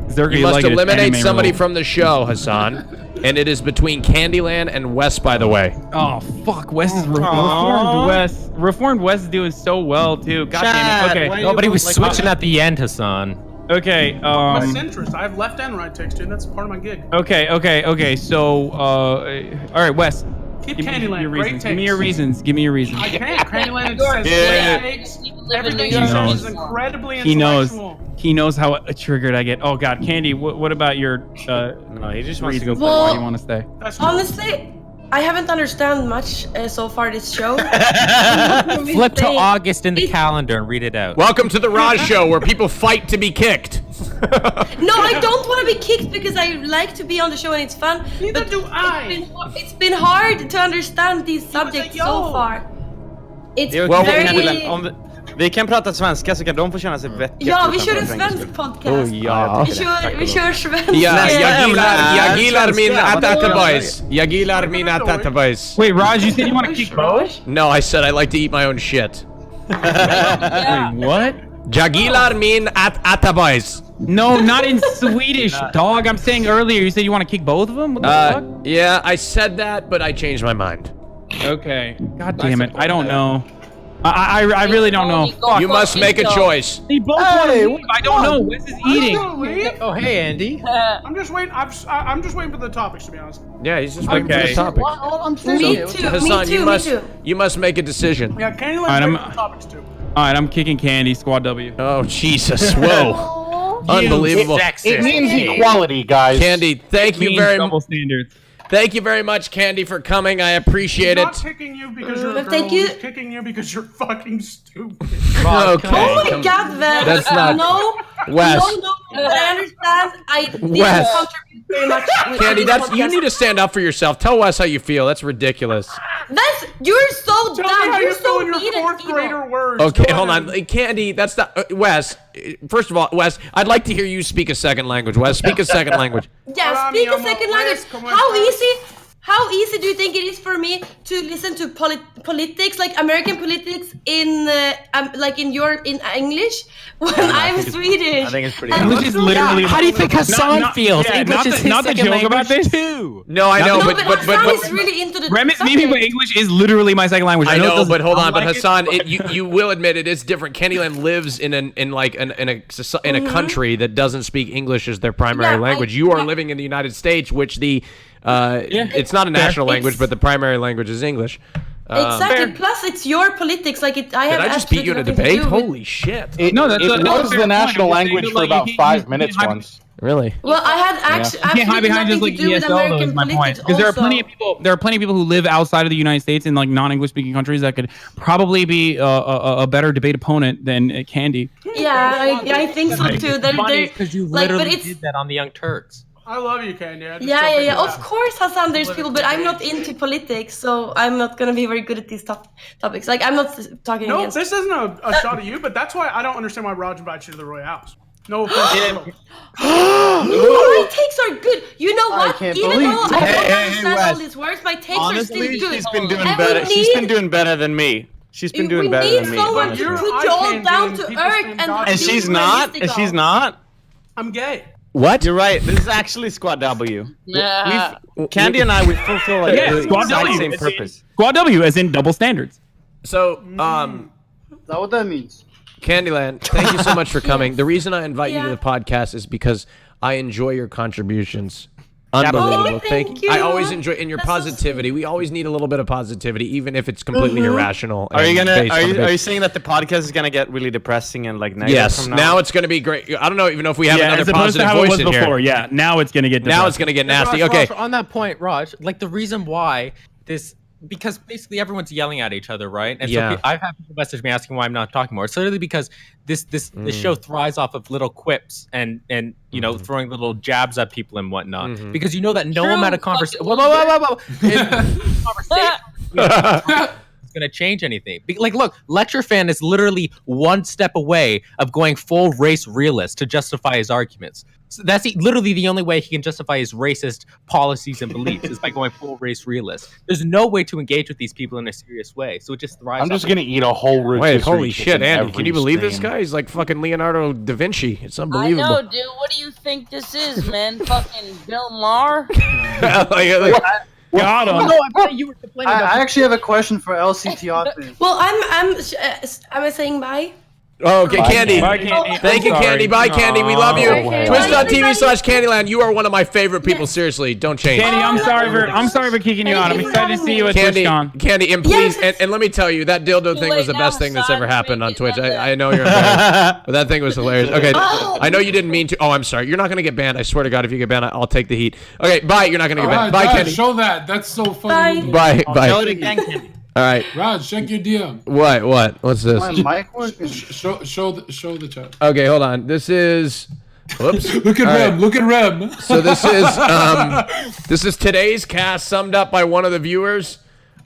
Speaker 2: Zerka,
Speaker 6: You must
Speaker 2: like it, it's
Speaker 6: eliminate
Speaker 2: anime
Speaker 6: somebody
Speaker 2: rule.
Speaker 6: from the show, Hassan, and it is between Candyland and Wes. By the way,
Speaker 2: Oh fuck, Wes is reformed. Reformed Wes is doing so well too. God damn it. Okay.
Speaker 14: No, but he was switching at the end, Hassan.
Speaker 2: Okay.
Speaker 4: My centrist. I have left and right text, dude. That's part of my gig.
Speaker 2: Okay. So, all right, Wes.
Speaker 4: Keep
Speaker 2: Give me
Speaker 4: Candyland.
Speaker 2: your
Speaker 4: Great
Speaker 2: reasons.
Speaker 4: takes.
Speaker 2: Give me your reasons. Give me your reasons.
Speaker 4: I can't. Candyland says
Speaker 2: Yeah.
Speaker 4: great takes.
Speaker 21: live in
Speaker 4: Everything
Speaker 21: New
Speaker 4: he
Speaker 2: York.
Speaker 4: says is incredibly
Speaker 2: He knows.
Speaker 4: intellectual.
Speaker 2: He knows how triggered I get. Oh God, Candy. What about your?
Speaker 11: No, he just wants to go.
Speaker 2: reasons
Speaker 10: Well-
Speaker 2: why you want to stay?
Speaker 4: That's true.
Speaker 10: Honestly, I haven't understand much so far this show.
Speaker 14: Flip to
Speaker 10: They-
Speaker 14: August in the calendar and read it out.
Speaker 6: welcome to the Raj Show, where people fight to be kicked.
Speaker 10: No, I don't want to be kicked because I like to be on the show and it's fun.
Speaker 4: Neither
Speaker 10: but
Speaker 4: do I.
Speaker 10: It's been hard to understand these subjects so far. It's very...
Speaker 11: Vi kan prata svenska så kan de få känna sig vettiga.
Speaker 10: Ja, vi kör en svensk podcast.
Speaker 11: Oh, ja.
Speaker 10: Vi kör svenska.
Speaker 6: Jag gillar min attaboys. Jag gillar min attaboys.
Speaker 2: Wait, Raj, you said you want to kick both?
Speaker 6: No, I said I like to eat my own shit.
Speaker 2: Wait, what?
Speaker 6: Jag gillar min attaboys.
Speaker 2: No, not in Swedish, dog. I'm saying earlier you said you want to kick both of them. What the fuck?
Speaker 6: Yeah, I said that, but I changed my mind.
Speaker 2: Okay. God damn it. I don't know. I really don't know.
Speaker 6: You must make a choice.
Speaker 2: They both want to leave. I don't know. Wes is eating.
Speaker 9: Oh, hey, Andy.
Speaker 4: I'm just waiting. I'm just waiting for the topics, to be honest.
Speaker 6: Yeah, he's just waiting for the topics. You must make a decision.
Speaker 4: Yeah, Candyland's waiting for the topics too.
Speaker 2: All right, I'm kicking Candy. Squad W.
Speaker 6: Oh Jesus! Whoa! Unbelievable.
Speaker 13: It means equality, guys.
Speaker 6: Candy, thank you very much.
Speaker 2: Double standards.
Speaker 6: Thank you very much, Candy, for coming. I appreciate it.
Speaker 4: Not kicking you because you're a girl.
Speaker 10: Thank you.
Speaker 4: He's kicking you because you're fucking stupid.
Speaker 6: Okay.
Speaker 10: Oh my God, Ven.
Speaker 6: That's not.
Speaker 10: No.
Speaker 6: Wes.
Speaker 10: No, I understand. I didn't
Speaker 6: Wes.
Speaker 10: contribute very much.
Speaker 6: Candy, you need to stand up for yourself. Tell Wes how you feel. That's ridiculous.
Speaker 10: You're so
Speaker 4: Tell
Speaker 10: dumb.
Speaker 4: me how
Speaker 10: You're
Speaker 4: you
Speaker 10: so
Speaker 4: feel in your
Speaker 10: mean and
Speaker 4: fourth
Speaker 10: evil.
Speaker 4: grader words.
Speaker 6: Okay,
Speaker 4: Go
Speaker 6: hold
Speaker 4: ahead.
Speaker 6: on. Candy, that's not. Wes, first of all, Wes, I'd like to hear you speak a second language. Wes, speak a second language.
Speaker 10: Yeah, speak a second language. How easy do you think it is for me to listen to politics, like American politics, in English when I'm Swedish?
Speaker 9: I think it's pretty.
Speaker 2: English is literally.
Speaker 14: How do you think Hassan feels?
Speaker 2: Yeah,
Speaker 14: English is his
Speaker 2: not the
Speaker 14: second
Speaker 2: joke about
Speaker 14: language
Speaker 2: this.
Speaker 14: too.
Speaker 6: No, I know,
Speaker 10: No,
Speaker 6: but
Speaker 10: Hassan is really into the
Speaker 2: Rem is
Speaker 10: subject.
Speaker 2: meaning, but English is literally my second language.
Speaker 6: I
Speaker 2: it
Speaker 6: know,
Speaker 2: doesn't
Speaker 6: but hold on,
Speaker 2: sound
Speaker 6: but
Speaker 2: like
Speaker 6: Hassan,
Speaker 2: it.
Speaker 6: you will admit it is different. Candyland lives in a country that doesn't speak English as their primary language. You are living in the United States, which it's not a national language, but the primary language is English.
Speaker 10: Exactly. Plus, it's your politics. Like it. I have.
Speaker 6: Did I just beat you in a debate? Holy shit!
Speaker 13: It was the national language for about 5 minutes once.
Speaker 6: Really?
Speaker 10: Well, I had actually
Speaker 2: You can't hide behind just like ESL, though, is my point. Because there are plenty of people. There are plenty of people who live outside of the United States in like non-English speaking countries that could probably be a better debate opponent than Candy.
Speaker 10: Yeah, I think so too.
Speaker 14: Because you literally did that on the Young Turks.
Speaker 4: I love you, Candy.
Speaker 10: Yeah. Of course, Hassan, there's people, but I'm not into politics, so I'm not gonna be very good at these topics. Like, I'm not talking
Speaker 4: No,
Speaker 10: against.
Speaker 4: this isn't a shot at you, but that's why I don't understand why Raj invites you to the Royales. No offense.
Speaker 10: My takes are good. You know what? Even though I don't understand
Speaker 9: Wes.
Speaker 10: all these words, my takes
Speaker 9: Honestly,
Speaker 10: are still good.
Speaker 9: she's been doing
Speaker 10: And
Speaker 9: better.
Speaker 10: we
Speaker 9: She's been
Speaker 10: need-
Speaker 9: doing better than me. She's been doing
Speaker 10: we
Speaker 9: better
Speaker 10: need
Speaker 9: than me.
Speaker 10: someone to
Speaker 9: honestly.
Speaker 10: put you all down to earth and
Speaker 9: And she's not. And she's not.
Speaker 4: I'm gay.
Speaker 6: What?
Speaker 9: You're right. This is actually Squad W.
Speaker 21: Nah.
Speaker 9: Candy and I, we fulfill like the
Speaker 2: Squad
Speaker 9: exact
Speaker 2: W.
Speaker 9: same purpose.
Speaker 2: Squad W, as in double standards.
Speaker 6: So,
Speaker 12: Is that what that means?
Speaker 6: Candyland, thank you so much for coming. The reason I invite you to the podcast is because I enjoy your contributions. Unbelievable.
Speaker 10: Oh, thank you.
Speaker 6: I always enjoy your positivity. We always need a little bit of positivity, even if it's completely irrational.
Speaker 9: Are you
Speaker 6: and
Speaker 9: gonna?
Speaker 6: based on
Speaker 9: Are you saying that the podcast is gonna get really depressing and like negative?
Speaker 6: Yes.
Speaker 9: From
Speaker 6: Now it's gonna be great. I don't know even know if we have another
Speaker 2: as opposed
Speaker 6: positive
Speaker 2: to how it
Speaker 6: voice
Speaker 2: was
Speaker 6: in
Speaker 2: before.
Speaker 6: here.
Speaker 2: Yeah, now it's gonna get.
Speaker 6: Now it's gonna get nasty.
Speaker 14: Raj,
Speaker 6: Okay.
Speaker 14: Raj, on that point, Raj, like the reason why because basically everyone's yelling at each other, right? And
Speaker 6: Yeah.
Speaker 14: so I've had people message me asking why I'm not talking more. It's literally because this show thrives off of little quips and you know throwing little jabs at people and whatnot. Because you know that no amount of conversation. Whoa. It's gonna change anything. Like, look, Lecture Fan is literally one step away of going full race realist to justify his arguments. So that's literally the only way he can justify his racist policies and beliefs is by going full race realist. There's no way to engage with these people in a serious way, so it just thrives.
Speaker 13: I'm just gonna eat a whole root.
Speaker 6: Wait, holy shit, Andy! Can you believe this guy? He's like fucking Leonardo da Vinci. It's unbelievable.
Speaker 21: I know, dude. What do you think this is, man? Fucking Bill Maher?
Speaker 2: Got him.
Speaker 14: No, I thought you were complaining about.
Speaker 12: I actually have a question for LCTR fans.
Speaker 10: Well, am I saying bye?
Speaker 6: Oh, okay, Candy.
Speaker 2: Bye, Candy.
Speaker 6: Thank you,
Speaker 2: I'm
Speaker 6: Candy.
Speaker 2: sorry.
Speaker 6: Bye, Candy. We love you.
Speaker 10: Okay,
Speaker 6: Twitch.tv/Candyland. You are one of my favorite people. Seriously, don't change.
Speaker 2: Candy, I'm sorry for kicking you out. I'm excited to see you at
Speaker 6: Candy,
Speaker 2: TwitchCon.
Speaker 6: Candy, and please, and let me tell you, that dildo thing was the best thing that's ever happened on Twitch. I know you're embarrassed, but that thing was hilarious. Okay, I know you didn't mean to. Oh, I'm sorry. You're not gonna get banned. I swear to God, if you get banned, I'll take the heat. Okay, bye. You're not gonna get banned. Bye,
Speaker 8: Raj,
Speaker 6: Candy.
Speaker 8: show that. That's so funny.
Speaker 6: Bye.
Speaker 9: Show it again, Candy.
Speaker 6: All right.
Speaker 8: Raj, check your DM.
Speaker 6: What? What's this?
Speaker 12: My mic working?
Speaker 8: Show the chat.
Speaker 6: Okay, hold on. This is. Whoops.
Speaker 8: Look at
Speaker 6: All
Speaker 8: Rem.
Speaker 6: right.
Speaker 8: Look at Rem.
Speaker 6: So this is today's cast summed up by one of the viewers.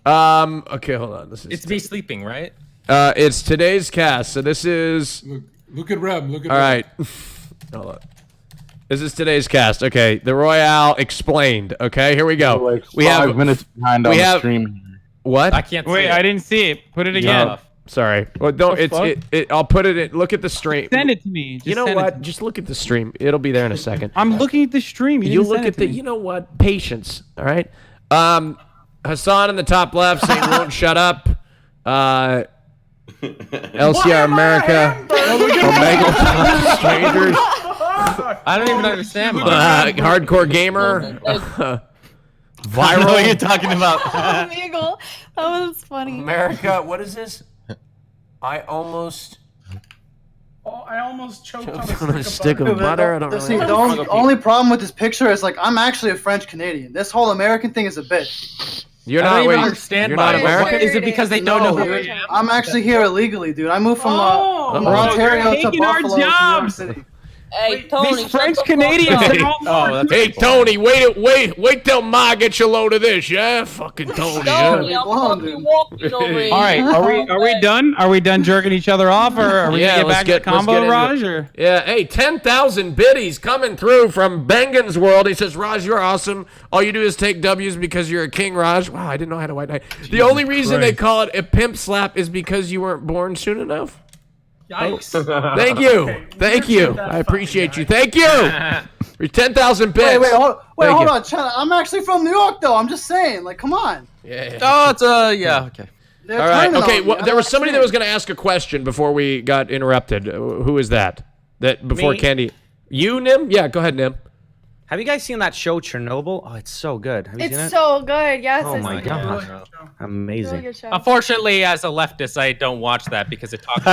Speaker 6: Okay, hold on. This is.
Speaker 14: It's me sleeping, right?
Speaker 6: It's today's cast. So this is.
Speaker 8: Look at Rem. Look at
Speaker 6: All
Speaker 8: Rem.
Speaker 6: right. Hold on. This is today's cast. Okay, the Royale explained. Okay, here we go.
Speaker 13: Like
Speaker 6: we
Speaker 13: 5
Speaker 6: have
Speaker 13: minutes behind on the stream.
Speaker 6: What?
Speaker 14: I can't.
Speaker 2: Wait, I didn't see it. Put it again.
Speaker 6: No, sorry. Well, don't. I'll put it in. Look at the stream.
Speaker 2: Send it to me.
Speaker 6: You know what? Just look at the stream. It'll be there in a second.
Speaker 2: I'm looking at the stream.
Speaker 6: You look at the. You know what? Patience. All right. Hassan in the top left saying won't shut up. LCR America. Omega Strangers.
Speaker 14: I don't even understand.
Speaker 6: Hardcore Gamer.
Speaker 9: Viral. I know what you're talking about.
Speaker 15: Omegle. That was funny.
Speaker 6: America. What is this? I almost
Speaker 4: choked
Speaker 6: on a stick of butter. I don't really
Speaker 12: The only problem with this picture is like I'm actually a French Canadian. This whole American thing is a bit.
Speaker 6: You're
Speaker 14: I don't
Speaker 6: not.
Speaker 14: even
Speaker 6: Wait,
Speaker 14: understand.
Speaker 6: you're not American.
Speaker 14: Is it because they don't know who I am?
Speaker 12: I'm actually here illegally, dude. I moved from Ontario to
Speaker 2: taking our
Speaker 12: Buffalo, to New York
Speaker 2: jobs.
Speaker 12: City.
Speaker 21: Hey, Tony.
Speaker 2: These French Canadians.
Speaker 6: Hey Tony, wait till Ma gets a load of this, yeah? Fucking Tony.
Speaker 21: Tony, I'm fucking walking over here.
Speaker 2: All right, are we done? Are we done jerking each other off, or are we gonna get back to the combo, Raj? Or?
Speaker 6: Yeah, hey, 10,000 biddies coming through from Bengen's World. He says, Raj, you're awesome. All you do is take W's because you're a king, Raj. Wow, I didn't know I had a white knight. The only reason they call it a pimp slap is because you weren't born soon enough.
Speaker 4: Yikes.
Speaker 6: Thank you. Okay, thank you. I appreciate you. Thank you. You're 10,000 bits.
Speaker 12: Wait, hold on. China. I'm actually from New York, though. I'm just saying. Like, come on.
Speaker 6: Yeah.
Speaker 14: Oh, it's yeah. Okay.
Speaker 12: They're
Speaker 6: all right.
Speaker 12: turning
Speaker 6: Okay.
Speaker 12: on
Speaker 6: Well,
Speaker 12: me.
Speaker 6: there was somebody that was going to ask a question before we got interrupted. Who is that? That before
Speaker 11: Me.
Speaker 6: Candy. You, Nym? Yeah. Go ahead, Nym.
Speaker 11: Have you guys seen that show Chernobyl? Oh, it's so good. Have you seen
Speaker 15: It's
Speaker 11: it?
Speaker 15: so good. Yes.
Speaker 11: Oh
Speaker 15: it's
Speaker 11: my
Speaker 15: a
Speaker 11: god,
Speaker 15: Really
Speaker 11: amazing.
Speaker 15: good show.
Speaker 14: Unfortunately, as a leftist, I don't watch that because it talks.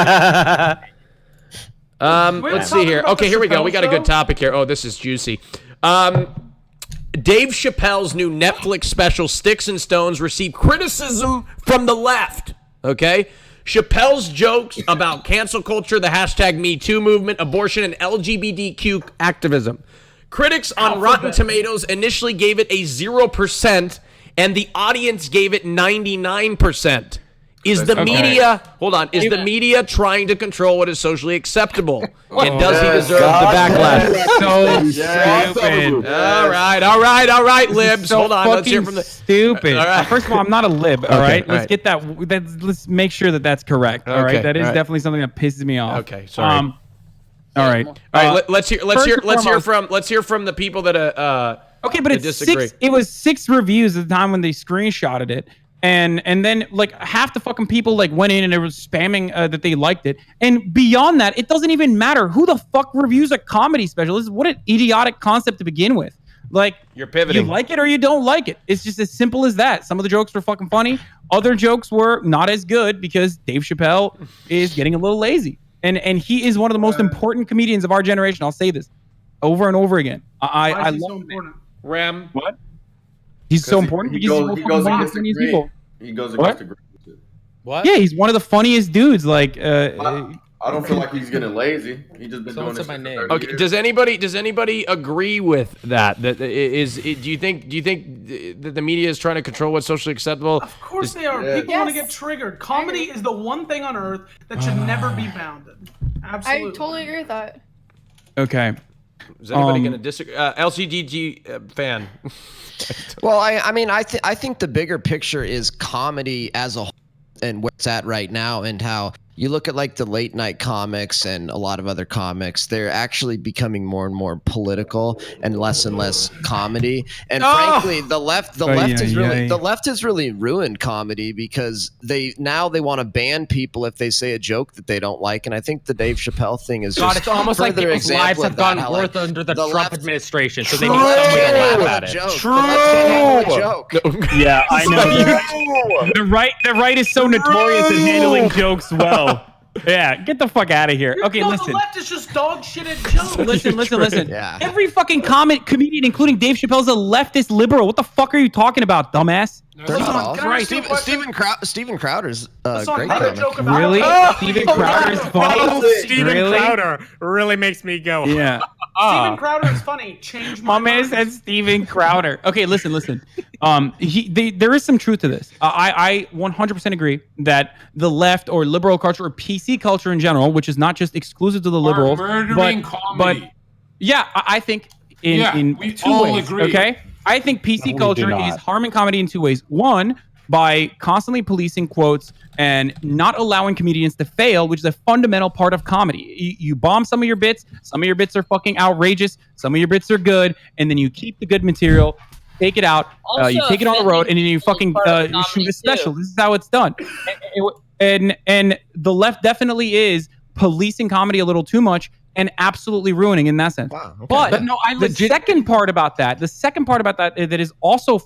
Speaker 6: Let's see here. Okay, here we go. We got a good topic here. Oh, this is juicy. Dave Chappelle's new Netflix special, Sticks and Stones, received criticism from the left. Okay? Chappelle's jokes about cancel culture, the hashtag #MeToo movement, abortion, and LGBTQ activism. Critics on Rotten Tomatoes initially gave it a 0%, and the audience gave it 99%. Is the media Is the media trying to control what is socially acceptable? And does he deserve the backlash?
Speaker 2: So stupid.
Speaker 6: All right, libs.
Speaker 2: So
Speaker 6: Hold on, let's hear
Speaker 2: fucking
Speaker 6: from the
Speaker 2: stupid.
Speaker 6: All right.
Speaker 2: First of all, I'm not a lib. All right,
Speaker 6: all
Speaker 2: let's
Speaker 6: right.
Speaker 2: get that. Let's make sure that that's correct. All right,
Speaker 6: Okay,
Speaker 2: that is
Speaker 6: all right.
Speaker 2: definitely something that pisses me off.
Speaker 6: Okay, sorry.
Speaker 2: All right.
Speaker 6: All right, let's hear from the people that
Speaker 2: Okay, but it's
Speaker 6: disagree.
Speaker 2: It was 6 reviews at the time when they screenshotted it, and then like half the fucking people like went in and they were spamming that they liked it, and beyond that, it doesn't even matter who the fuck reviews a comedy special. This is what an idiotic concept to begin with. Like
Speaker 6: you're pivoting.
Speaker 2: You like it or you don't like it. It's just as simple as that. Some of the jokes were fucking funny. Other jokes were not as good because Dave Chappelle is getting a little lazy, and he is one of the most important comedians of our generation. I'll say this over and over again. I love him.
Speaker 6: Rem.
Speaker 2: What? He's so important because
Speaker 1: he goes against the grain. He goes against the grain.
Speaker 6: What?
Speaker 2: Yeah, he's one of the funniest dudes. Like,
Speaker 1: I don't feel like he's getting lazy. He just been doing this for 30
Speaker 6: Okay.
Speaker 1: years.
Speaker 6: Does anybody agree with that? Do you think that the media is trying to control what's socially acceptable?
Speaker 4: Of course they are. People want to get triggered. Comedy is the one thing on earth that should never be bounded. Absolutely.
Speaker 15: I totally agree with that.
Speaker 2: okay.
Speaker 6: Is anybody going to disagree? LCDG fan.
Speaker 3: Well, I mean, I think the bigger picture is comedy as a whole and where it's at right now, and how you look at like the late night comics and a lot of other comics, they're actually becoming more and more political and less comedy. And frankly, the left has really ruined comedy because they want to ban people if they say a joke that they don't like. And I think the Dave Chappelle thing is
Speaker 14: God, it's almost like
Speaker 3: further
Speaker 14: people's lives
Speaker 3: example
Speaker 14: have
Speaker 3: of that,
Speaker 14: gotten
Speaker 3: how,
Speaker 14: worse
Speaker 3: like,
Speaker 14: under the Trump
Speaker 3: left-
Speaker 14: administration, so they need some way to laugh at it.
Speaker 2: Yeah, I know. The right is so notorious at handling jokes well. Yeah, get the fuck out of here. Okay, listen.
Speaker 4: The left is just dog shit at jokes.
Speaker 2: Listen.
Speaker 3: Yeah.
Speaker 2: Every fucking comedian, including Dave Chappelle, is a leftist liberal. What the fuck are you talking about, dumbass?
Speaker 3: They're not all.
Speaker 4: Can I ask you a
Speaker 3: Steven Crowder's
Speaker 4: Hassan,
Speaker 3: great
Speaker 4: I had a
Speaker 3: comic.
Speaker 4: joke about
Speaker 2: Really?
Speaker 4: it.
Speaker 2: Steven Crowder is funny?
Speaker 14: Steven
Speaker 2: Really?
Speaker 14: Crowder really makes me go.
Speaker 2: Yeah.
Speaker 4: Steven Crowder is funny. Change
Speaker 2: My man
Speaker 4: mind.
Speaker 2: said Steven Crowder. Okay, listen. There is some truth to this. I 100% agree that the left or liberal culture or PC culture in general, which is not just exclusive to the liberals,
Speaker 8: murdering
Speaker 2: but
Speaker 8: comedy.
Speaker 2: yeah, I think in
Speaker 8: we
Speaker 2: 2
Speaker 8: all
Speaker 2: ways.
Speaker 8: agree.
Speaker 2: Okay, I think PC culture is harming comedy in 2 ways. One, by constantly policing quotes and not allowing comedians to fail, which is a fundamental part of comedy. You bomb some of your bits are fucking outrageous, some of your bits are good, and then you keep the good material, take it out, you take it on the road, and then you fucking shoot a special. This is how it's done. and the left definitely is policing comedy a little too much and absolutely ruining in that sense.
Speaker 3: Wow, okay.
Speaker 2: But no, the second part about that that is also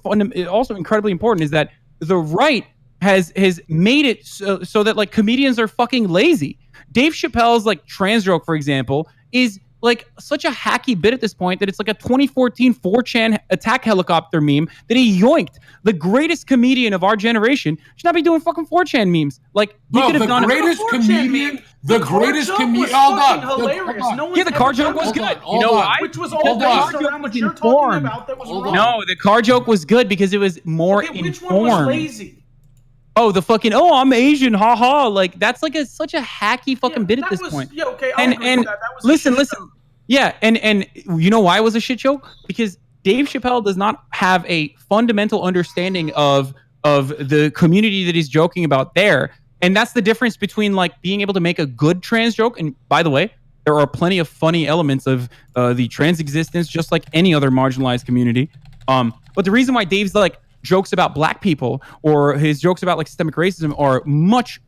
Speaker 2: also incredibly important is that the right has made it so that like comedians are fucking lazy. Dave Chappelle's like trans joke, for example, is like such a hacky bit at this point that it's like a 2014 4chan attack helicopter meme that he yoinked. The greatest comedian of our generation should not be doing fucking 4chan memes. Like he could have done
Speaker 8: the greatest comedian. Hold on.
Speaker 4: Hilarious.
Speaker 2: Yeah, the car joke was good. You know why?
Speaker 4: Which was all based around what you're talking about. That was wrong.
Speaker 2: No, the car joke was good because it was more informed.
Speaker 4: Which one was lazy?
Speaker 2: Oh, the fucking I'm Asian, haha. Like that's like such a hacky fucking bit at this point.
Speaker 4: Yeah, okay. I'll agree with that. That was
Speaker 2: listen. Yeah, and you know why it was a shit show? Because Dave Chappelle does not have a fundamental understanding of the community that he's joking about there. And that's the difference between like being able to make a good trans joke. And by the way, there are plenty of funny elements of the trans existence, just like any other marginalized community. But the reason why Dave's like jokes about black people or his jokes about like systemic racism are much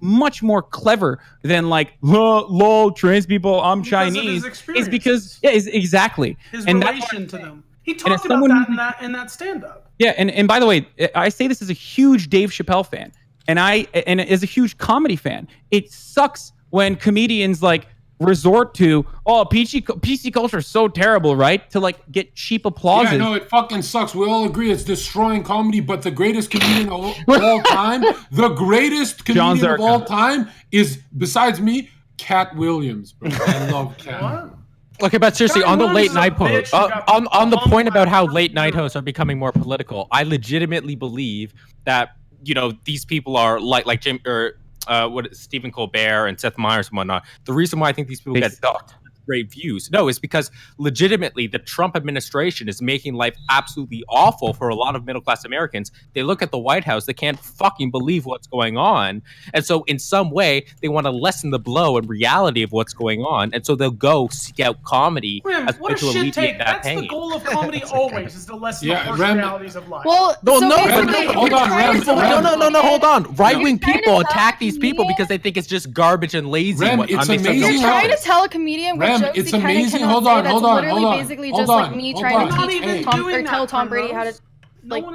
Speaker 2: more clever than like lol trans people, I'm Chinese, is because exactly
Speaker 4: his
Speaker 2: and
Speaker 4: relation to them. He talked about that in that stand-up.
Speaker 2: Yeah, and by the way, I say this as a huge Dave Chappelle fan, and as a huge comedy fan, it sucks when comedians like resort to PC culture is so terrible, right? To like get cheap applause.
Speaker 8: Yeah, no, it fucking sucks. We all agree it's destroying comedy, but the greatest comedian of all time, the greatest comedian of all time is, besides me, Cat Williams, bro. I love Cat.
Speaker 14: Okay, but seriously, on the late night post, on the point about how late night hosts are becoming more political, I legitimately believe that these people are like Jim or Stephen Colbert and Seth Meyers and whatnot. The reason why I think these people get great views, is because legitimately the Trump administration is making life absolutely awful for a lot of middle-class Americans. They look at the White House, they can't fucking believe what's going on. And so in some way, they want to lessen the blow and reality of what's going on. And so they'll go seek out comedy as a way to alleviate that pain.
Speaker 4: That's the goal of comedy always, is to lessen the harsh realities of life.
Speaker 14: Hold on. Right-wing people attack these people because they think it's just garbage and lazy.
Speaker 8: It's amazing.
Speaker 15: You're trying to tell a comedian what jokes
Speaker 8: it's
Speaker 15: he kind of
Speaker 8: amazing.
Speaker 15: cannot
Speaker 8: Hold on.
Speaker 15: That's basically just like me trying to teach tell Tom Brady how to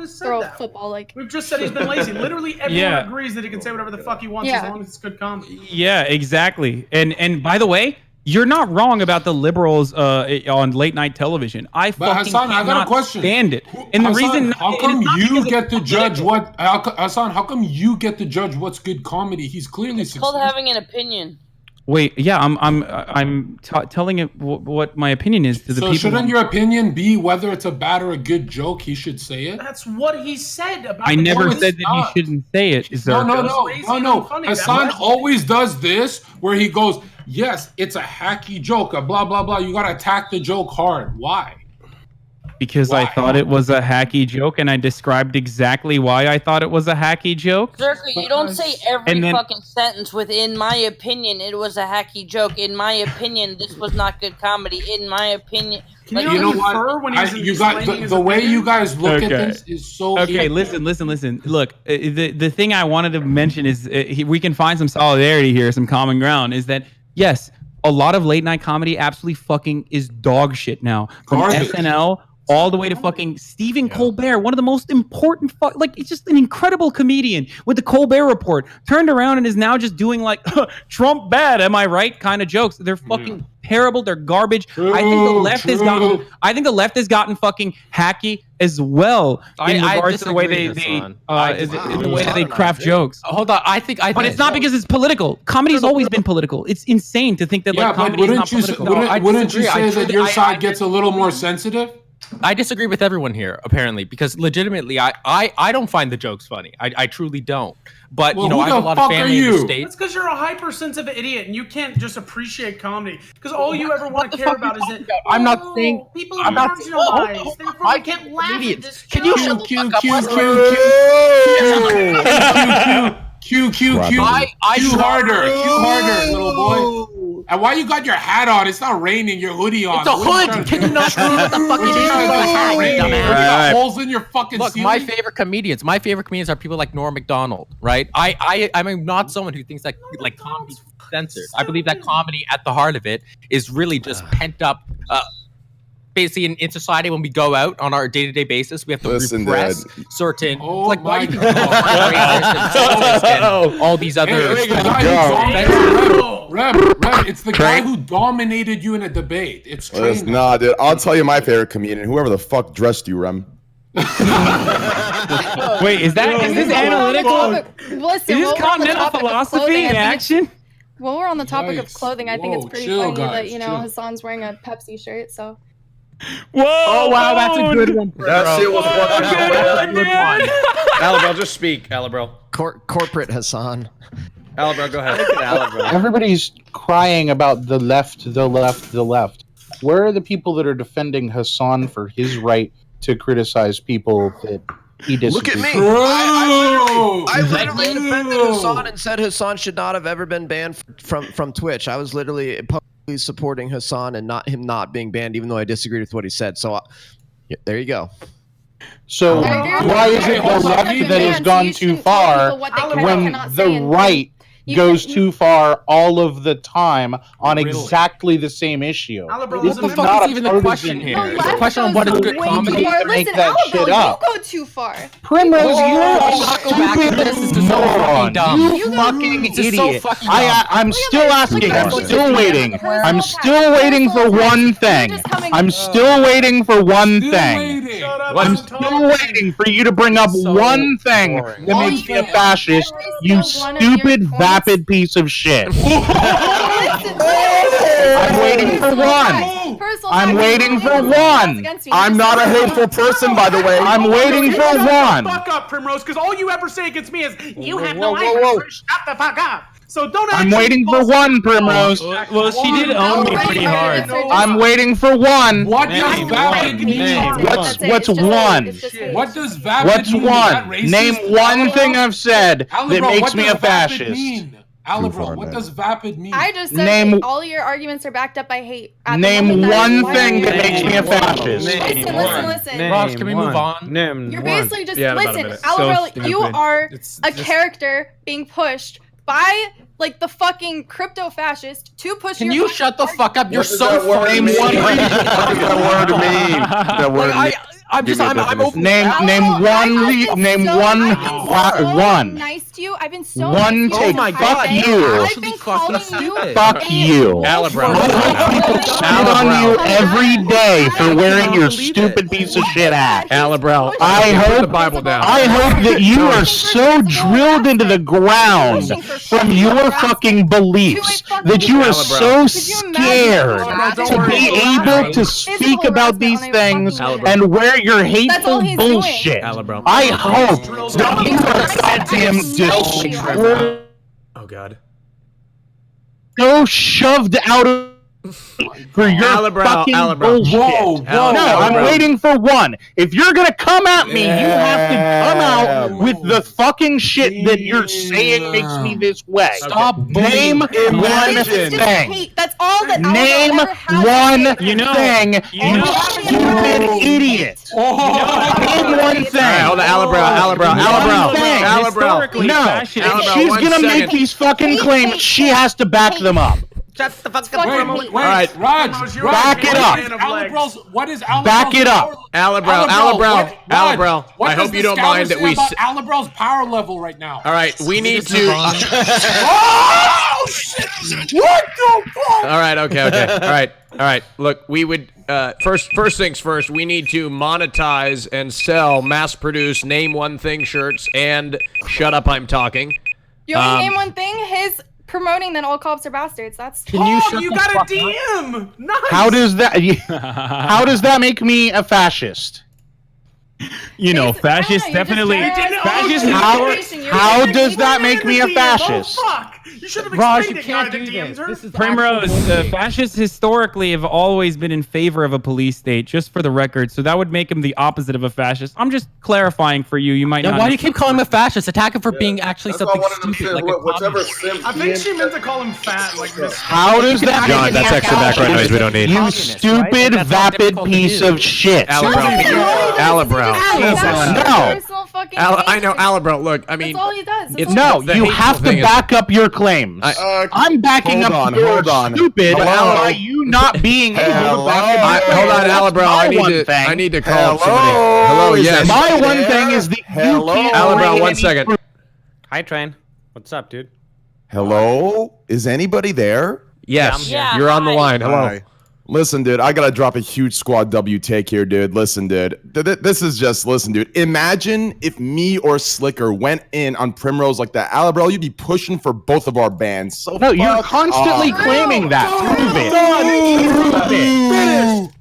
Speaker 15: throw a football. Like
Speaker 4: we've just said, he's been lazy. Literally everyone agrees that he can say whatever the fuck he wants as long as it's good comedy.
Speaker 2: Yeah, exactly. And by the way, you're not wrong about the liberals on late night television.
Speaker 8: Hassan, I got a question.
Speaker 2: Stand it. And
Speaker 8: Hassan,
Speaker 2: the reason
Speaker 8: how come you get to judge Hassan? How come you get to judge what's good comedy? He's clearly
Speaker 21: it's called having an opinion.
Speaker 2: Wait, yeah, I'm telling it what my opinion is to the people.
Speaker 8: So shouldn't your opinion be whether it's a bad or a good joke? He should say it.
Speaker 4: That's what he said about.
Speaker 2: I never said that he shouldn't say it.
Speaker 8: No. Hassan always does this, where he goes, "Yes, it's a hacky joke, a blah blah blah." You gotta attack the joke hard. Why?
Speaker 2: Because I thought it was a hacky joke, and I described exactly why I thought it was a hacky joke.
Speaker 21: Zerka, you don't say every fucking sentence with "in my opinion, it was a hacky joke." In my opinion, this was not good comedy. In my opinion,
Speaker 8: you know what? The way you guys look at this is so.
Speaker 2: Okay, listen. Look, the thing I wanted to mention is we can find some solidarity here, some common ground. Is that yes, a lot of late night comedy absolutely fucking is dog shit now. From SNL all the way to fucking Stephen Colbert, one of the most important, he's just an incredible comedian with the Colbert Report, turned around and is now just doing like Trump bad, am I right? kind of jokes. They're fucking terrible. They're garbage. I think the left has gotten fucking hacky as well in regards to the way they craft jokes.
Speaker 14: Hold on,
Speaker 2: but it's not because it's political. Comedy's always been political. It's insane to think that comedy is not political.
Speaker 8: Wouldn't you say that your side gets a little more sensitive?
Speaker 14: I disagree with everyone here, apparently, because legitimately, I don't find the jokes funny. I truly don't. But, I have a lot of family in the States.
Speaker 4: That's because you're a hypersensitive idiot, and you can't just appreciate comedy. Because all you ever want to care about is that
Speaker 14: I'm not saying
Speaker 4: people are marginalized. Therefore, I can't laugh at this.
Speaker 14: Can you shut the fuck
Speaker 8: up? Q harder, little boy. And why you got your hat on? It's not raining. Your hoodie on.
Speaker 17: It's a hood. Can you not see what the fuck it is?
Speaker 8: You got holes in your fucking
Speaker 17: Look,
Speaker 8: ceiling?
Speaker 17: my favorite comedians are people like Norm Macdonald, right? I'm not someone who thinks that like comedy censored. I believe that comedy at the heart of it is really just pent up. Basically, in society, when we go out on our day-to-day basis, we have to repress certain like why do you think all these other
Speaker 8: Reb, it's the guy who dominated you in a debate. It's trained.
Speaker 7: Nah, dude. I'll tell you my favorite comedian. Whoever the fuck dressed you, Rem.
Speaker 2: Wait, is this analytical?
Speaker 15: Listen,
Speaker 2: Is this continental philosophy in action?
Speaker 15: While we're on the topic of clothing, I think it's pretty funny that
Speaker 8: chill.
Speaker 15: Hassan's wearing a Pepsi shirt. So.
Speaker 2: Whoa!
Speaker 14: Oh wow, that's a good one.
Speaker 16: That shit was fucking good one. Alabel, just speak, Alabel.
Speaker 3: Corporate Hassan.
Speaker 16: Alabel, go ahead.
Speaker 13: Everybody's crying about the left. Where are the people that are defending Hassan for his right to criticize people that he disagrees?
Speaker 3: Look at me. I literally defended Hassan and said Hassan should not have ever been banned from Twitch. I was literally publicly supporting Hassan and not him not being banned, even though I disagreed with what he said. So there you go.
Speaker 13: So why is it the left that has gone too far when the right goes too far all of the time on exactly the same issue?
Speaker 17: What the fuck is even the question here? It's a question on what is good comedy to make that shit up.
Speaker 15: You go too far.
Speaker 13: Primrose, you're a stupid moron. You fucking idiot. I'm still asking. I'm still waiting. I'm still waiting for one thing. I'm still waiting for one thing. I'm still waiting for you to bring up one thing that makes me a fascist, you stupid, vapid piece of shit. I'm waiting for one. I'm waiting for one.
Speaker 7: I'm not a hateful person, by the way.
Speaker 13: I'm waiting for one.
Speaker 4: Fuck up, Primrose, because all you ever say against me is you have no eyebrows. Shut the fuck up. So don't.
Speaker 13: I'm waiting for one, Primrose.
Speaker 2: Well, she did own me pretty hard.
Speaker 13: I'm waiting for one.
Speaker 8: What does vapid mean?
Speaker 13: What's one?
Speaker 8: What does vapid
Speaker 13: What's
Speaker 8: mean?
Speaker 13: one? Name one thing I've said that makes me a fascist.
Speaker 8: Alabro, what does vapid mean?
Speaker 15: I just said all your arguments are backed up by hate.
Speaker 13: Name one thing that makes me a fascist.
Speaker 15: Listen.
Speaker 17: Ross, can we move on?
Speaker 15: You're basically just listen, Alabro, you are a character being pushed by like the fucking crypto fascist to push
Speaker 17: Can
Speaker 15: your
Speaker 17: you shut the fuck up? You're so
Speaker 7: Name one. What does that word mean? That word mean.
Speaker 17: I'm over.
Speaker 13: Name one.
Speaker 15: Nice to you. I've been so
Speaker 13: one
Speaker 15: nice
Speaker 13: take.
Speaker 15: To you.
Speaker 13: Fuck you.
Speaker 15: I've been calling you.
Speaker 13: Fuck you.
Speaker 16: Alabro.
Speaker 13: Shit on you every day for wearing your stupid piece of shit hat.
Speaker 6: Alabro.
Speaker 13: I hope
Speaker 6: that
Speaker 13: you are so drilled into the ground from your fucking beliefs that you are so scared to be able to speak about these things and wear your hateful bullshit. I hope that you are goddamn destroyed.
Speaker 16: Oh God.
Speaker 13: So shoved out of for your fucking bullshit.
Speaker 8: Whoa,
Speaker 13: no, I'm waiting for one. If you're gonna come at me, you have to come out with the fucking shit that you're saying makes me this way.
Speaker 2: Stop.
Speaker 13: Name one thing.
Speaker 15: That's all that
Speaker 13: Name one thing, you stupid idiot. Name one thing.
Speaker 6: Hold on, Alabro.
Speaker 13: No, if she's gonna make these fucking claims, she has to back them up.
Speaker 6: Shut the fuck up.
Speaker 8: Wait, Raj,
Speaker 13: back it up.
Speaker 8: What is Alabro's
Speaker 13: Back it up.
Speaker 6: Alabro. I hope you don't mind that we.
Speaker 8: Alabro's power level right now.
Speaker 6: All right, we need to.
Speaker 8: Oh shit! What the fuck?
Speaker 6: All right, okay. All right. Look, we would first things first. We need to monetize and sell, mass-produce name one thing shirts and shut up, I'm talking.
Speaker 15: You want to name one thing? His promoting that all cops are bastards. That's.
Speaker 4: You got a DM. Nice.
Speaker 13: How does that make me a fascist?
Speaker 2: You know, fascist definitely. Fascist.
Speaker 13: How does that make me a fascist?
Speaker 4: Oh, fuck. You should have
Speaker 14: Raj,
Speaker 4: explained
Speaker 14: you
Speaker 4: it,
Speaker 14: can't
Speaker 4: guy
Speaker 14: do
Speaker 4: that DMs
Speaker 14: this.
Speaker 4: her.
Speaker 14: This is
Speaker 2: Primrose, fascists historically have always been in favor of a police state, just for the record. So that would make him the opposite of a fascist. I'm just clarifying for you. You might not.
Speaker 17: Why do you keep calling him a fascist? Attack him for being actually something stupid, like a communist.
Speaker 4: I think she meant to call him fat, like this.
Speaker 18: How does that?
Speaker 22: John, that's extra background noise we don't need.
Speaker 18: You stupid, vapid piece of shit.
Speaker 6: Alabrow.
Speaker 18: No.
Speaker 6: I know, Alabrow. Look, I mean,
Speaker 15: That's all he does.
Speaker 18: No, you have to back up your claims. I'm backing up your stupid by you not being able to back up.
Speaker 6: Hold on, Alabrow. I need to call somebody. Hello, yes.
Speaker 18: My one thing is that you can't.
Speaker 6: Alabrow, 1 second.
Speaker 11: Hi, Train. What's up, dude?
Speaker 23: Hello? Is anybody there?
Speaker 6: Yes,
Speaker 21: Yeah,
Speaker 6: you're on the line. Hello.
Speaker 23: Hi. Listen, dude, I gotta drop a huge squad W take here, dude. Listen, dude. This is just, listen, dude. Imagine if me or Slicker went in on Primrose like that. Alabrow, you'd be pushing for both of our bands. So
Speaker 18: No, you're constantly claiming that. Prove it.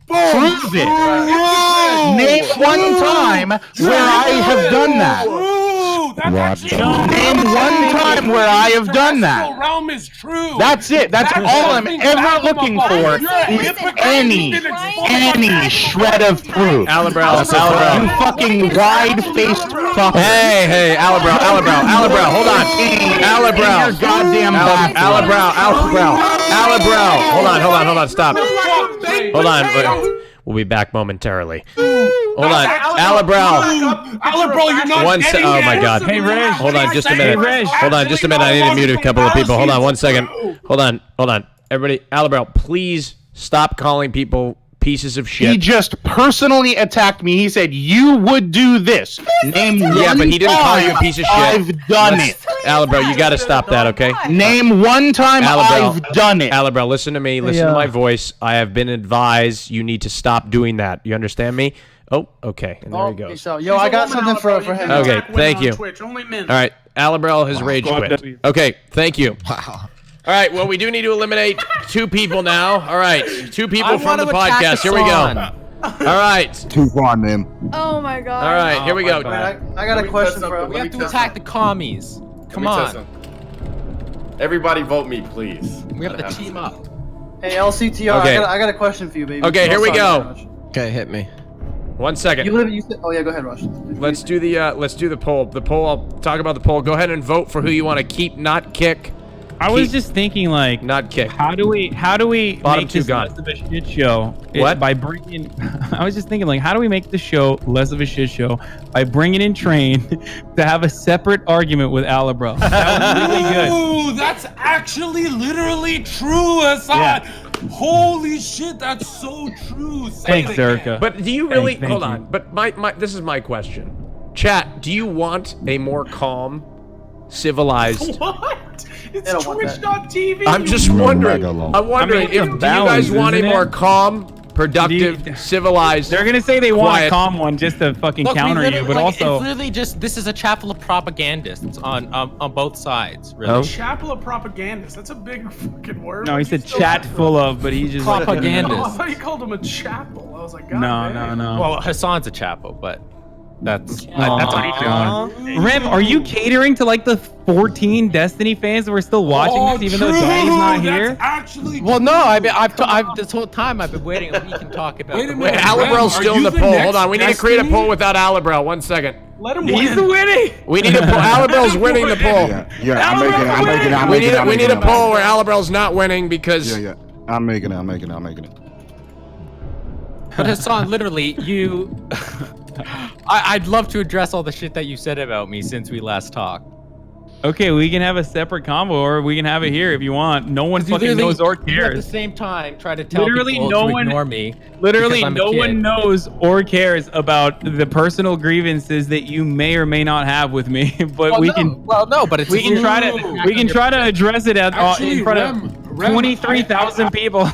Speaker 18: Prove it. Name one time where I have done that. Name one time where I have done that.
Speaker 19: Realm is true.
Speaker 18: That's it. That's all I'm ever looking for is any shred of proof.
Speaker 6: Alabrow.
Speaker 18: You fucking wide-faced fucker.
Speaker 6: Hey, Alabrow, hold on. Alabrow.
Speaker 18: Your goddamn
Speaker 6: Alabrow. Hold on, stop. Hold on. We'll be back momentarily. Hold on, Alabrow.
Speaker 19: Alabrow, you're not
Speaker 6: Oh my God.
Speaker 2: Hey, Reg.
Speaker 6: Hold on, just a minute. Hold on, just a minute. I need to mute a couple of people. Hold on, 1 second. Hold on. Everybody, Alabrow, please stop calling people pieces of shit.
Speaker 18: He just personally attacked me. He said, you would do this. Name
Speaker 6: Yeah, but he didn't call you a piece of shit.
Speaker 18: I've done it.
Speaker 6: Alabrow, you gotta stop that, okay?
Speaker 18: Name one time I've done it.
Speaker 6: Alabrow, listen to me. Listen to my voice. I have been advised you need to stop doing that. You understand me? Oh, okay. And there he goes.
Speaker 12: So, yo, I got something for him.
Speaker 6: Okay, thank you.
Speaker 4: Only men.
Speaker 6: All right, Alabrow has rage quit. Okay, thank you. All right, well, we do need to eliminate 2 people now. All right, 2 people from the podcast. Here we go. All right.
Speaker 23: 2 on them.
Speaker 15: Oh my god.
Speaker 6: All right, here we go.
Speaker 12: I got a question for him.
Speaker 17: We have to attack the commies. Come on.
Speaker 1: Everybody vote me, please.
Speaker 17: We have to team up.
Speaker 12: Hey, LCTR,
Speaker 6: Okay.
Speaker 12: I got a question for you, baby.
Speaker 6: Okay, here we go.
Speaker 3: Okay, hit me.
Speaker 6: 1 second.
Speaker 12: Oh yeah, go ahead, Rush.
Speaker 6: Let's do the poll. The poll. I'll talk about the poll. Go ahead and vote for who you want to keep, not kick.
Speaker 2: I was just thinking, like,
Speaker 6: not kick.
Speaker 2: How do we
Speaker 6: Bottom
Speaker 2: make
Speaker 6: two
Speaker 2: this
Speaker 6: gone.
Speaker 2: less of a shit show?
Speaker 6: What?
Speaker 2: By bringing. I was just thinking, like, how do we make the show less of a shit show by bringing in Train to have a separate argument with Alabrow? That was really good.
Speaker 19: Ooh, that's actually literally true, Hassan.
Speaker 2: Yeah.
Speaker 19: Holy shit, that's so true.
Speaker 2: Thanks, Erica.
Speaker 6: But do you really
Speaker 2: Thank
Speaker 6: hold
Speaker 2: you.
Speaker 6: on? But my this is my question. Chat, do you want a more calm, civilized?
Speaker 4: What? It's Twitch.tv.
Speaker 6: I'm just wondering. I'm wondering
Speaker 2: I mean,
Speaker 6: if do you guys want a more calm, productive, civilized?
Speaker 2: They're gonna say they want a
Speaker 6: quiet-
Speaker 2: calm one just to fucking
Speaker 17: Look,
Speaker 2: counter
Speaker 17: we
Speaker 2: you,
Speaker 17: literally-
Speaker 2: but
Speaker 17: like,
Speaker 2: also
Speaker 17: it's literally just this is a chapel of propagandists on both sides. Really.
Speaker 2: Oh.
Speaker 4: Chapel of propagandists. That's a big fucking word.
Speaker 2: no, he said chat full of, but he's just
Speaker 4: Oh, I
Speaker 17: Propagandists.
Speaker 4: thought you called him a chapel. I was like, God
Speaker 2: No,
Speaker 4: dang.
Speaker 2: no.
Speaker 17: Well, Hassan's a chapel, but that's
Speaker 2: That's what he's doing. Rem, are you catering to like the 14 Destiny fans that were still watching this, even though Daddy's not here?
Speaker 19: Actually,
Speaker 17: Well, no, I've this whole time I've been waiting. We can talk about.
Speaker 19: Wait a
Speaker 17: the
Speaker 19: minute.
Speaker 17: way-
Speaker 6: Alabrow's
Speaker 19: Are
Speaker 6: still in
Speaker 19: you
Speaker 6: the
Speaker 19: the
Speaker 6: poll.
Speaker 19: next
Speaker 6: Hold on, we need to create a
Speaker 19: Destiny?
Speaker 6: poll without Alabrow. 1 second.
Speaker 4: Let him
Speaker 2: He's
Speaker 4: win.
Speaker 2: winning.
Speaker 6: We need a poll. Alabrow's winning the poll.
Speaker 23: Yeah, I'm
Speaker 6: We
Speaker 23: making it.
Speaker 6: need a poll where Alabrow's not winning because.
Speaker 23: Yeah. I'm making it.
Speaker 17: But Hassan, literally, you. I'd love to address all the shit that you said about me since we last talked.
Speaker 2: Okay, we can have a separate combo, or we can have it here if you want. No one
Speaker 17: You
Speaker 2: fucking
Speaker 17: literally-
Speaker 2: knows or
Speaker 17: you At the
Speaker 2: cares.
Speaker 17: same time, try to tell
Speaker 2: Literally
Speaker 17: people
Speaker 2: no
Speaker 17: to
Speaker 2: one-
Speaker 17: ignore me.
Speaker 2: Literally,
Speaker 17: because I'm a
Speaker 2: no
Speaker 17: kid.
Speaker 2: one knows or cares about the personal grievances that you may or may not have with me. But
Speaker 17: Well,
Speaker 2: we
Speaker 17: no.
Speaker 2: can.
Speaker 17: Well, no, but it's
Speaker 2: we can try to address it at
Speaker 19: Actually,
Speaker 2: in front of
Speaker 19: Rem,
Speaker 2: 23,000 people.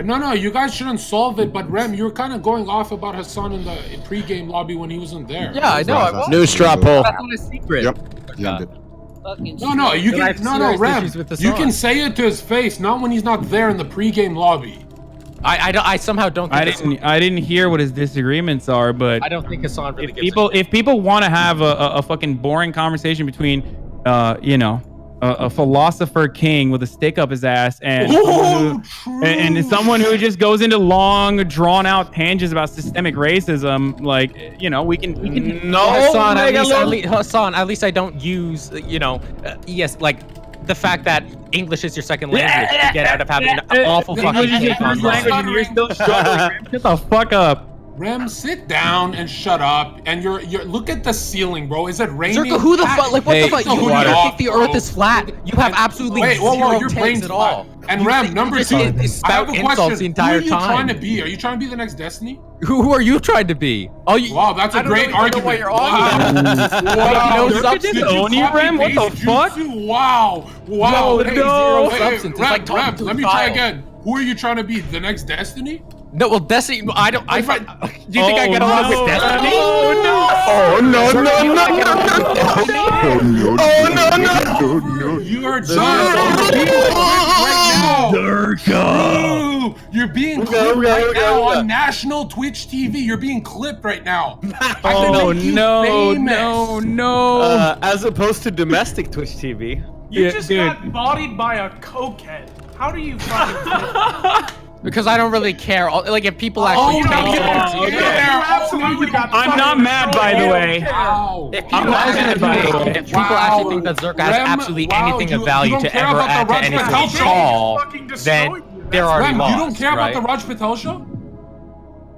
Speaker 8: No, you guys shouldn't solve it. But Rem, you're kind of going off about Hassan in the pre-game lobby when he wasn't there.
Speaker 17: Yeah, I know. I won't.
Speaker 6: New straw poll.
Speaker 17: That's not a secret.
Speaker 23: Yeah,
Speaker 8: No, you
Speaker 17: But I have
Speaker 8: can. No,
Speaker 17: serious
Speaker 8: Rem.
Speaker 17: issues with
Speaker 8: You
Speaker 17: Hassan.
Speaker 8: can say it to his face, not when he's not there in the pre-game lobby.
Speaker 17: I somehow don't. Think
Speaker 2: I didn't hear what his disagreements are, but
Speaker 17: I don't think Hassan really
Speaker 2: if people want to have a fucking boring conversation between a philosopher king with a stick up his ass, and someone who just goes into long, drawn out tangents about systemic racism. Like, you know, we can.
Speaker 14: No, Hassan, at least I don't use, you know, yes, like the fact that English is your second language to get out of having an awful fucking take on
Speaker 2: language, and you're still struggling. Shut the fuck up.
Speaker 8: Rem, sit down and shut up. And you're look at the ceiling, bro. Is it raining?
Speaker 14: Zerka, who the fuck? Like, what the fuck? You think the Earth is flat? You have absolutely zero takes at all.
Speaker 8: And Rem, number two, I have a question.
Speaker 14: The entire
Speaker 8: Who are you trying to be? Are you trying to be the next Destiny?
Speaker 14: Who are you trying to be? Oh,
Speaker 8: wow, that's a great argument.
Speaker 14: What you're arguing.
Speaker 8: Wow.
Speaker 2: Just own you, Rem? What the fuck?
Speaker 8: Wow.
Speaker 14: No.
Speaker 8: Zero
Speaker 14: substance.
Speaker 8: Rem, let me try again. Who are you trying to be? The next Destiny?
Speaker 14: No, well, Destiny. Do you think I get along with Destiny?
Speaker 23: Oh no!
Speaker 8: You are right now. You're being clipped right now on national Twitch TV. You're being clipped right now.
Speaker 9: No. As opposed to domestic Twitch TV.
Speaker 4: You just got bodied by a cokehead. How do you fucking
Speaker 14: Because I don't really care. Like, if people actually
Speaker 2: I'm not mad, by the way.
Speaker 14: If people actually think that Zerka has absolutely anything of value to ever add to anything at all, then they're already lost.
Speaker 8: You don't care about the Raj Patel show?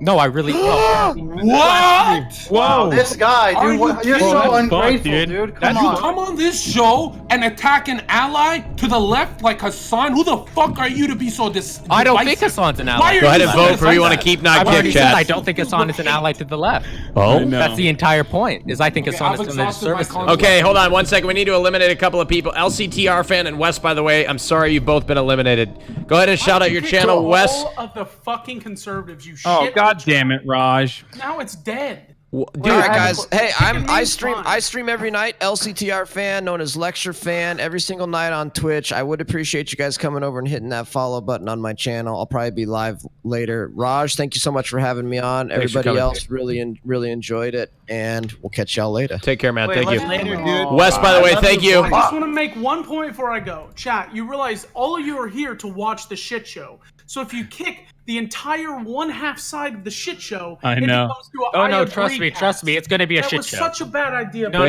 Speaker 14: No, I really don't.
Speaker 8: What?
Speaker 12: Whoa. This guy, dude. You're so ungrateful, dude. Come on.
Speaker 8: You come on this show and attack an ally to the left like Hassan? Who the fuck are you to be so
Speaker 14: I don't think Hassan's an ally.
Speaker 6: Go ahead and vote for who you want to keep, not kick, chat.
Speaker 14: I don't think Hassan is an ally to the left.
Speaker 6: Oh?
Speaker 14: That's the entire point, is I think Hassan is going to service.
Speaker 6: Okay, hold on 1 second. We need to eliminate a couple of people. LCTR fan and Wes, by the way, I'm sorry you've both been eliminated. Go ahead and shout out your channel, Wes.
Speaker 4: All of the fucking conservatives, you shit.
Speaker 2: Oh, God damn it, Raj.
Speaker 4: Now it's dead.
Speaker 3: Dude, all right, guys. Hey, I stream every night. LCTR fan, known as Lecture fan, every single night on Twitch. I would appreciate you guys coming over and hitting that follow button on my channel. I'll probably be live later. Raj, thank you so much for having me on. Everybody else really enjoyed it, and we'll catch y'all later.
Speaker 6: Take care, man. Thank you.
Speaker 12: Later, dude.
Speaker 6: Wes, by the way, thank you.
Speaker 4: I just want to make one point before I go. Chat, you realize all of you are here to watch the shit show. So if you kick the entire one half side of the shit show,
Speaker 2: I know.
Speaker 4: It becomes to a I agree
Speaker 14: trust me, it's gonna be a shit show.
Speaker 4: That was such a bad idea.
Speaker 14: No.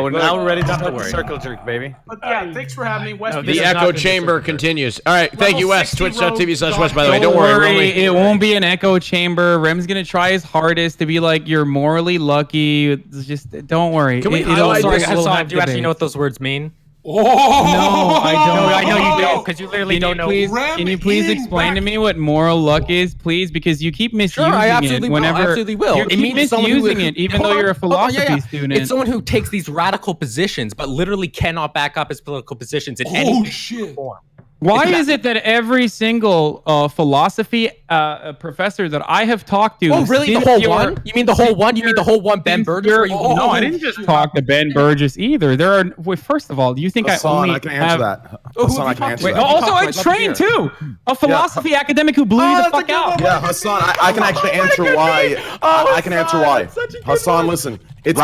Speaker 9: Now we're ready to start the circle jerk, baby.
Speaker 4: But yeah, thanks for having me, Wes.
Speaker 6: The echo chamber continues. All right, thank you, Wes. Twitch.tv/Wes, by the way. Don't worry.
Speaker 2: It won't be an echo chamber. Rem's gonna try his hardest to be like, you're morally lucky. It's just, don't worry.
Speaker 14: Can we sorry, Hassan, do you actually know what those words mean?
Speaker 8: Oh
Speaker 2: no, I don't.
Speaker 14: I know you don't, because you literally don't know.
Speaker 2: Can you please explain to me what moral luck is, please? Because you keep misusing
Speaker 14: I absolutely
Speaker 2: it. Whenever
Speaker 14: will. Absolutely will.
Speaker 2: You keep misusing it, even though you're a philosophy student.
Speaker 14: It's someone who takes these radical positions, but literally cannot back up his political positions in any form.
Speaker 2: Why is it that every single philosophy professor that I have talked to...
Speaker 14: Oh, really? The whole one? You mean the whole one? You mean the whole one, Ben Burgess?
Speaker 2: No, I didn't just talk to Ben Burgess either. There are... Wait, first of all, do you think
Speaker 23: Hassan,
Speaker 2: I only
Speaker 23: I can answer that. Hassan, I can answer that.
Speaker 2: Also, it's trained too. A philosophy academic who blew you the fuck out.
Speaker 23: Yeah, Hassan, I can actually answer why. I can answer why. Hassan, listen. It's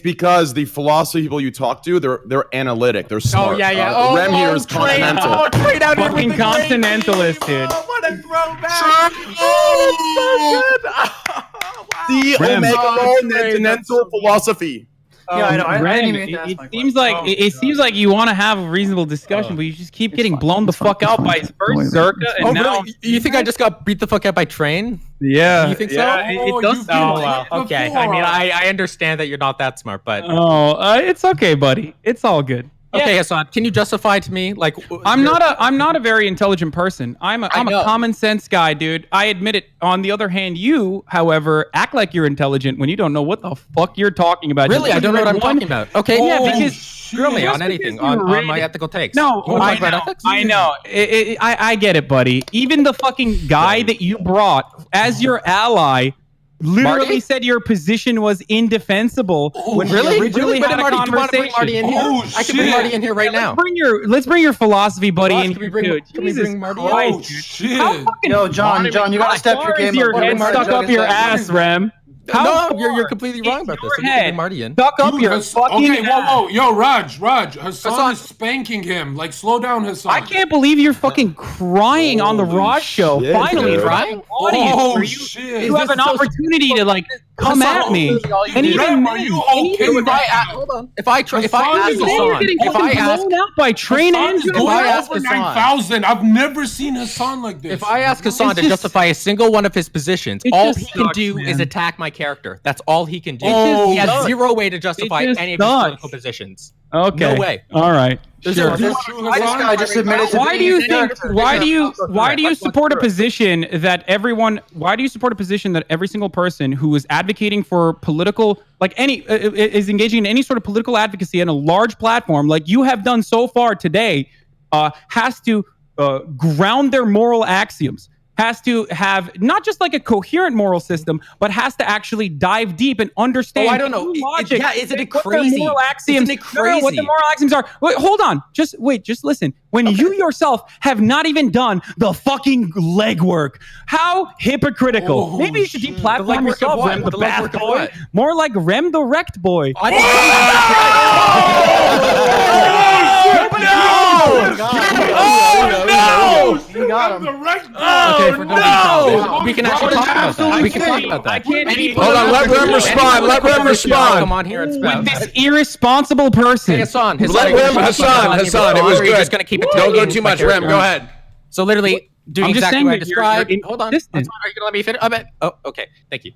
Speaker 23: because the philosophy people you talk to, they're analytic. They're smart.
Speaker 14: Oh, yeah.
Speaker 23: Rem here is continental.
Speaker 14: Trade out here with
Speaker 2: Fucking continentalist, dude.
Speaker 14: What a throwback. Oh, so good.
Speaker 23: The Omega continental philosophy.
Speaker 12: Yeah, I know.
Speaker 2: It seems like you want to have a reasonable discussion, but you just keep getting blown the fuck out by first Zerka, and now
Speaker 14: really? You think I just got beat the fuck out by Train?
Speaker 2: Yeah.
Speaker 14: You think so?
Speaker 2: It does.
Speaker 14: Okay. I mean, I understand that you're not that smart, but
Speaker 2: it's okay, buddy. It's all good.
Speaker 14: Okay, Hassan, can you justify to me, like,
Speaker 2: I'm not a very intelligent person. I'm a common sense guy, dude. I admit it. On the other hand, you, however, act like you're intelligent when you don't know what the fuck you're talking about.
Speaker 14: Really, I don't know what I'm talking about. Okay,
Speaker 2: because
Speaker 14: grill me on anything, on my ethical takes.
Speaker 2: No, I know. I get it, buddy. Even the fucking guy that you brought as your ally literally said your position was indefensible.
Speaker 14: When really? Had Marty, do you want to bring Marty in here? I can bring Marty in here right now.
Speaker 2: Let's bring your philosophy buddy in here.
Speaker 14: Can we bring Marty in?
Speaker 8: Shit.
Speaker 12: Yo, John, you gotta step your game up.
Speaker 2: Your head stuck up your ass, Rem.
Speaker 17: No, you're completely wrong about this.
Speaker 2: Head,
Speaker 17: Martian.
Speaker 2: Duck up your fucking
Speaker 8: Okay, whoa, yo, Raj, Hassan is spanking him. Like, slow down, Hassan.
Speaker 2: I can't believe you're fucking crying on the Raj show.
Speaker 8: shit,
Speaker 2: Finally,
Speaker 8: dude.
Speaker 2: right?
Speaker 8: Oh, shit.
Speaker 2: You have an opportunity to like come at me. And even
Speaker 8: are you okay?
Speaker 17: If I ask
Speaker 2: blown out by train engine,
Speaker 8: If I ask over 9,000, I've never seen Hassan like this.
Speaker 17: If I ask Hassan to justify a single one of his positions, all he can do is attack my character. That's all he can do. He has zero way to justify any of his political positions.
Speaker 2: Okay.
Speaker 17: No way.
Speaker 2: All right.
Speaker 17: Sure.
Speaker 2: Why do you think? Why do you support a position that everyone? Why do you support a position that every single person who is advocating for political, like any, is engaging in any sort of political advocacy on a large platform, like you have done so far today, has to ground their moral axioms? Has to have not just like a coherent moral system, but has to actually dive deep and understand.
Speaker 17: I don't know.
Speaker 2: Logic.
Speaker 17: Isn't it crazy?
Speaker 2: Moral axioms.
Speaker 17: Isn't it crazy?
Speaker 2: No, what the moral axioms are. Wait, hold on. Just listen. When you yourself have not even done the fucking legwork, how hypocritical. Maybe you should deplatform yourself, Rem the Bath Boy. More like Rem the Wrecked Boy.
Speaker 12: You got him.
Speaker 17: We can actually talk about that. We can talk about that.
Speaker 6: Hold on, let Rem respond. Let Rem respond.
Speaker 17: Come on here and
Speaker 2: With this irresponsible person.
Speaker 17: Hey, Hassan,
Speaker 6: let Rem, Hassan, it was good.
Speaker 17: Just gonna keep it.
Speaker 6: Don't go too much, Rem. Go ahead.
Speaker 17: So literally doing
Speaker 2: I'm just
Speaker 17: exactly
Speaker 2: saying
Speaker 17: what I
Speaker 2: that
Speaker 17: described.
Speaker 2: you're
Speaker 17: Hold on. Hassan, are you gonna let me finish? Oh, okay. Thank you.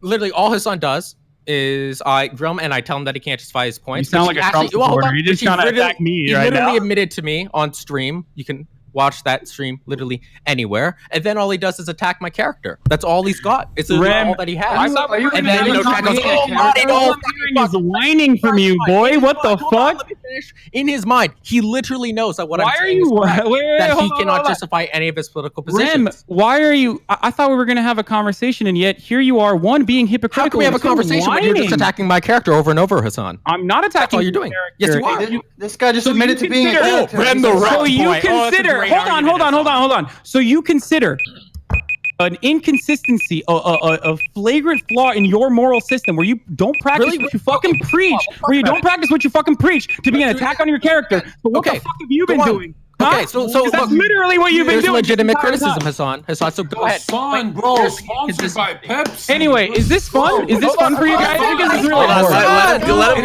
Speaker 17: Literally, all Hassan does is I drill him and I tell him that he can't justify his points.
Speaker 2: You sound like a Trump supporter. You're just trying to attack me right now.
Speaker 17: He literally admitted to me on stream. You can watch that stream literally anywhere, and then all he does is attack my character. That's all he's got. It's all that he has. And then
Speaker 2: he's whining from you, boy. What the fuck?
Speaker 17: Let me finish. In his mind, he literally knows that what I'm
Speaker 2: Why are
Speaker 17: saying
Speaker 2: you?
Speaker 17: is correct,
Speaker 2: Wait,
Speaker 17: that he
Speaker 2: hold on,
Speaker 17: cannot
Speaker 2: hold on.
Speaker 17: justify any of his political
Speaker 2: Rem,
Speaker 17: positions.
Speaker 2: why are you? I thought we were going to have a conversation, and yet here you are, one, being hypocritical.
Speaker 17: How can we have a conversation when you're just attacking my character over and over, Hassan?
Speaker 2: I'm not attacking.
Speaker 17: That's all you're doing. Yes, you are.
Speaker 12: This guy just admitted to being a character.
Speaker 2: So you consider. Hold on. So you consider an inconsistency, a flagrant flaw in your moral system where you don't practice what you fucking preach, to be an attack on your character. So what the fuck have you been doing? Huh?
Speaker 17: Okay, so
Speaker 2: that's literally what you've been doing.
Speaker 17: There's legitimate criticism, Hassan. So go ahead.
Speaker 8: Hassan, bro, sponsored by Pepsi.
Speaker 2: Anyway, is this fun? Is this fun for you guys? Because it's really
Speaker 6: Let him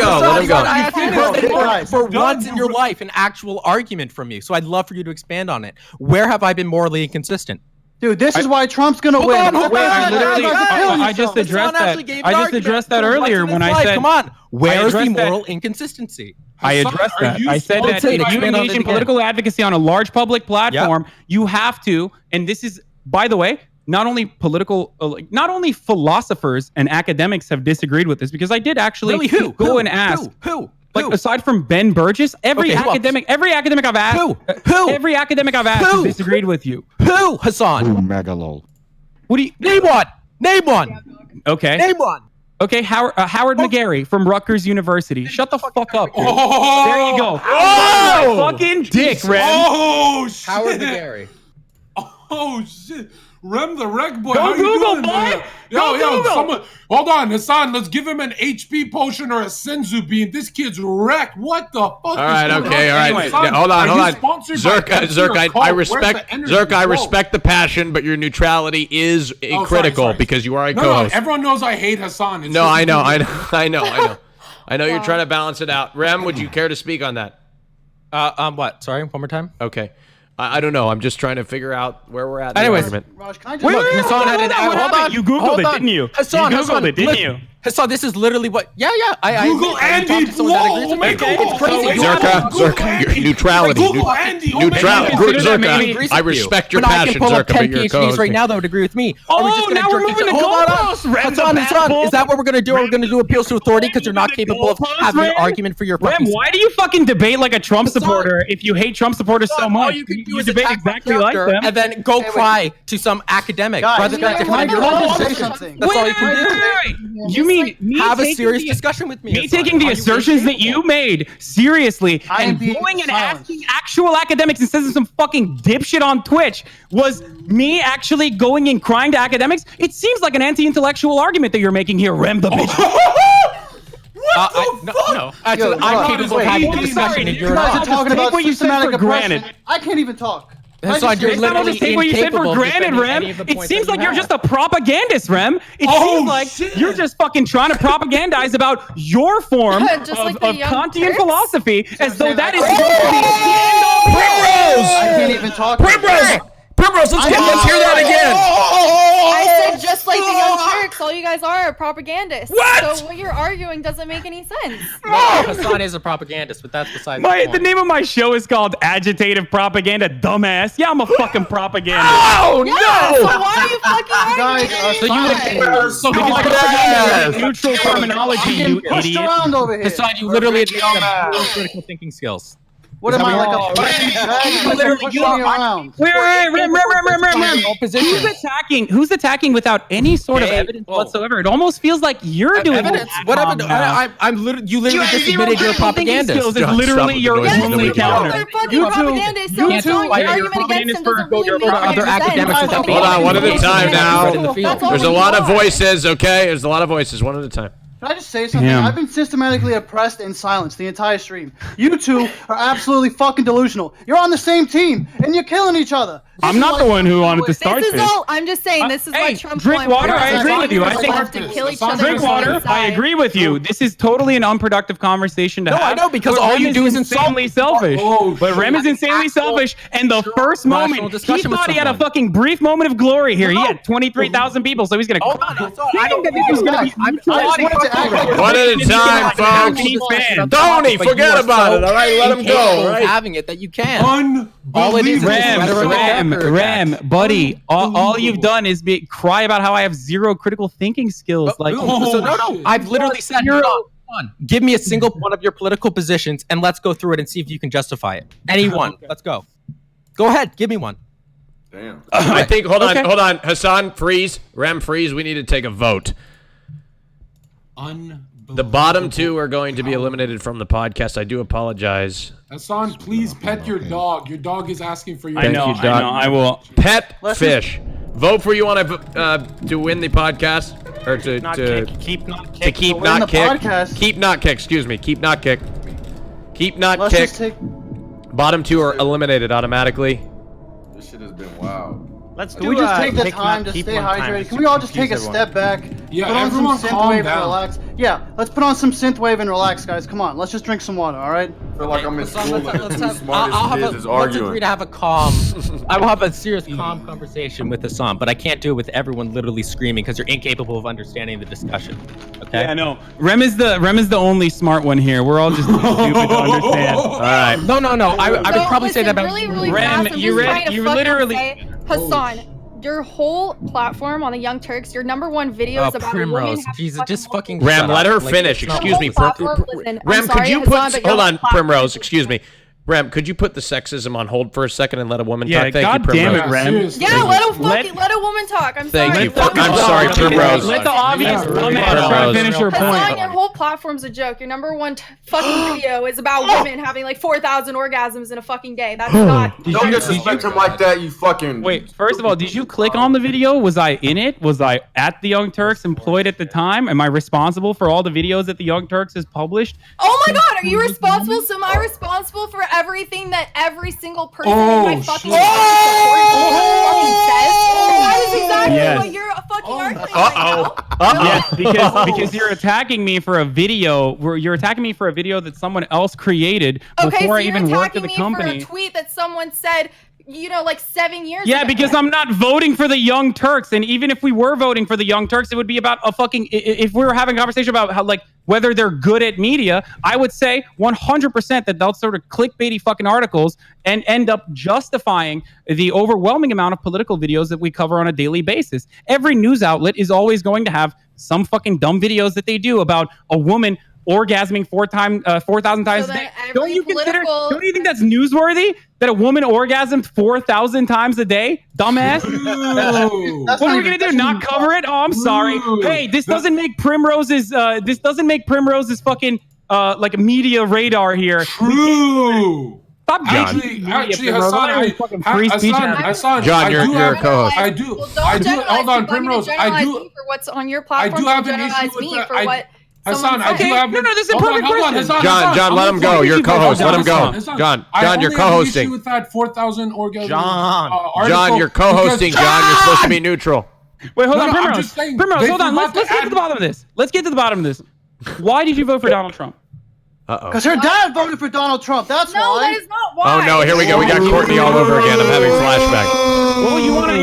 Speaker 6: go.
Speaker 17: For once in your life, an actual argument from you. So I'd love for you to expand on it. Where have I been morally inconsistent?
Speaker 12: Dude, this is why Trump's gonna win.
Speaker 2: I just addressed that. I just addressed that earlier when I said,
Speaker 17: "Come on, where's the moral inconsistency?"
Speaker 2: I addressed that. I said that if you engage in political advocacy on a large public platform, you have to. And this is, by the way, not only philosophers and academics have disagreed with this, because I did actually go and ask
Speaker 17: who.
Speaker 2: Like aside from Ben Burgess, every academic I've asked, every academic I've asked has disagreed with you.
Speaker 17: Who, Hassan?
Speaker 18: Who, Megalo?
Speaker 2: What do you
Speaker 17: name one? Name one.
Speaker 2: Okay.
Speaker 17: Name one.
Speaker 2: Okay, Howard McGarry from Rutgers University. Shut the fuck up, dude.
Speaker 8: Oh!
Speaker 2: There you go.
Speaker 8: Oh!
Speaker 2: Fucking dick, Rem.
Speaker 8: Oh, shit.
Speaker 17: Howard McGarry.
Speaker 8: Oh, shit. Rem the Wreck Boy.
Speaker 2: Go
Speaker 8: how
Speaker 2: Google,
Speaker 8: you doing,
Speaker 2: boy.
Speaker 8: man? Yo, someone, hold on, Hassan. Let's give him an HP potion or a Senzu bean. This kid's wrecked. What the fuck?
Speaker 6: All right. Yeah, hold on. Zerk, I respect the passion, but your neutrality is critical because you are a co-host.
Speaker 8: Everyone knows I hate Hassan. It's
Speaker 6: I know. I know you're trying to balance it out. Rem, would you care to speak on that?
Speaker 17: What? Sorry, one more time.
Speaker 6: Okay. I don't know. I'm just trying to figure out where we're at.
Speaker 17: Anyways,
Speaker 12: Raj, can I just
Speaker 17: Hassan had an hold on.
Speaker 2: You Googled it, didn't you?
Speaker 17: Hassan,
Speaker 2: you Googled it, didn't you?
Speaker 17: Hassan, this is literally what. Yeah.
Speaker 8: Google Andy.
Speaker 17: It's crazy.
Speaker 6: Zerka, your neutrality. Zerka, I respect your passion, Zerka, but you're a co-host.
Speaker 17: right now that would agree with me.
Speaker 2: Now we're moving to goalposts.
Speaker 17: Hassan, is that what we're gonna do? Are we gonna do appeals to authority because you're not capable of having an argument for your fucking?
Speaker 2: Rem, why do you fucking debate like a Trump supporter if you hate Trump supporters so much?
Speaker 17: All you can do is
Speaker 2: debate exactly like them,
Speaker 17: and then go cry to some academic rather than defend your
Speaker 12: say
Speaker 17: own.
Speaker 12: something.
Speaker 17: That's all you can do.
Speaker 2: You
Speaker 15: like,
Speaker 17: have a serious discussion with me.
Speaker 2: Me taking the assertions that you made seriously and going and asking actual academics instead of some fucking dipshit on Twitch was me actually going and crying to academics. It seems like an anti-intellectual argument that you're making here, Rem the bitch.
Speaker 17: No. I'm capable of having a discussion and you're
Speaker 12: You guys
Speaker 17: not.
Speaker 12: are talking about
Speaker 2: what you said
Speaker 12: systematic
Speaker 2: for
Speaker 12: oppression.
Speaker 2: granted.
Speaker 12: I can't even talk.
Speaker 17: Hassan, you're literally
Speaker 2: Take what you said for
Speaker 17: incapable of
Speaker 2: granted,
Speaker 17: defending
Speaker 2: Rem.
Speaker 17: any of the
Speaker 2: It
Speaker 17: points
Speaker 2: seems
Speaker 17: that
Speaker 2: like
Speaker 17: you
Speaker 2: you're
Speaker 17: have.
Speaker 2: just a propagandist, Rem. It seems like you're just fucking trying to propagandize about your form
Speaker 15: Just like the
Speaker 2: of
Speaker 15: Young
Speaker 2: Kantian
Speaker 15: Turks?
Speaker 2: philosophy as though that is
Speaker 12: I can't even talk.
Speaker 6: Primrose, let's hear that again.
Speaker 15: I said just like the Young Turks, all you guys are propagandists.
Speaker 6: What?
Speaker 15: So what you're arguing doesn't make any sense.
Speaker 17: Hassan is a propagandist, but that's beside the point.
Speaker 2: The name of my show is called Agitative Propaganda, dumbass. Yeah, I'm a fucking propagandist.
Speaker 6: Oh,
Speaker 15: Yeah, so why are you fucking arguing?
Speaker 17: So
Speaker 2: propaganda is neutral terminology, you
Speaker 12: Pushed
Speaker 2: idiot.
Speaker 12: around over here.
Speaker 17: Hassan, you literally have no critical thinking skills.
Speaker 12: What am I, like a fucking bag?
Speaker 17: Literally,
Speaker 12: Pushing me around.
Speaker 2: Wait, Rem. Who's attacking without any sort of evidence whatsoever? It almost feels like you're doing
Speaker 17: evidence. What evidence? You literally just admitted you're a propagandist.
Speaker 2: Skills is literally your only counter.
Speaker 15: They're fucking propagandists. So throwing your argument against them doesn't really make
Speaker 17: other
Speaker 15: any
Speaker 17: academics
Speaker 15: sense.
Speaker 17: without
Speaker 6: Hold on, one at a time now.
Speaker 15: That's all
Speaker 6: There's a
Speaker 15: we
Speaker 6: lot of
Speaker 15: want.
Speaker 6: voices, okay? There's a lot of voices, one at a time.
Speaker 12: Can I just say something?
Speaker 2: Yeah.
Speaker 12: I've been systematically oppressed and silenced the entire stream. You two are absolutely fucking delusional. You're on the same team, and you're killing each other.
Speaker 2: I'm not the one who wanted to start
Speaker 15: This
Speaker 2: this.
Speaker 15: is all. I'm just saying. This is what Trump
Speaker 2: Drinkwaterr, I agree with you. I think
Speaker 15: to kill each other.
Speaker 2: Drinkwaterr, I agree with you. This is totally an unproductive conversation to have.
Speaker 17: I know, because
Speaker 2: But
Speaker 17: all
Speaker 2: Rem
Speaker 17: you do is insult
Speaker 2: insanely selfish. But Rem is insanely selfish, and the first moment he
Speaker 17: discussion with
Speaker 2: thought he had a
Speaker 17: someone.
Speaker 2: fucking brief moment of glory here. He had 23,000 people, so he's gonna.
Speaker 17: I don't think
Speaker 2: he was gonna be.
Speaker 6: One at a time, folks. Tony, forget about it, all right? Let him go, all right?
Speaker 17: Having it that you can. All it is
Speaker 2: Rem, buddy, all you've done is cry about how I have zero critical thinking skills. Like,
Speaker 17: no. I've literally said, give me a single one of your political positions and let's go through it and see if you can justify it. Any one. Let's go. Go ahead. Give me one.
Speaker 1: Damn.
Speaker 6: I think, hold on. Hassan, freeze. Rem, freeze. We need to take a vote. The bottom two are going to be eliminated from the podcast. I do apologize.
Speaker 8: Hassan, please pet your dog. Your dog is asking for your.
Speaker 2: I know. I will.
Speaker 6: Pet fish. Vote for you want to win the podcast or to
Speaker 9: keep not
Speaker 6: to keep
Speaker 12: win
Speaker 6: not
Speaker 12: the
Speaker 6: kick.
Speaker 12: podcast.
Speaker 6: Keep not kick. Excuse me. Keep not kick. Keep not
Speaker 12: Let's
Speaker 6: kick.
Speaker 12: just take.
Speaker 6: Bottom two are eliminated automatically.
Speaker 1: This shit has been wild.
Speaker 9: Let's
Speaker 12: Can we just take the time to stay hydrated? Can we all just take a step back?
Speaker 8: Yeah,
Speaker 12: put on some
Speaker 8: everyone calm
Speaker 12: synthwave and
Speaker 8: down.
Speaker 12: relax. Yeah, let's put on some synthwave and relax, guys. Come on, let's just drink some water, all right?
Speaker 1: I feel like I'm in school and the two
Speaker 17: I'll
Speaker 1: smartest
Speaker 17: have
Speaker 1: kids is
Speaker 17: let's agree
Speaker 1: arguing.
Speaker 17: to have a calm. I will have a serious, calm conversation with Hassan, but I can't do it with everyone literally screaming because you're incapable of understanding the discussion. Okay.
Speaker 2: Yeah, I know. Rem is the only smart one here. We're all just too stupid to understand.
Speaker 6: All right.
Speaker 17: No. I would probably say that about
Speaker 15: really
Speaker 2: Rem,
Speaker 15: fast, I'm
Speaker 2: you
Speaker 15: just trying to
Speaker 2: you
Speaker 15: fucking
Speaker 2: literally-
Speaker 15: say, Hassan, your whole platform on the Young Turks, your #1 video is about a woman
Speaker 17: Primrose.
Speaker 15: having
Speaker 17: Jesus, just fucking.
Speaker 6: Rem,
Speaker 17: shut
Speaker 6: let
Speaker 17: up.
Speaker 6: her
Speaker 17: Like,
Speaker 6: finish.
Speaker 17: it's not
Speaker 6: Excuse me.
Speaker 15: whole platform. Listen, I'm
Speaker 6: Rem, could
Speaker 15: sorry,
Speaker 6: you
Speaker 15: Hassan,
Speaker 6: put?
Speaker 15: but your
Speaker 6: Hold on,
Speaker 15: platform-
Speaker 6: Primrose. Excuse me. Rem, could you put the sexism on hold for a second and let a woman
Speaker 2: Yeah,
Speaker 6: talk? Thank
Speaker 2: God
Speaker 6: you,
Speaker 2: damn
Speaker 6: Primrose.
Speaker 2: it, Rem.
Speaker 15: Yeah, let a woman talk. I'm
Speaker 6: Thank
Speaker 15: sorry.
Speaker 6: you.
Speaker 15: Let a woman
Speaker 6: I'm
Speaker 15: talk.
Speaker 6: sorry, Primrose.
Speaker 2: Let the obvious dumbass try to finish her
Speaker 15: Hassan,
Speaker 2: point.
Speaker 15: your whole platform's a joke. Your #1 fucking video is about women having like 4,000 orgasms in a fucking day. That's not.
Speaker 1: Don't disrespect him like that, you fucking.
Speaker 2: Wait, first of all, did you click on the video? Was I in it? Was I at the Young Turks, employed at the time? Am I responsible for all the videos that the Young Turks has published?
Speaker 15: Oh my God, are you responsible? So am I responsible for everything that every single person in my fucking fucking says? That is exactly
Speaker 2: Yes.
Speaker 15: what you're fucking arguing right now.
Speaker 2: Yes, because you're attacking me for a video that someone else created
Speaker 15: Okay,
Speaker 2: before
Speaker 15: so
Speaker 2: I
Speaker 15: you're
Speaker 2: even worked at
Speaker 15: attacking
Speaker 2: the
Speaker 15: me
Speaker 2: company.
Speaker 15: for a tweet that someone said, like 7 years ago.
Speaker 2: Yeah, because I'm not voting for the Young Turks, and even if we were voting for the Young Turks, it would be about a fucking. If we were having a conversation about how whether they're good at media, I would say 100% that they'll sort of clickbaity fucking articles and end up justifying the overwhelming amount of political videos that we cover on a daily basis. Every news outlet is always going to have some fucking dumb videos that they do about a woman orgasming 4,000 times
Speaker 15: So
Speaker 2: a day.
Speaker 15: that
Speaker 2: Don't
Speaker 15: every
Speaker 2: you consider?
Speaker 15: political-
Speaker 2: Don't you think that's newsworthy that a woman orgasmed 4,000 times a day? Dumbass. What are we gonna do? Not cover it? Oh, I'm sorry. Hey, this doesn't make Primrose's fucking like media radar here.
Speaker 8: True.
Speaker 2: Stop
Speaker 8: Actually, Hassan,
Speaker 6: John, you're a co-host.
Speaker 8: I do.
Speaker 15: Well,
Speaker 8: I
Speaker 15: don't
Speaker 8: do.
Speaker 15: generalize
Speaker 8: Hold on,
Speaker 15: people. I'm gonna
Speaker 8: Primrose. I
Speaker 15: generalize
Speaker 8: do.
Speaker 15: me for what's on your
Speaker 8: I
Speaker 15: platform.
Speaker 8: do have
Speaker 15: Don't
Speaker 8: an issue
Speaker 15: generalize
Speaker 8: with
Speaker 15: me
Speaker 8: that.
Speaker 15: for what
Speaker 8: Hassan,
Speaker 15: someone
Speaker 8: I do
Speaker 15: said.
Speaker 8: have.
Speaker 2: No, this is a
Speaker 8: hold on,
Speaker 2: perfect
Speaker 8: hold on,
Speaker 2: question.
Speaker 8: Hassan,
Speaker 6: John, let him go. You're co-host. Let him go. John, you're
Speaker 8: I
Speaker 6: co-hosting.
Speaker 8: issue with that 4,000 orgasm.
Speaker 6: John, you're co-hosting. John, you're supposed to be neutral.
Speaker 2: Wait, hold on,
Speaker 8: I'm
Speaker 2: Primrose.
Speaker 8: just saying,
Speaker 2: Primrose,
Speaker 8: they
Speaker 2: hold on.
Speaker 8: forgot
Speaker 2: Let's
Speaker 8: to
Speaker 2: get to the bottom of this. Let's get to the bottom of this. Why did you vote for Donald Trump?
Speaker 12: Because her dad voted for Donald Trump. That's
Speaker 15: No,
Speaker 12: why.
Speaker 15: that is not why.
Speaker 6: Oh no, here we go. We got Courtney all over again. I'm having flashbacks.
Speaker 2: Well, you wanna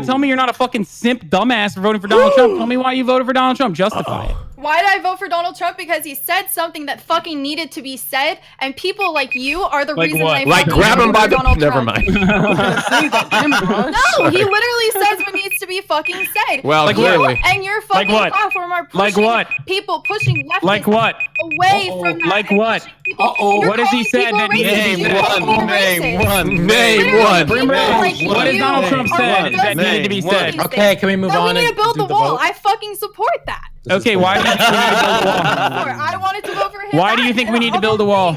Speaker 2: tell me you're not a fucking simp dumbass for voting for Donald Trump? Tell me why you voted for Donald Trump. Justify it.
Speaker 15: Why did I vote for Donald Trump? Because he said something that fucking needed to be said, and people like you are the
Speaker 2: Like
Speaker 15: reason
Speaker 2: what?
Speaker 15: I
Speaker 6: Like
Speaker 15: fucking
Speaker 6: grab him
Speaker 15: voted
Speaker 6: by
Speaker 15: for
Speaker 6: the.
Speaker 15: Donald
Speaker 6: Never
Speaker 15: Trump.
Speaker 6: mind.
Speaker 15: No, he literally says what needs to be fucking said.
Speaker 6: Well,
Speaker 15: You
Speaker 6: clearly.
Speaker 15: and your fucking
Speaker 2: what?
Speaker 15: platform are
Speaker 2: Like
Speaker 15: pushing
Speaker 2: what?
Speaker 15: people, pushing leftists
Speaker 2: Like what?
Speaker 15: away from that.
Speaker 2: Like
Speaker 15: and
Speaker 2: what?
Speaker 15: pushing people-
Speaker 8: Uh-oh.
Speaker 15: You're
Speaker 2: What has he
Speaker 15: calling
Speaker 2: said
Speaker 15: people
Speaker 2: that needs to
Speaker 15: racist.
Speaker 2: be
Speaker 15: You're
Speaker 2: said?
Speaker 15: calling people racist.
Speaker 6: Name
Speaker 15: Literally,
Speaker 6: one.
Speaker 15: people like
Speaker 2: What has
Speaker 15: you
Speaker 2: Donald Trump
Speaker 15: are
Speaker 2: said
Speaker 15: just
Speaker 2: that needed to be
Speaker 15: saying
Speaker 2: said?
Speaker 15: these
Speaker 17: Okay,
Speaker 15: things.
Speaker 17: can we move
Speaker 15: No,
Speaker 17: on
Speaker 15: we need
Speaker 17: and
Speaker 15: to build
Speaker 17: do
Speaker 15: the
Speaker 17: the
Speaker 15: wall.
Speaker 17: vote?
Speaker 15: I fucking support that.
Speaker 2: Okay, why do you think we need to build a wall?
Speaker 15: I wanted to vote for him.
Speaker 2: Why do you think we need to build a wall?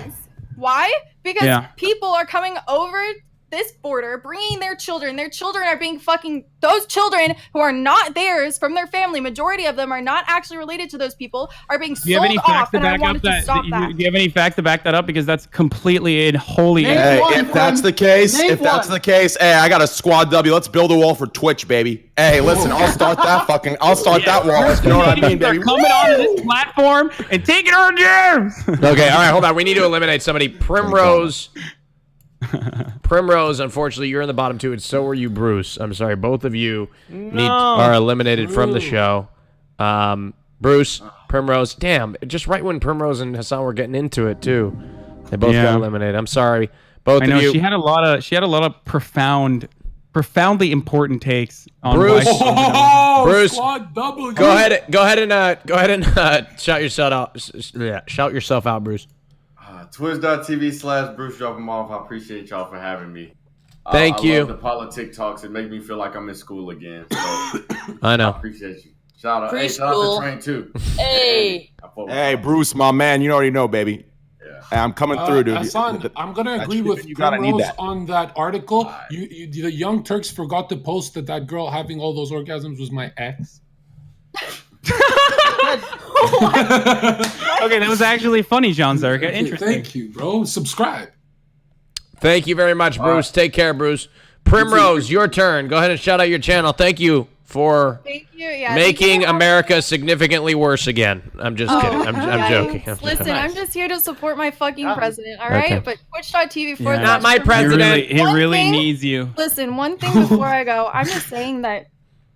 Speaker 15: Why? Because
Speaker 2: Yeah.
Speaker 15: people are coming over this border, bringing their children. Their children are being fucking. Those children who are not theirs from their family, majority of them are not actually related to those people, are being
Speaker 2: Do you have
Speaker 15: sold
Speaker 2: any facts
Speaker 15: off,
Speaker 2: to
Speaker 15: and I
Speaker 2: back up
Speaker 15: wanted to
Speaker 2: that?
Speaker 15: stop
Speaker 2: Do
Speaker 15: that.
Speaker 2: you have any facts to back that up? Because that's completely and wholly.
Speaker 23: Hey, if that's the case,
Speaker 12: Name
Speaker 23: hey, I got a squad W. Let's build a wall for Twitch, baby. Hey, listen, I'll start that wall. You know what I mean,
Speaker 2: They're
Speaker 23: baby?
Speaker 2: coming onto this platform and taking our jams.
Speaker 6: Okay, all right, hold on. We need to eliminate somebody. Primrose, unfortunately, you're in the bottom two, and so are you, Bruce. I'm sorry. Both of you are eliminated from the show. Bruce, Primrose, damn, just right when Primrose and Hassan were getting into it, too. They both got eliminated. I'm sorry. Both
Speaker 2: I know
Speaker 6: of you.
Speaker 2: she had a lot of profoundly important takes on
Speaker 6: Bruce,
Speaker 8: Oh,
Speaker 6: Bruce,
Speaker 8: squad W.
Speaker 6: go ahead and shout yourself out. Yeah, shout yourself out, Bruce.
Speaker 1: Twitch.tv/Bruce Drop 'em off. I appreciate y'all for having me.
Speaker 6: Thank you.
Speaker 1: I love the politic talks. It make me feel like I'm in school again. So
Speaker 6: I know.
Speaker 1: I appreciate you. Shout out to Train too.
Speaker 21: Hey.
Speaker 23: Hey, Bruce, my man. You already know, baby. Hey, I'm coming through, dude.
Speaker 8: Hassan, I'm gonna agree with Primrose on that article. The Young Turks forgot to post that girl having all those orgasms was my ex.
Speaker 2: Okay, that was actually funny, Jonzherka. Interesting.
Speaker 8: Thank you, bro. Subscribe.
Speaker 6: Thank you very much, Bruce. Take care, Bruce. Primrose, your turn. Go ahead and shout out your channel. Thank you for making America significantly worse again. I'm just kidding. I'm joking.
Speaker 15: Listen, I'm just here to support my fucking president, all right?
Speaker 6: Okay.
Speaker 15: But Twitch.tv for the
Speaker 6: Not my president.
Speaker 2: He really needs you.
Speaker 15: Listen, one thing before I go, I'm just saying that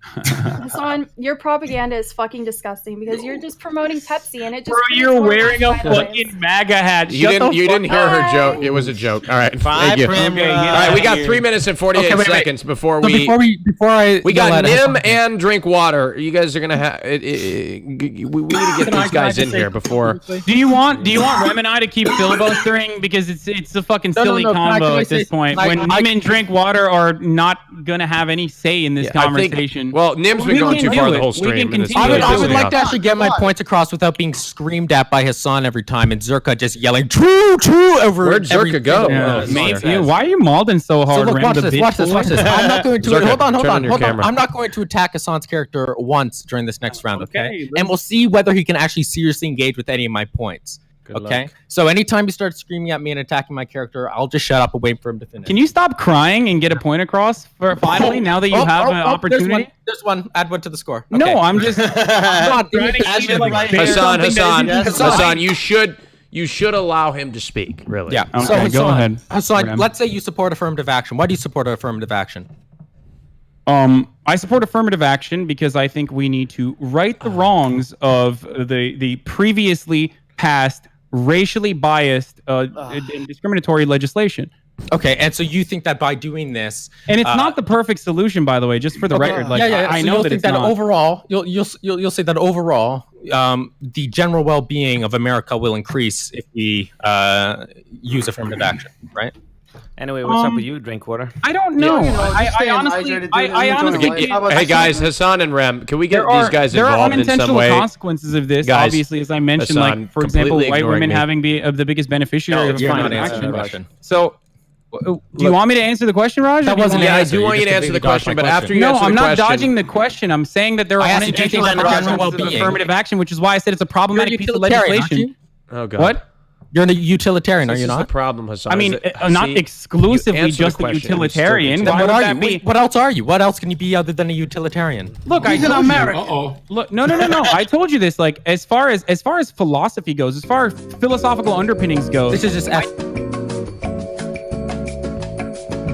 Speaker 15: Hassan, your propaganda is fucking disgusting because you're just promoting Pepsi and it just.
Speaker 2: Bro, you're wearing a fucking MAGA hat.
Speaker 6: You didn't hear her joke. It was a joke. All right. Thank you. All right, we got 3 minutes and 48 seconds before we. We got Nymn and Drinkxwaterr. You guys are gonna have. We need to get these guys in here before.
Speaker 2: Do you want Rem and I to keep filibustering because it's a fucking silly combo at this point when Nymn and Drinkxwaterr are not gonna have any say in this conversation.
Speaker 6: Well, Nym's been going too far the whole stream.
Speaker 17: I would like to actually get my points across without being screamed at by Hassan every time and Zerka just yelling true over.
Speaker 6: Where'd Zerka go?
Speaker 2: Why are you mauling so hard?
Speaker 17: So look, watch this. I'm not going to.
Speaker 6: Zerka,
Speaker 17: hold on.
Speaker 6: camera.
Speaker 17: I'm not going to attack Hassan's character once during this next round, okay? And we'll see whether he can actually seriously engage with any of my points. Okay, so anytime you start screaming at me and attacking my character, I'll just shut up and wait for him to finish.
Speaker 2: Can you stop crying and get a point across for finally? Now that you have an opportunity.
Speaker 17: There's one. Add one to the score.
Speaker 2: Okay. No, I'm just.
Speaker 6: Hassan, you should allow him to speak. Really?
Speaker 17: Yeah.
Speaker 2: Okay,
Speaker 17: so
Speaker 2: go ahead.
Speaker 17: Hassan, let's say you support affirmative action. Why do you support affirmative action?
Speaker 2: I support affirmative action because I think we need to right the wrongs of the previously passed racially biased and discriminatory legislation.
Speaker 14: Okay, and so you think that by doing this,
Speaker 2: and it's not the perfect solution, by the way, just for the record. Like, I know that it's not.
Speaker 14: Overall, you'll say that overall, the general well-being of America will increase if we use affirmative action, right?
Speaker 11: Anyway, what's up with you, Drinkwater?
Speaker 2: I don't know. I honestly.
Speaker 6: Hey guys, Hassan and Rem, can we get these guys involved in some way?
Speaker 2: There are unintentional consequences of this.
Speaker 6: Guys,
Speaker 2: obviously, as I mentioned,
Speaker 6: Hassan,
Speaker 2: like for example, white women
Speaker 6: me.
Speaker 2: having the biggest beneficiary of
Speaker 14: you're not
Speaker 2: affirmative
Speaker 14: answering
Speaker 2: action.
Speaker 14: the question.
Speaker 2: So. Do you want me to answer the question, Raj?
Speaker 14: That wasn't
Speaker 6: I do want you to answer the question, but after you answer the question...
Speaker 2: No, I'm not dodging the question. I'm saying that there are unintentional consequences of affirmative action, which is why I said it's a problematic piece of legislation.
Speaker 6: Oh, God.
Speaker 2: What?
Speaker 14: You're a utilitarian, are you not?
Speaker 6: This is the problem, Hassan.
Speaker 2: I mean, not exclusively just a utilitarian.
Speaker 14: Then what are you? What else are you? What else can you be other than a utilitarian?
Speaker 2: Look,
Speaker 12: He's an American.
Speaker 2: Look, no. I told you this. Like, as far as philosophy goes, as far as philosophical underpinnings go,
Speaker 14: this is just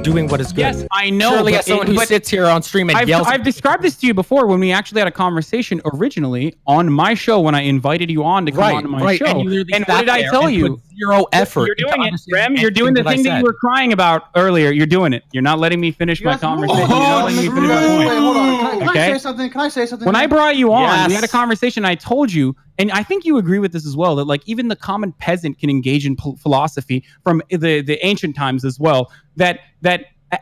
Speaker 14: doing what is good.
Speaker 2: Yes, I know.
Speaker 14: Surely, as someone who sits here on stream and yells.
Speaker 2: I've described this to you before when we actually had a conversation originally on my show when I invited you on to come on to my show. And what did I tell you?
Speaker 14: Zero effort.
Speaker 2: You're doing it, Rem. You're doing the thing that you were crying about earlier. You're doing it. You're not letting me finish my conversation. You're not letting me finish my point.
Speaker 12: Wait, hold on. Can I say something? Can I say something?
Speaker 2: When I brought you on, we had a conversation. I told you, and I think you agree with this as well, that like even the common peasant can engage in philosophy from the ancient times as well. That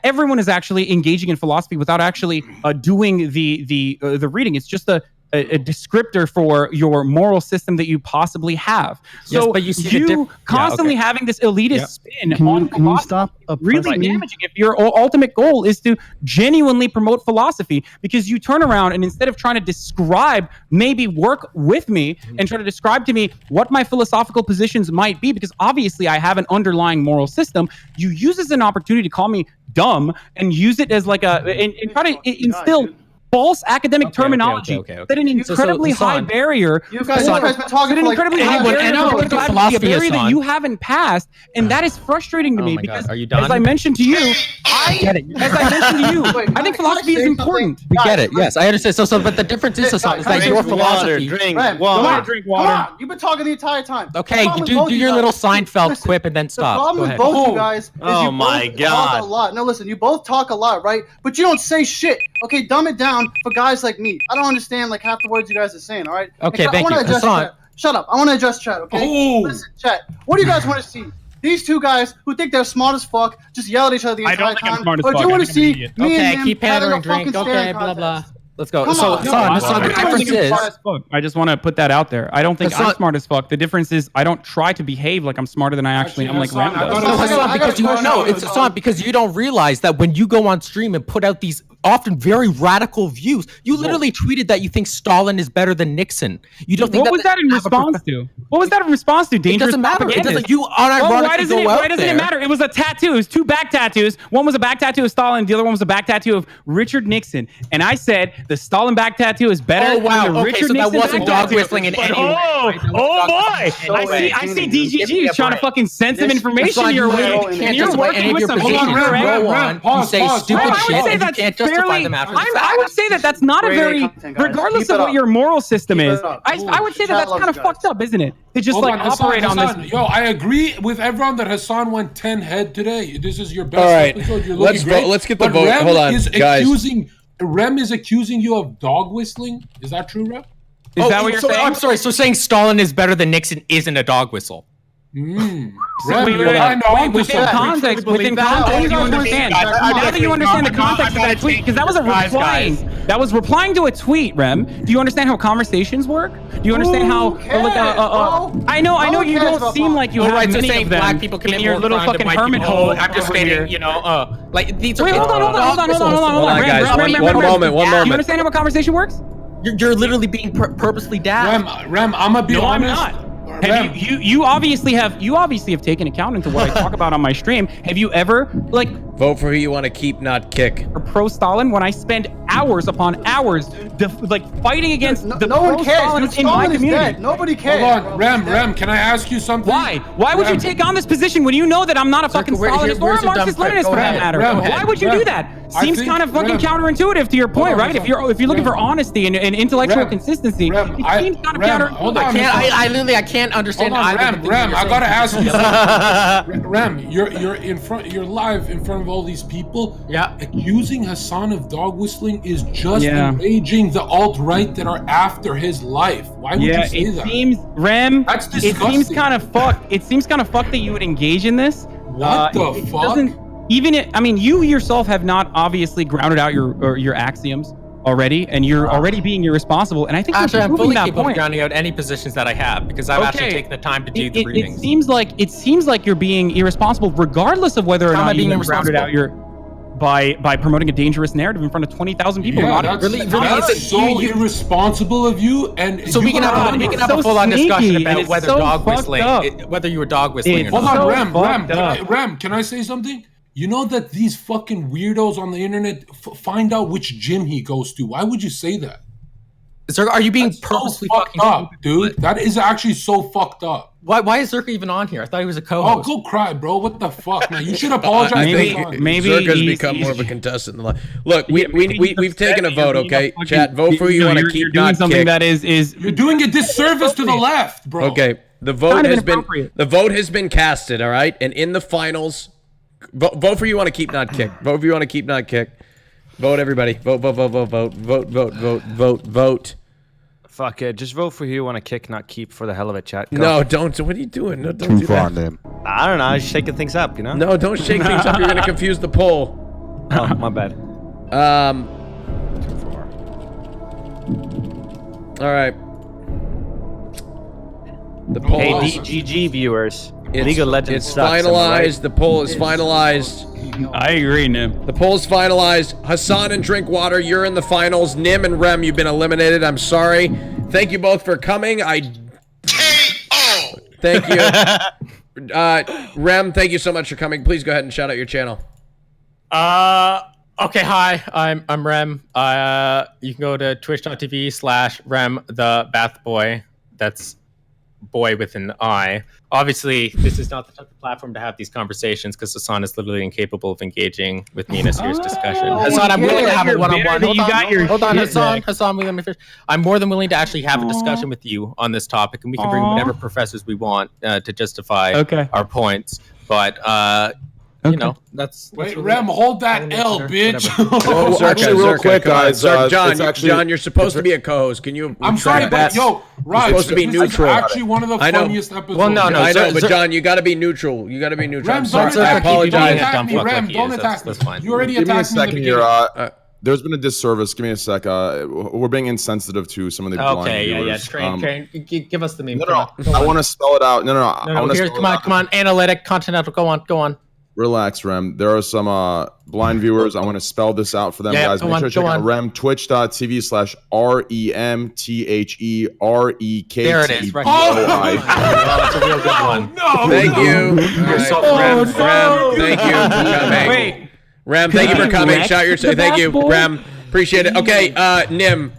Speaker 2: everyone is actually engaging in philosophy without actually doing the reading. It's just a descriptor for your moral system that you possibly have. So
Speaker 14: yes, but you
Speaker 2: constantly having this elitist spin on
Speaker 5: can you stop
Speaker 2: really damaging if your ultimate goal is to genuinely promote philosophy, because you turn around and instead of trying to describe, maybe work with me and try to describe to me what my philosophical positions might be, because obviously I have an underlying moral system, you use this as an opportunity to call me dumb and use it as like and try to instill false academic terminology that an incredibly high barrier.
Speaker 12: You guys have been talking for like
Speaker 2: a barrier that you haven't passed, and that is frustrating to me because, as I mentioned to you, I think philosophy is important.
Speaker 14: We get it. Yes, I understand. So, but the difference is, Hassan, is that your philosophy.
Speaker 12: Drink water. Come on, you've been talking the entire time.
Speaker 14: Okay, do your little Seinfeld quip and then stop.
Speaker 12: The problem with both you guys is
Speaker 5: oh my God.
Speaker 12: Talk a lot. No, listen, you both talk a lot, right? But you don't say shit. Okay, dumb it down for guys like me. I don't understand like half the words you guys are saying, all right?
Speaker 14: Okay, thank you. Hassan.
Speaker 12: Shut up. I want to address chat, okay? Listen, chat. What do you guys want to see? These two guys who think they're smart as fuck just yell at each other the entire time. Or do you want to see me and him
Speaker 14: keep
Speaker 12: having a
Speaker 14: pandering,
Speaker 12: fucking
Speaker 14: drink.
Speaker 12: staring
Speaker 14: Okay, blah, blah.
Speaker 12: contest?
Speaker 14: Let's go. So, Hassan, the difference is...
Speaker 2: I just want to put that out there. I don't think I'm smart as fuck. The difference is I don't try to behave like I'm smarter than I actually am, like Ram does.
Speaker 14: It's not because you don't realize that when you go on stream and put out these often very radical views, you literally tweeted that you think Stalin is better than Nixon. You don't think
Speaker 2: what was that in response to? What was that in response to? Dangerous
Speaker 14: It doesn't matter.
Speaker 2: propaganda.
Speaker 14: It doesn't. You unironically go out
Speaker 2: Why doesn't it matter? It was a tattoo. It was two back tattoos. One was a back tattoo of Stalin. The other one was a back tattoo of Richard Nixon. And I said the Stalin back tattoo is better than the Richard Nixon.
Speaker 14: That wasn't dog whistling in any way.
Speaker 2: Oh boy! I see DGG is trying to fucking send some information your way, and you're working with some
Speaker 14: go on. You say stupid shit, and you can't justify them after.
Speaker 2: I would say that that's not a very, regardless of what your moral system is, I would say that that's kind of fucked up, isn't it? To just like operate on this.
Speaker 8: Yo, I agree with everyone that Hassan went 10 head today. This is your best episode. You're
Speaker 6: let's
Speaker 8: looking great.
Speaker 6: Let's get the vote. Hold on, guys.
Speaker 8: Rem is accusing you of dog whistling. Is that true, Rem?
Speaker 2: Is that what you're saying?
Speaker 14: I'm sorry. So saying Stalin is better than Nixon isn't a dog whistle.
Speaker 8: Within
Speaker 2: context, you understand. Now that you understand the context of that tweet, because that was a replying. That was replying to a tweet, Rem. Do you understand how conversations work? Do you understand how? I know you don't seem like you have many of them.
Speaker 14: Black people commit
Speaker 2: in your little fucking hermit hole.
Speaker 14: I'm just stating, like these.
Speaker 2: Wait, hold on.
Speaker 6: One moment.
Speaker 2: Do you understand how a conversation works?
Speaker 14: You're literally being purposely daft.
Speaker 8: Rem, I'm gonna be honest.
Speaker 2: I'm not. You obviously have taken account into what I talk about on my stream. Have you ever, like,
Speaker 6: Vote for who you want to keep, not kick.
Speaker 2: Or pro-Stalin when I spend hours upon hours fighting against the
Speaker 12: no one cares.
Speaker 2: pro-Stalin
Speaker 12: Dude,
Speaker 2: in my
Speaker 12: Stalin is
Speaker 2: community.
Speaker 12: dead. Nobody cares.
Speaker 8: Hold on, Rem, can I ask you something?
Speaker 2: Why? Why would you take on this position when you know that I'm not a fucking Stalinist or a Marxist-Leninist for that matter? Why would you do that? Seems kind of fucking counterintuitive to your point, right? If you're looking for honesty and intellectual consistency, it seems kind of counterintuitive.
Speaker 14: I can't understand either.
Speaker 8: Rem, I gotta ask you something. Rem, you're live in front of all these people.
Speaker 14: Yeah.
Speaker 8: Accusing Hassan of dog whistling is just enraging the alt-right that are after his life. Why would you say that?
Speaker 2: That's disgusting. It seems kind of fucked. It seems kind of fucked that you would engage in this.
Speaker 8: What the fuck?
Speaker 2: You yourself have not obviously grounded out your axioms already, and you're already being irresponsible. And I think
Speaker 14: actually, I'm fully capable
Speaker 2: point.
Speaker 14: of grounding out any positions that I have because I've actually taken the time to do the readings.
Speaker 2: It seems like you're being irresponsible, regardless of whether or not you grounded out your by promoting a dangerous narrative in front of 20,000 people.
Speaker 8: Yeah, that's so irresponsible of you. And
Speaker 14: so we can have a full-on discussion about whether dog whistling, whether you were dog whistling.
Speaker 8: Hold on, Rem, can I say something? You know that these fucking weirdos on the internet find out which gym he goes to. Why would you say that?
Speaker 14: Sir, are you being purposely
Speaker 8: fucked up, dude? That is actually so fucked up.
Speaker 14: Why is Zerka even on here? I thought he was a co-host.
Speaker 8: Oh, go cry, bro. What the fuck, man? You should apologize.
Speaker 6: Maybe Zerka's become more of a contestant in the life. Look, we've taken a vote, okay? Chat, vote for who you want to keep, not
Speaker 2: something
Speaker 6: kick.
Speaker 2: that is
Speaker 8: you're doing a disservice to the left, bro.
Speaker 6: Okay, the vote has been casted, all right? And in the finals, vote for who you want to keep, not kick. Vote for who you want to keep, not kick. Vote, everybody. Vote.
Speaker 11: Fuck it. Just vote for who you want to kick, not keep, for the hell of it, chat. Go.
Speaker 6: No, don't. What are you doing? No, don't do that.
Speaker 11: I don't know. I'm just shaking things up, you know?
Speaker 6: No, don't shake things up. You're going to confuse the poll.
Speaker 11: Oh, my bad.
Speaker 6: All right. The poll.
Speaker 11: Hey, DGG viewers. League of Legends
Speaker 6: It's
Speaker 11: sucks,
Speaker 6: finalized.
Speaker 11: Right?
Speaker 6: The poll is finalized.
Speaker 2: I agree, Nym.
Speaker 6: The poll is finalized. Hassan and Drinkwaterr, you're in the finals. Nym and Rem, you've been eliminated. I'm sorry. Thank you both for coming. Thank you. Rem, thank you so much for coming. Please go ahead and shout out your channel.
Speaker 14: Okay, hi. I'm Rem. You can go to twitch.tv/Rem the Bath Boy. That's boy with an I. Obviously, this is not the type of platform to have these conversations because Hassan is literally incapable of engaging with me in a serious discussion. Hassan, I'm willing to have a one-on-one. Hold on, Hassan, let me finish. I'm more than willing to actually have a discussion with you on this topic, and we can bring whatever professors we want to justify our points. But you know, that's
Speaker 8: wait, Rem, hold that L, bitch.
Speaker 23: Actually, real quick, guys.
Speaker 6: John, you're supposed to be a co-host. Can you?
Speaker 8: I'm sorry, but yo, Raj,
Speaker 6: supposed to be neutral.
Speaker 8: Actually, one of the funniest episodes.
Speaker 14: Well, no,
Speaker 6: I know, but John, you got to be neutral. You got to be neutral.
Speaker 8: Rem,
Speaker 6: I'm sorry. I apologize.
Speaker 8: Rem, don't attack me. You already
Speaker 23: Give me a
Speaker 8: attacked me.
Speaker 23: second here. There's been a disservice. Give me a sec. We're being insensitive to some of the blind viewers.
Speaker 14: Train. Give us the meme.
Speaker 23: No. I want to spell it out. No.
Speaker 14: Come on. Analytic, Continental. Go on.
Speaker 23: Relax, Rem. There are some blind viewers. I want to spell this out for them, guys. Make sure to check out Rem, twitch.tv/REMTHEREKTBOI.
Speaker 14: There it is.
Speaker 23: Right.
Speaker 14: That's a real good one.
Speaker 23: No.
Speaker 6: Thank you. Rem, thank you for coming.
Speaker 2: Wait.
Speaker 6: Rem, thank you for coming. Shout your thank you, Rem. Appreciate it. Okay, Nym,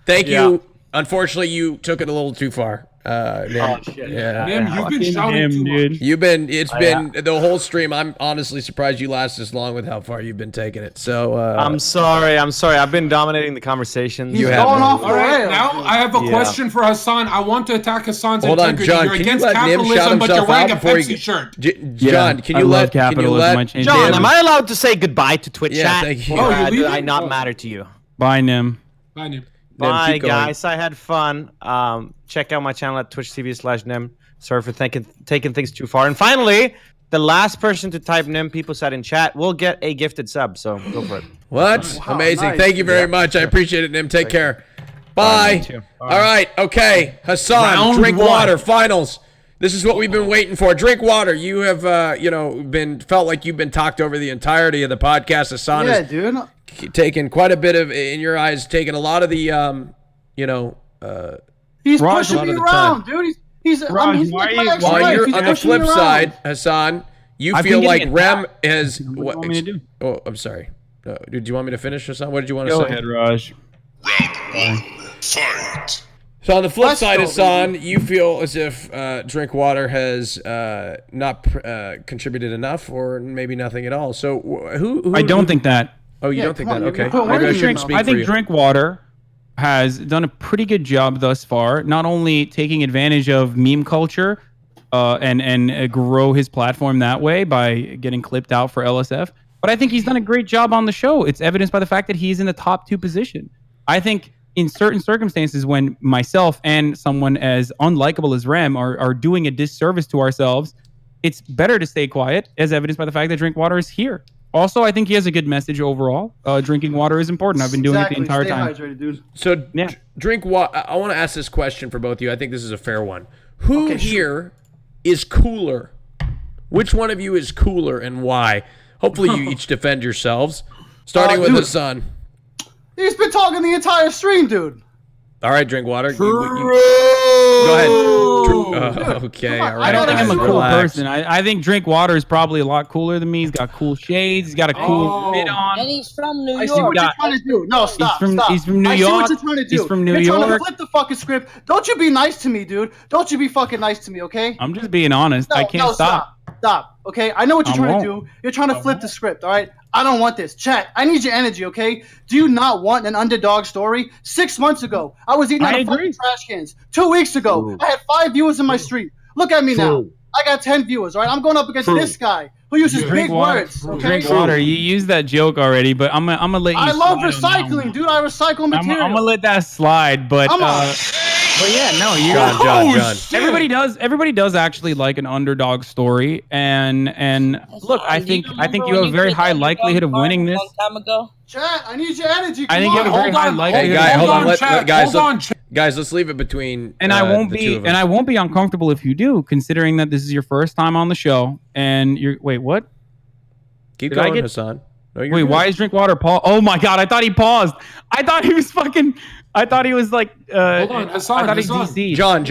Speaker 6: thank you. Unfortunately, you took it a little too far. Nym,
Speaker 8: Nym, you've been shouting too much.
Speaker 6: It's been the whole stream. I'm honestly surprised you last this long with how far you've been taking it. So
Speaker 11: I'm sorry. I've been dominating the conversation.
Speaker 8: He's going off the rails. Now I have a question for Hassan. I want to attack Hassan's integrity.
Speaker 6: John,
Speaker 8: You're
Speaker 6: can
Speaker 8: against
Speaker 6: you let Nym shout
Speaker 8: capitalism, but you're
Speaker 6: himself
Speaker 8: wearing a
Speaker 6: out before
Speaker 8: Pepsi shirt.
Speaker 6: John, can you let
Speaker 11: John, am I allowed to say goodbye to Twitch chat?
Speaker 6: Thank you.
Speaker 11: Or do I not matter to you?
Speaker 2: Bye, Nym.
Speaker 8: Bye, Nym.
Speaker 11: Bye, guys. I had fun. Check out my channel at twitch.tv/Nym. Sorry for taking things too far. And finally, the last person to type Nym, people said in chat, will get a gifted sub. So go for it.
Speaker 6: What? Wow, amazing. Nice. Thank you very much. I appreciate it, Nym. Take care. Bye. All right. Okay. Hassan, Drinkwaterr finals. This is what we've been waiting for. Drinkwaterr, you have, felt like you've been talked over the entirety of the podcast. Hassan has taken quite a bit of, in your eyes, taken a lot of the,
Speaker 12: he's pushing me around, dude. He's
Speaker 6: on the flip side, Hassan, You feel like Rem has. What do you want me to do? Oh, I'm sorry. Did you want me to finish or something? What did you want to say?
Speaker 2: Go ahead, Raj.
Speaker 6: Fight. So on the flip side, Hassan, you feel as if Drinkwater has not contributed enough, or maybe nothing at all. So who
Speaker 2: I don't think that.
Speaker 6: Oh, you don't think that? Okay.
Speaker 2: I think Drinkwater has done a pretty good job thus far, not only taking advantage of meme culture and grow his platform that way by getting clipped out for LSF, but I think he's done a great job on the show. It's evidenced by the fact that he's in the top 2 position. I think in certain circumstances when myself and someone as unlikable as Rem are doing a disservice to ourselves, it's better to stay quiet, as evidenced by the fact that Drinkwater is here. Also, I think he has a good message overall. Drinking water is important. I've been doing it the entire time.
Speaker 12: Hydrated, dude.
Speaker 6: So, drink water. I want to ask this question for both of you. I think this is a fair one. Who here is cooler? Which one of you is cooler and why? Hopefully, you each defend yourselves. Starting with Hassan.
Speaker 12: He's been talking the entire stream, dude.
Speaker 6: All right, Drinkwater. Go ahead. Okay, all right.
Speaker 2: I don't think I'm a cool person. I think Drinkwater is probably a lot cooler than me. He's got cool shades. He's got a cool fit on.
Speaker 21: And he's from New York.
Speaker 12: I see what you're trying to do. No, stop.
Speaker 2: He's from New York.
Speaker 12: I see what you're trying to do.
Speaker 2: He's from New
Speaker 12: You're
Speaker 2: York.
Speaker 12: trying to flip the fucking script. Don't you be nice to me, dude. Don't you be fucking nice to me, okay?
Speaker 2: I'm just being honest. I can't stop.
Speaker 12: Stop. Okay? I know what you're trying to do. You're trying to flip the script, all right? I don't want this. Chat, I need your energy, okay? Do you not want an underdog story? 6 months ago, I was eating out of fucking trash cans. 2 weeks ago, I had 5 viewers in my stream. Look at me now. I got 10 viewers, all right? I'm going up against this guy who uses big words, okay?
Speaker 2: Drinkwater, you used that joke already, but I'm gonna let you
Speaker 12: I love recycling, dude. I recycle material.
Speaker 2: I'm gonna let that slide, but yeah, no, you
Speaker 6: John.
Speaker 2: Everybody does actually like an underdog story, and look, I think you have a very high likelihood of winning this.
Speaker 12: Chat, I need your energy.
Speaker 2: I think you have a very high likelihood.
Speaker 6: Guys, let's leave it between.
Speaker 2: And I won't be uncomfortable if you do, considering that this is your first time on the show, and you're what?
Speaker 6: Keep going, Hassan. No,
Speaker 2: wait, why is Drinkwater paused? Oh my god, I thought he paused. I thought he was like
Speaker 8: hold on, Hassan,
Speaker 2: I thought he
Speaker 8: Hassan.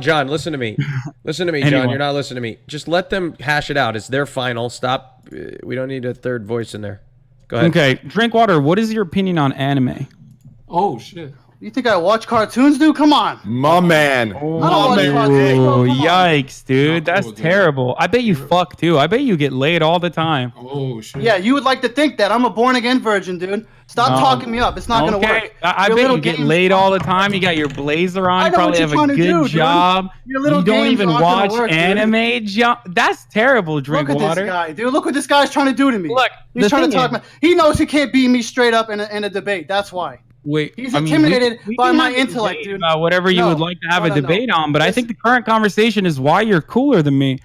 Speaker 6: John, listen to me. Listen to me, John. You're not listening to me. Just let them hash it out. It's their final. Stop. We don't need a third voice in there. Go ahead.
Speaker 2: Okay, Drinkwater, what is your opinion on anime?
Speaker 8: Oh shit.
Speaker 12: You think I watch cartoons, dude? Come on.
Speaker 23: My man.
Speaker 2: Oh, yikes, dude. That's terrible. I bet you fuck too. I bet you get laid all the time.
Speaker 8: Oh shit.
Speaker 12: Yeah, you would like to think that. I'm a born again virgin, dude. Stop talking me up. It's not gonna work.
Speaker 2: I bet you get laid all the time. You got your blazer on. You probably have a good job. You don't even watch anime. That's terrible, Drinkwater.
Speaker 12: Look at this guy, dude. Look what this guy's trying to do to me.
Speaker 2: Look,
Speaker 12: he's trying to talk me. He knows he can't beat me straight up in a debate. That's why.
Speaker 2: Wait,
Speaker 12: he's intimidated by my intellect, dude.
Speaker 2: About whatever you would like to have a debate on, but I think the current conversation is why you're cooler than me,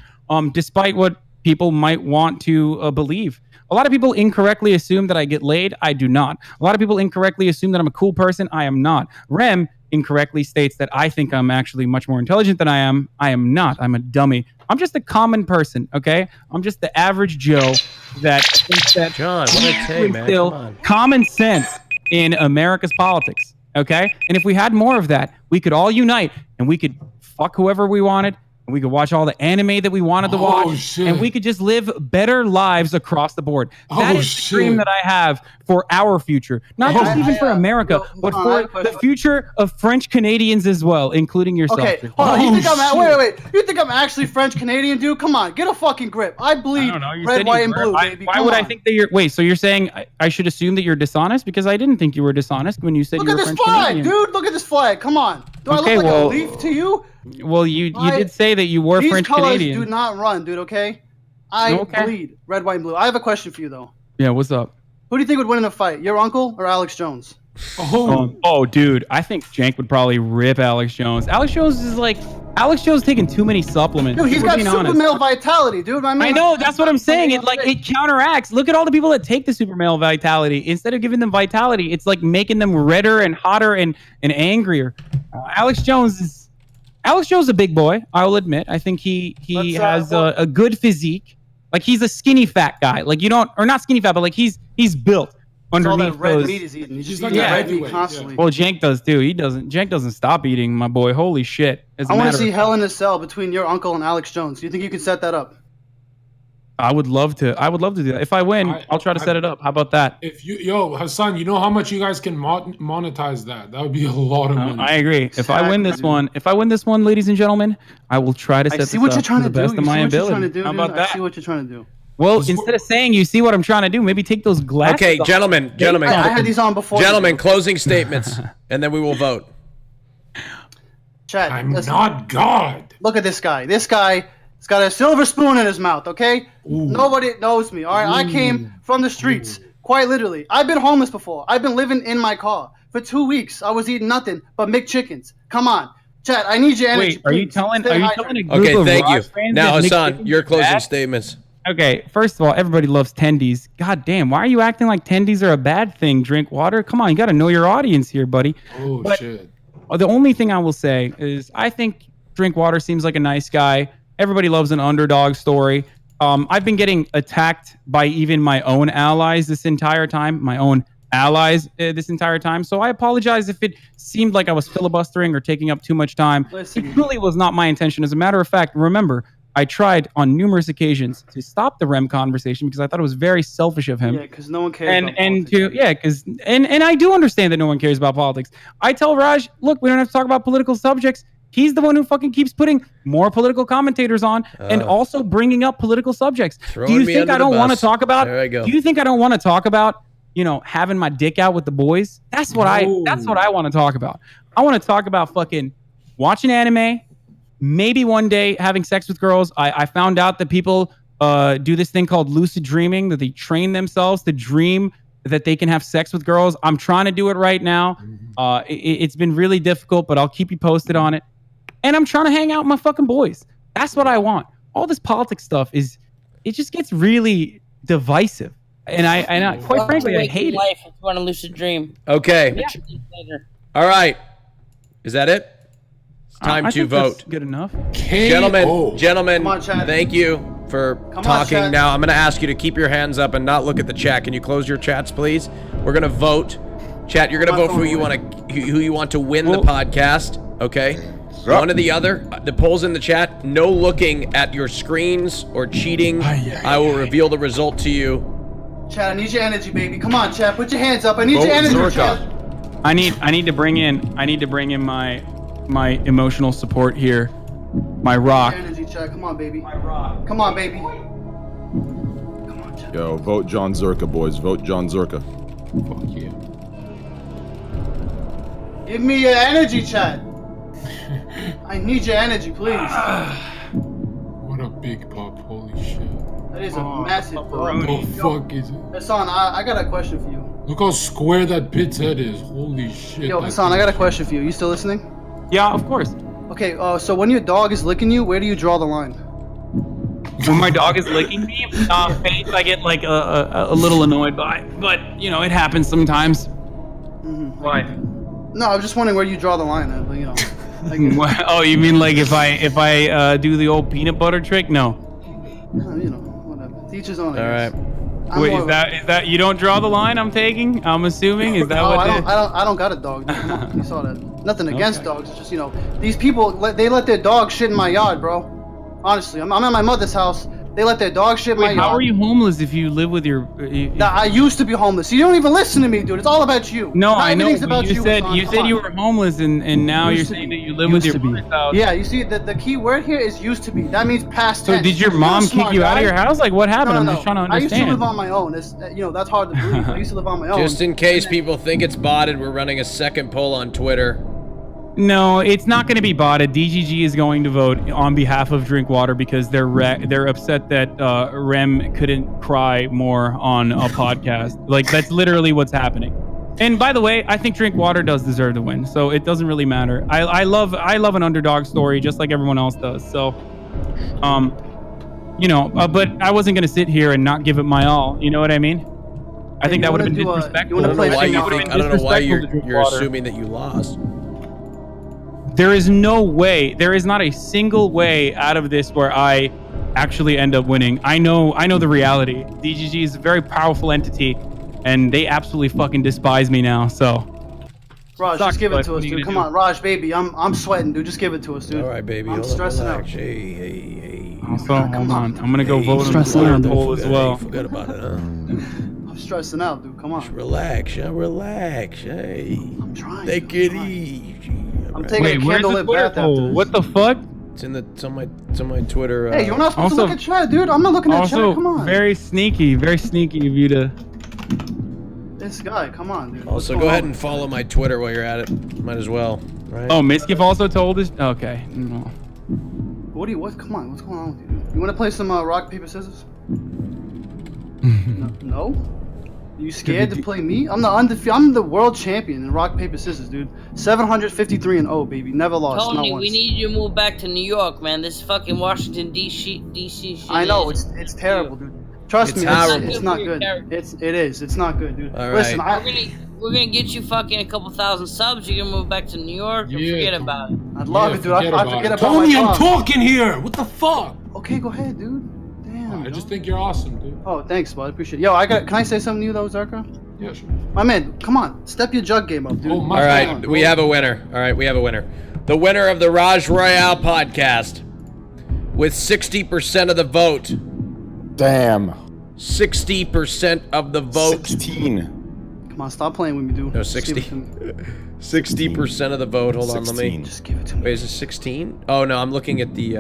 Speaker 2: despite what people might want to believe. A lot of people incorrectly assume that I get laid. I do not. A lot of people incorrectly assume that I'm a cool person. I am not. Rem incorrectly states that I think I'm actually much more intelligent than I am. I am not. I'm a dummy. I'm just a common person, okay? I'm just the average Joe that thinks that
Speaker 6: John, what did I say, man?
Speaker 2: Come on. Common sense in America's politics, okay? And if we had more of that, we could all unite and we could fuck whoever we wanted, and we could watch all the anime that we wanted to watch, and we could just live better lives across the board. That is the dream that I have for our future. Not just even for America, but for the future of French Canadians as well, including yourself.
Speaker 12: Okay, hold on. You think wait. You think I'm actually French Canadian, dude? Come on, get a fucking grip. I bleed red, white, and blue, baby.
Speaker 2: Why would I think that you're... Wait, so you're saying I should assume that you're dishonest? Because I didn't think you were dishonest when you said you were French Canadian.
Speaker 12: Look at this flag, dude. Look at this flag. Come on. Do I look like a leaf to you?
Speaker 2: Well, you did say that you were French Canadian.
Speaker 12: These colors do not run, dude, okay? I bleed red, white, and blue. I have a question for you, though.
Speaker 2: Yeah, what's up?
Speaker 12: Who do you think would win in a fight? Your uncle or Alex Jones?
Speaker 2: Oh, dude, I think Jank would probably rip Alex Jones. Alex Jones taking too many supplements.
Speaker 12: Dude, he's got super male vitality, dude. I
Speaker 2: know, that's what I'm saying. It counteracts. Look at all the people that take the super male vitality. Instead of giving them vitality, it's like making them redder and hotter and angrier. Alex Jones is a big boy, I will admit. I think he has a good physique. Like, he's a skinny fat guy. Like, not skinny fat, but like he's built. Underneath
Speaker 12: all that red meat he's eating. He's like red meat constantly.
Speaker 2: Well, Jank does too. Jank doesn't stop eating, my boy. Holy shit.
Speaker 12: I want to see Hell in a Cell between your uncle and Alex Jones. Do you think you can set that up?
Speaker 2: I would love to do that. If I win, I'll try to set it up. How about that?
Speaker 8: If Hassan, you know how much you guys can monetize that? That would be a lot of money.
Speaker 2: I agree. If I win this one, ladies and gentlemen, I will try to set this up to the best of my ability. How about that?
Speaker 12: I see what you're trying to do.
Speaker 2: Well, instead of saying you see what I'm trying to do, maybe take those glasses
Speaker 6: Okay,
Speaker 2: off.
Speaker 6: gentlemen.
Speaker 12: I had these on before.
Speaker 6: Gentlemen, closing statements, and then we will vote.
Speaker 12: Chad,
Speaker 8: I'm not God.
Speaker 12: Look at this guy. This guy has got a silver spoon in his mouth, okay? Nobody knows me, all right? I came from the streets, quite literally. I've been homeless before. I've been living in my car. For 2 weeks, I was eating nothing but McChickens. Come on. Chad, I need your energy.
Speaker 2: Wait, are you telling a group
Speaker 6: Okay,
Speaker 2: of
Speaker 6: thank you.
Speaker 2: Rajj fans
Speaker 6: Now,
Speaker 2: that
Speaker 6: Hassan, your closing
Speaker 2: bad?
Speaker 6: statements.
Speaker 2: Okay, first of all, everybody loves tendies. God damn, why are you acting like tendies are a bad thing? Drinkwaterr? Come on, you got to know your audience here, buddy.
Speaker 8: Oh, shit.
Speaker 2: The only thing I will say is I think Drinkwaterr seems like a nice guy. Everybody loves an underdog story. I've been getting attacked by even my own allies this entire time. This entire time. So I apologize if it seemed like I was filibustering or taking up too much time. It really was not my intention. As a matter of fact, remember, I tried on numerous occasions to stop the Rem conversation because I thought it was very selfish of him.
Speaker 12: Yeah, because no one cares about
Speaker 2: politics. And I do understand that no one cares about politics. I tell Rajj, look, we don't have to talk about political subjects. He's the one who fucking keeps putting more political commentators on and also bringing up political subjects. Do you think I don't want to talk about? Do you think I don't want to talk about, having my dick out with the boys? That's what I want to talk about. I want to talk about fucking watching anime. Maybe one day having sex with girls. I found out that people do this thing called lucid dreaming, that they train themselves to dream that they can have sex with girls. I'm trying to do it right now. It's been really difficult, but I'll keep you posted on it. And I'm trying to hang out with my fucking boys. That's what I want. All this politics stuff it just gets really divisive. And I quite frankly, I hate it.
Speaker 21: If you want a lucid dream.
Speaker 6: Okay. All right. Is that it? Time
Speaker 2: I
Speaker 6: to
Speaker 2: think that's
Speaker 6: vote.
Speaker 2: good enough.
Speaker 6: Gentlemen,
Speaker 12: on, Chad.
Speaker 6: thank you for talking.
Speaker 12: Chad.
Speaker 6: Now, I'm going to ask you to keep your hands up and not look at the chat. Can you close your chats, please? We're going to vote. Chat, you're going to vote for who you want to win the podcast. Okay? One or the other. The polls in the chat. No looking at your screens or cheating. I will reveal the result to you.
Speaker 12: Chad, I need your energy, baby. Come on, Chad. Put your hands up. I need your energy, Chad.
Speaker 2: I need to bring in my emotional support here. My rock.
Speaker 12: Energy, Chad. Come on, baby. My rock. Come on, baby.
Speaker 23: Yo, vote Jonzherka, boys. Vote Jonzherka.
Speaker 8: Fuck you.
Speaker 12: Give me your energy, Chad. I need your energy, please.
Speaker 8: What a big pop. Holy shit.
Speaker 12: That is a massive pop.
Speaker 8: What the fuck is it?
Speaker 12: Hassan, I got a question for you.
Speaker 8: Look how square that pit's head is. Holy shit.
Speaker 12: Yo, Hassan, I got a question for you. You still listening?
Speaker 2: Yeah, of course.
Speaker 12: Okay, so when your dog is licking you, where do you draw the line?
Speaker 2: When my dog is licking me, face I get like a little annoyed by, but it happens sometimes. Why?
Speaker 12: No, I was just wondering where you draw the line at, but
Speaker 2: Oh, you mean like if I do the old peanut butter trick? No.
Speaker 12: Whatever. Teachers on.
Speaker 6: All right.
Speaker 2: Wait, is that you don't draw the line? I'm taking. I'm assuming. Is that what?
Speaker 12: I don't got a dog. Dude. Come on, you saw that. Nothing against dogs. It's just these people they let their dog shit in my yard, bro. Honestly, I'm at my mother's house. They let their dog shit in my yard.
Speaker 2: How are you homeless if you live with your?
Speaker 12: I used to be homeless. You don't even listen to me, dude. It's all about you.
Speaker 2: No,
Speaker 12: I know.
Speaker 2: About you said you were homeless, and now you're saying that you live with your mother's house.
Speaker 12: Yeah, you see, the key word here is used to be. That means past tense.
Speaker 2: So did your mom kick you out of your house? Like what happened?
Speaker 12: No.
Speaker 2: I'm just trying to understand.
Speaker 12: I used to live on my own. That's hard to believe. I used to live on my own.
Speaker 6: Just in case people think it's botted, we're running a second poll on Twitter.
Speaker 2: No, it's not going to be botted. DGG is going to vote on behalf of Drinkwaterr because they're upset that Rem couldn't cry more on a podcast. Like that's literally what's happening. And by the way, I think Drinkwaterr does deserve to win, so it doesn't really matter. I love an underdog story just like everyone else does. So, but I wasn't going to sit here and not give it my all. You know what I mean? I think that would have been disrespectful.
Speaker 6: I don't know why you're assuming that you lost.
Speaker 2: There is no way. There is not a single way out of this where I actually end up winning. I know the reality. DGG is a very powerful entity, and they absolutely fucking despise me now. So,
Speaker 12: Rajj, just give it to us, dude. Come on, Rajj, baby. I'm sweating, dude. Just give it to us, dude.
Speaker 6: All right, baby.
Speaker 12: I'm stressing out.
Speaker 6: Hey.
Speaker 2: Also, hold on. I'm gonna go vote on the Twitter poll as well.
Speaker 6: Forgot about it, huh?
Speaker 12: I'm stressing out, dude. Come on.
Speaker 6: Just relax, relax. Hey.
Speaker 12: I'm trying.
Speaker 6: Take it easy.
Speaker 12: I'm taking a candlelit bath after this.
Speaker 2: What the fuck?
Speaker 6: It's in the it's on my Twitter.
Speaker 12: Hey, you're not supposed to look at chat, dude. I'm not looking at chat. Come on.
Speaker 2: Very sneaky of you to.
Speaker 12: This guy, come on, dude.
Speaker 6: Also, go ahead and follow my Twitter while you're at it. Might as well, right?
Speaker 2: Oh, Miskiff also told us. Okay. No.
Speaker 12: What? Come on. What's going on with you? You want to play some rock paper scissors? No. You scared to play me? I'm the world champion in rock paper scissors, dude. 753-0, baby. Never lost.
Speaker 21: Tony,
Speaker 12: not once.
Speaker 21: we need you to move back to New York, man. This fucking Washington DC shit.
Speaker 12: I know it's terrible, dude. Trust me, it's not good. It's not good, dude.
Speaker 6: All
Speaker 12: Listen,
Speaker 21: we're gonna get you fucking a couple thousand subs. You're gonna move back to New York and forget about it.
Speaker 12: I'd love it, dude. I forget about
Speaker 8: Tony,
Speaker 12: my
Speaker 8: I'm
Speaker 12: mom.
Speaker 8: talking here. What the fuck?
Speaker 12: Okay, go ahead, dude. Damn.
Speaker 8: I just think you're awesome, dude.
Speaker 12: Oh, thanks, bud. I appreciate it. Yo, can I say something to you though, Zarka?
Speaker 8: Yeah, sure.
Speaker 12: My man, come on. Step your jug game up, dude.
Speaker 6: All right, we have a winner. All right, we have a winner. The winner of the Rajj Royale podcast with 60% of the vote.
Speaker 23: Damn.
Speaker 6: 60% of the vote.
Speaker 23: 16.
Speaker 12: Come on, stop playing with me, dude.
Speaker 6: No, 60. 60% of the vote. Hold on, let me.
Speaker 12: Just give it to me.
Speaker 6: Wait, is it 16? Oh no, I'm looking at the.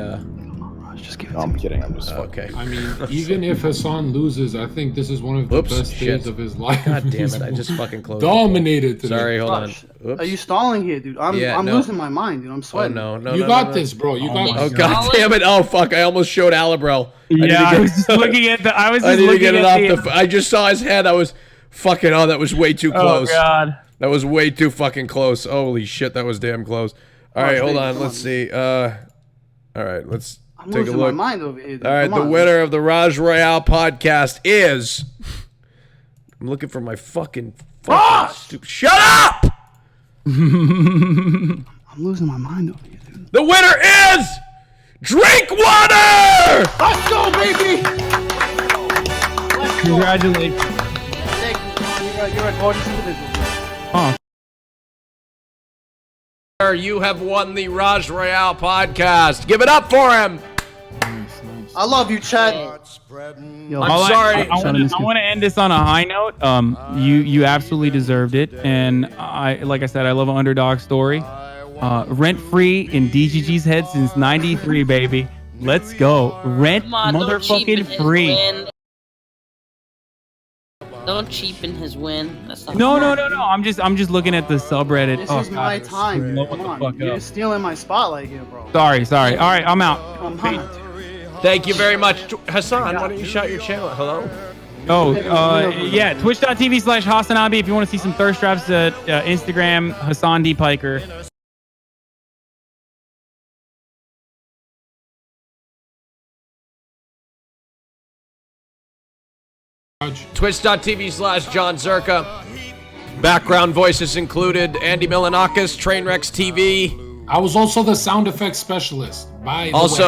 Speaker 12: Just give it
Speaker 23: No, I'm kidding. I'm just
Speaker 6: okay.
Speaker 8: I mean, even if Hassan loses, I think this is one of the best days of his life.
Speaker 6: God damn it! I just fucking closed.
Speaker 8: Dominated today.
Speaker 6: Sorry, hold on.
Speaker 12: Are you stalling here, dude? I'm losing my mind, dude. I'm sweating.
Speaker 6: Oh no,
Speaker 8: You got this, bro. You got this.
Speaker 6: Oh god damn it! Oh fuck! I almost showed Alabrel.
Speaker 2: I was just looking at the. I
Speaker 6: need to get it off the. I just saw his head. I was fucking. Oh, that was way too close.
Speaker 2: Oh god.
Speaker 6: That was way too fucking close. Holy shit, that was damn close. All right, hold on. Let's see. All right, let's.
Speaker 12: I'm
Speaker 6: take a
Speaker 12: losing
Speaker 6: look.
Speaker 12: my mind over here, dude.
Speaker 6: All right,
Speaker 12: Come
Speaker 6: the
Speaker 12: on,
Speaker 6: winner of the Rajj Royale podcast is. I'm looking for my fucking stupid. Shut up!
Speaker 12: I'm losing my mind over here, dude.
Speaker 6: The winner is Drinkxwaterr!
Speaker 12: Let's go, baby!
Speaker 2: Congratulations.
Speaker 12: You're a gorgeous individual.
Speaker 2: Oh.
Speaker 6: You have won the Rajj Royale podcast. Give it up for him.
Speaker 12: I love you, Chad.
Speaker 2: Yo,
Speaker 6: I'm sorry.
Speaker 2: I want to end this on a high note. You absolutely deserved it, and like I said, I love an underdog story. Rent free in DGG's head since '93, baby. Let's go. Rent motherfucking free.
Speaker 21: Don't cheapen his win. That's not
Speaker 2: No. I'm just looking at the subreddit.
Speaker 12: This is my time, dude. Come on. You're stealing my spotlight here, bro.
Speaker 2: Sorry. All right, I'm out.
Speaker 12: Come on.
Speaker 6: Thank you very much, Hassan. Why don't you shout your channel? Hello.
Speaker 2: Oh, yeah, twitch.tv/Hasanabi if you want to see some thirst traps. Instagram, Hassan D. Piker.
Speaker 6: Twitch.tv/Jonzherka. Background voices included Andy Milanakis, Trainwrecks TV.
Speaker 8: I was also the sound effects specialist. By the
Speaker 6: Also.
Speaker 8: way.